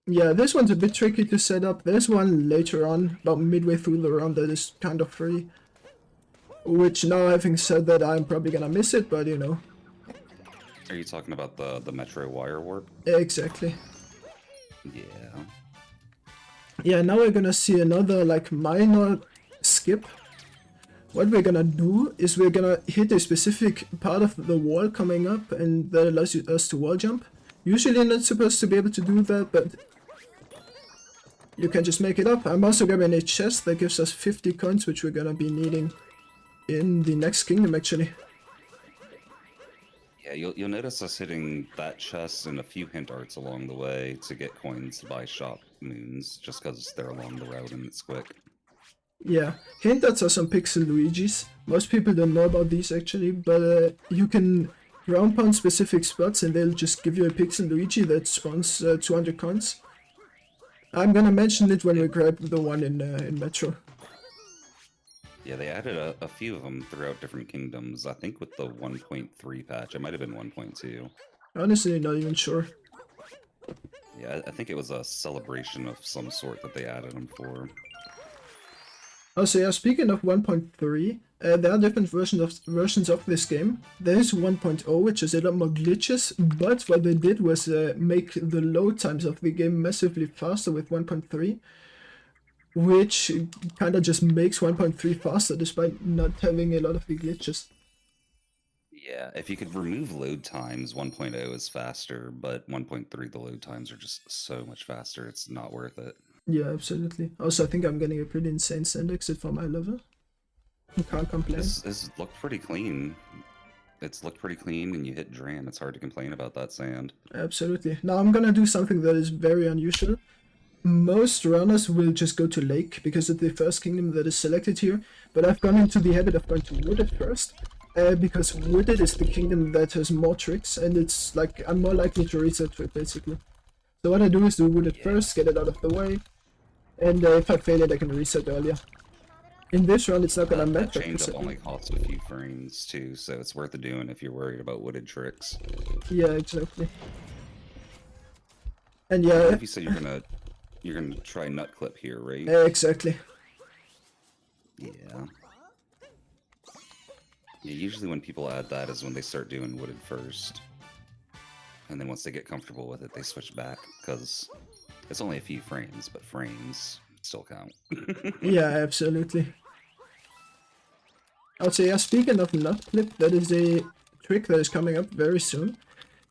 Yeah, this one's a bit tricky to set up. There's one later on, about midway through the run, that is kind of free. Which now, having said that, I'm probably gonna miss it, but you know. Are you talking about the Metro wire warp? Exactly. Yeah. Yeah, now we're gonna see another like minor skip. What we're gonna do is we're gonna hit a specific part of the wall coming up, and that allows us to wall jump. Usually you're not supposed to be able to do that, but you can just make it up. I'm also grabbing a chest that gives us 50 coins, which we're gonna be needing in the next kingdom actually. Yeah, you'll notice us hitting that chest and a few hint arts along the way to get coins to buy shop moons, just because they're along the route and it's quick. Yeah, hint arts are some pixel Luigis. Most people don't know about these actually, but you can ground pound specific spots and they'll just give you a pixel Luigi that spawns 200 coins. I'm gonna mention it when we grab the one in Metro. Yeah, they added a few of them throughout different kingdoms. I think with the 1.3 patch, it might have been 1.2. Honestly, not even sure. Yeah, I think it was a celebration of some sort that they added them for. Also, yeah, speaking of 1.3, there are different versions of this game. There is 1.0, which is a lot more glitches, but what they did was make the load times of the game massively faster with 1.3, which kind of just makes 1.3 faster despite not having a lot of the glitches. Yeah, if you could remove load times, 1.0 is faster, but 1.3 the load times are just so much faster, it's not worth it. Yeah, absolutely. Also, I think I'm getting a pretty insane sand exit for my level. You can't complain. This looked pretty clean. It's looked pretty clean, and you hit Dram. It's hard to complain about that sand. Absolutely. Now I'm gonna do something that is very unusual. Most runners will just go to Lake because it's the first kingdom that is selected here, but I've gone into the habit of going to Wooded first, because Wooded is the kingdom that has more tricks, and it's like I'm more likely to reset to it basically. So what I do is do Wooded first, get it out of the way, and if I fail it I can reset earlier. In this run it's not gonna matter. That change up only costs a few frames too, so it's worth it doing if you're worried about Wooded tricks. Yeah, exactly. And yeah, you said you're gonna try nut clip here, right? Exactly. Yeah. Yeah, usually when people add that is when they start doing Wooded first. And then once they get comfortable with it, they switch back, because it's only a few frames, but frames still count. Yeah, absolutely. Also, yeah, speaking of nut clip, that is a trick that is coming up very soon.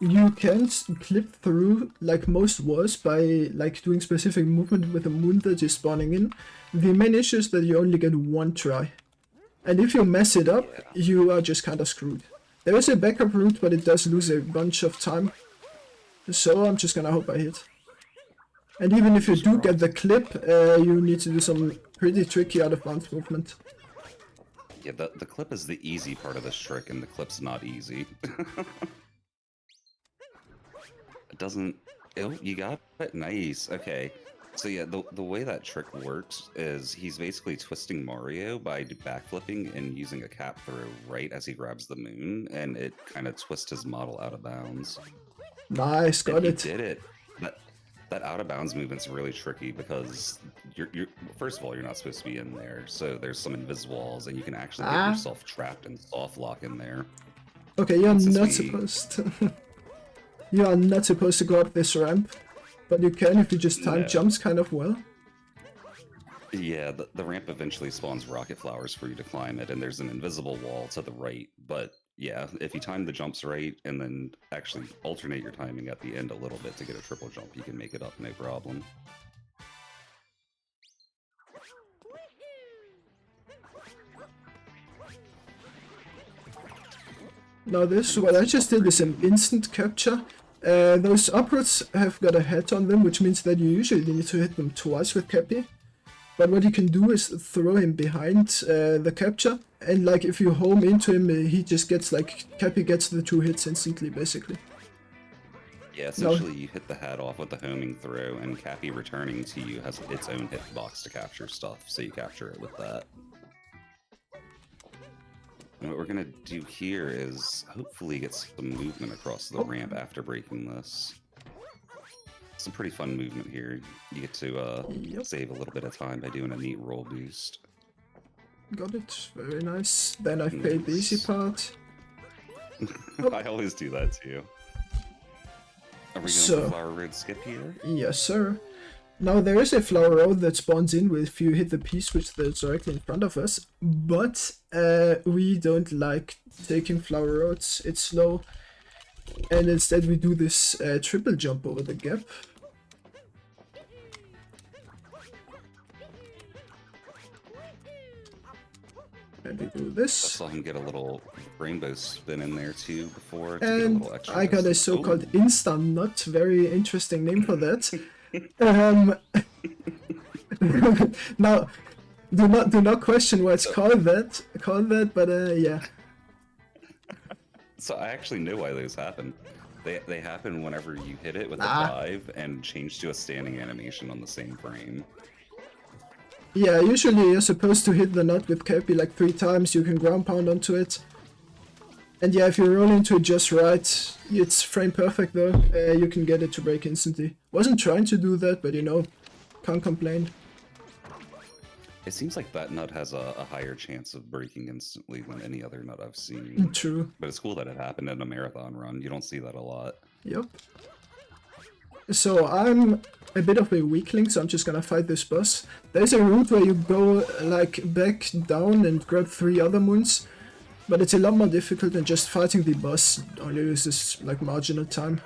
You can clip through like most walls by like doing specific movement with the moon that is spawning in. The main issue is that you only get one try. And if you mess it up, you are just kind of screwed. There is a backup route, but it does lose a bunch of time. So I'm just gonna hope I hit. And even if you do get the clip, you need to do some pretty tricky out of bounds movement. Yeah, the clip is the easy part of this trick, and the clip's not easy. It doesn't... Oh, you got it? Nice. Okay. So yeah, the way that trick works is he's basically twisting Mario by backflipping and using a cap throw right as he grabs the moon, and it kind of twists his model out of bounds. Nice, got it. He did it. That out of bounds movement's really tricky because you're first of all you're not supposed to be in there, so there's some invisible walls and you can actually get yourself trapped and soft lock in there. Okay, you're Since not we- supposed to. You are not supposed to go up this ramp, but you can if you just time No. jumps kind of well. Yeah, the ramp eventually spawns rocket flowers for you to climb it, and there's an invisible wall to the right. But yeah, if you time the jumps right and then actually alternate your timing at the end a little bit to get a triple jump, you can make it up no problem. Now this, what I just did is an instant capture. Those upwards have got a head on them, which means that you usually need to hit them twice with Cappy. But what you can do is throw him behind the capture, and like if you home into him, he just gets like, Cappy gets the 2 hits instantly, basically. Yeah, essentially you hit the hat off with the homing throw, and Cappy returning to you has its own hitbox to capture stuff, so you capture it with that. And what we're gonna do here is hopefully get some movement across the ramp after breaking this. Some pretty fun movement here. You get to save a little bit of time by doing a neat roll boost. Got it, very nice. Then I played the easy part. I always do that too. Are we going So- for Flower Road skip here? Yes, sir. Now there is a flower road that spawns in if you hit the piece which is directly in front of us, but we don't like taking flower roads. It's slow, and instead we do this triple jump over the gap. And we do I this. saw him get a little rainbow spin in there too before to get a And little extra. I got a distance. so-called Ooh. insta-nut, very interesting name for that. Now, do not question why it's called that, but yeah. So I actually know why those happen. They happen whenever you hit it with a Ah. dive and change to a standing animation on the same frame. Yeah, usually you're supposed to hit the nut with Cappy like 3 times, you can ground pound onto it. And yeah, if you roll into it just right, it's frame perfect though, you can get it to break instantly. Wasn't trying to do that, but you know, can't complain. It seems like that nut has a higher chance of breaking instantly than any other nut I've seen. True. But it's cool that it happened in a marathon run. You don't see that a lot. Yep. So I'm a bit of a weakling, so I'm just gonna fight this boss. There's a route where you go like back down and grab 3 other moons, but it's a lot more difficult than just fighting the boss. Only uses like marginal time.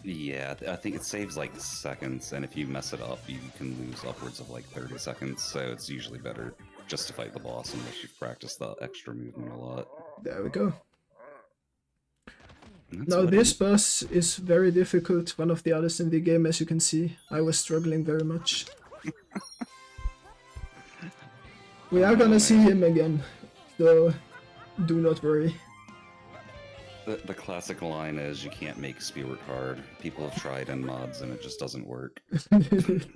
Yeah, I think it saves like seconds, and if you mess it up, you can lose upwards of like 30 seconds, so it's usually better just to fight the boss unless you've practiced the extra movement a lot. There we go. And that's Now what this it- boss is very difficult, one of the others in the game, as you can see. I was struggling very much. We are gonna see him again, so do not worry. The classic line is, you can't make Spirit hard. People have tried in mods and it just doesn't work.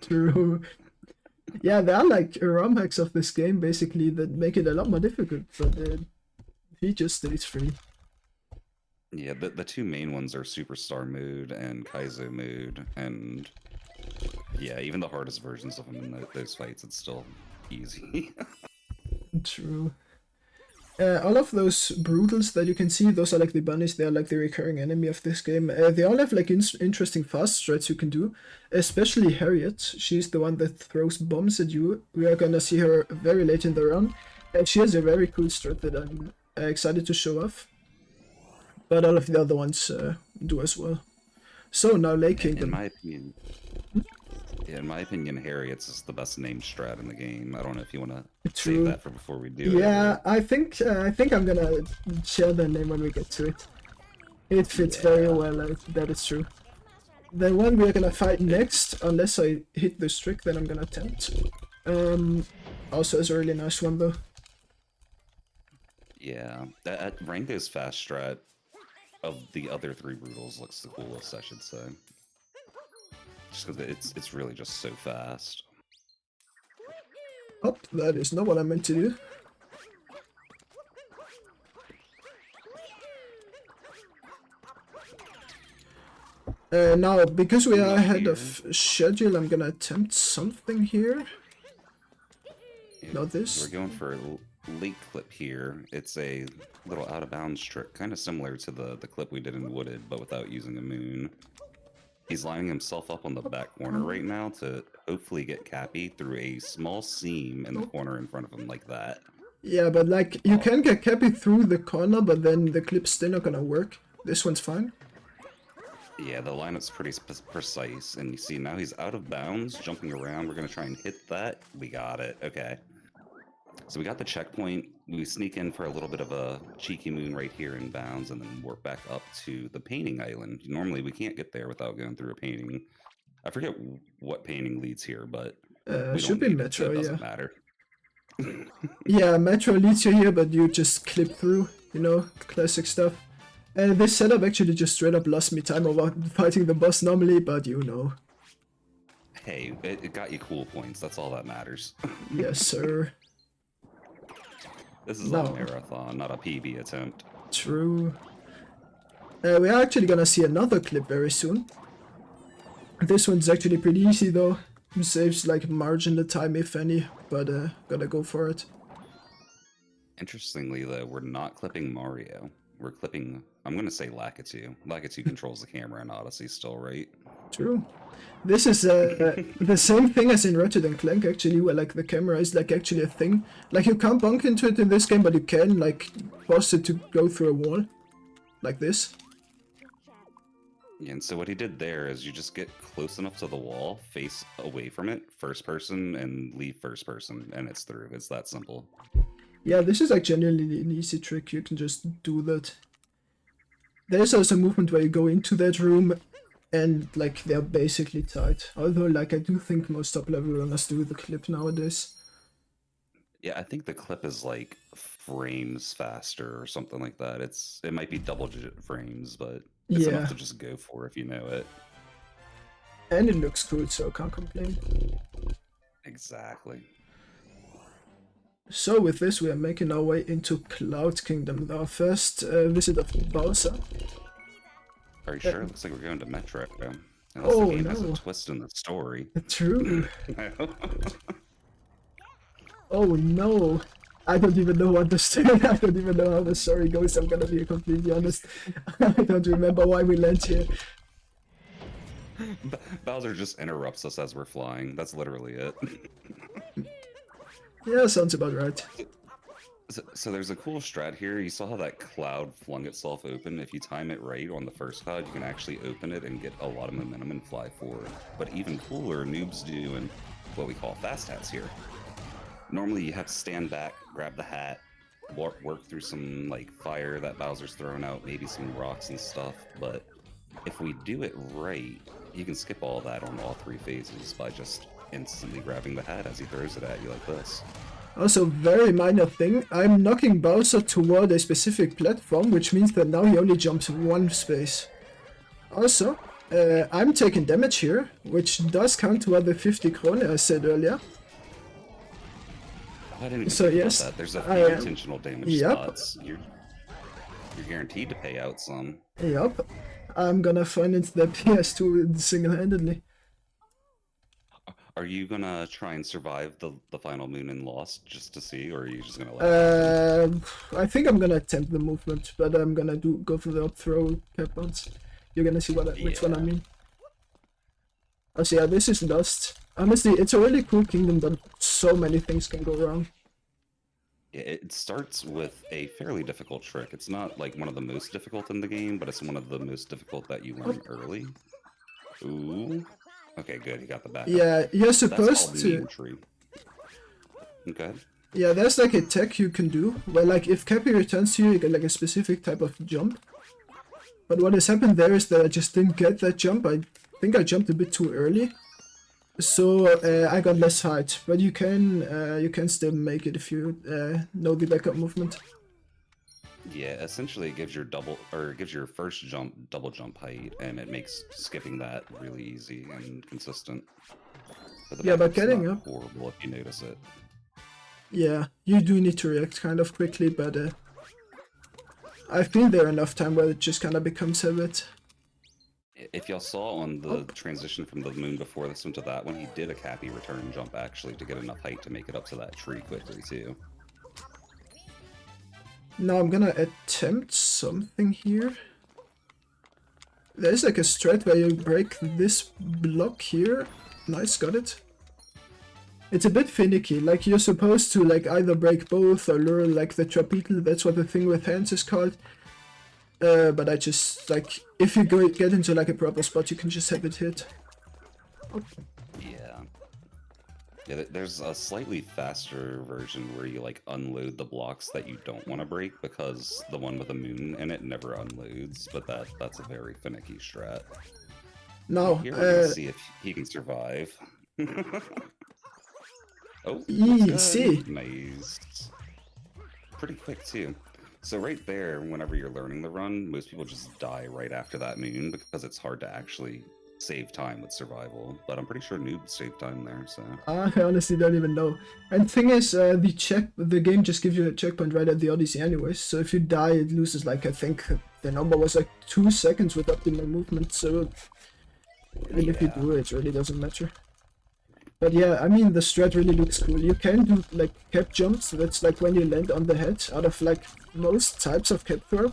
True. Yeah, there are like ROM hacks of this game basically that make it a lot more difficult, but he just stays free. Yeah, the 2 main ones are Superstar mode and Kaizo mode, and yeah, even the hardest versions of them in those fights, it's still easy. True. All of those brutals that you can see, those are like the bunnies, they are like the recurring enemy of this game. They all have like interesting fast strats you can do, especially Harriet. She's the one that throws bombs at you. We are gonna see her very late in the run, and she has a very cool strat that I'm excited to show off. But all of the other ones do as well. So now Lake Kingdom. In my opinion, Harriet's is the best named strat in the game. I don't know if you want to True. save that for before we do it. Yeah, I think I'm gonna share the name when we get to it. It fits very well, that is true. The one we are gonna fight next, unless I hit this trick, then I'm gonna attempt. Also is a really nice one though. Yeah, that Rango's fast strat of the other 3 brutals looks the coolest, I should say. Just because it's really just so fast. Oh, that is not what I meant to do. Now, because we are ahead of schedule, I'm gonna attempt something here. Not this. We're going for a late clip here. It's a little out of bounds trick, kind of similar to the clip we did in Wooded, but without using a moon. He's lining himself up on the back corner right now to hopefully get Cappy through a small seam in the corner in front of him like that. Yeah, but like, you can get Cappy through the corner, but then the clip's still not gonna work. This one's fine. Yeah, the lineup's pretty precise, and you see now he's out of bounds, jumping around. We're gonna try and hit that. We got it. Okay. So we got the checkpoint. We sneak in for a little bit of a cheeky moon right here in bounds, and then work back up to the painting island. Normally, we can't get there without going through a painting. I forget what painting leads here, but should be Metro, so it doesn't yeah. matter. Yeah, Metro leads you here, but you just clip through, you know, classic stuff. And this setup actually just straight up lost me time over fighting the boss normally, but you know. Hey, it got you cool points. That's all that matters. Yes, sir. This is a marathon, not a PB attempt. True. We are actually gonna see another clip very soon. This one's actually pretty easy though. It saves like margin of time if any, but gotta go for it. Interestingly though, we're not clipping Mario. We're clipping, I'm gonna say Lakitu. Lakitu controls the camera in Odyssey still, right? True. This is the same thing as in Ratchet Clank actually, where like the camera is like actually a thing. Like you can't bump into it in this game, but you can like force it to go through a wall. Like this. Yeah, and so what he did there is you just get close enough to the wall, face away from it, first person, and leave first person, and it's through. It's that simple. Yeah, this is like genuinely an easy trick. You can just do that. There's also a movement where you go into that room and like they're basically tight. Although like I do think most top level runners do the clip nowadays. Yeah, I think the clip is like frames faster or something like that. It might be double-digit frames, but it's enough to just go for if you know it. And it looks cool, so can't complain. Exactly. So with this, we are making our way into Cloud Kingdom. Our first visit of Bowser. Are you sure? It looks like we're going to Metro. Unless Oh, the game has no. a twist in the story. True. Oh no. I don't even know what the story. I don't even know how the story goes. I'm gonna be completely honest. I don't remember why we land here. Bowser just interrupts us as we're flying. That's literally it. Yeah, sounds about right. So there's a cool strat here. You saw how that cloud flung itself open. If you time it right on the first cloud, you can actually open it and get a lot of momentum and fly forward. But even cooler, noobs do in what we call fast hats here. Normally you have to stand back, grab the hat, work through some like fire that Bowser's thrown out, maybe some rocks and stuff. But if we do it right, you can skip all that on all three phases by just instantly grabbing the hat as he throws it at you like this. Also, very minor thing, I'm knocking Bowser toward a specific platform, which means that now he only jumps one space. Also, I'm taking damage here, which does count toward the 50 krone I said earlier. I didn't even So, think yes, about that. There's a few I am. intentional damage Yep. spots. You're guaranteed to pay out some. Yup. I'm gonna finance the PS2 single-handedly. Are you gonna try and survive the final moon in Lost just to see, or are you just gonna let I think I'm gonna attempt the movement, but I'm gonna go for the up throw cap bounce. You're gonna see which one I mean. Also, yeah, this is Lost. Honestly, it's a really cool kingdom, but so many things can go wrong. It starts with a fairly difficult trick. It's not like one of the most difficult in the game, but it's one of the most difficult that you learn early. Ooh. Okay, good. You got the backup. Yeah, you're That's supposed called the to. entry. Okay. Yeah, there's like a tech you can do, where like if Cappy returns to you, you get like a specific type of jump. But what has happened there is that I just didn't get that jump. I think I jumped a bit too early. So I got less height, but you can still make it if you know the backup movement. Yeah, essentially it gives your first jump double jump height, and it makes skipping that really easy and consistent. But Yeah, but backup's getting not up- horrible if you notice it. Yeah, you do need to react kind of quickly, but I've been there enough time where it just kind of becomes habit. If y'all saw on the transition from the moon before this one to that one, he did a Cappy return jump actually to get enough height to make it up to that tree quickly too. Now I'm gonna attempt something here. There's like a strat where you break this block here. Nice, got it. It's a bit finicky, like you're supposed to like either break both or lure like the tropical, that's what the thing with hands is called. But I just, like, if you get into like a proper spot, you can just have it hit. Okay. Yeah, there's a slightly faster version where you like unload the blocks that you don't want to break because the one with the moon in it never unloads, but that's a very finicky strat. Now, here we're gonna see if he can survive. Oh, easy. Nice. Pretty quick too. So right there, whenever you're learning the run, most people just die right after that moon because it's hard to actually save time with survival. But I'm pretty sure noobs save time there, so... I honestly don't even know. And thing is, the game just gives you a checkpoint right at the Odyssey anyways, so if you die it loses like, I think the number was like 2 seconds with optimal movement, so even if you do it really doesn't matter. But yeah, I mean the strat really looks cool. You can do like cap jumps, that's like when you land on the head out of like most types of cap throw,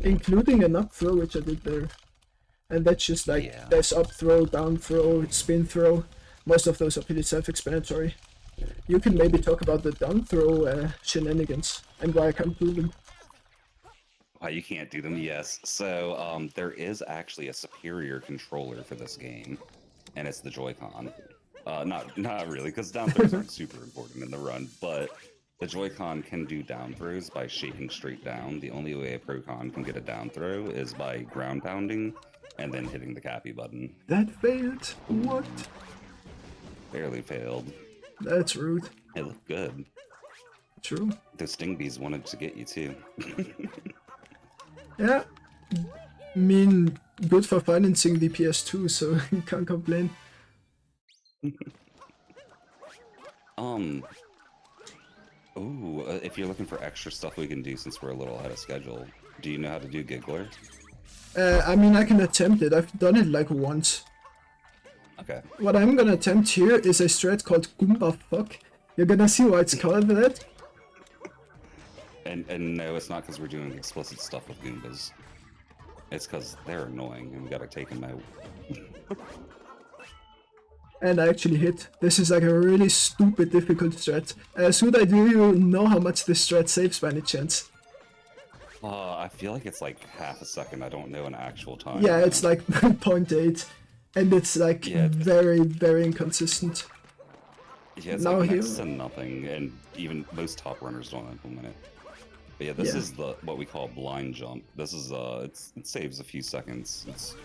including an up throw which I did there. And that's just like, there's up throw, down throw, spin throw. Most of those are pretty self-explanatory. You can maybe talk about the down throw shenanigans and why I can't do them. Why you can't do them, yes. So there is actually a superior controller for this game, and it's the Joy-Con. Not really, because down throws aren't super important in the run, but the Joy-Con can do down throws by shaking straight down. The only way a Pro-Con can get a down throw is by ground pounding and then hitting the Cappy button. That failed. What? Barely failed. That's rude. It looked good. True. The sting bees wanted to get you too. Yeah. I mean, good for financing the PS2, so you can't complain. If you're looking for extra stuff we can do since we're a little ahead of schedule, do you know how to do Giggler? I mean, I can attempt it. I've done it like once. Okay. What I'm gonna attempt here is a strat called Goomba Fuck. You're gonna see why it's called that. And no, it's not because we're doing explicit stuff with Goombas. It's because they're annoying and we gotta take them out. And I actually hit. This is like a really stupid difficult strat. Suda, do you know how much this strat saves by any chance? I feel like it's like half a second. I don't know an actual time. Yeah, it's like 0.8. And it's like very, very inconsistent. Yeah, it's now like here... next to nothing, and even most top runners don't implement it. But yeah, this is what we call blind jump. This is it saves a few seconds. It's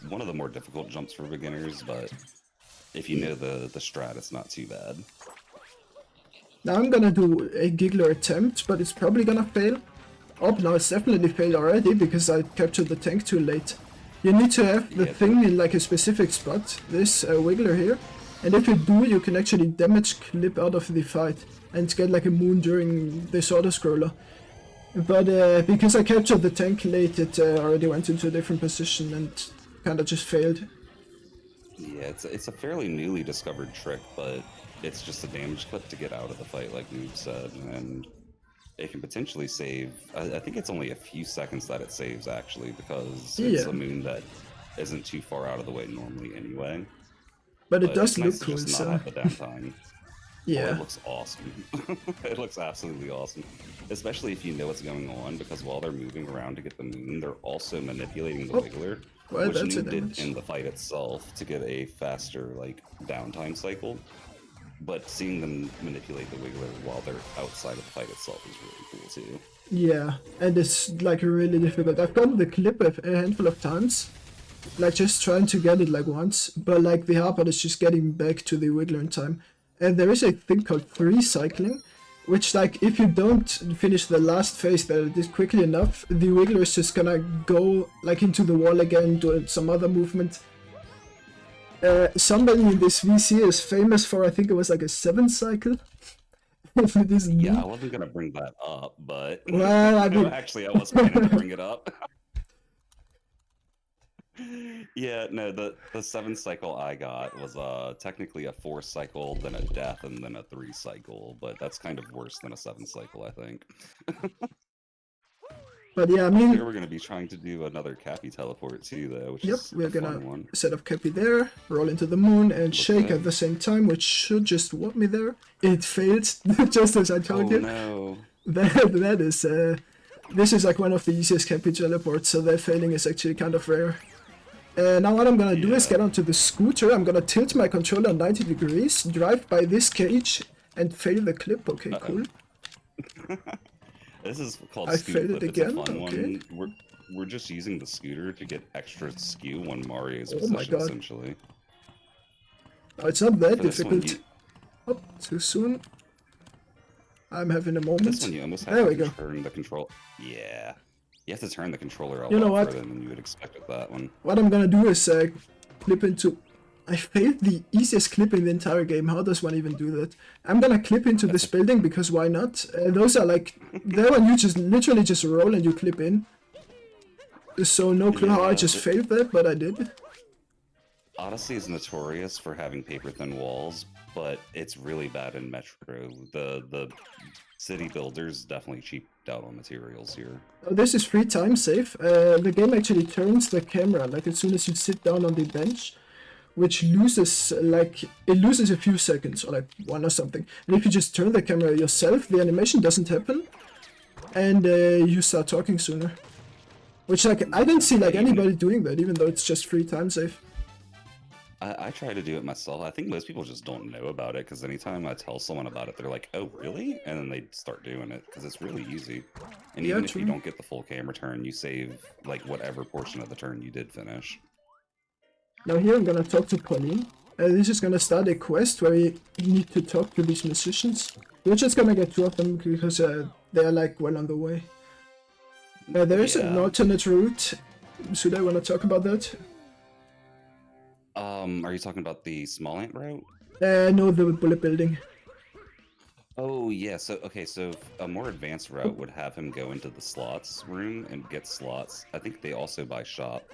one of the more difficult jumps for beginners, but if you know the strat, it's not too bad. Now I'm gonna do a Giggler attempt, but it's probably gonna fail. Oh, no, it's definitely failed already because I captured the tank too late. You need to have the thing in like a specific spot, this wiggler here, and if you do, you can actually damage clip out of the fight and get like a moon during this auto-scroller. But because I captured the tank late, it already went into a different position and kinda just failed. Yeah, it's a fairly newly discovered trick, but it's just a damage clip to get out of the fight, like Noob said, and it can potentially save. I think it's only a few seconds that it saves actually, because it's a moon that isn't too far out of the way normally anyway. But it does it's nice look cool, to just so not have the downtime. yeah, Oh, it looks awesome. It looks absolutely awesome, especially if you know what's going on, because while they're moving around to get the moon, they're also manipulating the wiggler, which Noob did in the fight itself to get a faster like downtime cycle. But seeing them manipulate the wiggler while they're outside of the fight itself is really cool too. Yeah, and it's like really difficult. I've gotten the clip a handful of times, like just trying to get it like once, but like the hard part is just getting back to the wiggler in time. And there is a thing called free cycling, which like if you don't finish the last phase that is quickly enough, the wiggler is just gonna go like into the wall again, do some other movement. Somebody in this VC is famous for, I think it was like a 7 cycle. If it isn't Yeah, I wasn't gonna bring that up, but well, I mean... actually, I was planning to bring it up. Yeah, no, the 7 cycle I got was technically a 4 cycle, then a death, and then a 3 cycle, but that's kind of worse than a 7 cycle, I think. But yeah, I mean, Here we're gonna be trying to do another Cappy teleport too, though, which yep, is we're a gonna fun one. set up Cappy there, roll into the moon, and shake good. at the same time, which should just warp me there. It failed, just as I told you. No. That is, this is like one of the easiest Cappy teleports, so that failing is actually kind of rare. Now what I'm gonna do is get onto the scooter, I'm gonna tilt my controller 90 degrees, drive by this cage, and fail the clip. Okay, cool. This is called I Scooter failed it Clip. again, It's a fun okay. one. We're just using the scooter to get extra skew on Mario's Oh my position, God. essentially. Oh, it's not that For this one, difficult. Oh, too soon. I'm having a moment. This one you almost have There we to go. turn the control. Yeah. You have to turn the controller a You know lot what? further than you would expect with that one. What I'm gonna do is clip into... I failed the easiest clip in the entire game. How does one even do that? I'm gonna clip into this building because why not? Those are like... There when you just literally just roll and you clip in. So no clue how I just failed that, but I did. Odyssey is notorious for having paper-thin walls, but it's really bad in Metro. The city builders definitely cheaped out on materials here. This is 3 times safe. The game actually turns the camera like as soon as you sit down on the bench, which loses like it loses a few seconds or like 1 or something. And if you just turn the camera yourself, the animation doesn't happen, and you start talking sooner. Which like I don't see like anybody doing that, even though it's just 3 times safe. I try to do it myself. I think most people just don't know about it, because anytime I tell someone about it, they're like, oh, really? And then they start doing it, because it's really easy. And Yeah, even if true. you don't get the full camera turn, you save, like, whatever portion of the turn you did finish. Now here I'm gonna talk to Pauline. This is gonna start a quest where we need to talk to these musicians. We're just gonna get 2 of them because they're like well on the way. There is an alternate route. Should I wanna talk about that? Are you talking about the small ant route? No, the bullet building. Oh, yeah, so a more advanced route would have him go into the slots room and get slots. I think they also buy shop.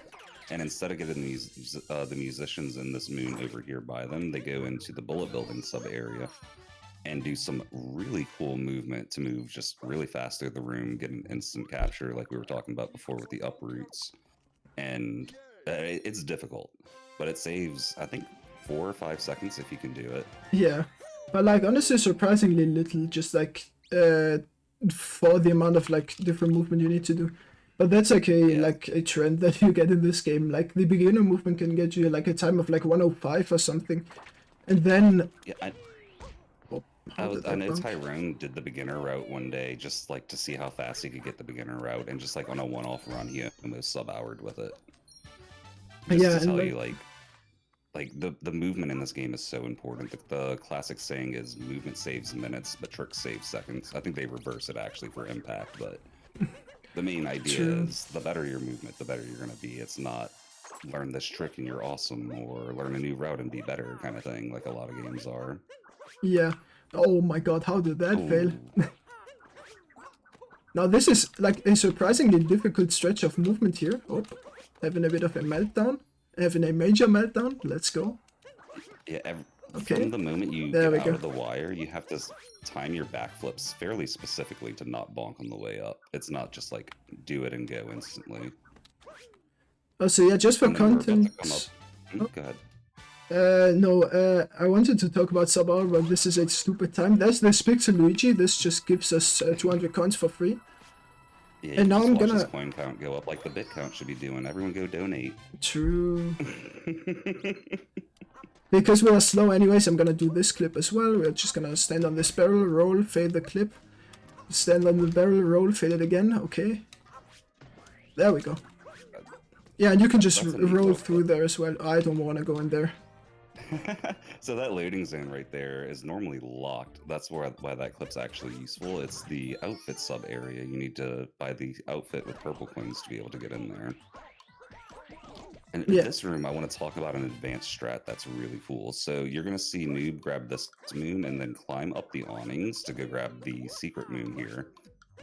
And instead of getting these the musicians in this moon over here by them, they go into the bullet building sub-area and do some really cool movement to move just really fast through the room, get an instant capture like we were talking about before with the uproots. And it's difficult, but it saves, I think, 4 or 5 seconds if you can do it. Yeah, but like honestly surprisingly little, just like for the amount of like different movement you need to do. But that's like a trend that you get in this game. Like the beginner movement can get you like a time of like 105 or something, and then I know Tyrone did the beginner route one day just like to see how fast he could get the beginner route, and just like on a one-off run he almost sub-houred with it. Just yeah, to tell and you like the movement in this game is so important. The classic saying is movement saves minutes, but tricks save seconds. I think they reverse it actually for impact, but the main idea is the better your movement, the better you're going to be. It's not learn this trick and you're awesome, or learn a new route and be better kind of thing, like a lot of games are. yeah. Oh my god, how did that fail? Now this is like a surprisingly difficult stretch of movement here. Oh, having a bit of a meltdown. Having a major meltdown. Let's go. Yeah, Okay. from the moment you There we get go. out of the wire, you have to time your backflips fairly specifically to not bonk on the way up. It's not just like do it and go instantly. Oh, so yeah, just for And then we're about to content. come up- Go ahead. No, I wanted to talk about sub-hour, but this is a stupid time. That's this Pixel Luigi. This just gives us 200 coins for free. Yeah, And you now just I'm watch gonna- this coin count go up like the bit count should be doing. Everyone go donate. True. Because we are slow anyways, I'm gonna do this clip as well. We're just gonna stand on this barrel, roll, fail the clip. Stand on the barrel, roll, fail it again. Okay. There we go. Yeah, and you can just That's a neat roll little through there as well. I don't want to go in there. So that loading zone right there is normally locked. That's why that clip's actually useful. It's the outfit sub area. You need to buy the outfit with purple coins to be able to get in there. And in Yeah. this room, I want to talk about an advanced strat that's really cool. So you're going to see Noob grab this moon and then climb up the awnings to go grab the secret moon here.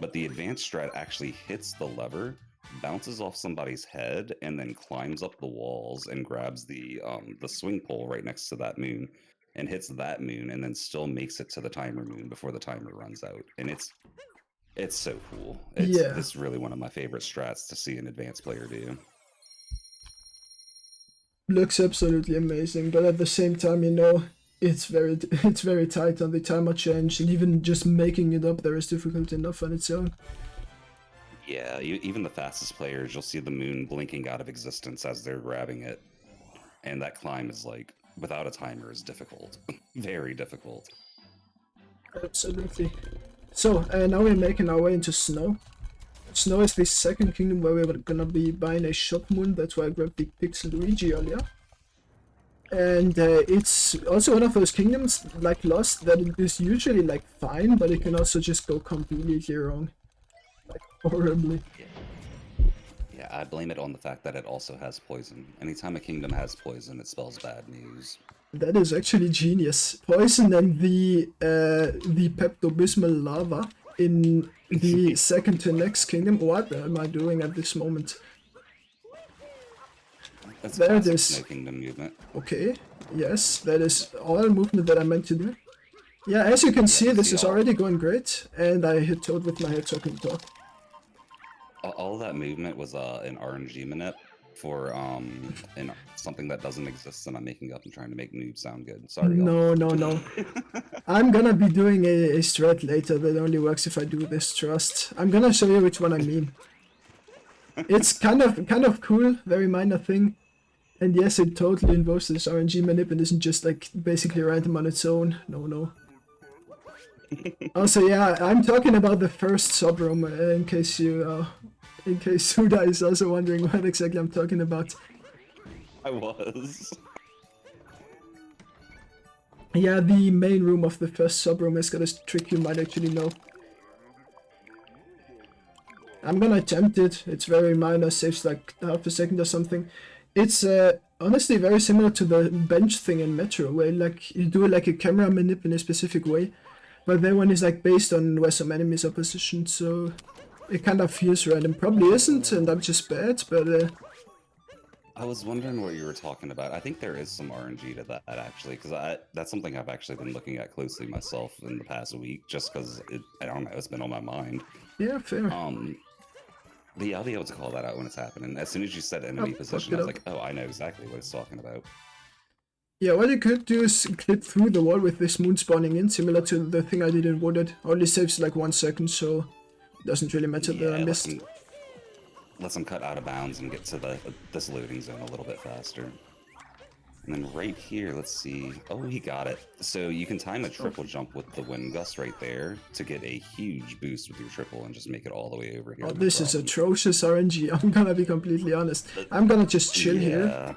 But the advanced strat actually hits the lever bounces off somebody's head and then climbs up the walls and grabs the swing pole right next to that moon and hits that moon and then still makes it to the timer moon before the timer runs out. And it's so cool. It's really one of my favorite strats to see an advanced player do. Looks absolutely amazing, but at the same time, you know, it's very tight on the timer change, and even just making it up there is difficult enough on its own. Yeah, even the fastest players, you'll see the moon blinking out of existence as they're grabbing it. And that climb is like, without a timer, is difficult. Very difficult. Absolutely. So, now we're making our way into Snow. Snow is the second kingdom where we're gonna be buying a shop moon. That's why I grabbed the Pixel Luigi earlier. And it's also one of those kingdoms, like Lost, that it is usually like fine, but it can also just go completely wrong. Like, horribly. Yeah, I blame it on the fact that it also has poison. Anytime a kingdom has poison, it spells bad news. That is actually genius. Poison and the Pepto-Bismol lava in the second to next kingdom. What am I doing at this moment? That's there it classic is. Snow Kingdom movement. Okay, yes, that is all movement that I meant to do. Yeah, as you can see, this is already going great, and I hit Toad with my head talking talk. All that movement was an RNG manip for something that doesn't exist and I'm making up and trying to make noobs sound good. Sorry. No. I'm gonna be doing a strat later that only works if I do this, trust. I'm gonna show you which one I mean. It's kind of cool, very minor thing. And yes, it totally involves this RNG manip and isn't just like basically random on its own. No. Also, yeah, I'm talking about the first subroom, in case Suda is also wondering what exactly I'm talking about. I was. Yeah, the main room of the first subroom has got a trick you might actually know. I'm gonna attempt it. It's very minor, saves like half a second or something. It's honestly very similar to the bench thing in Metro, where like you do like a camera manip in a specific way, but that one is like based on where some enemies are positioned, so it kind of feels random. Probably isn't, and I'm just bad, but I was wondering what you were talking about. I think there is some RNG to that actually, because that's something I've actually been looking at closely myself in the past week, just because I don't know, it's been on my mind. Yeah, fair. But I'll be able to call that out when it's happening. As soon as you said enemy position, I was like, oh, I know exactly what it's talking about. Yeah, what you could do is clip through the wall with this moon spawning in, similar to the thing I did in Wooded. Only saves like 1 second, so it doesn't really matter that I missed. Lets them cut out of bounds and get to this loading zone a little bit faster. And then right here, let's see. Oh, he got it. So you can time a triple jump with the wind gust right there to get a huge boost with your triple and just make it all the way over here. Oh, this is atrocious RNG, I'm gonna be completely honest. I'm gonna just chill here.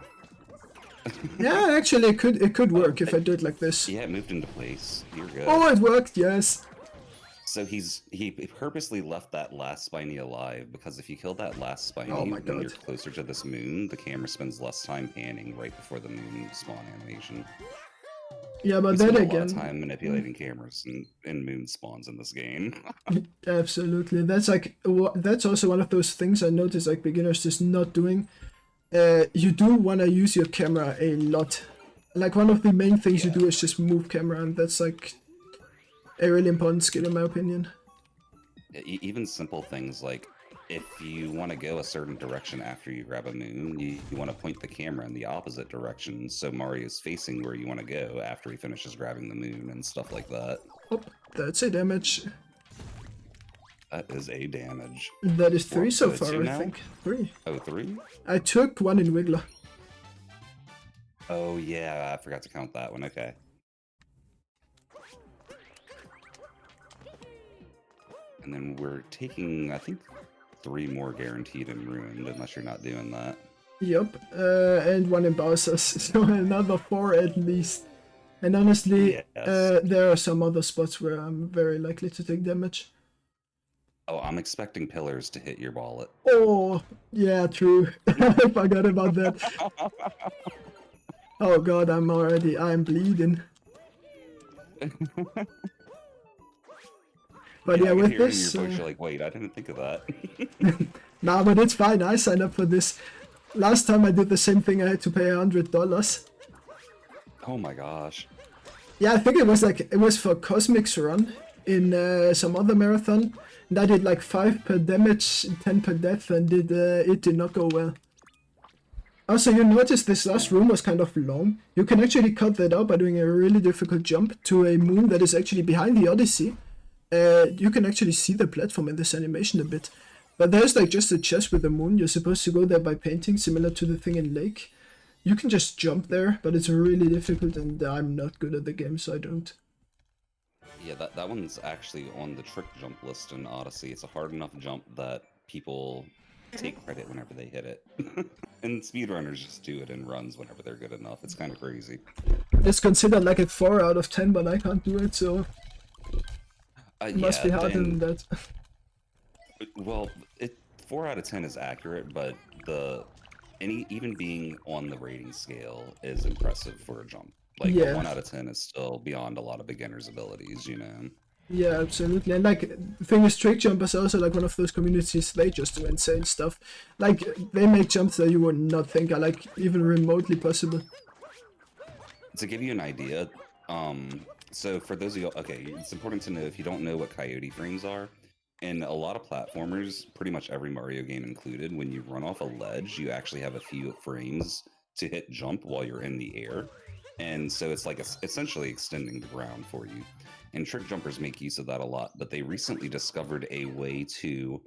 Yeah, actually it could work if I do it like this. Yeah, it moved into place. You're good. Oh, it worked, yes. So he purposely left that last spiny alive, because if you kill that last spiny when you're closer to this moon, the camera spends less time panning right before the moon spawn animation. Yeah, but we then spend again, a lot of time manipulating cameras and moon spawns in this game. Absolutely, that's also one of those things I notice like beginners just not doing. You do want to use your camera a lot. Like one of the main things you do is just move camera, and that's like a really important skill in my opinion. Even simple things like if you want to go a certain direction after you grab a moon, you want to point the camera in the opposite direction so Mario's facing where you want to go after he finishes grabbing the moon and stuff like that. Oh, that's a damage. That is a damage. That is 3 so far, I think. 3. Oh, 3? I took 1 in Wiggler. Oh yeah, I forgot to count that one, okay. And then we're taking, I think, 3 more guaranteed in Ruined, unless you're not doing that. Yup, and 1 in Bowser's, so another 4 at least. And honestly, there are some other spots where I'm very likely to take damage. Oh, I'm expecting pillars to hit your wallet. Oh, yeah, true. I forgot about that. Oh god, I'm bleeding. But Yeah, yeah, I could with hear it in this, your voice, you're like, wait, I didn't think of that. nah, but it's fine. I signed up for this. Last time I did the same thing, I had to pay $100. Oh my gosh. Yeah, I think it was for Cosmic's run in some other marathon. And I did like 5 per damage, 10 per death, and it did not go well. Also, you notice this last room was kind of long. You can actually cut that out by doing a really difficult jump to a moon that is actually behind the Odyssey. You can actually see the platform in this animation a bit. But there's like just a chest with a moon. You're supposed to go there by painting, similar to the thing in Lake. You can just jump there, but it's really difficult, and I'm not good at the game, so I don't. Yeah, that one's actually on the trick jump list in Odyssey. It's a hard enough jump that people take credit whenever they hit it. And speedrunners just do it in runs whenever they're good enough. It's kind of crazy. It's considered like a 4 out of 10, but I can't do it, so it must be harder than that. Well, 4 out of 10 is accurate, but even being on the rating scale is impressive for a jump. Like, Yeah. 1 out of 10 is still beyond a lot of beginners' abilities, you know? Yeah, absolutely. And like, the thing is, trick jumpers are also like one of those communities, they just do insane stuff. Like, they make jumps that you would not think are like even remotely possible. To give you an idea, so for those of you, okay, it's important to know if you don't know what coyote frames are. In a lot of platformers, pretty much every Mario game included, when you run off a ledge, you actually have a few frames to hit jump while you're in the air. And so it's like essentially extending the ground for you. And trick jumpers make use of that a lot, but they recently discovered a way to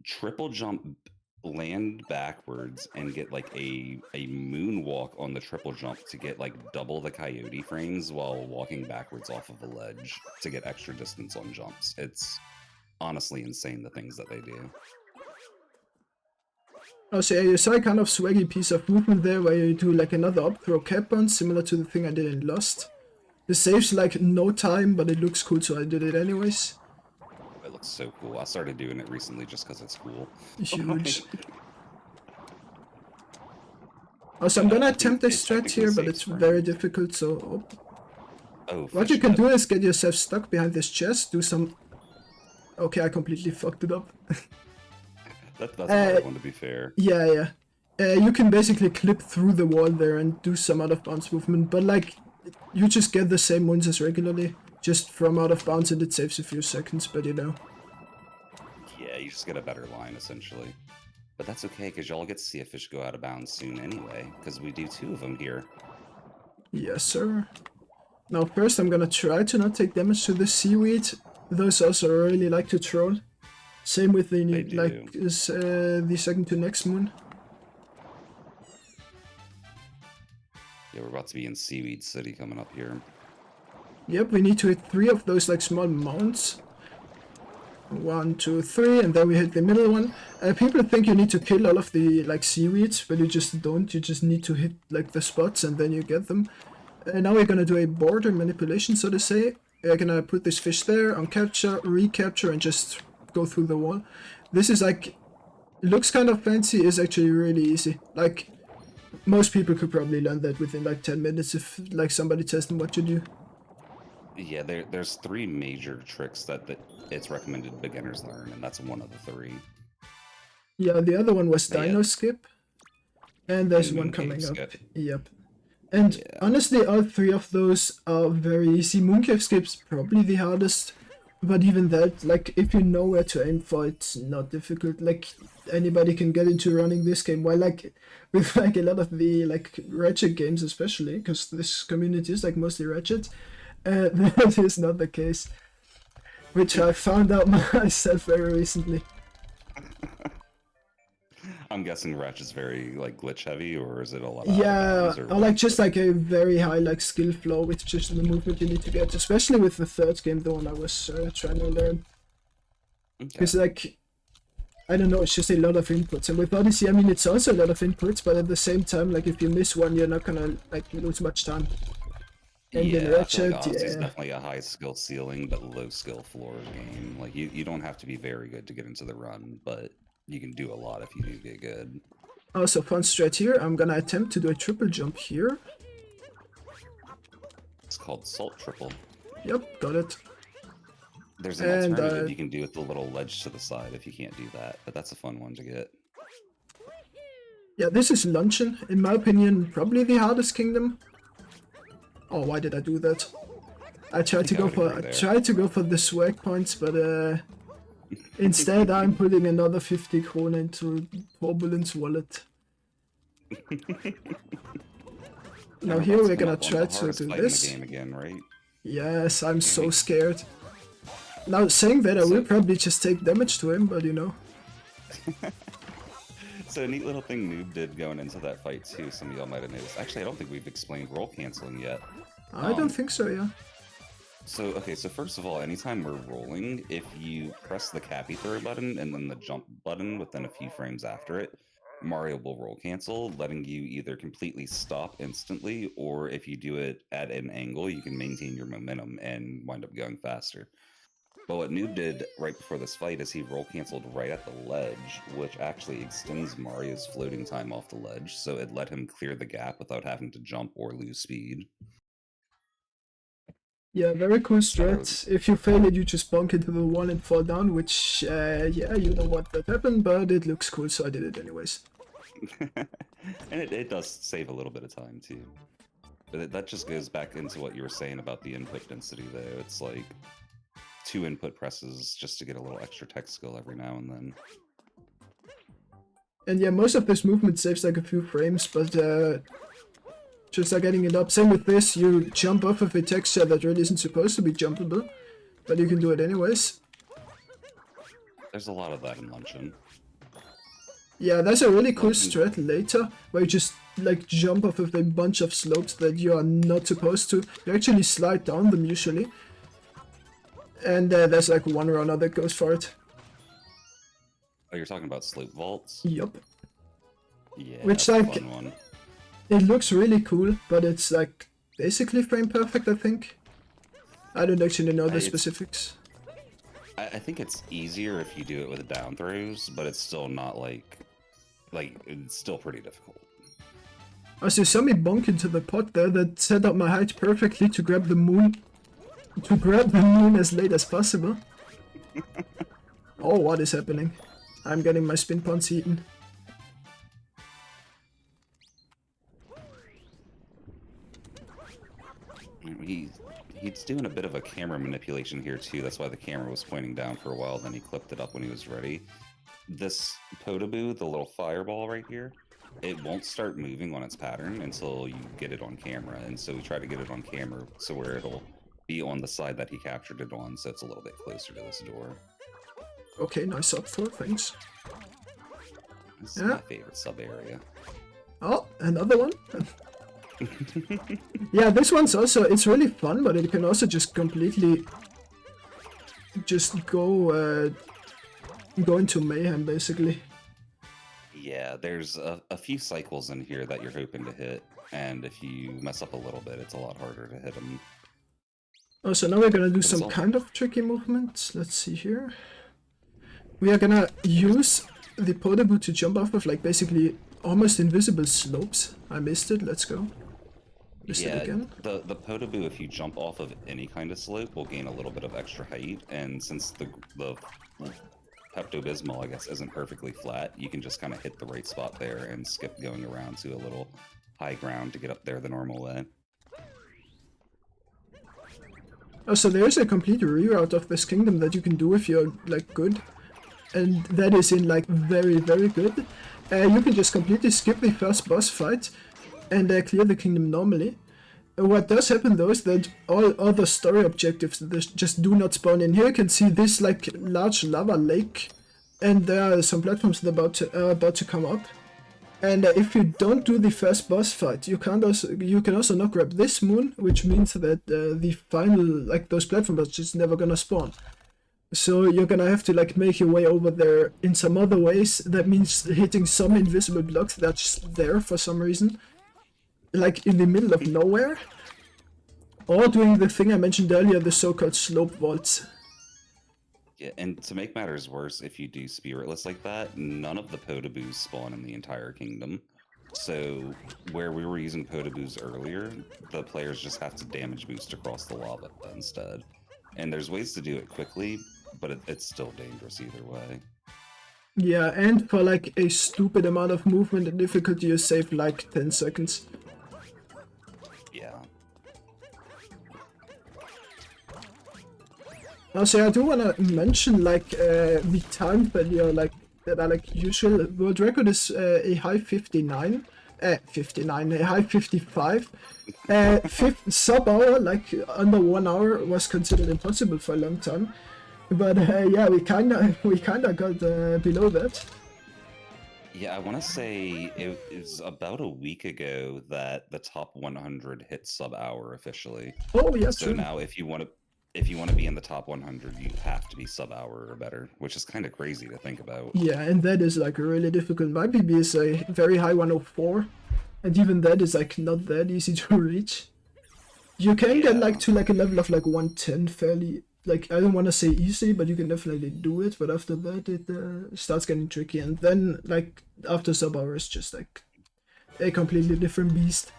triple jump, land backwards, and get like a moonwalk on the triple jump to get like double the coyote frames while walking backwards off of a ledge to get extra distance on jumps. It's honestly insane the things that they do. Oh, so yeah, you saw a kind of swaggy piece of movement there where you do like another up throw cap bounce, similar to the thing I did in Lost. This saves like no time, but it looks cool, so I did it anyways. It looks so cool. I started doing it recently just because it's cool. Huge. Also, I'm gonna attempt this strat here, but it's very difficult, so... Oh, what you can do is get yourself stuck behind this chest, do some... Okay, I completely fucked it up. That's a hard one, to be fair. Yeah. You can basically clip through the wall there and do some out of bounds movement, but like, you just get the same ones as regularly, just from out of bounds, and it saves a few seconds, but you know. Yeah, you just get a better line, essentially. But that's okay, because y'all get to see a fish go out of bounds soon anyway, because we do 2 of them here. Yes, sir. Now first I'm gonna try to not take damage to the seaweed. Those also really like to troll. Same with the the second to next moon. Yeah, we're about to be in Seaweed City coming up here. Yep, we need to hit 3 of those like small mounts. 1, 2, 3, and then we hit the middle one. People think you need to kill all of the like seaweeds, but you just don't. You just need to hit like the spots and then you get them. Now we're gonna do a border manipulation, so to say. We're gonna put this fish there on capture, recapture, and just go through the wall. This is like, looks kind of fancy, is actually really easy. Like, most people could probably learn that within like 10 minutes if like somebody tells them what to do. Yeah, there's 3 major tricks that it's recommended beginners learn, and that's one of the 3. Yeah, the other one was Dino Skip, and there's one coming up. Skip. Yep. And honestly, all 3 of those are very easy. Mooncave Skip's probably the hardest, but even that, like, if you know where to aim for, it's not difficult. Like, anybody can get into running this game. While, like, with like a lot of the like Ratchet games, especially, because this community is like mostly Ratchet, that is not the case, which I found out myself very recently. I'm guessing Ratchet's very like glitch heavy, or is it a lot? Yeah, or like just like a very high like skill flow with just the movement you need to get, especially with the third game, the one I was trying to learn. Because like, I don't know, it's just a lot of inputs, and with Odyssey, I mean, it's also a lot of inputs, but at the same time, like if you miss one, you're not gonna like lose much time. And yeah, in I feel Ratchet, like Odyssey's definitely a high skill ceiling but low skill floor game. Like you don't have to be very good to get into the run, but you can do a lot if you do get good. Also, fun strat here. I'm gonna attempt to do a triple jump here. It's called Salt Triple. Yep, got it. There's an And, alternative you can do with the little ledge to the side if you can't do that, but that's a fun one to get. Yeah, this is Luncheon. In my opinion, probably the hardest kingdom. Oh, why did I do that? I tried to go for the swag points, but instead I'm putting another 50 krona into TorrDoneBullen's wallet. Now here we're gonna try to do this. Game again, right? Yes, I'm so scared. Now, saying that, I will probably just take damage to him, but you know. So a neat little thing Noob did going into that fight too, some of y'all might have noticed. Actually, I don't think we've explained roll canceling yet. I don't think so, yeah. So, okay, so first of all, anytime we're rolling, if you press the cappy throw button and then the jump button within a few frames after it, Mario will roll cancel, letting you either completely stop instantly, or if you do it at an angle, you can maintain your momentum and wind up going faster. But what Noob did right before this fight is he roll canceled right at the ledge, which actually extends Mario's floating time off the ledge, so it let him clear the gap without having to jump or lose speed. Yeah, very cool strat. If you fail it, you just bonk into the wall and fall down, which, yeah, you know what that happened, but it looks cool, so I did it anyways. And it does save a little bit of time, too. But that just goes back into what you were saying about the input density, though. It's like 2 input presses just to get a little extra tech skill every now and then. And yeah, most of this movement saves like a few frames, but just like getting it up. Same with this, you jump off of a texture that really isn't supposed to be jumpable, but you can do it anyways. There's a lot of that in Luncheon. Yeah, that's a really cool strat later, where you just like jump off of a bunch of slopes that you are not supposed to. You actually slide down them usually. And there's like one runner that goes for it. Oh, you're talking about slope vaults? Yup. Yeah, Which that's like, a fun one. It looks really cool, but it's like basically frame perfect, I think. I don't actually know the specifics. I think it's easier if you do it with down throws, but it's still not like it's still pretty difficult. Also, you saw me bonk into the pot there that set up my height perfectly to grab the moon. To grab the moon as late as possible. Oh, what is happening? I'm getting my spin punts eaten. He's doing a bit of a camera manipulation here too. That's why the camera was pointing down for a while, then he clipped it up when he was ready. This Podoboo, the little fireball right here, it won't start moving on its pattern until you get it on camera, and so we try to get it on camera so where it'll be on the side that he captured it on, so it's a little bit closer to this door. Okay, nice sub for thanks. This is my favorite sub area. Oh, another one? Yeah, this one's also, it's really fun, but it can also just completely just go into mayhem, basically. Yeah, there's a few cycles in here that you're hoping to hit, and if you mess up a little bit, it's a lot harder to hit them. Oh, so now we're gonna do some kind of tricky movements. Let's see here. We are gonna use the Podoboo to jump off of like basically almost invisible slopes. I missed it, let's go. Missed it again. The Podoboo, if you jump off of any kind of slope, will gain a little bit of extra height, and since the Pepto-Bismol, I guess, isn't perfectly flat, you can just kind of hit the right spot there and skip going around to a little high ground to get up there the normal way. Oh, so there's a complete reroute of this kingdom that you can do if you're like good. And that is in like very, very good. You can just completely skip the first boss fight and clear the kingdom normally. What does happen though is that all other story objectives just do not spawn in. Here you can see this like large lava lake, and there are some platforms that are about to come up. And if you don't do the first boss fight, you can also not grab this moon, which means that the final, like those platforms are just never gonna spawn. So you're gonna have to like make your way over there in some other ways. That means hitting some invisible blocks that's just there for some reason, like in the middle of nowhere, or doing the thing I mentioned earlier, the so-called slope vaults. Yeah, and to make matters worse, if you do spiritless like that, none of the Podoboos spawn in the entire kingdom. So where we were using Podoboos earlier, the players just have to damage boost across the lava instead. And there's ways to do it quickly, but it's still dangerous either way. Yeah, and for like a stupid amount of movement and difficulty, you save like 10 seconds. Yeah. Also, I do want to mention like the time failure, like that are like usual. World record is a high 59, a high 55. Sub hour, like under 1 hour, was considered impossible for a long time. But yeah, we kinda got below that. Yeah, I want to say it was about a week ago that the top 100 hit sub hour officially. Oh yeah, so true. now if you want to be in the top 100, you have to be sub hour or better, which is kind of crazy to think about. Yeah, and that is like really difficult. My PB is a very high 104, and even that is like not that easy to reach. You can get like to like a level of like 110 fairly. Like, I don't want to say easy, but you can definitely do it. But after that, it starts getting tricky. And then, like, after sub-hour, it's just, like, a completely different beast.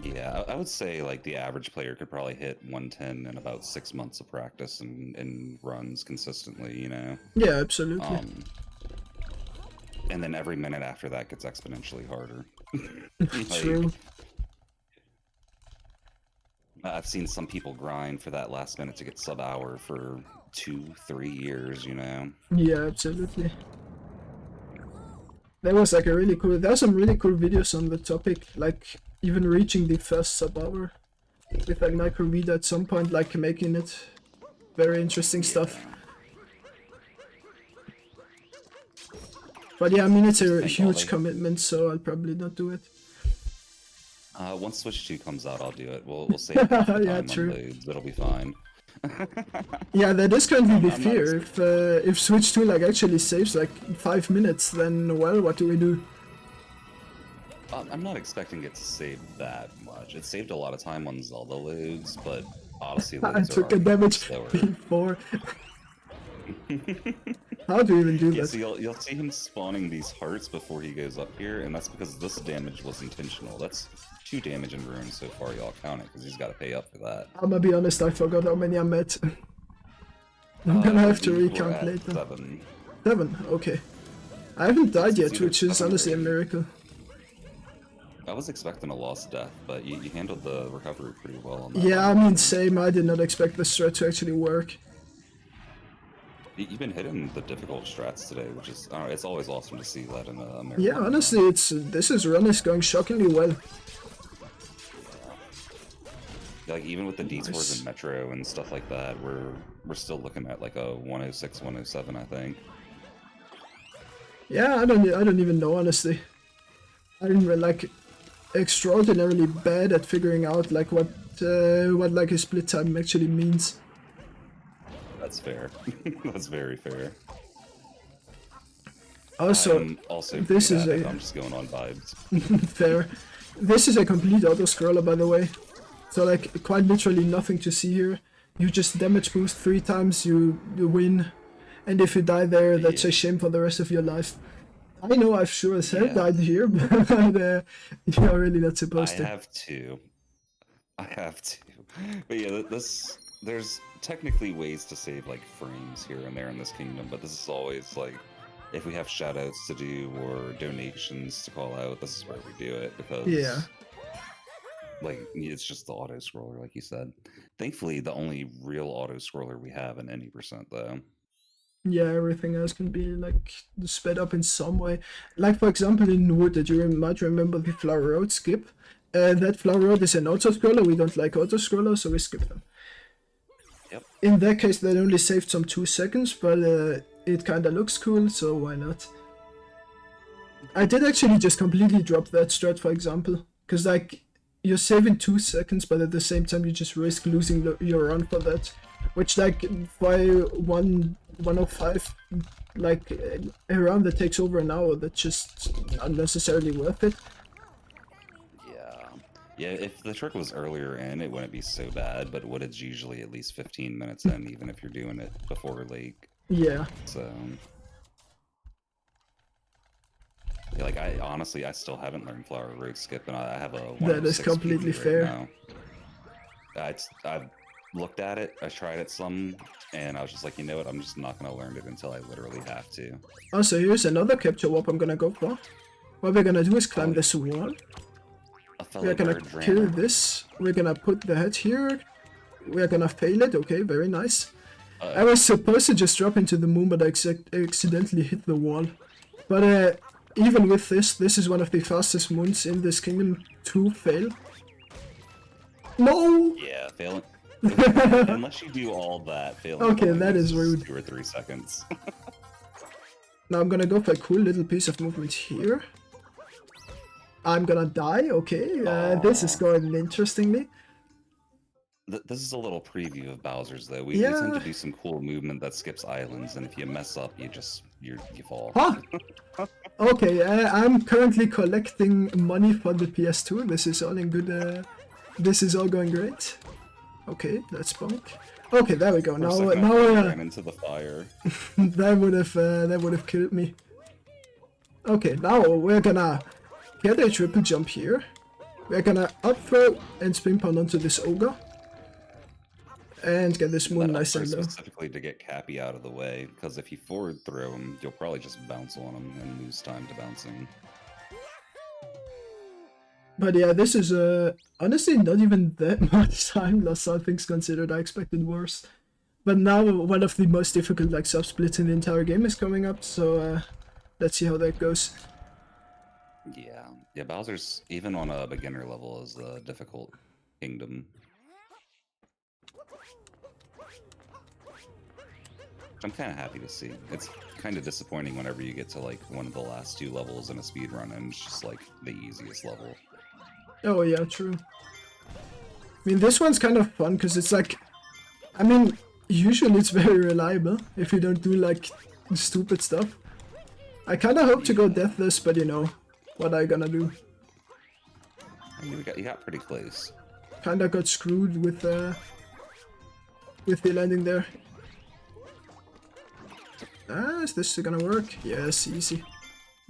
Yeah, I would say, like, the average player could probably hit 110 in about 6 months of practice and runs consistently, you know? Yeah, absolutely. And then every minute after that gets exponentially harder. True. I've seen some people grind for that last minute to get sub-hour for 2-3 years, you know? Yeah, absolutely. That was like a really cool... There are some really cool videos on the topic, like even reaching the first sub-hour with like micro at some point, like making it very interesting stuff. But yeah, I mean, it's a huge commitment, so I'll probably not do it. Once Switch 2 comes out, I'll do it. We'll save half the time on loads. It'll be fine. Yeah, that is currently the fear. If Switch 2 like actually saves like 5 minutes, then well, what do we do? I'm not expecting it to save that much. It saved a lot of time on Zelda loads, but Odyssey loads I took a damage before. How do you even do that? So you'll see him spawning these hearts before he goes up here, and that's because this damage was intentional. That's 2 damage in runes so far, y'all count it, because he's got to pay up for that. I'm gonna be honest, I forgot how many I'm at. I'm gonna have to recount later. 7. 7, okay. I haven't died yet, which is honestly a miracle. I was expecting a lost death, but you handled the recovery pretty well on that. Yeah, I mean, same. I did not expect the strat to actually work. You've been hitting the difficult strats today, which is it's always awesome to see that in a marathon. Yeah, honestly, this run is going shockingly well. Like even with the detours in Metro and stuff like that, we're still looking at like a 106, 107, I think. Yeah, I don't even know, honestly. I'm like extraordinarily bad at figuring out like what like a split time actually means. That's fair. That's very fair. Also, this is I'm just going on vibes. Fair. This is a complete auto-scroller, by the way. So like quite literally nothing to see here. You just damage boost 3 times, you win. And if you die there, that's a shame for the rest of your life. I know I've sure as hell died here, but you're really not supposed to. I have to. But yeah, there's technically ways to save like frames here and there in this kingdom, but this is always like, if we have shoutouts to do or donations to call out, this is where we do it, because like it's just the auto scroller, like you said. Thankfully, the only real auto scroller we have in any percent though. Yeah, everything else can be like sped up in some way. Like for example in Wood, that you might remember the Flower Road skip. That Flower Road is an auto scroller. We don't like auto scrollers, so we skip them. Yep. In that case, that only saved some 2 seconds, but it kinda looks cool, so why not? I did actually just completely drop that strat, for example, because like you're saving 2 seconds, but at the same time you just risk losing your run for that, which like by 105, like a round that takes over an hour, that's just unnecessarily worth it. Yeah, if the trick was earlier in, it wouldn't be so bad, but Wooded's usually at least 15 minutes in, even if you're doing it before Lake. Yeah. So, yeah, like I honestly still haven't learned Flower Road skip, and I have a 106 That is completely PB right fair. now. I've looked at it, I tried it some, and I was just like, you know what, I'm just not gonna learn it until I literally have to. Also, here's another capture warp I'm gonna go for. What we're gonna do is climb this wall. We're gonna kill this. We're gonna put the head here. We're gonna fail it. Okay, very nice. I was supposed to just drop into the moon, but I accidentally hit the wall. But even with this is one of the fastest moons in this kingdom to fail. No! Yeah, failing. Unless you do all that, failing. Okay, that is rude. 2 or 3 seconds. Now I'm gonna go for a cool little piece of movement here. I'm gonna die. Okay, this is going interestingly. This is a little preview of Bowser's, though. We tend to do some cool movement that skips islands, and if you mess up, you fall. Huh? Okay, I'm currently collecting money for the PS2. This is all in good. This is all going great. Okay, let's bonk. Okay, there we go. Now ran into the fire. that would have killed me. Okay, now we're gonna get a triple jump here. We're gonna up throw and spin pound onto this ogre. And get this moon nice and low. Specifically to get Cappy out of the way, because if you forward throw him, you'll probably just bounce on him and lose time to bouncing. But yeah, this is honestly not even that much time lost, all things considered. I expected worse. But now one of the most difficult like sub-splits in the entire game is coming up, so let's see how that goes. Yeah, Bowser's, even on a beginner level, is a difficult kingdom. I'm kind of happy to see. It's kind of disappointing whenever you get to like one of the last 2 levels in a speedrun and it's just like the easiest level. Oh yeah, true. I mean, this one's kind of fun because it's like, I mean, usually it's very reliable if you don't do like stupid stuff. I kind of hope to go deathless, but you know, what are you gonna do? You got pretty close. Kinda got screwed with the landing there. Is this gonna work? Yes, easy.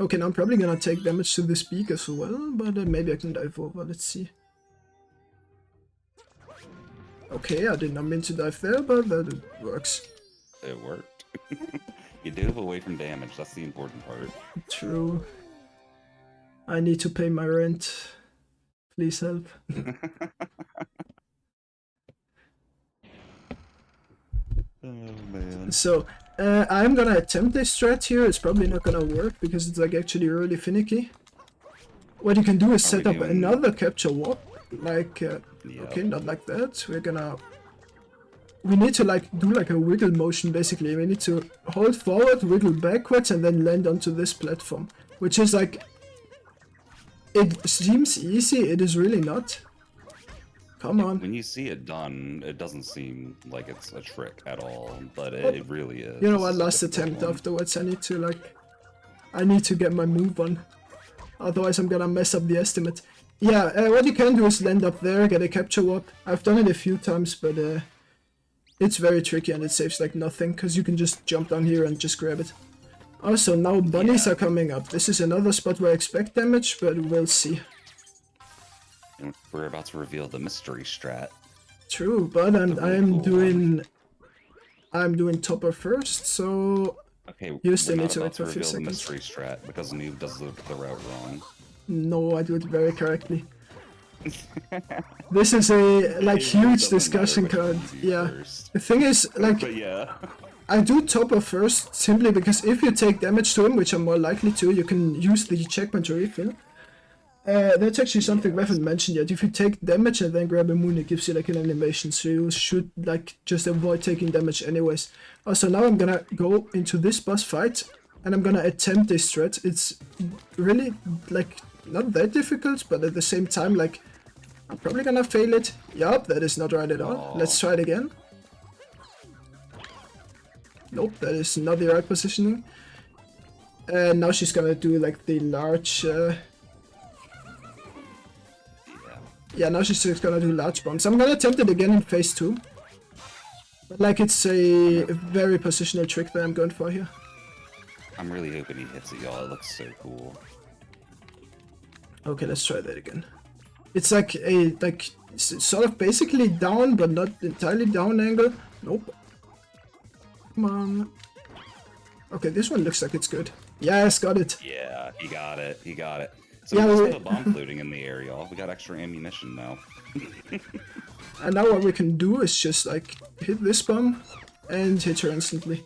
Okay, now I'm probably gonna take damage to this beak as well, but maybe I can dive over, let's see. Okay, I did not mean to dive there, but that works. It worked. You dove away from damage, that's the important part. True. I need to pay my rent. Please help. Oh man. So, I'm gonna attempt this strat here. It's probably not gonna work because it's like actually really finicky. What you can do is set up another capture warp. Like, okay, not like that. We need to like do like a wiggle motion basically. We need to hold forward, wiggle backwards, and then land onto this platform. Which is like, it seems easy, it is really not. Come on. When you see it done, it doesn't seem like it's a trick at all, but it really is. You know what, last attempt afterwards, I need to get my move on. Otherwise I'm gonna mess up the estimate. Yeah, what you can do is land up there, get a capture warp. I've done it a few times, but it's very tricky and it saves like nothing, because you can just jump down here and just grab it. Also, now bunnies are coming up. This is another spot where I expect damage, but we'll see. And we're about to reveal the mystery strat. True, but I'm doing topper first, so okay, you still need to wait for a few reveal the seconds. mystery strat because Noob does the route wrong. No, I do it very correctly. This is a like huge discussion card. Yeah, the thing is like, but yeah. I do topper first simply because if you take damage to him, which I'm more likely to, you can use the checkpoint to refill. That's actually something we haven't mentioned yet. If you take damage and then grab a moon, it gives you like an animation, so you should like just avoid taking damage anyways. Also, now I'm gonna go into this boss fight and I'm gonna attempt this strat. It's really like not that difficult, but at the same time like I'm probably gonna fail it. Yup, that is not right at all. Let's try it again. Nope, that is not the right positioning. And now she's gonna do like the large yeah, now she's just gonna do large bombs. I'm gonna attempt it again in phase 2. But like it's a very positional trick that I'm going for here. I'm really hoping he hits it, y'all. It looks so cool. Okay, let's try that again. It's like a sort of basically down, but not entirely down angle. Nope. Come on. Okay, this one looks like it's good. Yes, got it. Yeah, he got it. He got it. So Yeah, we just we- have a bomb floating in the area, y'all. We got extra ammunition now. And now what we can do is just like hit this bomb and hit her instantly.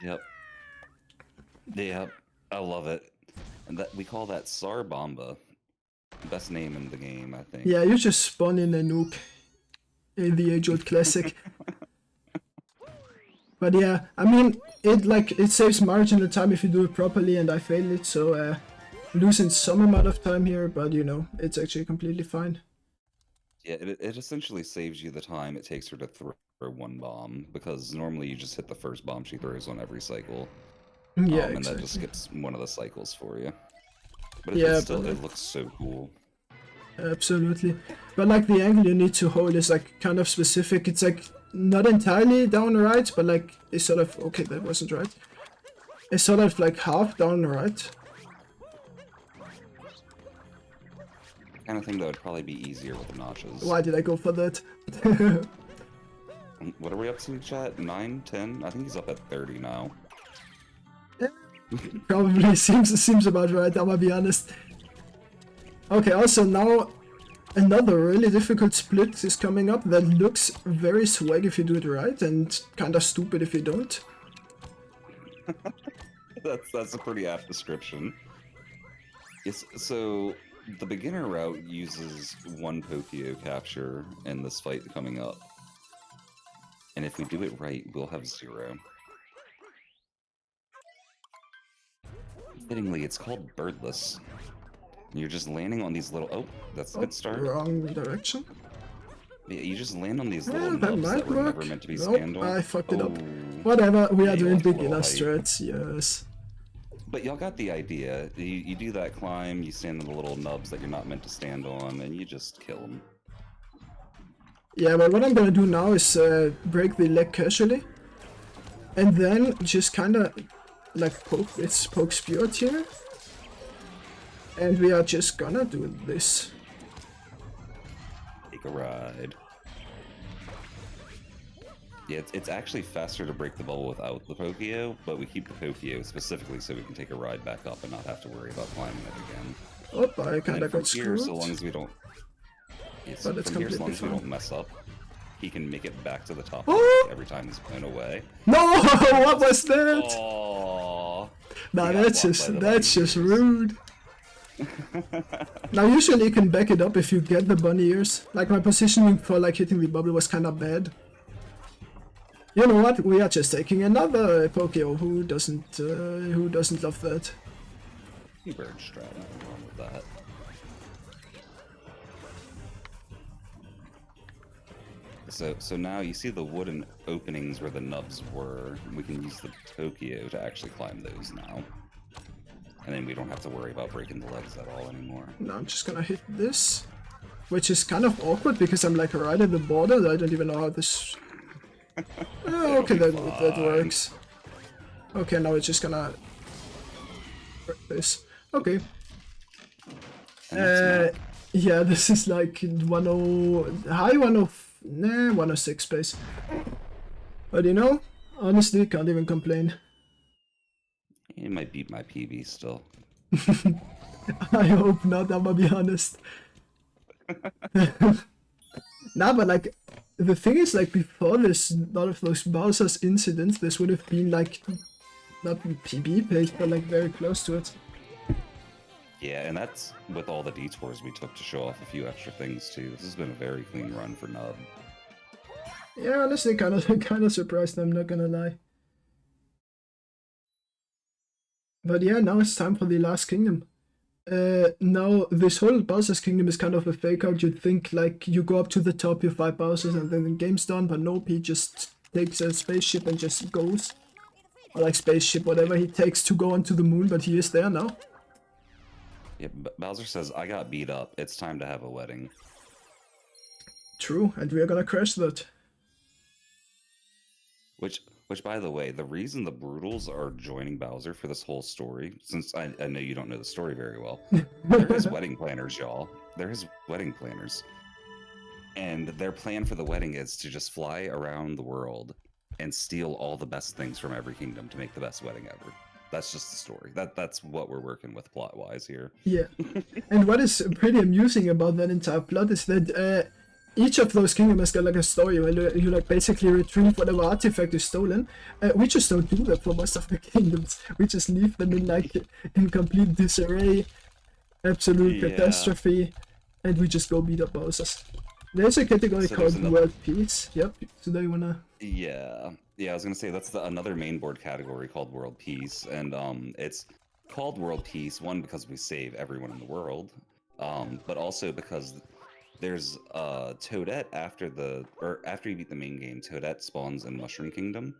Yep. Yep. I love it. And that we call that Sar Bomba. Best name in the game, I think. Yeah, you just spawn in a nuke. The age-old classic. But yeah, I mean, it saves marginal time if you do it properly, and I failed it, so losing some amount of time here, but you know, it's actually completely fine. Yeah, it essentially saves you the time it takes her to throw one bomb, because normally you just hit the first bomb she throws on every cycle. Yeah, And exactly. that just skips one of the cycles for you. But Yeah, it's still, but- it looks so cool. Absolutely. But like the angle you need to hold is like kind of specific. It's like not entirely down right, but like it's sort of, okay, that wasn't right. It's sort of like half down right. Kind of thing that would probably be easier with the notches. Why did I go for that? What are we up to, chat? 9, 10? I think he's up at 30 now. Probably seems about right, I'm gonna be honest. Okay, also now another really difficult split is coming up that looks very swag if you do it right and kinda stupid if you don't. That's a pretty apt description. Yes, so the beginner route uses one Pokio capture in this fight coming up. And if we do it right, we'll have 0. Fittingly, it's called birdless. You're just landing on these little... Oh, that's a good start. Wrong direction. Yeah, you just land on these Yeah, little that nubs might that were work. never meant to be Nope, scanned on. I fucked it up. Oh. Whatever, we Yeah, are you doing lost a little beginner height. strats, yes. But y'all got the idea. You do that climb, you stand on the little nubs that you're not meant to stand on, and you just kill them. Yeah, but what I'm gonna do now is break the leg casually. And then just kinda like poke speared here. And we are just gonna do this. Take a ride. Yeah, it's actually faster to break the bubble without the Pokio, but we keep the Pokio specifically so we can take a ride back up and not have to worry about climbing it again. Oh, I And kinda then from got here, screwed. so long as we don't... Yes, But it's from here, as completely long as we fine. don't mess up, he can make it back to the top Oh! every time he's blown away. No, what was that? Oh, Nah, that's just rude. Now usually you can back it up if you get the bunny ears. Like my positioning for like hitting the bubble was kinda bad. You know what? We are just taking another Pokio. Who doesn't love that? Bird strat, nothing wrong with that. So now you see the wooden openings where the nubs were. We can use the Pokio to actually climb those now. And then we don't have to worry about breaking the legs at all anymore. Now I'm just gonna hit this. Which is kind of awkward because I'm like right at the border. I don't even know how this... okay, that works. Okay, now it's just gonna... break this. Okay. Yeah, this is like 106 pace. But you know, honestly, can't even complain. It might beat my PB still. I hope not, I'm gonna be honest. Nah, but like, the thing is, like, before this, none of those Bowser's incidents, this would have been like, not PB pace, but like very close to it. Yeah, and that's with all the detours we took to show off a few extra things too. This has been a very clean run for Nub. Yeah, honestly, kind of surprised, I'm not gonna lie. But yeah, now it's time for the last kingdom. Now, this whole Bowser's Kingdom is kind of a fake out. You'd think, like, you go up to the top, you fight Bowser's, and then the game's done, but nope, he just takes a spaceship and just goes. Or like spaceship, whatever he takes to go onto the moon, but he is there now. Yep, Bowser says, I got beat up. It's time to have a wedding. True, and we are gonna crash that. Which, Which, by the way, the reason the Brutals are joining Bowser for this whole story, since I know you don't know the story very well, they're his wedding planners, y'all. They're his wedding planners. And their plan for the wedding is to just fly around the world and steal all the best things from every kingdom to make the best wedding ever. That's just the story. That's what we're working with plot-wise here. Yeah. And what is pretty amusing about that entire plot is that each of those kingdoms has got like a story where you like basically retrieve whatever artifact is stolen. We just don't do that for most of the kingdoms. We just leave them in like in complete disarray, absolute catastrophe, and we just go beat up Bowsers. There's a category called World Peace. Yep. So do you wanna? Yeah, I was gonna say that's another main board category called World Peace, and it's called World Peace one because we save everyone in the world, but also because there's Toadette after you beat the main game. Toadette spawns in Mushroom Kingdom,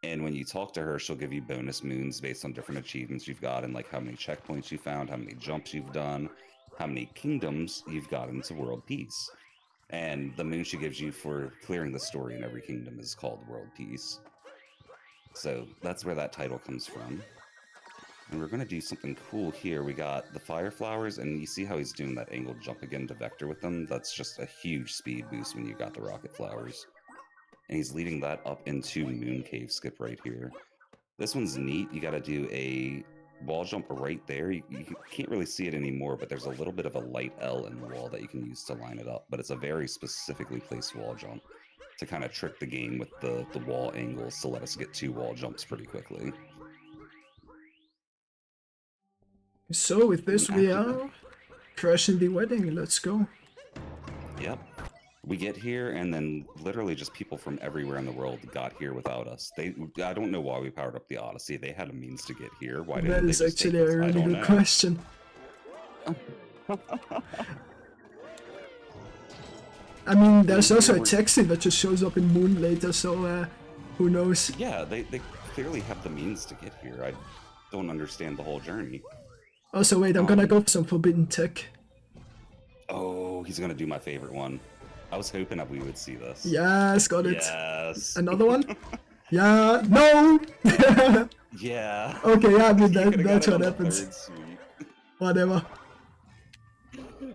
and when you talk to her, she'll give you bonus moons based on different achievements you've got and like how many checkpoints you found, how many jumps you've done, how many kingdoms you've gotten to World Peace. And the moon she gives you for clearing the story in every kingdom is called World Peace. So that's where that title comes from. And we're going to do something cool here. We got the fire flowers, and you see how he's doing that angled jump again to vector with them? That's just a huge speed boost when you got the rocket flowers. And he's leading that up into Moon Cave Skip right here. This one's neat. You got to do a wall jump right there. You can't really see it anymore, but there's a little bit of a light L in the wall that you can use to line it up, but it's a very specifically placed wall jump to kind of trick the game with the wall angles to let us get 2 wall jumps pretty quickly. So with this we are crashing the wedding. Let's go. Yep. We get here, and then literally just people from everywhere in the world got here without us. I don't know why we powered up the Odyssey. They had a means to get here. Why didn't That they is just actually take a us? I really don't good know. question. I mean, there's also a taxi that just shows up in Moon later, so who knows? Yeah, they clearly have the means to get here. I don't understand the whole journey. Also, wait, I'm gonna go for some forbidden tech. Oh, he's gonna do my favorite one. I was hoping that we would see this. Yes, got it. Yes. Another one? Yeah, no! Yeah. Okay, yeah, I mean, that's Could've got it what on the happens. third suite. Whatever.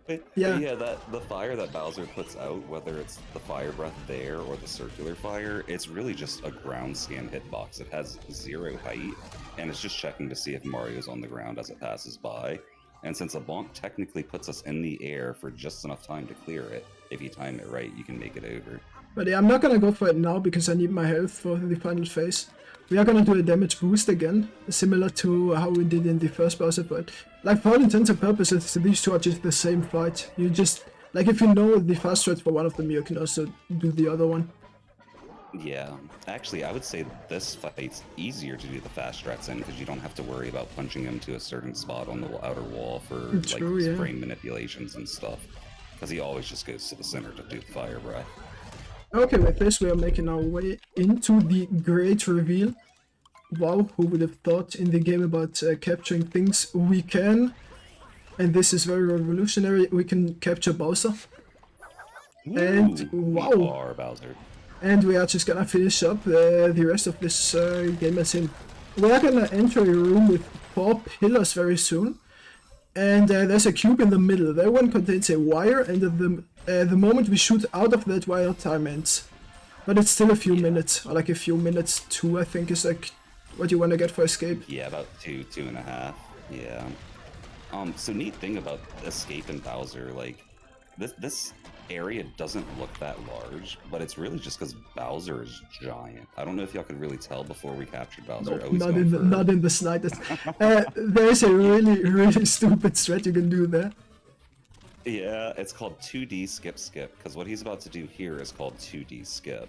But Yeah. yeah, the fire that Bowser puts out, whether it's the fire breath there or the circular fire, it's really just a ground scan hitbox. It has 0 height, and it's just checking to see if Mario's on the ground as it passes by. And since a bonk technically puts us in the air for just enough time to clear it, if you time it right, you can make it over. But yeah, I'm not gonna go for it now because I need my health for the final phase. We are gonna do a damage boost again, similar to how we did in the first Bowser fight. Like, for all intents and purposes, these two are just the same fight. You just, like, if you know the fast strats for one of them, you can also do the other one. Yeah, actually, I would say this fight's easier to do the fast strats in because you don't have to worry about punching him to a certain spot on the outer wall for True, like yeah. frame manipulations and stuff. Because he always just goes to the center to do the fire breath. Okay, with this we are making our way into the great reveal. Wow, who would have thought in the game about capturing things we can. And this is very revolutionary. We can capture Bowser. And wow. We are Bowser. And we are just gonna finish up the rest of this game as in. We are gonna enter a room with 4 pillars very soon. And there's a cube in the middle. That one contains a wire, and the moment we shoot out of that wire, time ends. But it's still a few minutes, or like a few minutes, 2 I think is like what you want to get for escape. Yeah, about 2.5. Yeah. So neat thing about escape in Bowser, like this area doesn't look that large, but it's really just because Bowser is giant. I don't know if y'all could really tell before we captured Bowser. Nope, not in the slightest. There's a really stupid strat you can do there. Yeah, it's called 2D skip skip, because what he's about to do here is called 2D skip.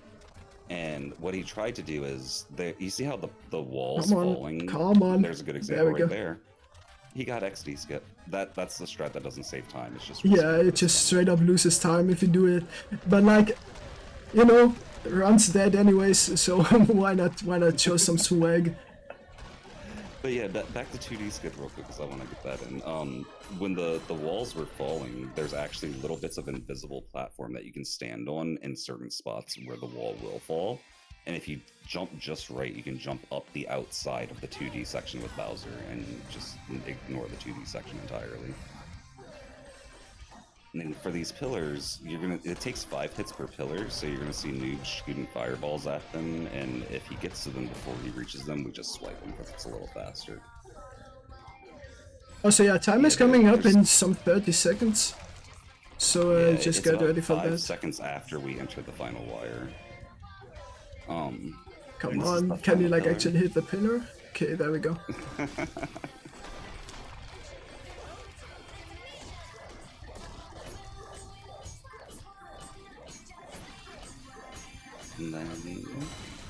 And what he tried to do is, you see how the wall's falling? Come on. There's a good example right there. He got XD skip. That's the strat that doesn't save time. It's just yeah, it just straight up loses time if you do it. But like, you know, run's dead anyways, so why not show some swag? But yeah, back to 2D skip real quick because I want to get that in. When the walls were falling, there's actually little bits of invisible platform that you can stand on in certain spots where the wall will fall. And if you jump just right, you can jump up the outside of the 2D section with Bowser and just ignore the 2D section entirely. And then for these pillars, it takes 5 hits per pillar, so you're gonna see noobs shooting fireballs at them, and if he gets to them before he reaches them, we just swipe him because it's a little faster. Also, yeah, time is coming up in some 30 seconds. So just it's get about ready for 5 that. seconds after we enter the final wire. Come and this is on, the can you final like pillar. actually hit the pillar? Okay, there we go. And then...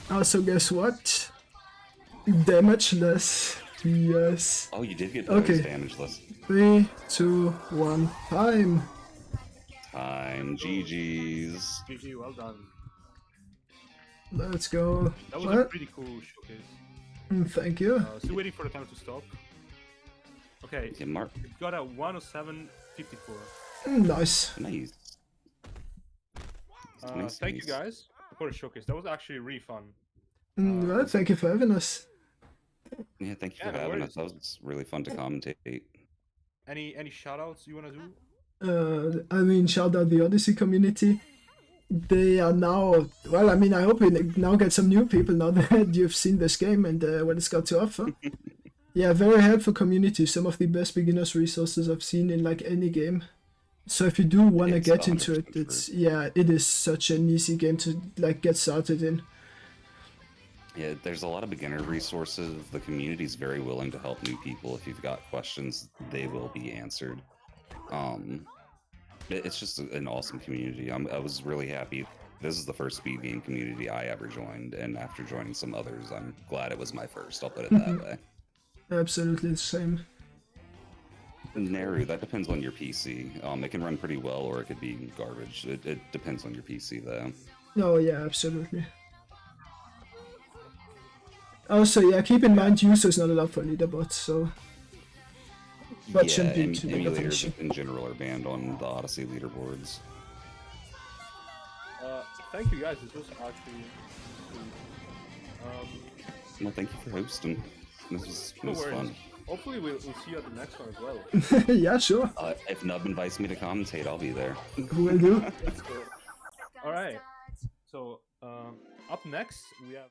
Also, guess what? Damage less. Yes. Oh, you did get those Okay. damage less. 3, 2, 1, time. Time, GG's. GG, well done. Let's go. That was a What? pretty cool showcase. Thank you. Still waiting for the time to stop. Okay, yeah, Mark. we got a 107.54. Nice. Nice. Thank you guys for the showcase. That was actually really fun. Well, thank you for having us. Yeah, thank you Yeah, for no having worries. us. That was really fun to commentate. Any shout-outs you want to do? I mean, shout out the Odyssey community. They are now, well, I mean, I hope we now get some new people now that you've seen this game and what it's got to offer. Yeah, very helpful community. Some of the best beginners resources I've seen in like any game. So if you do want to It's get into it, 100% it's, yeah, it is such an easy game to like get started in. Yeah, there's a lot of beginner resources. The community's very willing to help new people. If you've got questions, they will be answered. It's just an awesome community. I was really happy. This is the first speed game community I ever joined, and after joining some others, I'm glad it was my first. I'll put it that way. Absolutely the same. Naru, that depends on your PC. It can run pretty well, or it could be garbage. It depends on your PC, though. Oh yeah, absolutely. Also, yeah, keep in mind users not allowed for leaderboards, so that shouldn't be too big of an issue. Emulators in general are banned on the Odyssey leaderboards. Thank you guys. This was actually. Well, thank you for hosting. This No was worries. fun. Hopefully we'll see you at the next one as well. Yeah, sure. If Nub invites me to commentate, I'll be there. Will do. All right. So up next we have.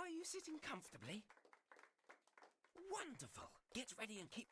Are you sitting comfortably? Wonderful. Get ready and keep...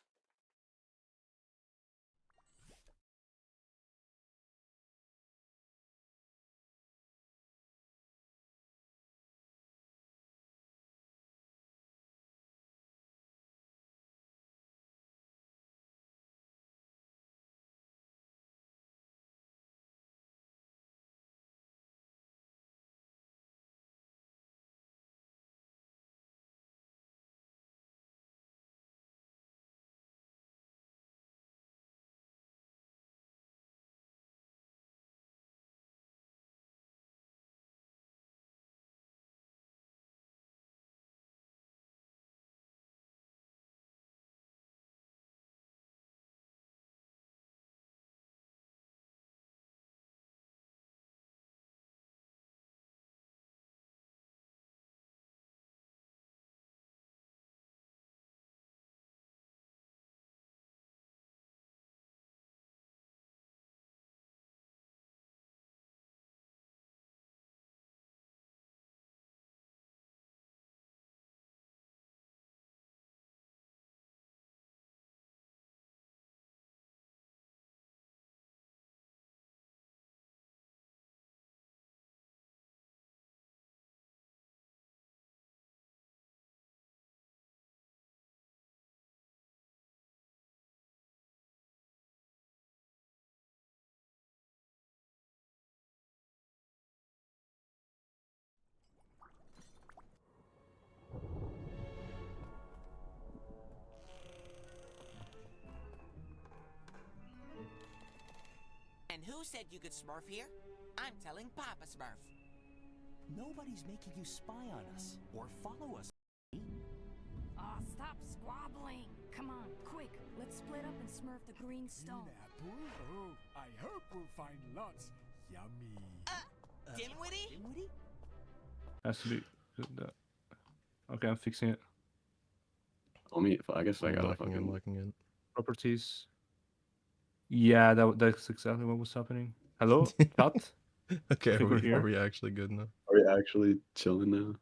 And who said you could Smurf here? I'm telling Papa Smurf. Nobody's making you spy on us or follow us. Aw, stop squabbling. Come on, quick. Let's split up and Smurf the green stone. Oh, I hope we'll find lots. Yummy. Dimwitty? Dimwitty? Has to be. Okay, I'm fixing it. I guess I gotta fucking locking in. Properties. Yeah, that's exactly what was happening. Hello, chat. Okay, think we're here. are we actually good now? Are we actually chilling now?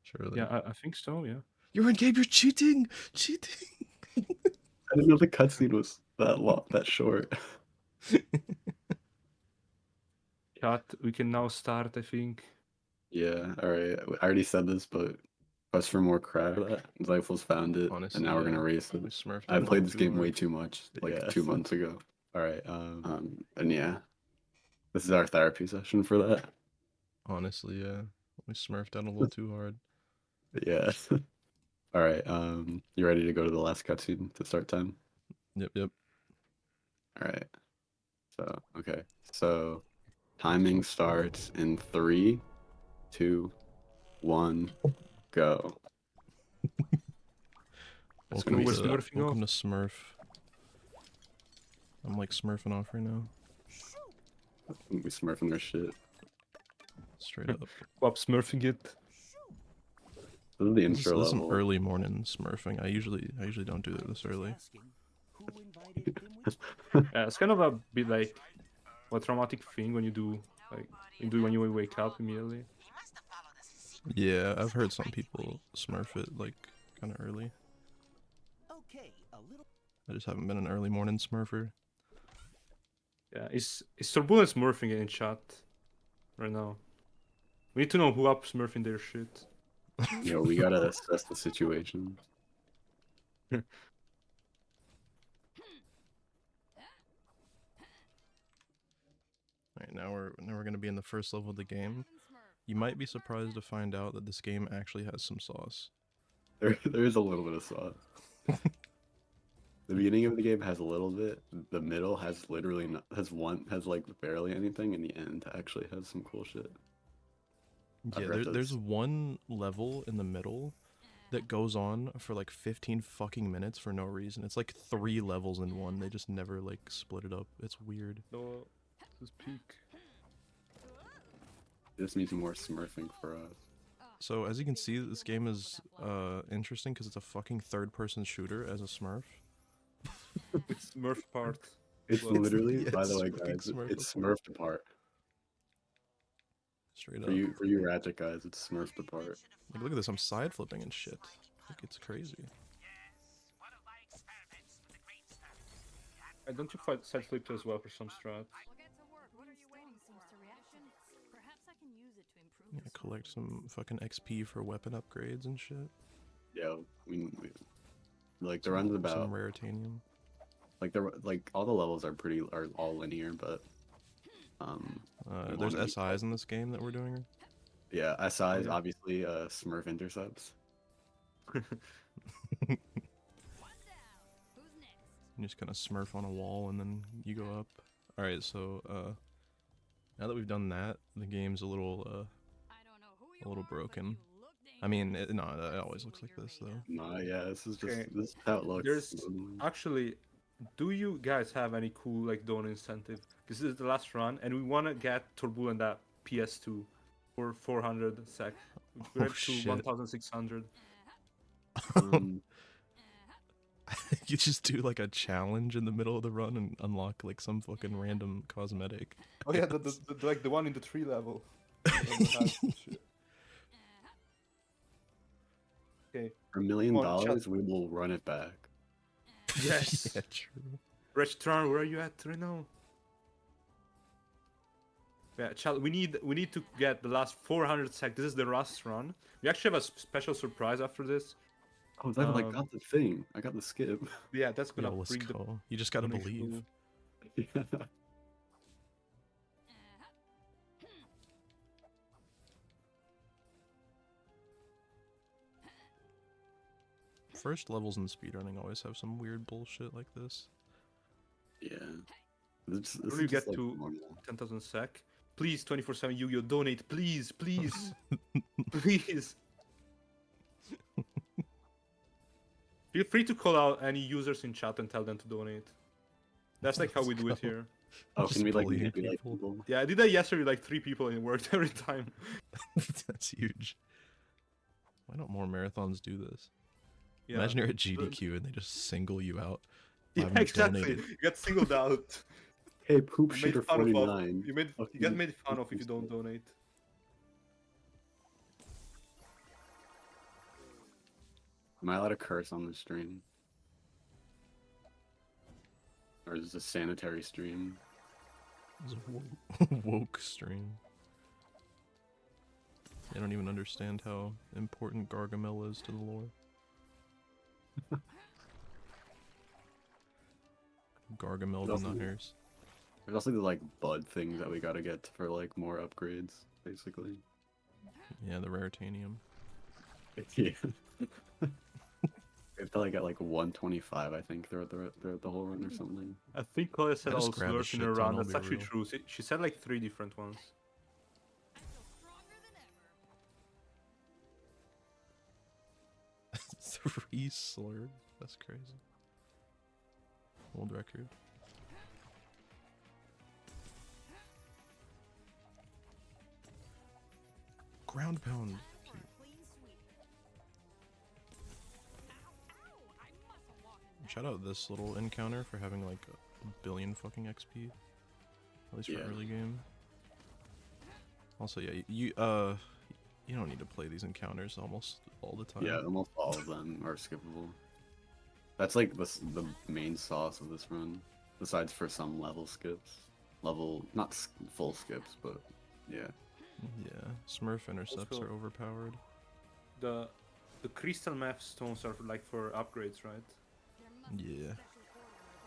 Surely. Yeah, I think so. Yeah. You're in game. You're cheating. Cheating. I didn't know the cutscene was that short. Chat, we can now start. I think. Yeah. All right. I already said this, but quest for more crack. Xyphles found it, Honestly, and now we're yeah. gonna race it. We smurfed I it played all this too game hard. way too much, like Yeah. 2 months ago. All right. And yeah, this is our therapy session for that. Honestly, yeah. We smurfed out a little too hard. Yeah. All right. You ready to go to the last cutscene to start time? Yep. All right. So okay. So timing starts in 3, 2, 1, go. Welcome Where's to Smurfing welcome to Smurf. I'm like smurfing off right now. We smurfing their shit. Straight up. Pop smurfing it. This is the intro This is some level. early morning smurfing. I usually don't do it this early. Yeah, it's kind of a bit like a traumatic thing when you do when you wake up immediately. Yeah, I've heard some people smurf it like kind of early. Okay, a little... I just haven't been an early morning smurfer. Yeah, is TorrDoneBullen smurfing it in chat right now? We need to know who up smurfing their shit. Yo, we gotta assess the situation. Alright, now we're gonna be in the first level of the game. You might be surprised to find out that this game actually has some sauce. There is a little bit of sauce. The beginning of the game has a little bit. The middle has literally has like barely anything, and the end actually has some cool shit. Yeah, there's one level in the middle that goes on for like 15 fucking minutes for no reason. It's like 3 levels in one. They just never like split it up. It's weird. No, this is peak. This needs more smurfing for us. So as you can see, this game is interesting because it's a fucking third-person shooter as a Smurf. It's Smurf part. It's literally, Yeah, by the way, fucking guys, Smurf it's apart. smurfed apart. It's Straight up. For you Ratchet guys, it's Smurfed apart. Like, look at this, I'm side flipping and shit. Like, it's crazy. And don't you fight side flip as well for some strat? Yeah, collect some fucking XP for weapon upgrades and shit. Yeah, we like the run's about some raritanium. Like all the levels are all linear, but there's SIs in this game that we're doing. Yeah, SIs obviously Smurf intercepts. You just kind of smurf on a wall and then you go up. Alright, so now that we've done that, the game's a little broken. I mean, it always looks like this though. Nah, yeah, this is how it looks. There's actually, do you guys have any cool like donor incentive? This is the last run, and we want to get TorrDoneBullen that PS2 for 400 sec. We're to 1,600. You just do like a challenge in the middle of the run and unlock like some fucking random cosmetic. Oh yeah, like the one in the tree level. Okay. For $1 million, we will run it back. Yes. Yeah, true. Restaurant, where are you at right now? Yeah, child, we need to get the last 400 sec. This is the last run. We actually have a special surprise after this. Oh, I got the thing. I got the skip. Yeah, that's gonna Yo, let's bring go. You just gotta believe. First levels in speedrunning always have some weird bullshit like this. Yeah. When you get to 10,000 sec, please 24/7 Yu-Gi-Oh donate, please, please, please. Feel free to call out any users in chat and tell them to donate. That's like how we do it here. Oh, can we like people? Yeah, I did that yesterday with like 3 people and it worked every time. That's huge. Why don't more marathons do this? Yeah. Imagine you're at GDQ and they just single you out. Yeah, exactly. You get singled out. Hey, Poop You Shooter made fun of 49. You get made fun of if you don't donate. Am I allowed to curse on this stream? Or is this a sanitary stream? It's a woke stream. I don't even understand how important Gargamel is to the lore. Gargamel the Nutters. There's also the like bud things that we gotta get for like more upgrades, basically. Yeah, the raritanium. Yeah. We have to like get like 125, I think, throughout the whole run or something. I think Claudia said I I just was grabbed a lurking shit ton, around. I'll That's be actually real. true. She said like 3 different ones. 3 slurred? That's crazy. Old record. Ground pound. Shout out this little encounter for having like a billion fucking XP. At least for early game. Also, yeah, you don't need to play these encounters almost all the time. Yeah, almost all of them are skippable. That's like the main sauce of this run. Besides for some level skips. Not full skips, but yeah. Yeah, Smurf intercepts Also- are overpowered. The crystal map stones are like for upgrades, right? Yeah.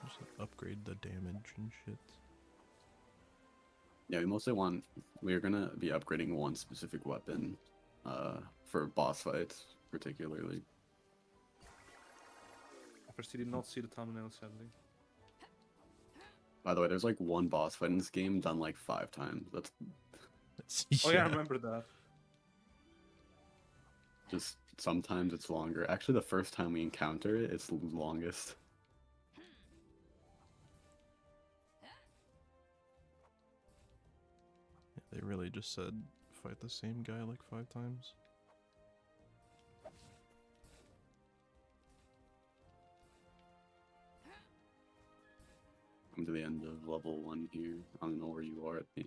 Just upgrade the damage and shit. Yeah, we're gonna be upgrading one specific weapon, for boss fights, particularly. First, you did not see the thumbnail, sadly. By the way, there's like one boss fight in this game done like 5 times. That's Oh yeah, I remember that. just sometimes it's longer. Actually, the first time we encounter it, it's the longest. Yeah, they really just said fight the same guy like 5 times. Come to the end of level 1 here. I don't know where you are at the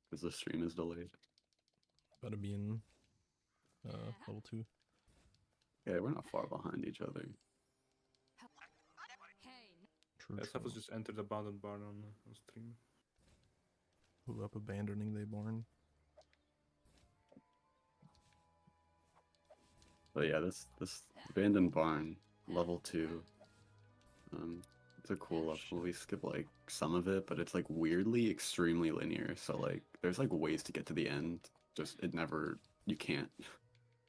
because the stream is delayed. About to be in level 2. Yeah, we're not far behind each other. True, Yeah, true. Xyphles just entered the abandoned barn on stream. Who up abandoning they barn? But yeah, this abandoned barn, level 2. It's a cool level. We skip like some of it, but it's like weirdly extremely linear. So like, there's like ways to get to the end. Just you can't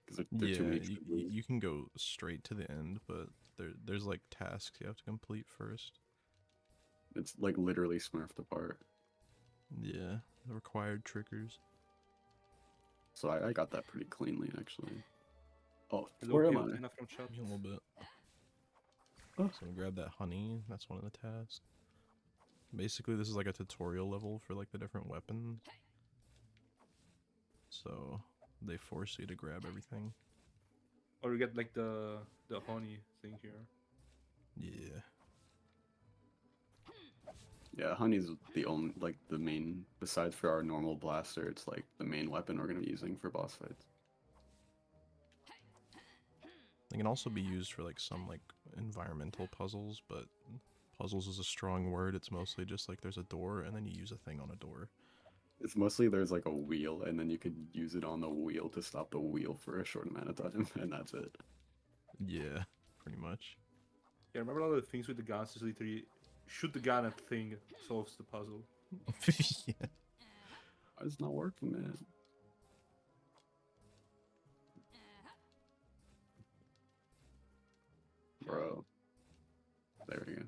because they're too many. You can go straight to the end, but there's like tasks you have to complete first. It's like literally Smurfed apart. Yeah, the required triggers. So I got that pretty cleanly actually. Oh, Hello, where am I? Pianina from chat. A little bit. Oh. So grab that honey. That's one of the tasks. Basically, this is like a tutorial level for like the different weapons. So they force you to grab everything. Or you get like the honey thing here. Yeah. Yeah, honey's the only the main, besides for our normal blaster, it's like the main weapon we're gonna be using for boss fights. They can also be used for like some like environmental puzzles, but puzzles is a strong word. It's mostly just like there's a door and then you use a thing on a door. It's mostly there's like a wheel and then you could use it on the wheel to stop the wheel for a short amount of time and that's it. Yeah, pretty much. Yeah, remember all the things with the guns is literally shoot the gun at thing solves the puzzle. Yeah. It's not working, man. Bro. There we go.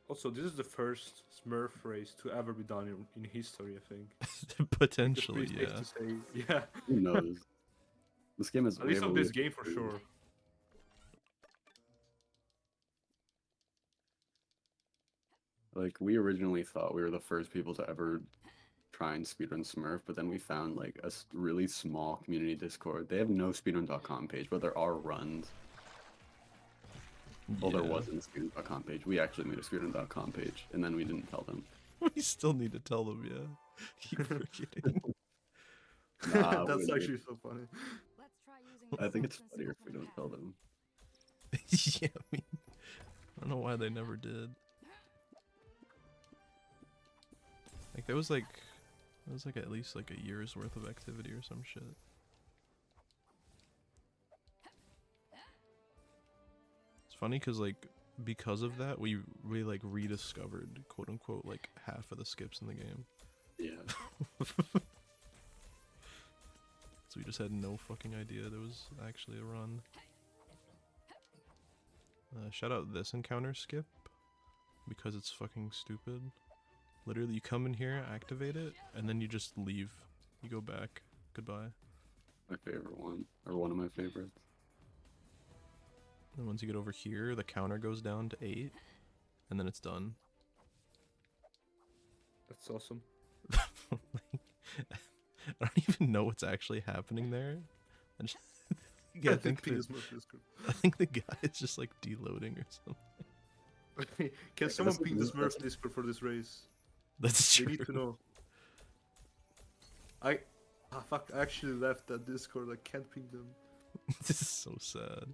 Also, this is the first Smurf race to ever be done in history, I think. Potentially, It's pretty yeah. safe to say. Yeah. Who knows? This game is At least on this game for sure. Like, we originally thought we were the first people to ever try and speedrun Smurf, but then we found like a really small community Discord. They have no speedrun.com page, but there are runs. Well, there wasn't a speedrun.com page. We actually made a speedrun.com page, and then we didn't tell them. We still need to tell them, yeah. Keep forgetting. That's actually so funny. I think it's funnier if we don't tell them. Yeah, I mean, I don't know why they never did. Like there was like at least like a year's worth of activity or some shit. It's funny because of that we like rediscovered quote unquote like half of the skips in the game. Yeah. So we just had no fucking idea there was actually a run. Shout out this encounter skip because it's fucking stupid. Literally, you come in here, activate it, and then you just leave. You go back. Goodbye. My favorite one, or one of my favorites. And once you get over here, the counter goes down to 8, and then it's done. That's awesome. I don't even know what's actually happening there. Yeah, I think the guy is just like deloading or something. Can someone ping the Smurf Discord for this race? That's true. They need to know. I actually left that Discord. I can't ping them. This is so sad.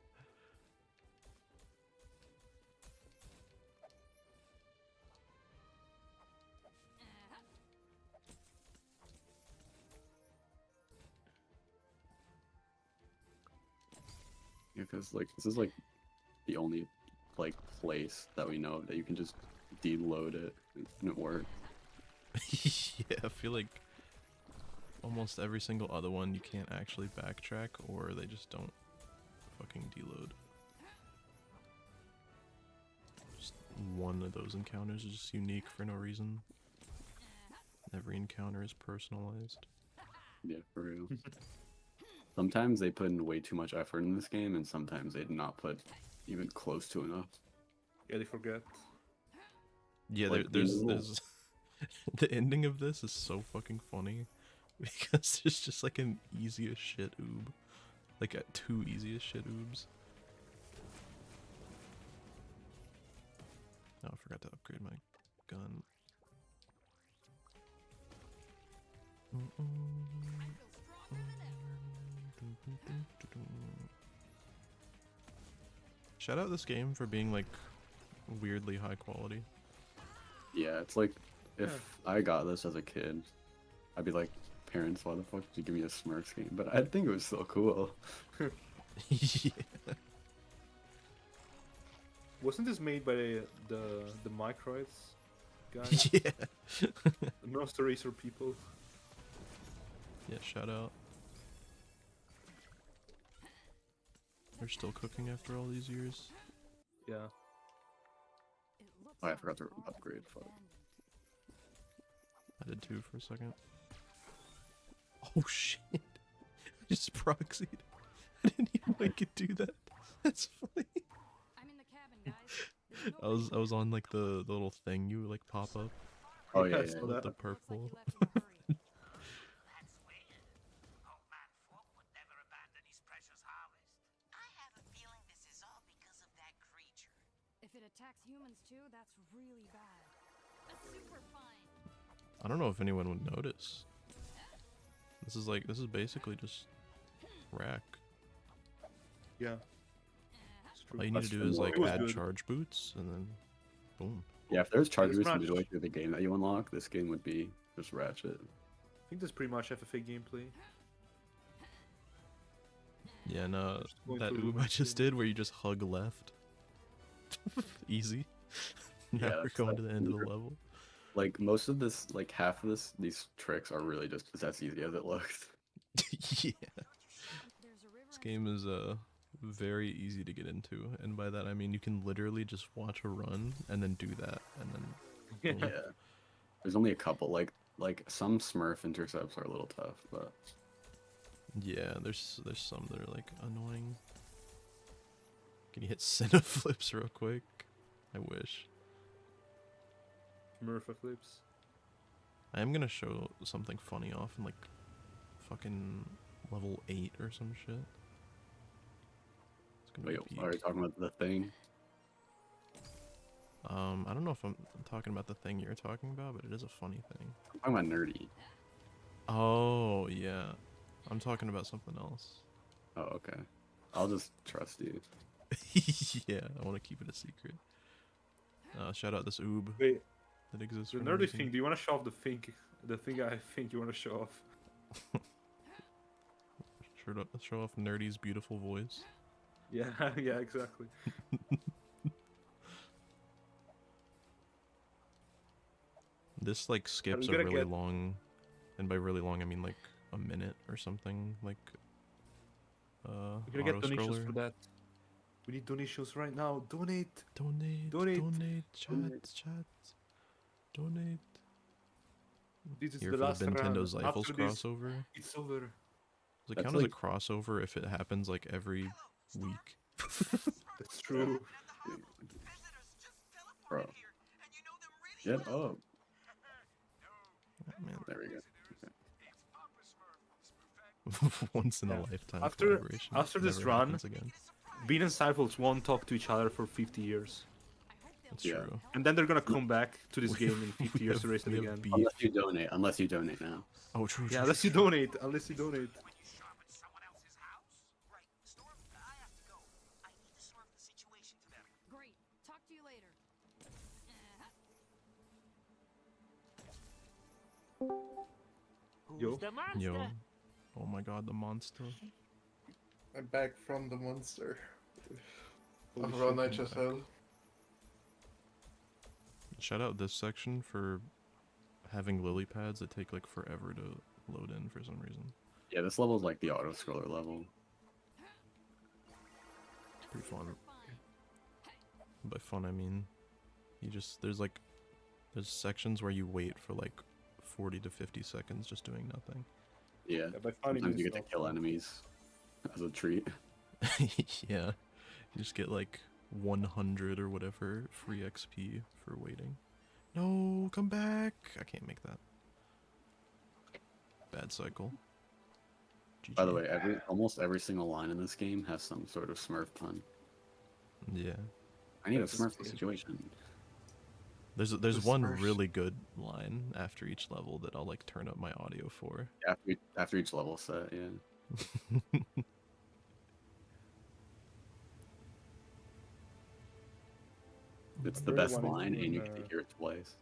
Because like this is like the only like place that we know that you can just deload it and it works. Yeah, I feel like almost every single other one you can't actually backtrack or they just don't fucking deload. Just one of those encounters is just unique for no reason. Every encounter is personalized. Yeah, for real. Sometimes they put in way too much effort in this game, and sometimes they did not put even close to enough. Yeah, they forget. Yeah, Like, there's the ending of this is so fucking funny because there's just like an easy as shit oob, like at 2 easy as shit oobs. Oh, I forgot to upgrade my gun. Shout out this game for being like weirdly high quality. Yeah, it's like if I got this as a kid, I'd be like, parents, why the fuck did you give me a Smurfs game? But I think it was so cool. Yeah. Wasn't this made by the Microids guys? Yeah. The Monster Racer people. Yeah, shout out. They're still cooking after all these years. Yeah. Oh, I forgot to upgrade. Fuck. I did too for a second. Oh shit! I just proxied. I didn't even know I could do that. That's funny. I was on like the little thing you like pop up. Oh yeah, with yeah. the purple. If it attacks humans too, that's really bad. A super fine. I don't know if anyone would notice. This is basically just rack. Yeah. All you need to do is like add charge boots and then boom. Yeah, if there's charge boots midway through the game that you unlock, this game would be just Ratchet. I think that's pretty much FFA gameplay. Yeah, no, that oob I just did where you just hug left. Easy. Now Yeah, we're it's going like to the end of the level. Like most of this, like half of these tricks are really just as easy as it looks. Yeah. This game is very easy to get into, and by that I mean you can literally just watch a run and then do that, and then Yeah. There's only a couple. Like some Smurf intercepts are a little tough, but yeah, there's some that are like annoying. Can you hit Senna flips real quick? I wish. Smurfa flips. I am gonna show something funny off in like fucking level 8 or some shit. It's gonna wait, be are you talking about the thing? I don't know if I'm talking about the thing you're talking about, but it is a funny thing. I'm talking about nerdy. Oh yeah, I'm talking about something else. Oh, okay. I'll just trust you. Yeah, I want to keep it a secret. Shout out this oob Wait, that exists. the for no nerdy reason. thing. Do you want to show off the thing I think you want to show off? Show off Nerdy's beautiful voice. Yeah, yeah, exactly. This like skips a gonna really get- long, and by really long I mean like a minute or something. Like We're gonna get donations auto-scroller. for that. We need donations right now. Donate. Donate, chat. Donate. This is Here the for last the Nintendo round. xyphles After this, crossover. it's over. Does it That's count as a like- crossover if it happens like every week? That's true. Bro. Get up. Man. There we go. Once in a lifetime After collaboration. after this Never run, happens again. Bean and Cyphles won't talk to each other for 50 years. That's Yeah. true. And then they're gonna come back to this game in 50 years to race it we have again. beef. Unless you donate now. Oh, true. Yeah, unless you donate. Unless you donate. Great. Talk to you later. Yo. The monster? Yo. Oh my god, the monster. I'm back from the monster. Holy I've shit, run I'm HSL. Shout out this section for having lily pads that take like forever to load in for some reason. Yeah, this level is like the auto scroller level. It's pretty fun. By fun I mean there's sections where you wait for like 40 to 50 seconds just doing nothing. Yeah. by finding Sometimes you get to yourself. kill enemies as a treat. Yeah. You just get like 100 or whatever free XP for waiting. No, come back! I can't make that. Bad cycle. By the GG. way, almost every single line in this game has some sort of Smurf pun. Yeah. I need a That's Smurf great. situation. There's The one Smurfs. really good line after each level that I'll like turn up my audio for. After each level set, yeah. It's the best Everyone is line, and you when, can hear it twice.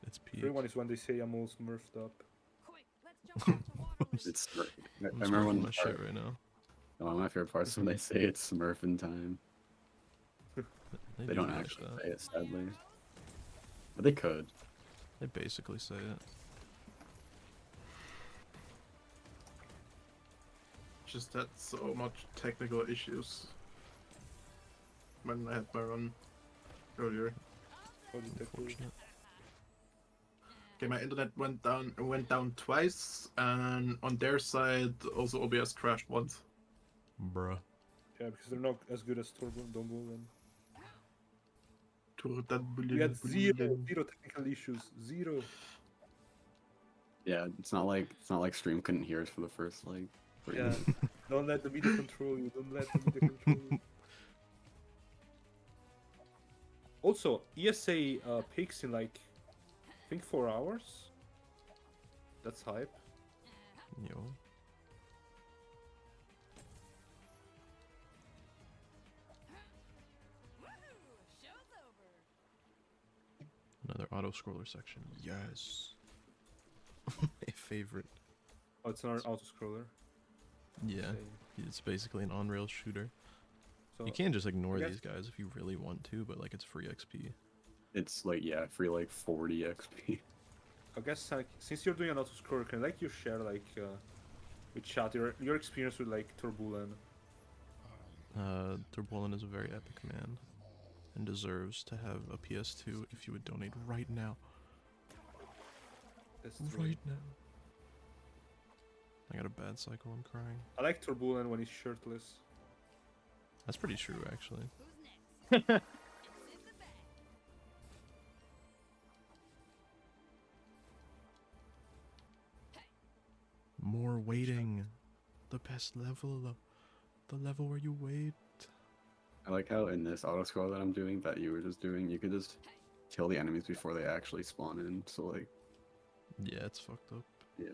It's peak. Everyone is when they say I'm all smurfed up. It's Smurf. I I'm remember smurfing when my shit right now. One of my favorite parts is when they say it's Smurfing time. They do don't like actually that. say it, sadly. But they could. They basically say it. Just had so much technical issues when I had my run earlier. Unfortunate. Okay, my internet went down twice, and on their side also OBS crashed once. Bruh. Yeah, because they're not as good as TorrDoneBullen. TorrDoneBullen. We had zero technical issues. Zero. Yeah, it's not like stream couldn't hear us for the first like 3 Yeah. minutes. Don't let the media control you. Don't let the media control you. Also, ESA peaks in like, I think 4 hours. That's hype. Yo. Another auto scroller section. Yes. My favorite. Oh, it's not an auto scroller. Yeah. It's basically an on-rail shooter. So, you can't just ignore I guess- these guys if you really want to, but like it's free XP. It's like, yeah, free like 40 XP. I guess like, since you're doing an auto scroller, can like you share like with chat your experience with like TorrDoneBullen? TorrDoneBullen is a very epic man and deserves to have a PS2 if you would donate right now. That's true. Right now. I got a bad cycle, I'm crying. I like TorrDoneBullen when he's shirtless. That's pretty true, actually. More waiting. The best level. The level where you wait. I like how in this auto scroll that I'm doing, that you were just doing, you could just kill the enemies before they actually spawn in. So like, yeah, it's fucked up. Yeah.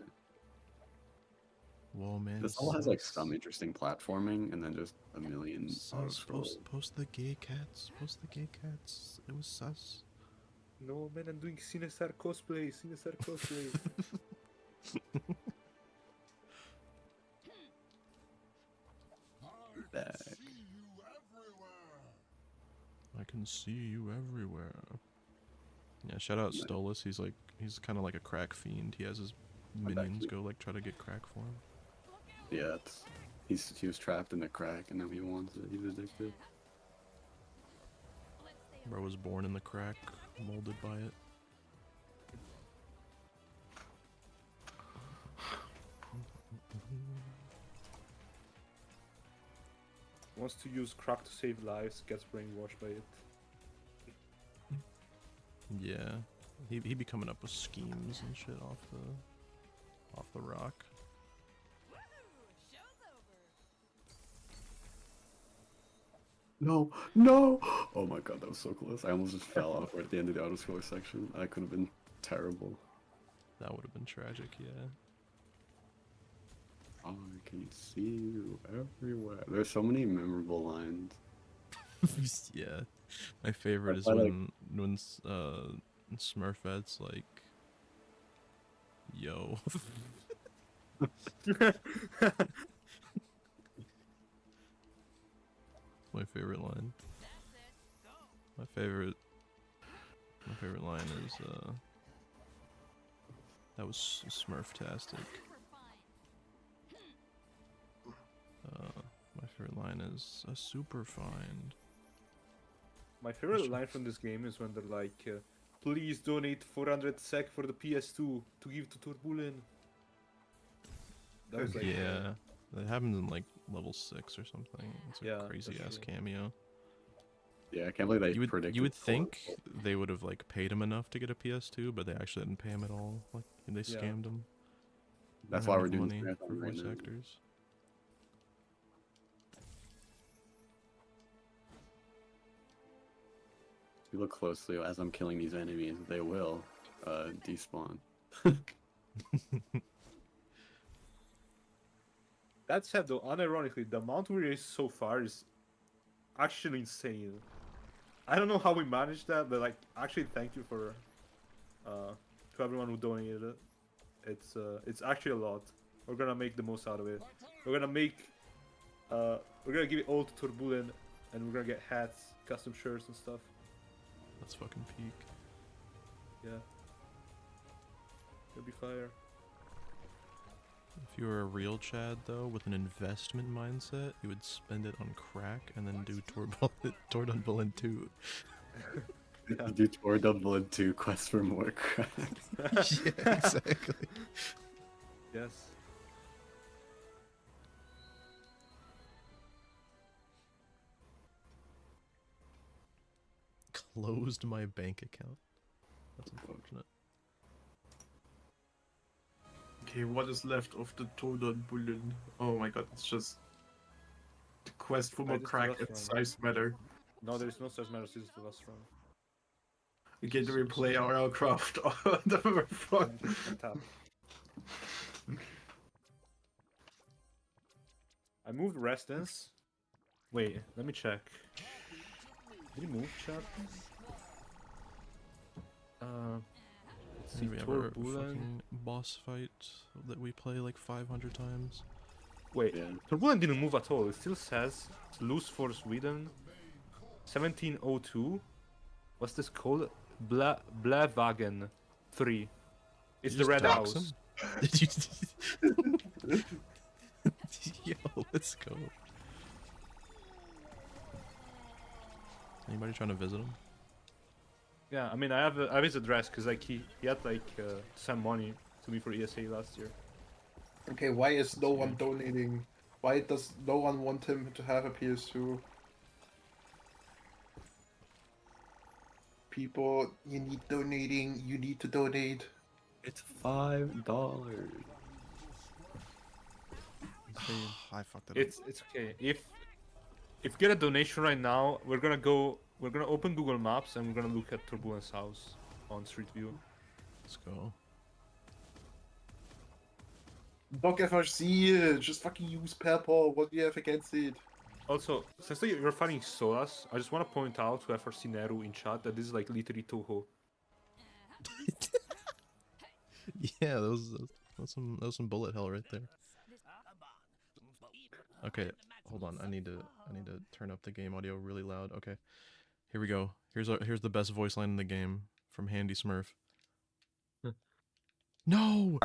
Whoa, man. This all has like some interesting platforming, and then just a million auto scrolls. Post the gay cats. Post the gay cats. It was sus. No man, I'm doing Sinesar cosplay. Sinesar cosplay. Back. I can see you everywhere. Yeah, shout out Stolas. He's kind of like a crack fiend. He has his minions go like try to get crack for him. Yeah, he was trapped in the crack, and now he wants it. He's addicted. Bro was born in the crack, molded by it. Wants to use crack to save lives, gets brainwashed by it. Yeah, he be coming up with schemes and shit off the rock. No, no! Oh my god, that was so close. I almost just fell off right at the end of the auto score section. That could have been terrible. That would have been tragic, yeah. I can see you everywhere. There's so many memorable lines. Yeah, my favorite is I like- when Smurfette's like, yo. My favorite line. My favorite line is that was Smurftastic. My favorite line is a super find. My favorite line from this game is when they're like, please donate 400 SEK for the PS2 to give to TorrDoneBullen. That was like, yeah, that happens in like level 6 or something. It's a Yeah, crazy that's ass true. cameo. Yeah, I can't believe they You predicted. would think they would have like paid him enough to get a PS2, but they actually didn't pay him at all. Like they Yeah. scammed him. That's Don't why have we're enough doing money this marathon for right voice now. actors. If you look closely as I'm killing these enemies, they will despawn. That said, though, unironically, the amount we raised so far is actually insane. I don't know how we managed that, but like, actually, thank you for to everyone who donated it. It's actually a lot. We're gonna make the most out of it. We're gonna give it all to TorrDoneBullen, and we're gonna get hats, custom shirts, and stuff. That's fucking peak. Yeah. It'll be fire. If you were a real Chad, though, with an investment mindset, you would spend it on crack and then do TorrDoneBullen 2. Yeah. Do TorrDoneBullen 2 quest for more crack. Yeah, exactly. Yes. Closed my bank account. That's unfortunate. Okay, what is left of the TorrDoneBullen? Oh my god, it's just the quest for more crack and size matter. No, there is no size matter. This is the last round. We get to replay our aircraft on the front. I moved residence. Wait, let me check. Did he move, chat? Let's see, We have our TorrDoneBullen. fucking boss fight that we play like 500 times. Wait, TorrDoneBullen didn't move at all. It still says it's loose for Sweden. 1702. What's this called? Blävagen 3. It's the red house. Did you? Yo, let's go. Anybody trying to visit him? Yeah, I mean, I have his address because like he had like some money to me for ESA last year. Okay, why is no one donating? Why does no one want him to have a PS2? People, you need donating. You need to donate. It's $5. I fucked it up. It's okay. If you get a donation right now, we're gonna open Google Maps and we're gonna look at TorrDoneBullen's house on Street View. Let's go. Don't FRC, just fucking use Purple. What do you have against it? Also, since you're fighting Solas, I just want to point out to FRC Neru in chat that this is like literally Toho. Yeah, that was some bullet hell right there. Okay, hold on. I need to turn up the game audio really loud. Okay, here we go. Here's the best voice line in the game from Handy Smurf. No!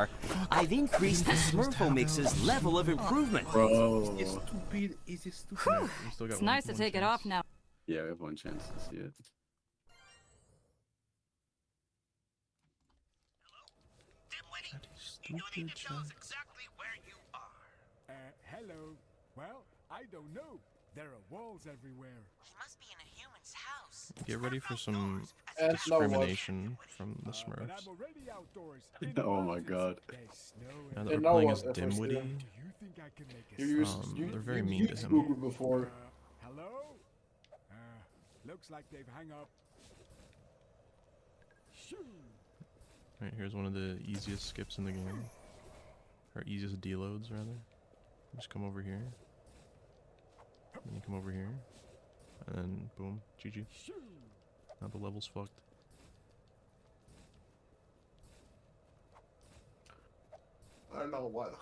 I've increased the Smurfomix's level of improvement. Bro. It's stupid. Is it stupid? It's nice to take it off now. Yeah, we have one chance to see it. Stupid chat. Hello. Well, I don't know. There are walls everywhere. He must be in a human's house. Get ready for some And discrimination from the Smurfs. Oh my god. Now that And we're now playing what, as FRC? Dimwitty, You used, they're very you mean to used him. Google before. Hello? Looks like they've hung up. Shoo! Alright, here's one of the easiest skips in the game. Or easiest deloads, rather. Just come over here. Then you come over here. And then, boom, GG. Now the level's fucked. I know what.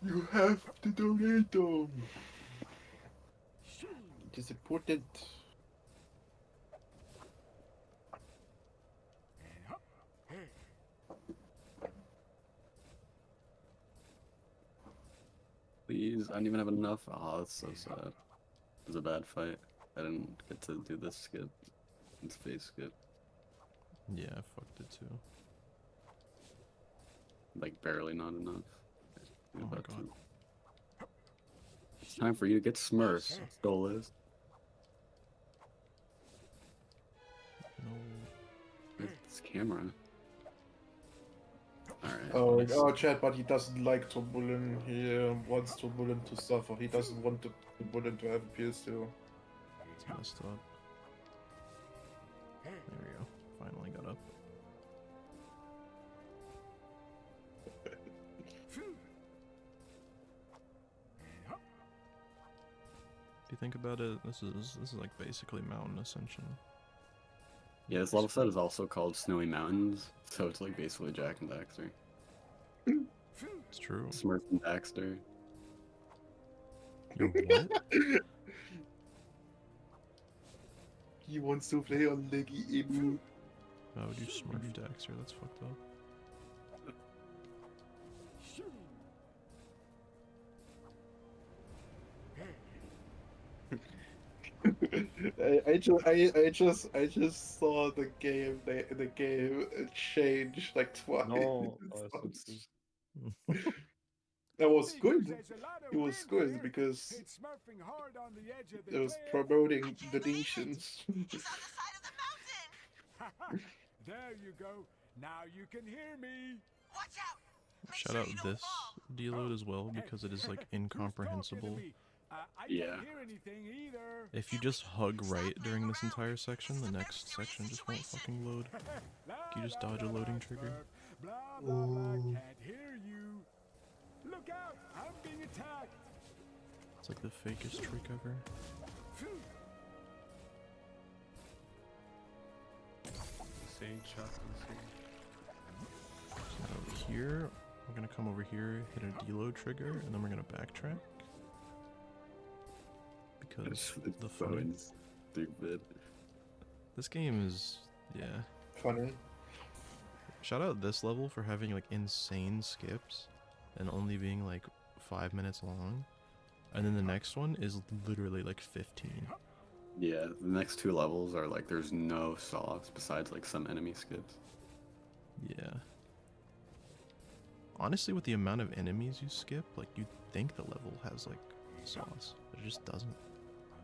You have to donate them. It is important. Please, I don't even have enough. Oh, that's so sad. It was a bad fight. I didn't get to do this skip. It's face skip. Yeah, I fucked it too. Like, barely not enough. Oh my god. It's time for you to get Smurfs. Goal is. No. It's camera. Alright. Oh, Chad, but he doesn't like TorrDoneBullen. He wants TorrDoneBullen to suffer. He doesn't want TorrDoneBullen to have a PS2. It's messed up. There we go. Finally got up. If you think about it, this is like basically mountain ascension. Yeah, this level set is also called Snowy Mountains, so it's like basically Jack and Daxter. It's true. Smurf and Daxter. Yo, what? He wants to play on Leggy Ibu. Why would you Smurf Daxter? That's fucked up. I just saw the game change like twice. No, That was good. It was good because it was promoting the nations. There you go. Now you can hear me. Watch out. Shout out this deload as well because it is like incomprehensible. Yeah. If you just hug right during this entire section, the next section just won't fucking load. You just dodge a loading trigger. Can't hear you. Look out! I'm being attacked. It's like the fakest trick ever. Insane shot, insane. So over here, we're gonna come over here, hit a deload trigger, and then we're gonna backtrack. Because the fun. Stupid. This game is, yeah. Funny. Shout out this level for having like insane skips and only being like 5 minutes long. And then the next one is literally like 15. Yeah, the next two levels are like there's no sauce besides like some enemy skips. Yeah. Honestly, with the amount of enemies you skip, like you'd think the level has like sauce, but it just doesn't.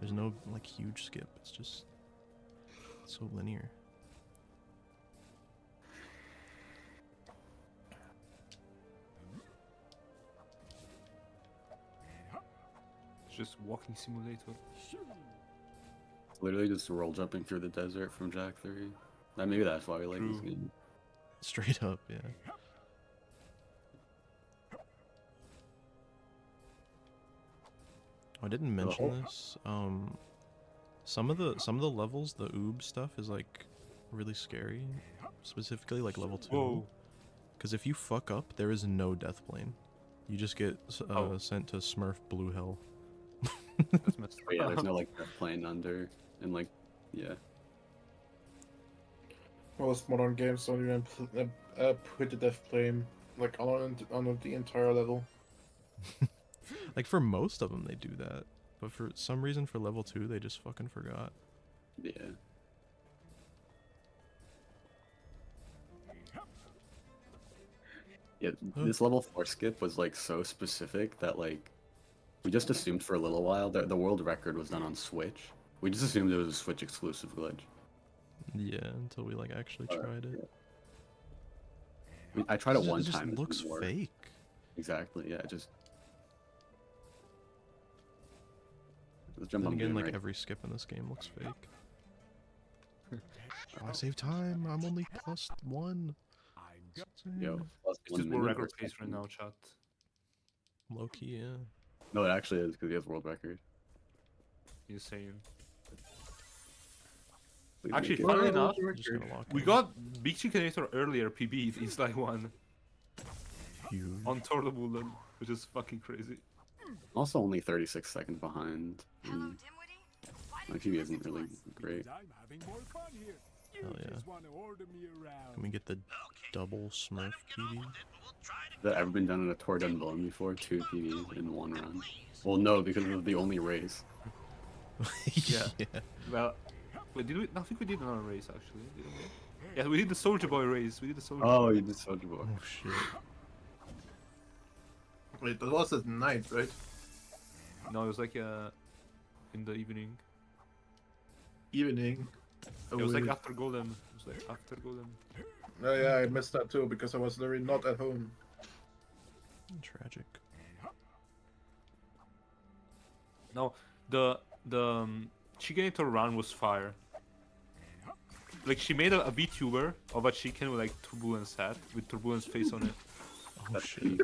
There's no like huge skip. It's just so linear. It's just walking simulator. It's literally just roll jumping through the desert from Jack 3. Maybe that's why we like this game. Straight up, yeah. I didn't mention this. Some of the levels, the oob stuff is like really scary. Specifically like level 2. Because if you fuck up, there is no death plane. You just get sent to Smurf Blue Hell. That's messed up. Yeah, there's no like death plane under, and like, yeah. Most modern games don't even put the death plane like on the entire level. Like for most of them they do that, but for some reason for level 2 they just fucking forgot. Yeah. Yeah, this level 4 skip was like so specific that like we just assumed for a little while that the world record was done on Switch. We just assumed it was a Switch exclusive glitch. Yeah, until we like actually tried it. Yeah. I mean, I tried it one just time. Looks fake. Exactly. Yeah. Just. Let's jump Then on again, like right. every skip in this game looks fake. I save time. I'm only +1. Yo, It's just world record pace right now, chat. Low key, yeah. No, it actually is because he has world record. Insane. Please Actually, make it. funnily enough, we in. got bigCHICKENATOR earlier PB. It's like one Huge. on TorrDoneBullen, which is fucking crazy. Also, only 36 seconds behind. My PB isn't really great. Hell yeah. Can we get the double Smurf PB? Has that ever been done in a TorrDoneBullen before? 2 PBs in 1 run? Well, no, because it was the only race. Yeah. Well, wait, did we? I think we did another race actually. Didn't we? Yeah, we did the Soldier Boy race. We did the Soldier Boy. Oh, you did Soldier Boy. Oh shit. Wait, that was at night, right? No, it was like in the evening. Evening. It was like after Golem. It was like after Golem. Oh yeah, I missed that too because I was literally not at home. Tragic. No, the CHICKENATOR run was fire. like she made a VTuber of a chicken with like TorrDoneBullen's hat with TorrDoneBullen's face on it. Oh shit.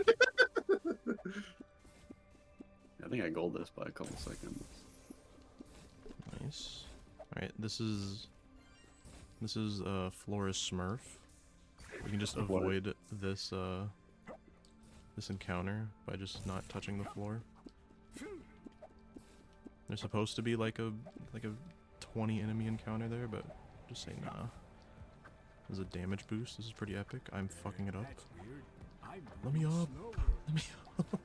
I think I gold this by a couple seconds. Nice. Alright, this is Flora's Smurf. We can just avoid this this encounter by just not touching the floor. There's supposed to be like a 20 enemy encounter there, but just say nah. There's a damage boost. This is pretty epic. I'm fucking it up. Let me up. Let me up.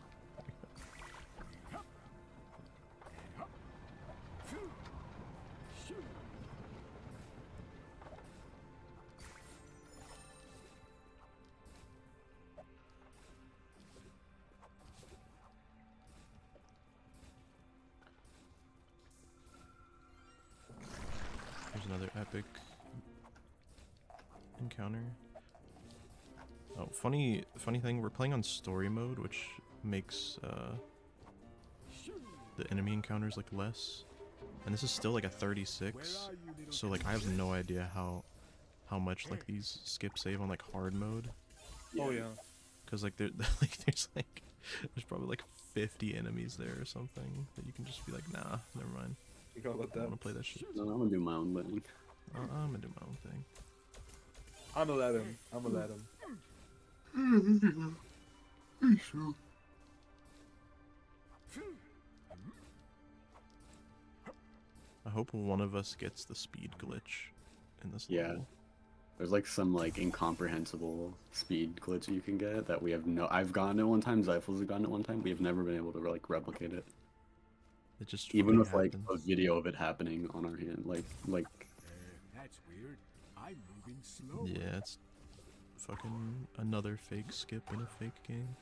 There's another epic encounter. Oh, funny thing, we're playing on story mode, which makes the enemy encounters like less. And this is still like a 36, so like I have no idea how much like these skips save on like hard mode. Oh yeah. Cause like there's probably like 50 enemies there or something that you can just be like, nah, never mind. You gotta let I that. wanna play that shit. No, I'm gonna do my own thing. I'm gonna do my own thing. I'm gonna let him. I'm gonna let him. I hope one of us gets the speed glitch in this Yeah. level. There's like some like incomprehensible speed glitch you can get that we have no. I've gotten it one time. xyphles have gotten it one time. We have never been able to like replicate it. It just even with fucking like a video of it happening on our hand, like. That's weird. I'm moving slow. Yeah, it's fucking another fake skip in a fake game.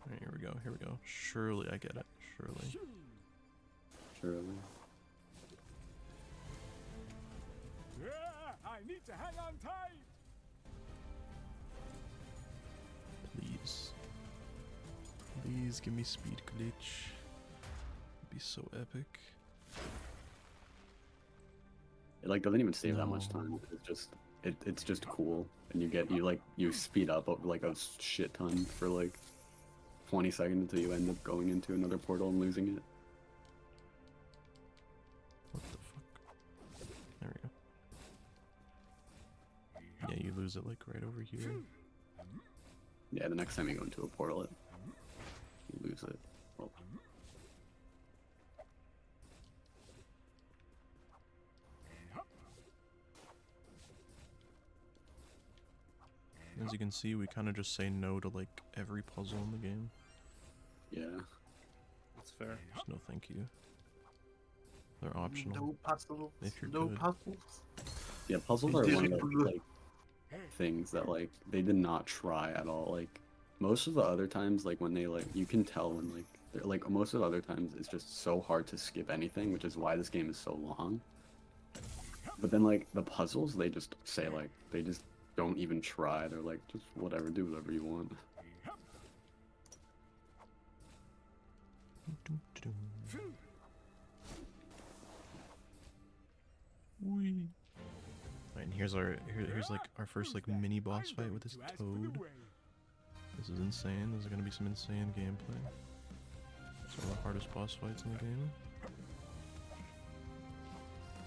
Alright, here we go, here we go. Surely I get it, surely. Surely. Yeah, I need to hang on tight. Please. Please give me speed glitch. It'd be so epic. It like doesn't even save that much time. It's just cool, and you speed up like a shit ton for like 20 seconds until you end up going into another portal and losing it. What the fuck? There we go. Yeah, you lose it like right over here. Yeah, the next time you go into a portal, you lose it. Well, as you can see, we kind of just say no to like every puzzle in the game. Yeah. That's fair. Just no thank you. They're optional. No puzzles. If you're No good. puzzles. yeah, puzzles are one of the like things that like they did not try at all. Like most of the other times, like when they like you can tell when like they're like most of the other times it's just so hard to skip anything, which is why this game is so long. But then like the puzzles, they just say like they just don't even try. They're like just whatever, do whatever you want. Whee. Alright, and here's like our first like mini boss fight with this toad. This is insane. This is gonna be some insane gameplay. It's one of the hardest boss fights in the game.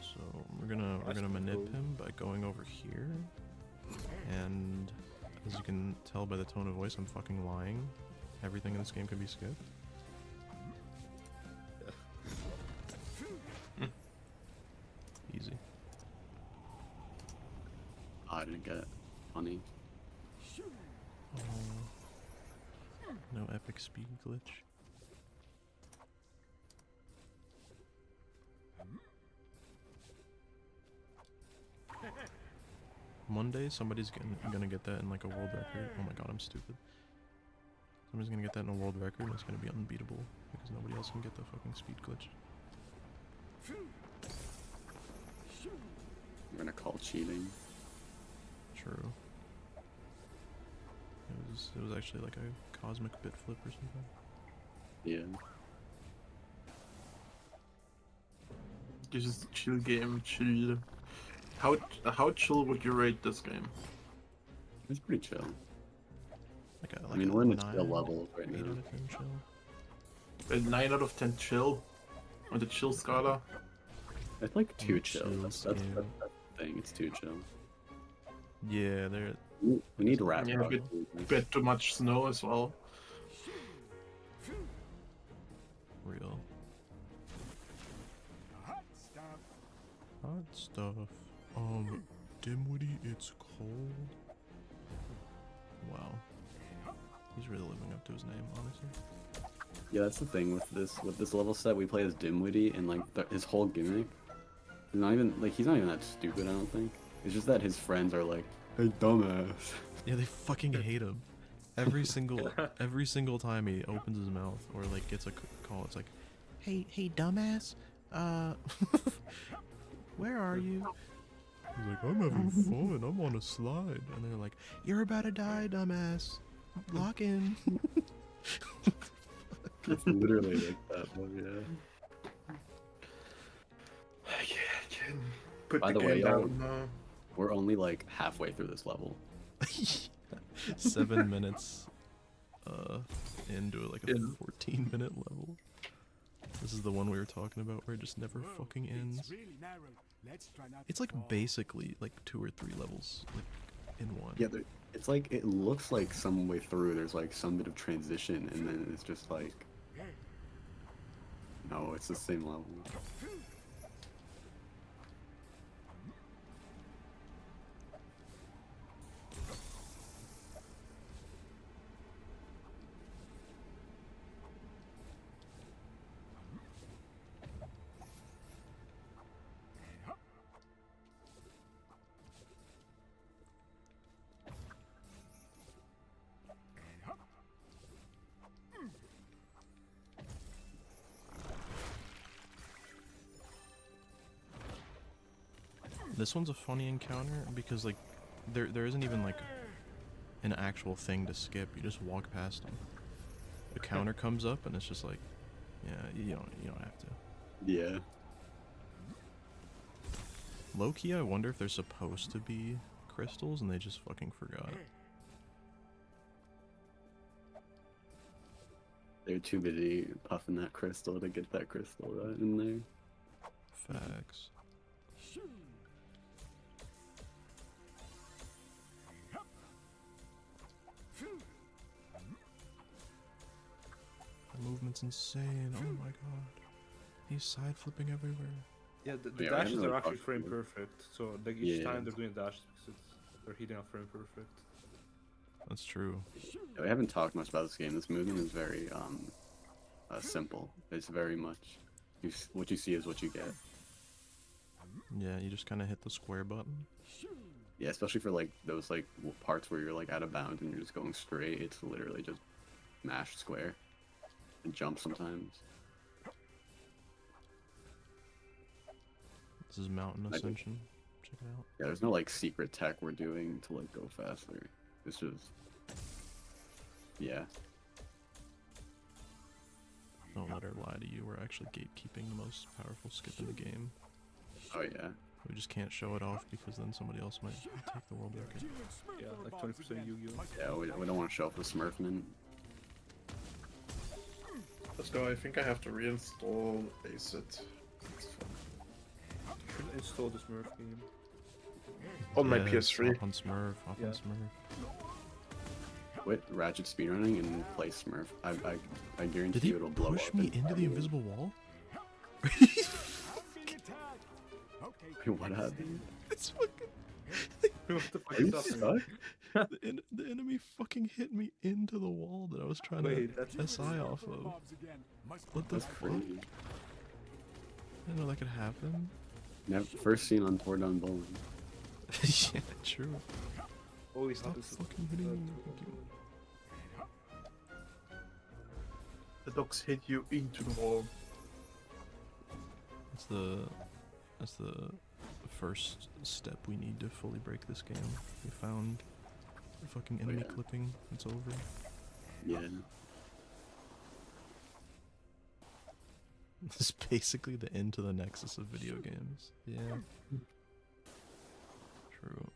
So we're gonna manip him by going over here. And as you can tell by the tone of voice, I'm fucking lying. Everything in this game can be skipped. Easy. I didn't get it. Funny. Oh, no epic speed glitch. One day somebody's gonna get that in like a world record. Oh my god, I'm stupid. Somebody's gonna get that in a world record and it's gonna be unbeatable because nobody else can get the fucking speed glitch. You're gonna call cheating. True. It was actually like a cosmic bit flip or something. Yeah. This is a chill game, chill. How chill would you rate this game? It's pretty chill. Like I mean, we're in the chill 9, level right 8 now. out of 10 chill. A 9 out of 10 chill? On the chill scala? It's like too chill chill. That's the thing. It's too chill. Yeah, they're. We need rat. Yeah, bit too much snow as well. Real. Hot stuff. Dimwitty, it's cold. Wow. He's really living up to his name, honestly. Yeah, that's the thing with this level set. We play as Dimwitty, and like his whole gimmick. He's not even that stupid. I don't think. It's just that his friends are like, "Hey, dumbass." Yeah, they fucking hate him. Every single time he opens his mouth or like gets a call, it's like, "Hey, dumbass. Where are you?" He's like, "I'm having fun. I'm on a slide." And they're like, "You're about to die, dumbass. Lock in." It's literally like that, but yeah. Put By the way, game uh, down, we're only like halfway through this level. 7 minutes into like a 14-minute level. This is the one we were talking about where it just never fucking ends. It's like basically like 2 or 3 levels like in one. Yeah, it's like it looks like some way through there's like some bit of transition, and then it's just like, no, it's the same level. This one's a funny encounter because like there isn't even like an actual thing to skip. You just walk past them. The counter comes up and it's just like, yeah, you don't have to. Yeah. Low key, I wonder if they're supposed to be crystals and they just fucking forgot. They're too busy puffing that crystal to get that crystal right in there. Facts. The movement's insane. Oh my god. He's side flipping everywhere. Yeah, the dashes are actually frame perfect. So like each time they're doing dashes because they're hitting a frame perfect. That's true. Yeah, we haven't talked much about this game. This movement is very simple. It's very much what you see is what you get. Yeah, you just kind of hit the square button. Yeah, especially for like those like parts where you're like out of bounds and you're just going straight. It's literally just mash square and jump sometimes. This is Mountain Ascension. Check it out. Yeah, there's no like secret tech we're doing to like go faster. It's just yeah. Don't let her lie to you. We're actually gatekeeping the most powerful skip in the game. Oh yeah. We just can't show it off because then somebody else might take the world record. Yeah, like 20% Yu-Gi-Oh. Yeah, we don't want to show off the Smurfman. Let's go. I think I have to reinstall ACID. Should install the Smurf game. On my PS3. Hop on Smurf, hop on Smurf. Quit Ratchet speedrunning and play Smurf. I guarantee Did he you it'll blow push up. me into the invisible wall? What happened? It's fucking... What the fuck Are you is happening? stuck? the enemy fucking hit me into the wall that I was trying to SI off of. What the fuck? Crazy. I didn't know that could happen. Never, first seen on TorrDoneBullen. Yeah, true. Holy Stop fucking hitting me. Thank you. The dogs hit you into the wall. That's the first step we need to fully break this game. We found the fucking enemy clipping. It's over. Yeah. It's basically the end to the nexus of video games. Yeah. True.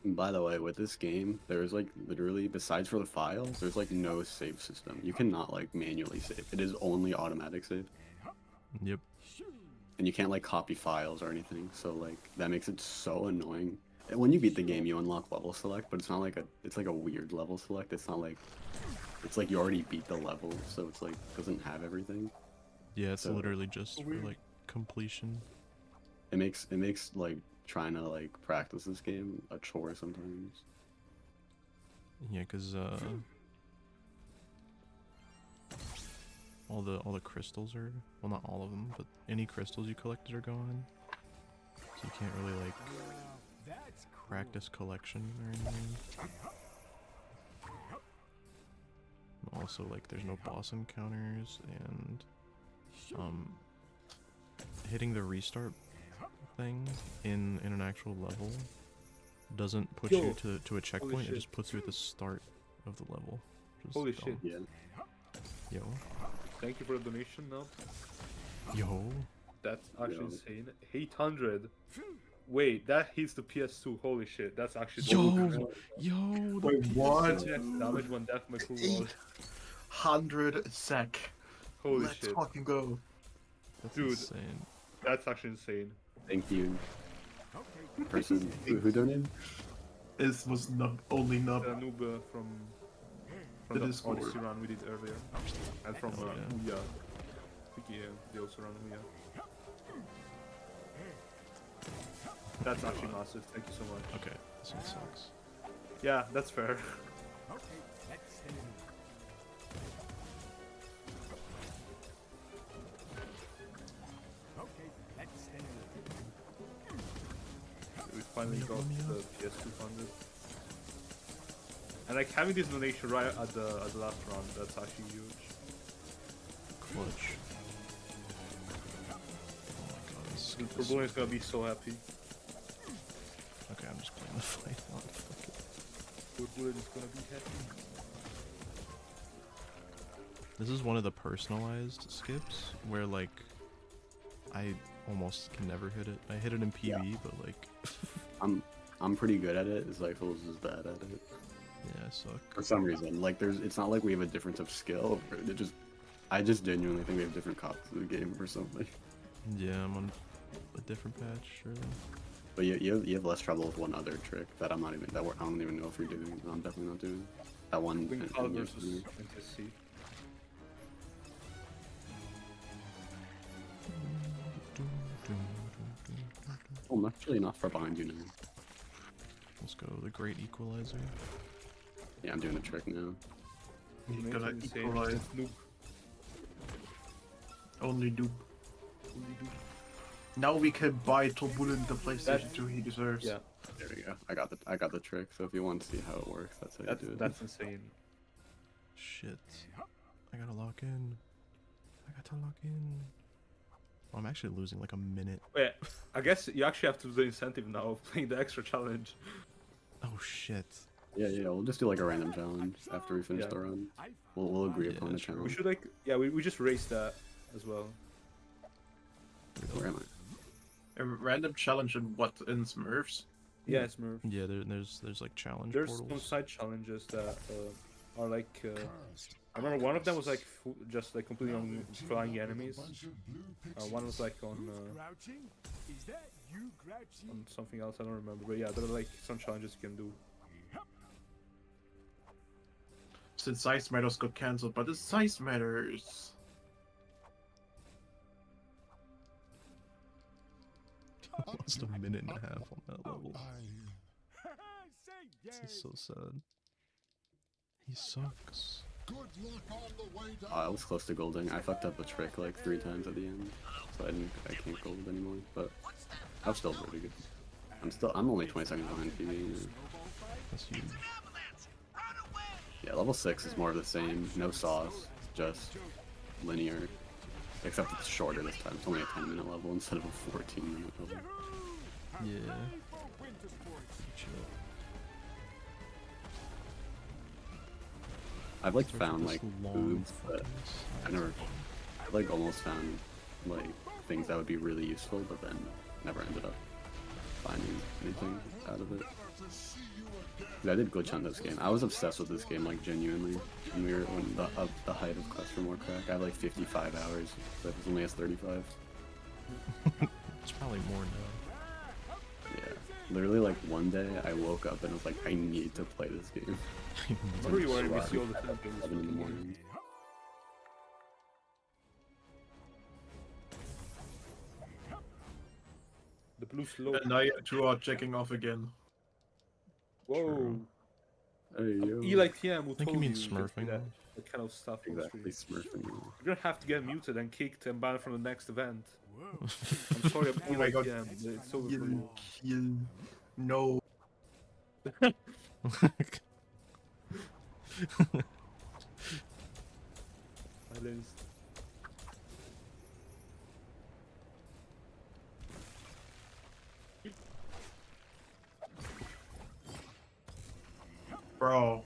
And by the way, with this game, there's like literally, besides for the files, there's like no save system. You cannot like manually save. It is only automatic save. Yep. And you can't like copy files or anything. So like that makes it so annoying. And when you beat the game, you unlock level select, but it's not like it's like a weird level select. It's not like, it's like you already beat the level, so it's like doesn't have everything. Yeah, it's So- literally just for like completion. It makes like trying to like practice this game a chore sometimes. Yeah, cause all the crystals are, well, not all of them, but any crystals you collected are gone. So you can't really like practice collection or anything. Also, like, there's no boss encounters, and hitting the restart thing in an actual level doesn't put you to a checkpoint. It just puts you at the start of the level. Which is Holy dumb. shit. Yo. Thank you for the donation, now. Yo. That's actually insane. 800. Wait, that hits the PS2. Holy shit, that's actually. Yo. Wait, what? Damage one death, my cool wall. 100 sec. Holy Let's shit. fucking go. That's Dude, insane. that's actually insane. Thank you. Person who donated? This was Nub, only Nub. Noob from The the Discord. Odyssey run we did earlier. And from Ouya. I think they also run Ouya. That's actually massive, thank you so much. Okay, this one sucks. Yeah, that's fair. We finally got the PS2 funded. And like having this donation right at the last round, that's actually huge. Clutch. Oh my god, this The Torpadorp is gonna be so happy. Okay, I'm just playing the fight on. Fuck it. Torpadorp is gonna be happy. This is one of the personalized skips where like I almost can never hit it. I hit it in PB, but like I'm pretty good at it. Xyphles is bad at it. Yeah, I suck. For some reason, like it's not like we have a difference of skill. I just genuinely think we have different copies of the game or something. Yeah, I'm on a different patch, surely. But you have less trouble with one other trick that I'm not even I don't even know if you're doing. I'm definitely not doing that one. Wing in- Cloud in your- versus NTSC. Oh, I'm actually not far behind you now. Let's go, the Great Equalizer. Yeah, I'm doing a trick now. He's Donation gonna insane. equalize. It's noob. Only dupe. Now we can buy TorrDoneBullen the PlayStation 2 he deserves. Yeah, There we go. I got the trick. So if you want to see how it works, that's how you do it. that's insane. Shit. I gotta lock in. I got to lock in. Oh, I'm actually losing like a minute. Wait, I guess you actually have to do the incentive now of playing the extra challenge. Oh shit. Yeah, we'll just do like a random challenge after we finish Yeah. the run. We'll agree upon the We challenge. should like, yeah, we just race that as well. Where am I? A random challenge in what? In Smurfs? Yeah, it's Smurf. Yeah, there's like challenge There's some portals. side challenges that are like. I remember one of them was like just like completely on flying enemies. One was like on Is that you, Grouchy? on something else. I don't remember, but yeah, there are like some challenges you can do. Since Size Matters got cancelled, but the Size Matters. I lost a minute and a half on that level. Say This yay. is so sad. He sucks. I was close to golding. I fucked up a trick like 3 times at the end, so I can't gold anymore. But I'm still pretty good. I'm only 20 seconds behind PB. You know. That's huge. Yeah, level 6 is more of the same. No sauce, just linear. Except it's shorter this time. It's only a 10-minute level instead of a 14-minute level. Yeah. Chill. I've like Starts with found this like long foods that fucking I never like almost found like things that would be really useful, but then never ended up finding anything out of it. 'Cause I did glitch on this game. I was obsessed with this game, like genuinely. When we were when the height of Quest for More Crack, I had like 55 hours. But it only has 35. It's probably more now. Yeah, literally like one day I woke up and was like, I need to play this game. Where you are, we see all the At 11 in the morning. The blue slope. And now you two are checking off again. Whoa. Hey, yo. Eli TM who I think told you mean you smurfing. that kind of stuff on Exactly, stream. smurfing. You're gonna have to get muted and kicked and banned from the next event. I'm sorry, I'm Oh my Eli god. TM, but it's over for you. No. Silence. Bro.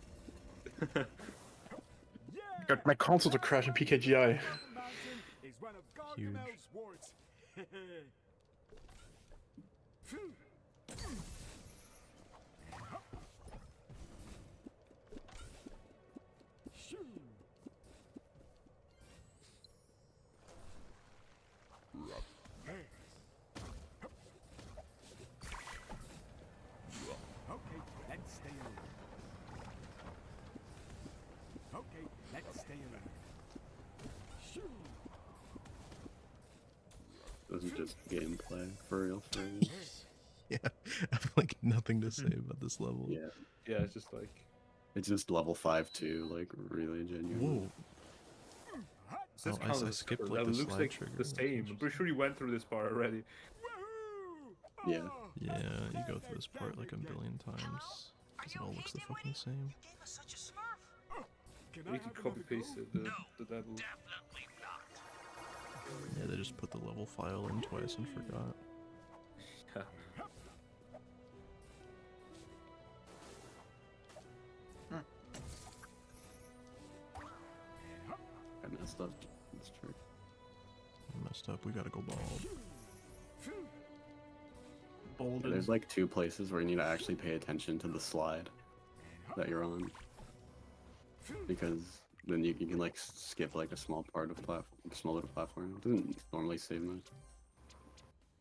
God, my consoles are crashing PKGI. Huge. Okay, let's stay alert. Okay, let's stay alert. Shoo! This is just gameplay, for real, for real. Yeah, I have like nothing to say about this level. Yeah. Yeah, it's just like... It's just level 5 too, like really genuine. Whoa. This Oh, counts I as skipped cover. like That the looks slide like trigger. the same. I'm pretty sure you went through this part already. Yeah. Yeah, you go through this part like a billion times. Because it all looks the fucking same. You need to copy paste it, the level. Yeah, they just put the level file in twice and forgot. Yeah. I messed up. That's true. Messed up, we gotta go bald. Yeah, there's like 2 places where you need to actually pay attention to the slide that you're on. Because then you can like skip like a small part of platform, a small little platform. It doesn't normally save much.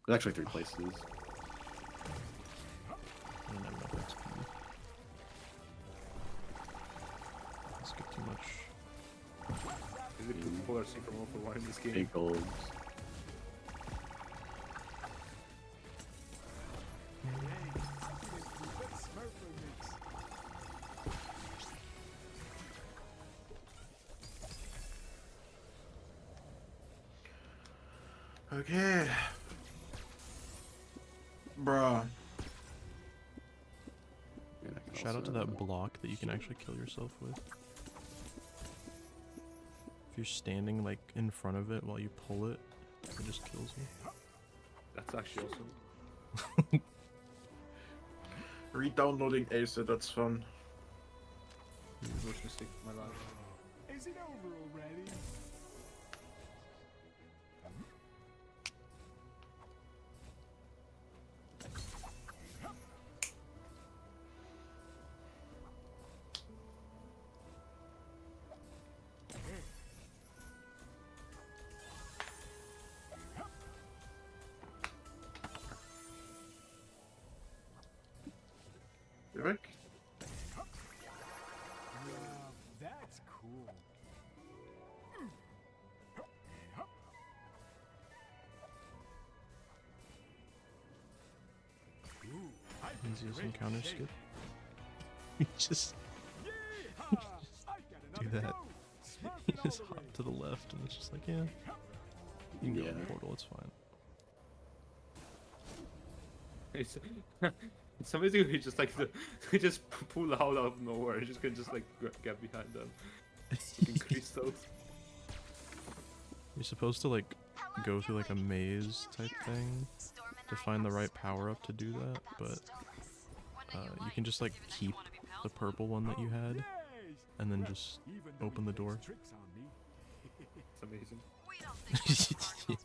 There's actually 3 places. I don't have enough XP. I skipped too much. Is it the polar sea from all for one in this game? Big golds. Okay. Bruh. Shout out to that block that you can actually kill yourself with. If you're standing like in front of it while you pull it, it just kills you. That's actually awesome. Re-downloading ACID, that's fun. Worst mistake of my life. Is it over already? Rick? That's cool. Easiest encounter skip. You just do that. You just hop to the left and it's just like, yeah. You can go in the portal, it's fine. It's amazing he just like he just pull out of nowhere. You just can just like get behind them. Fucking crystals. You're supposed to like go through like a maze type thing to find the right power up to do that, but you can just like keep the purple one that you had and then just open the door. It's amazing. Yeah.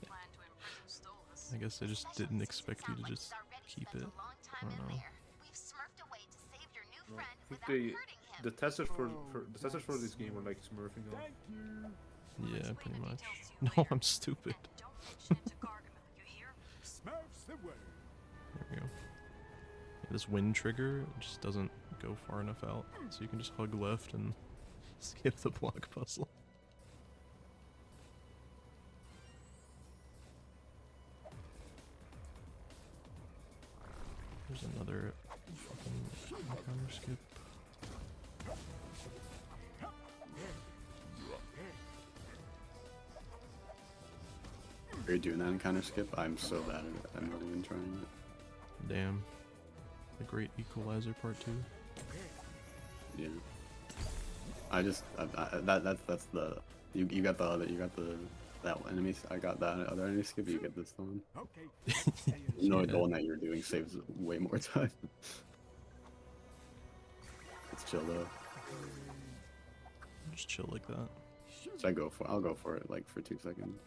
I guess I just didn't expect you to just keep it. I don't know. No, I think the testers for this game were like smurfing on. Yeah, pretty much. No, I'm stupid. Smurfs away. There we go. Yeah, this wind trigger just doesn't go far enough out, so you can just hug left and skip the block puzzle. There's another fucking encounter skip. Are you doing that encounter skip? I'm so bad at it. I've never been trying it. Damn. The Great Equalizer Part 2. Yeah. That's the you got that enemy. I got that other enemy skip. You get this one. No, the one that you're doing saves way more time. It's chill though. Just chill like that. So I'll go for it like for 2 seconds.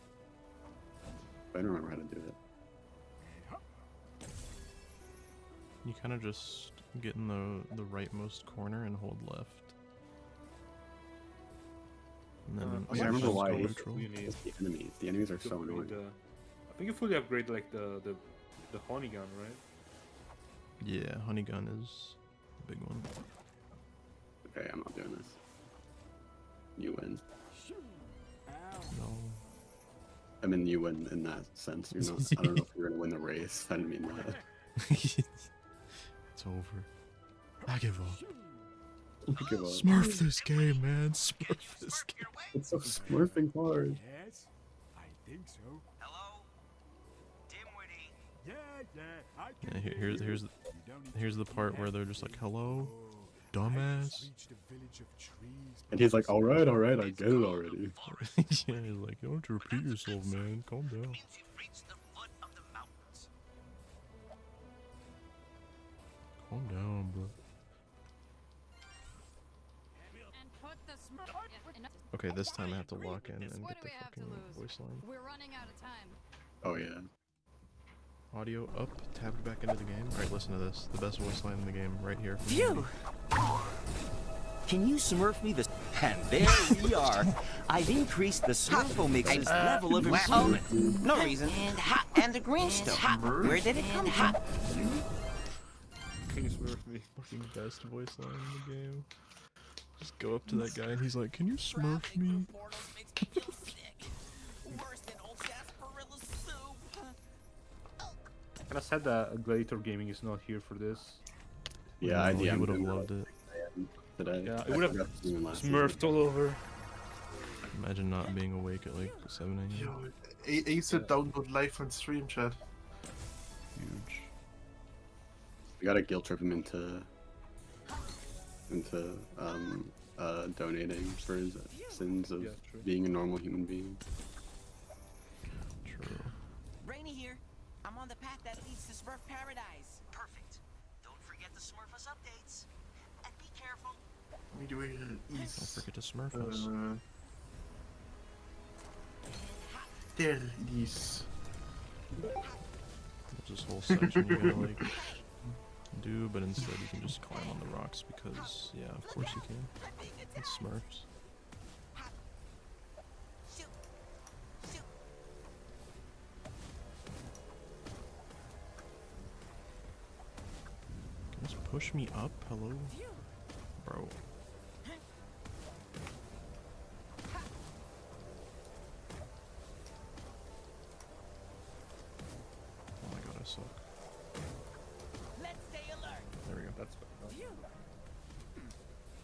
But I don't remember how to do it. You kind of just get in the rightmost corner and hold left. And then I remember why neutral. it's the enemies. The enemies are so annoying. I think you fully upgrade like the honey gun, right? Yeah, honey gun is the big one. Okay, I'm not doing this. You win. No. I mean, you win in that sense. You're not. I don't know if you're gonna win the race. I didn't mean that. It's over. I give up. Give up. Smurf this game, man. Smurf this game. It's so smurfing hard. Yes, I think so. Hello? Dimwitty. Yeah, I Yeah, can here's the part where they're just like, hello, dumbass. And he's like, all right, I get it already. Yeah, he's like, you don't have to repeat yourself, man. Calm down. Calm down, bro. Okay, this time I have to lock in and get the fucking voice line. We're running out of time. Oh yeah. Audio up, tabbed back into the game. Alright, listen to this. The best voice line in the game, right here. From Phew! Can you smurf me the... And there we are. I've increased the Smurfo mix's level of improvement. No reason. And the green stuff. Where did it come from? Can you smurf me? Fucking best voice line in the game. Just go up to that guy and he's like, can you smurf me? And I said that Gladiator Gaming is not here for this. Yeah, I he would have loved it. Today. Yeah, it would have smurfed all over. Imagine not being awake at like 7 a.m. Yo, Ace said download live on stream chat. Huge. We gotta guilt trip him into donating for his sins of being a normal human being. True. Rainy here. I'm on the path that leads to Smurf Paradise. Perfect. Don't forget the Smurfs updates. And be careful. Don't forget to smurf us. There it is. There's this whole section you gotta like do, but instead you can just climb on the rocks because, yeah, of course you can. It's Smurfs. Can you just push me up? Hello? Bro. Oh my god, I suck. Let's stay alert. There we go. That's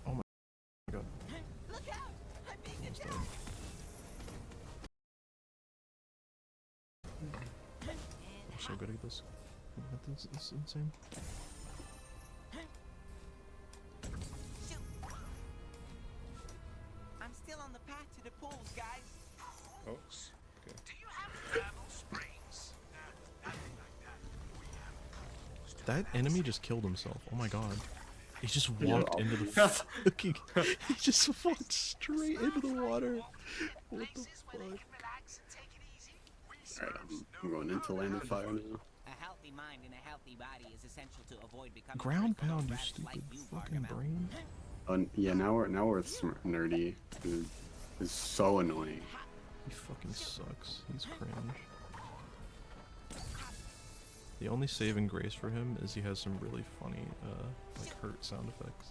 Oh my god. Look out! I'm being attacked. I'm so good at this. This is insane. I'm still on the path to the pools, guys. Oh. That enemy just killed himself. Oh my god. He just walked into the fucking... He just walked straight into the water. What the fuck? Alright, I'm going into land of fire now. A healthy mind and a healthy body is essential to avoid becoming Ground pound, you stupid fucking brain. Yeah, now we're nerdy, who is so annoying. He fucking sucks. He's cringe. The only saving grace for him is he has some really funny, like hurt sound effects.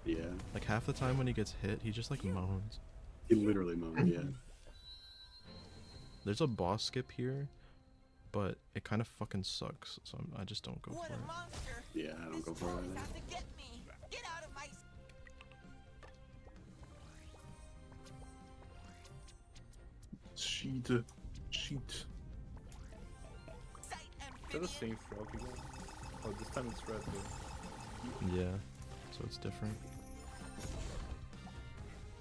Yeah. Like half the time when he gets hit, he just like moans. He literally moans, yeah. There's a boss skip here, but it kind of fucking sucks, so I just don't go for it. Yeah, I don't go for it either. Sheet. Sheet. Is that the same frog again? Oh, this time it's red though. Yeah, so it's different.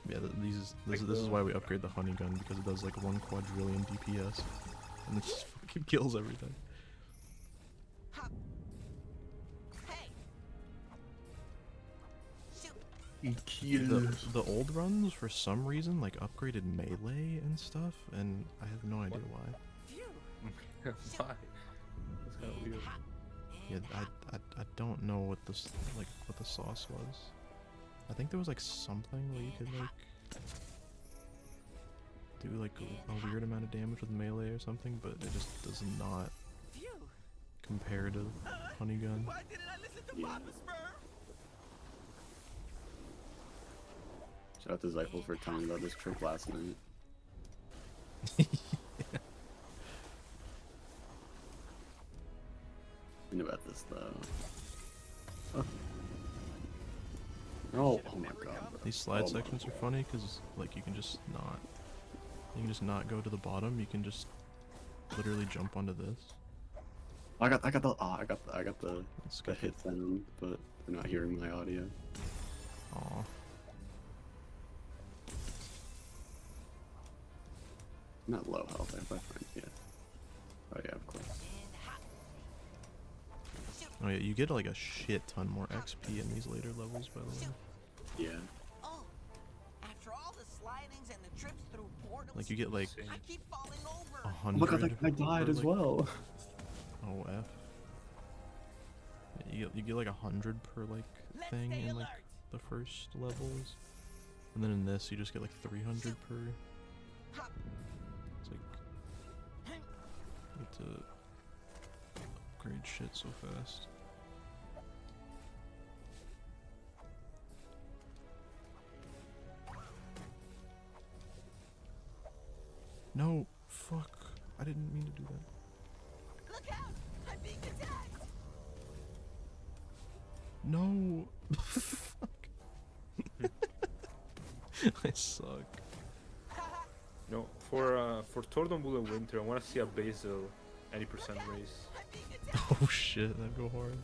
Yeah, this is why we upgrade the honey gun, because it does like 1 quadrillion DPS, and it just fucking kills everything. The old runs, for some reason, like upgraded melee and stuff, and I have no idea why. Why? That's kind of weird. Yeah, I don't know what this what the sauce was. I think there was like something where you could like do like a weird amount of damage with melee or something, but it just does not compare to honey gun. Yeah. Shout out to xyphles for telling about this trick last night. I knew about this though. Oh my god. Bro. These slide sections are funny because like you can just not go to the bottom. You can just literally jump onto this. I got the hit sound, but they're not hearing my audio. Aw. Not low health, I find, yeah. Oh yeah, of course. Oh yeah, you get like a shit ton more XP in these later levels, by the way. Yeah. Oh, after all the slidings and the trips through portals, Like you get like I keep falling over. 100. Look, I died as well. Oh F. Yeah, you get like 100 per like thing in like the first levels, and then in this you just get like 300 per. It's like you get to upgrade shit so fast. No, fuck. I didn't mean to do that. Look out! I'm being attacked. No. Fuck. I suck. No, for TorrDoneBullen Winter, I want to see a basil 80% race. Oh shit, that'd go hard.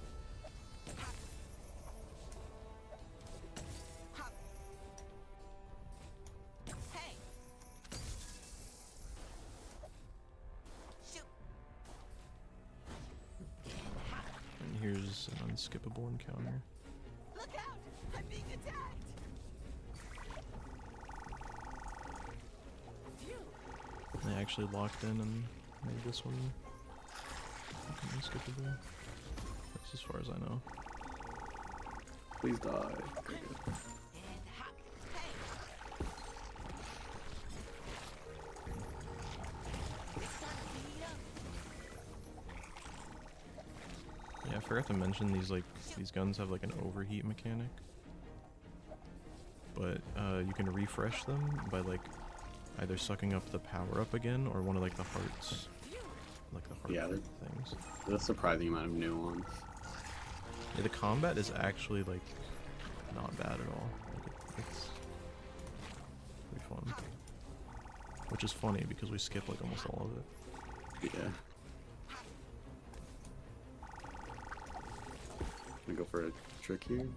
And here's an unskippable encounter. Look out! I'm being attacked. I actually locked in and made this one fucking unskippable. That's as far as I know. Please die. Okay, good. Yeah, I forgot to mention these guns have like an overheat mechanic. But you can refresh them by like either sucking up the power up again or one of like the hearts. Like the heart things. There's a surprising amount of nuance. Yeah, the combat is actually like not bad at all. Like, it's pretty fun. Which is funny because we skip like almost all of it. Yeah. Gonna go for a trick here.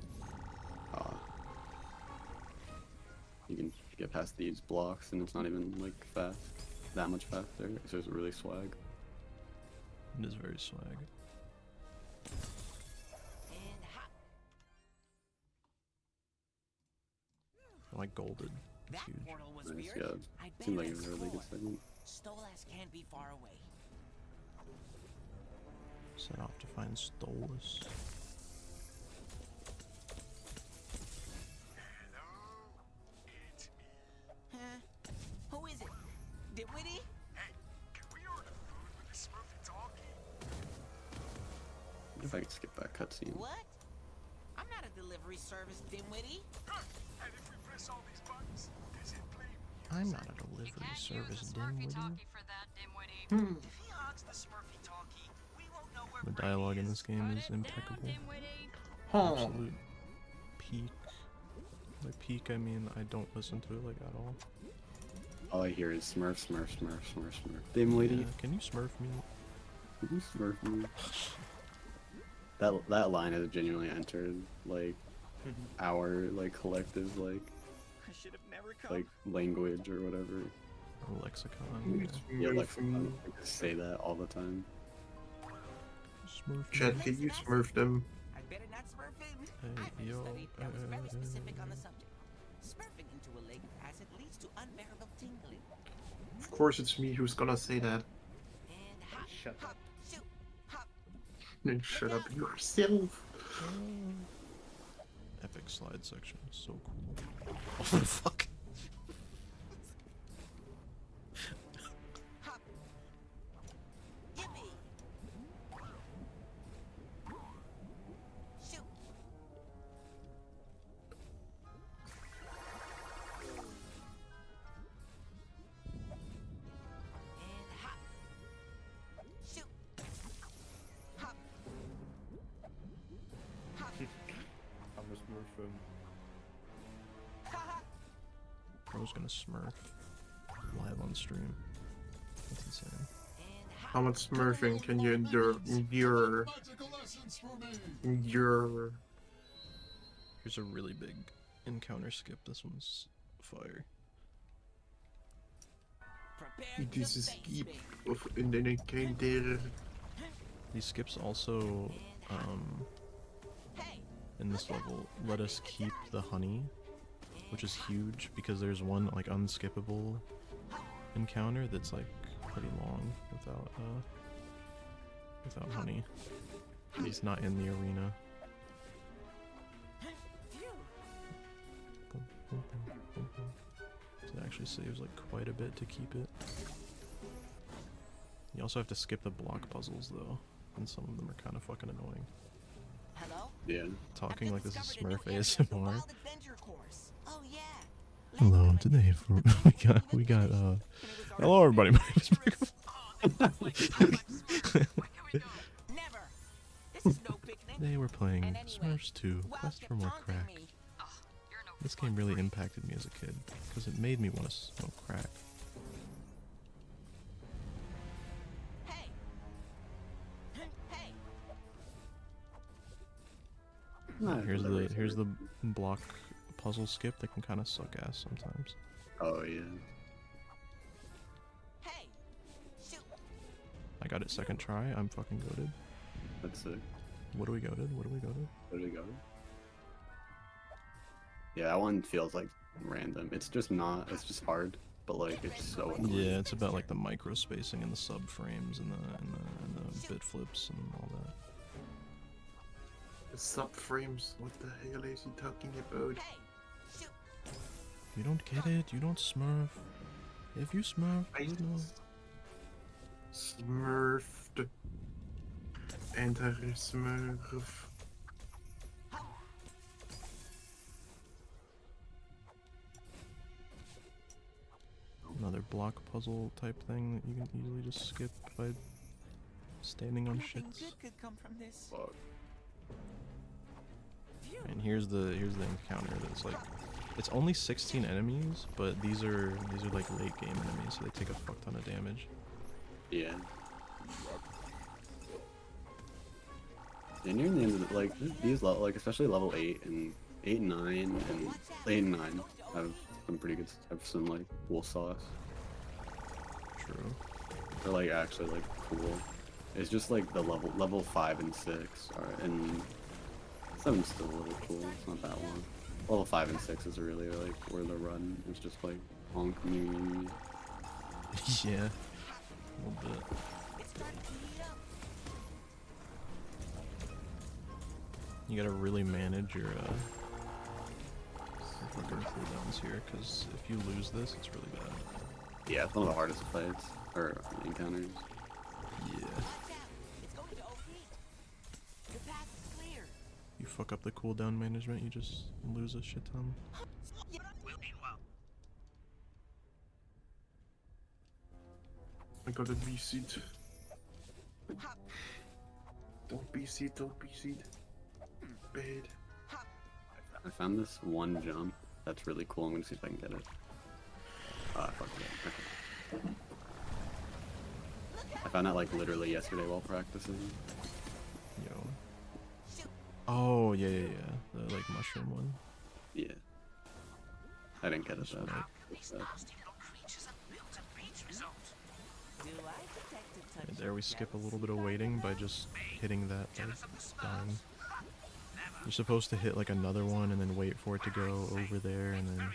You can get past these blocks and it's not even like fast. That much faster. So it's really swag. It is very swag. like golded. It's huge. Portal was Nice, weird. yeah. I bet Seemed like a it's really good explored. segment. Stolas can't be far away. Set off to find Stolas. Huh? Who is it? Dimwitty? Hey, can we order food with a Smurfy talkie? If I could skip that cutscene. What? I'm not a delivery service, Dimwitty. And if we press all these buttons, does it play I'm not a delivery service, Dinwiddie. If he hogs the Smurfy talkie, we won't know where The Brady dialogue in is. this game is impeccable. Huh. Absolute peak. By peak, I mean I don't listen to it like at all. All I hear is Smurf, Smurf, Smurf, Smurf, Smurf. Dimwitty. Yeah, can you Smurf me? Can you Smurf me? That line has genuinely entered like our like collective like I should have never come. like language or whatever. A lexicon. Yeah, lexicon. I just say that all the time. Smurf. Chad, can you Smurf them? I better not smurf him. Hey, I've been yo, studied that was very specific on the subject. Smurfing into a lake acid leads to unbearable tingling. Of course it's me who's gonna say that. And hop, Shut hop, shoot, hop. Then shut up yourself. Epic slide section, so cool. Oh fuck. Hop. Yippee. Shoot. And hop. Shoot. Hop. Hop. I'm a Smurf. Ha Bro's gonna Smurf live on stream. That's insane. How much Smurfing can you endure? Here's a really big encounter skip. This one's fire. It is a skip of an encounter. These skips also, in this level, let us keep the honey, which is huge because there's one like unskippable encounter that's like pretty long without honey. He's not in the arena. So it actually saves like quite a bit to keep it. You also have to skip the block puzzles though, and some of them are kind of fucking annoying. Hello? Yeah. Talking like this is Smurf ASMR. Oh yeah. Hello, today we got hello everybody, my name is Never. This is no picnic. Today we're playing And anyway, Smurfs 2, Quest for More Crack. This game really impacted me as a kid, because it made me want to smoke crack. Hey. Hey. Here's the block puzzle skip that can kind of suck ass sometimes. Oh yeah. Hey. Shoot. I got it second try. I'm fucking goated. That's it. What do we goated? What do we goated? Where did we go? Yeah, that one feels like random. It's just not. It's just hard, but like it's so annoying. Yeah, it's about like the micro spacing and the subframes and the bit flips and all that. Subframes? What the hell is he talking about? You don't get it. You don't Smurf. If you Smurf, you know. Smurfed. Enter Smurf. Another block puzzle type thing that you can easily just skip by standing on Nothing shits. good could come from this. Fuck. And here's the encounter that's like, it's only 16 enemies, but these are like late game enemies, so they take a fuck ton of damage. Yeah. And near the end of the, like these level, like especially level 8 and 8 and 9 and 8 and 9 have some pretty good, have some like cool sauce. True. They're like actually like cool. It's just like the level 5 and 6 are, and 7's still a little cool. It's not that long. Level 5 and 6 is really like where the run is just like honk me. Yeah, a little bit. You gotta really manage your fucking cooldowns here, because if you lose this, it's really bad. Yeah, it's one of the hardest fights or encounters. Yeah. You fuck up the cooldown management, you just lose a shit ton. I got a B seed. Don't be seed, don't be seed. Bad. I found this one jump that's really cool. I'm gonna see if I can get it. Ah, fuck it. Okay. I found that like literally yesterday while practicing. Yo. Oh, yeah, yeah, yeah. The like mushroom one. Yeah. I didn't get it though. And there we skip a little bit of waiting by just hitting that like, down. You're supposed to hit like another one and then wait for it to go over there and then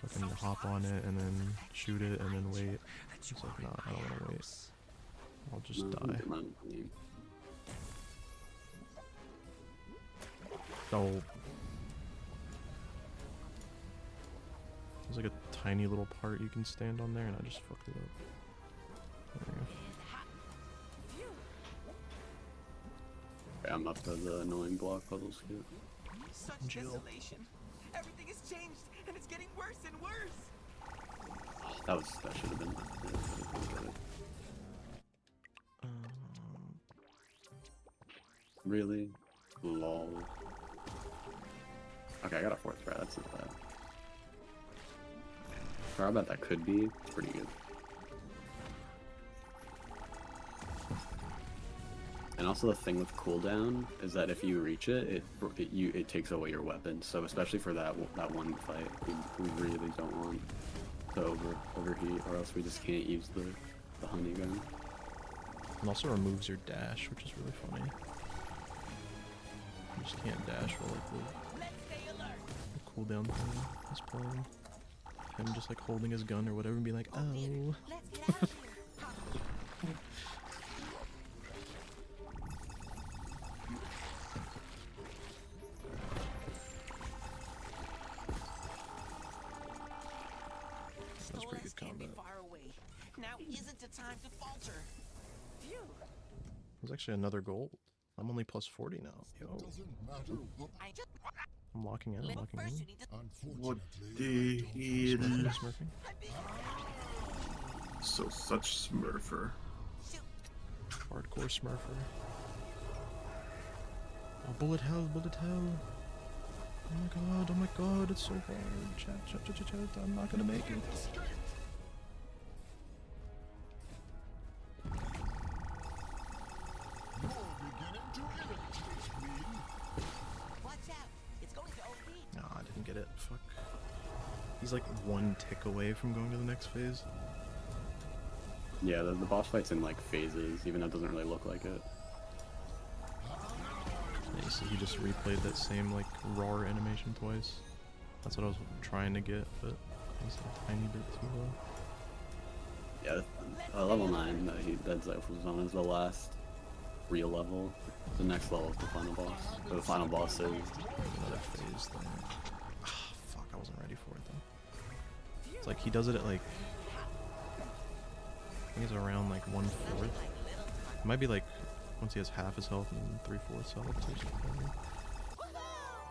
fucking hop on it and then shoot it and then wait. It's like, nah, I don't want to wait. I'll just die. Oh. There's like a tiny little part you can stand on there and I just fucked it up. There we go. Okay, I'm up to the annoying block puzzle skip. Such desolation. Everything has changed, and it's getting worse and worse. That should have been. Really? Lol. Okay, I got a 4th try. That's not bad. For how bad that could be, it's pretty good. And also the thing with cooldown is that if you reach it, it takes away your weapon. So especially for that one fight, we really don't want to overheat, or else we just can't use the honey gun. And also removes your dash, which is really funny. You just can't dash while like the cooldown thing is playing. Him just like holding his gun or whatever and be like, oh. That's pretty good combat. Now isn't the time to falter. Phew. There's actually another gold. I'm only plus 40 now. Yo. I'm locking in, I'm locking in. What the hell? Smurfing? So such smurfer. Hardcore smurfer. Oh, bullet hell, bullet hell. Oh my god, it's so hard. Chat, I'm not gonna make it. Nah, I didn't get it. Fuck. He's like one tick away from going to the next phase. Yeah, the boss fight's in like phases, even though it doesn't really look like it. Yeah, so he just replayed that same like roar animation twice. That's what I was trying to get, but he's a tiny bit too low. Yeah, level 9 that xyphles on is the last real level. The next level is the final boss. So the final boss is another phase thing. Ah, fuck, I wasn't ready for it though. It's like he does it at like, I think it's around like 1/4. It might be like once he has half his health and 3/4 health or something.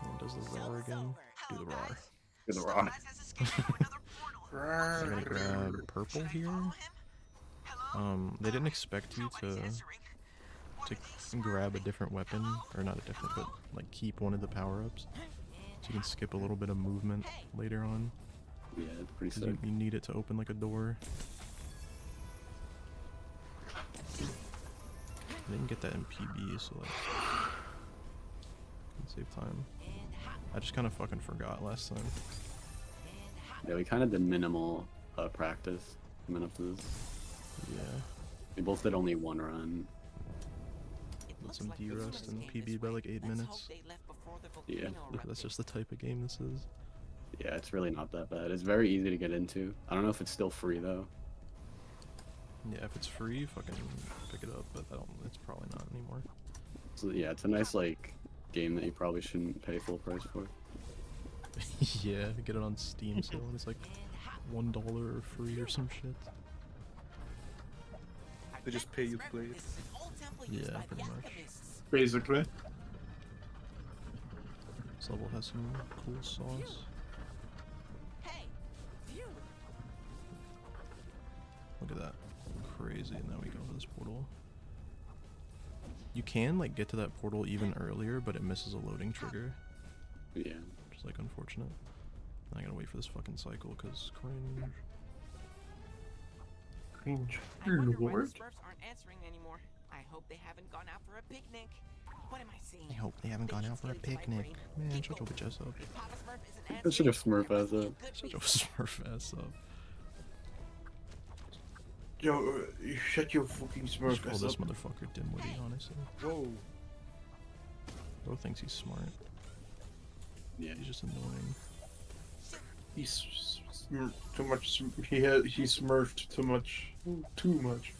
And does the roar again. Do the roar. Do the roar. So I'm gonna grab purple here. They didn't expect you to grab a different weapon, or not a different, but like keep one of the power-ups. So you can skip a little bit of movement later on. Yeah, it's pretty sick. You need it to open like a door. I didn't get that in PB, so like, can save time. I just kind of fucking forgot last time. Yeah, we kind of did minimal practice coming up to this. Yeah. We both did only one run. Did some D-rust and PB by like 8 minutes. Yeah. That's just the type of game this is. Yeah, it's really not that bad. It's very easy to get into. I don't know if it's still free though. Yeah, if it's free, fucking pick it up, but it's probably not anymore. So yeah, it's a nice like game that you probably shouldn't pay full price for. Yeah, get it on Steam sale and it's like $1 or free or some shit. They just pay you to play it. Yeah, pretty much. Basically. This level has some cool sauce. Look at that. Crazy, and now we go to this portal. You can like get to that portal even earlier, but it misses a loading trigger. Yeah. Which is like unfortunate. I gotta wait for this fucking cycle because cringe. Cringe. I wonder why the Smurfs aren't answering anymore. I hope they haven't gone out for a picnic. What am I saying? I hope they haven't gone out for a picnic. Man, shut your bitch ass up. I should have Smurf ass up. Shut your Smurf ass up. Yo, shut your fucking Smurf Just call ass this up. motherfucker dimwitty, honestly. Whoa. Bro thinks he's smart. Yeah. He's just annoying. He's too much. He smurfed too much. Too much.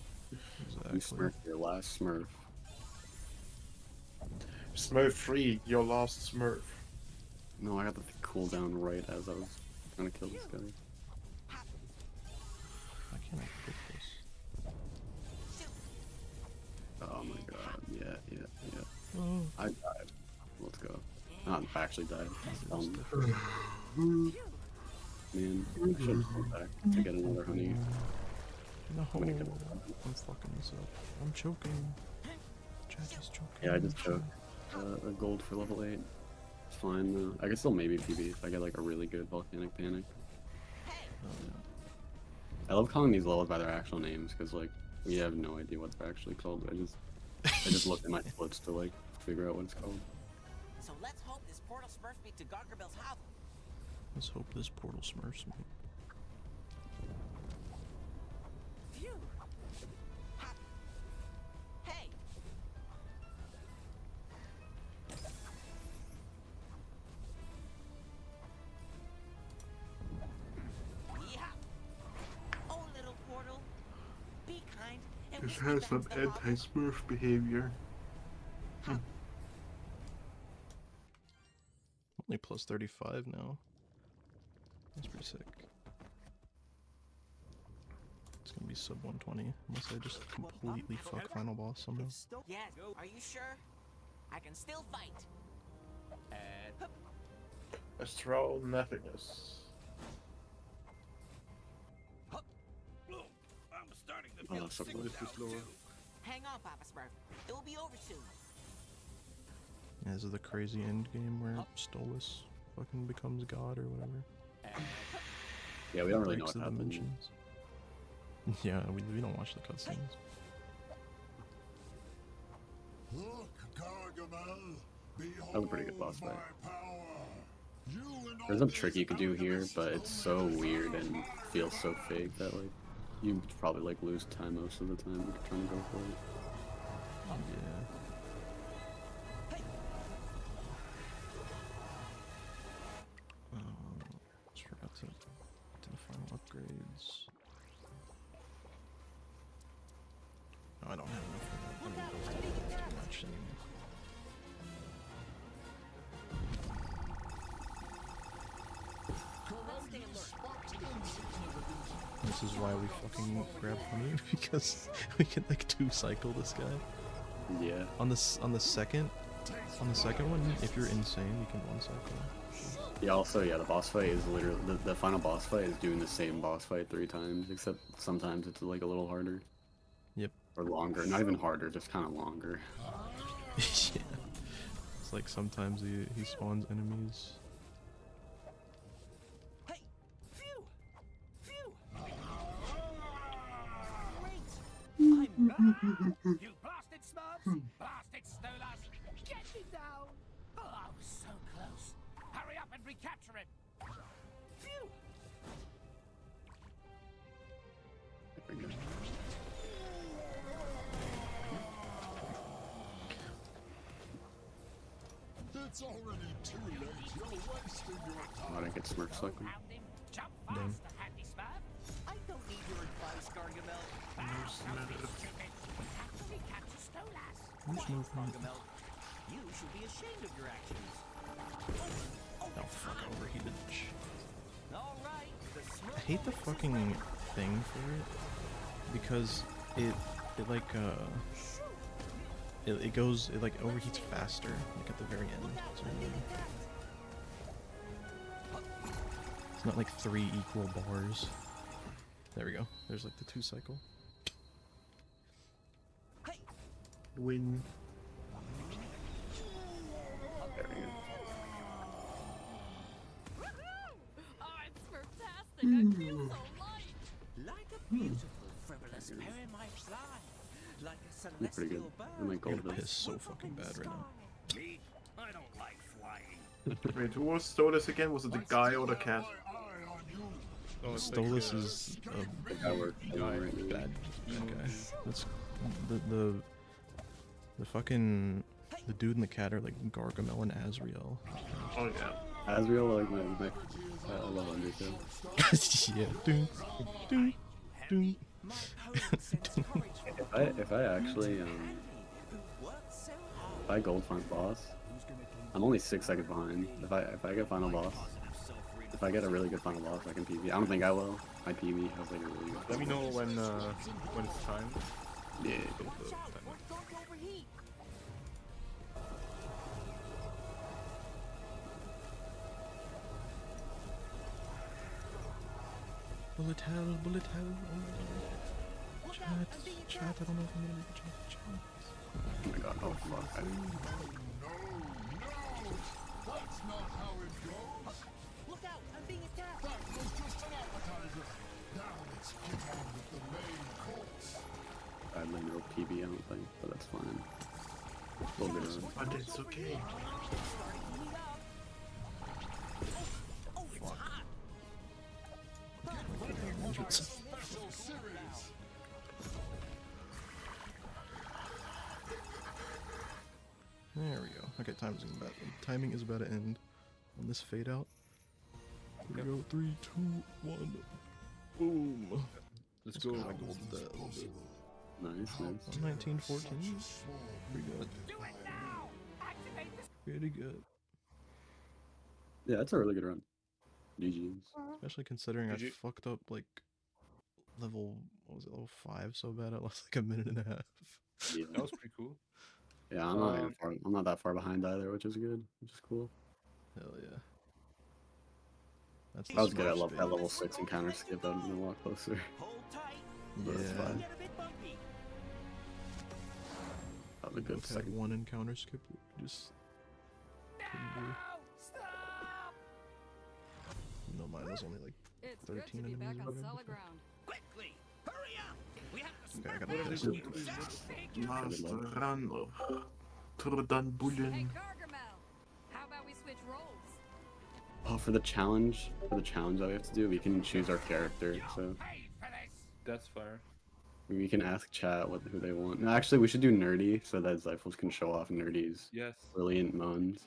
Exactly. You smurfed your last Smurf. Smurf free, your last Smurf. No, I got the cooldown right as I was gonna kill this guy. Why can't I pick this? Oh my god, yeah. Oh. I died. Let's go. I actually died. Man, I should have gone back to get another honey. No, I'm fucking this up. I'm choking. Jackie's choking. Yeah, I just choked a gold for level 8. It's fine though. I can still maybe PB if I get like a really good volcanic panic. I love calling these levels by their actual names because like we have no idea what they're actually called. I just looked at my splits to like figure out what it's called. So let's hope this portal Smurfs me to Gargamel's hovel. Let's hope this portal smurfs me. Phew. Ha. Hey. Yeah. Oh, little portal. Be kind and This whisper has back some to the hovel. anti-Smurf behavior. Only plus 35 now. That's pretty sick. It's gonna be sub 120 unless I just completely fuck final boss somehow. Yes. Are you sure? I can still fight. Astral nothingness. I'm starting to Oh, feel that's so sick close. now, too. Hang on, Papa Smurf. It will be over soon. Yeah, this is the crazy end game where Stolas fucking becomes God or whatever. Yeah, we don't really know Breaks what the happened. dimensions. Yeah, we don't watch the cutscenes. Look, Gargamel, That was a pretty good boss fight. There's a trick you could do here, but it's so weird and feels so fake that like you probably like lose time most of the time when you're trying to go for it. Yeah. Just forgot to do the final upgrades. No, I don't have enough for that. I mean, those don't do too much anymore. This is why we fucking grab honey, because we can like 2-cycle this guy. Yeah. On the second one, if you're insane, you can 1-cycle. Yeah, also, yeah, the boss fight is literally, the final boss fight is doing the same boss fight 3 times, except sometimes it's like a little harder. Yep. Or longer, not even harder, just kind of longer. Yeah. It's like sometimes he spawns enemies. I'm back! You blasted Smurfs! Blasted Stolas! Get me down! Oh, so close! Hurry up and recapture him! Phew! There we go. This I didn't get Smurf sucking. Damn. I don't need your advice, Gargamel. Gargamel, you should be ashamed of your actions. Oh fuck, I overheated. Alright, I hate the fucking thing for it because it like it goes, it like overheats faster like at the very end. It's annoying. It's not like 3 equal bars. There we go. There's like the 2 cycle. Win. There we go. Oh, it's fantastic. I feel so light. Like a beautiful, frivolous poem I fly. Like a You're pretty good. celestial bird. I might gold It's so fucking bad right now. Me? I don't like flying. Wait, who was Stolas again? Was it the guy or the cat? Stolas is a bad guy. That's the fucking dude and the cat are like Gargamel and Azrael. Oh yeah. Azrael, like my I love Undertale. Yeah. Dun, dun, dun. If I actually if I gold final boss, I'm only 6 seconds behind. If I get final boss, if I get a really good final boss, I can PB. I don't think I will. My PB has like a really good. Let me know when it's time. Yeah. Bullet hell, bullet hell. Oh my god. Chat, I don't know if I'm gonna make a chat. Oh my god, oh fuck. That's not how it goes. Look out, I'm being attacked. That was just an appetizer. Now let's get on with the main course. I have no PB, I don't think, but that's fine. We'll get it. But it's okay. Oh, it's hot. Special series. There we go. Okay, timing is about to end on this fade out. Here we go. 3, 2, 1. Boom. Let's go. I gold that a little bit. Nice. 1914. Pretty good. Pretty good. Yeah, that's a really good run. GG's. Especially considering I fucked up like level, what was it, level 5 so bad I lost like a minute and a half. Yeah. That was pretty cool. Yeah, I'm not that far behind either, which is good, which is cool. Hell yeah. That's I was good at level 6 and counter skip. That would have been a lot closer. But it's fine. That was a good second. 1 and counter skip. Just couldn't do. No, mine was only like 13 enemies or whatever. Quickly, hurry up. We have to Okay, I got this. Master run of TorrDoneBullen. Hey, Gargamel, how about we switch roles? Oh, for the challenge that we have to do, we can choose our character. So That's fair. we can ask chat who they want. No, actually, we should do Nerdy so that xyphles can show off Nerdy's brilliant moans.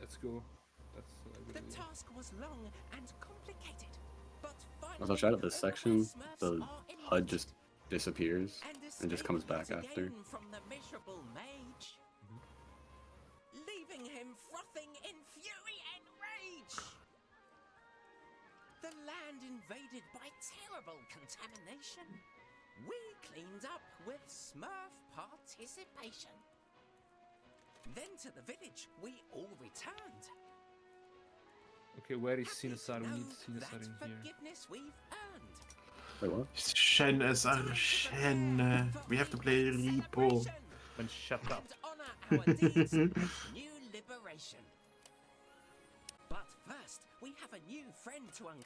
Let's go. The task was long and complicated, but Also, shout out this section. The HUD just disappears and just comes back after. from the miserable mage, leaving him frothing in fury and rage. The land invaded by terrible contamination. We cleaned up with Smurf participation. Then to the village we all returned. Okay, where is Sinasar? We need Sinasar in here. Forgiveness we've earned. Wait, what? Shen is our Shen. We have to play Repo. And shut up. Honor our deeds and new liberation. But first, we have a new friend to uncover.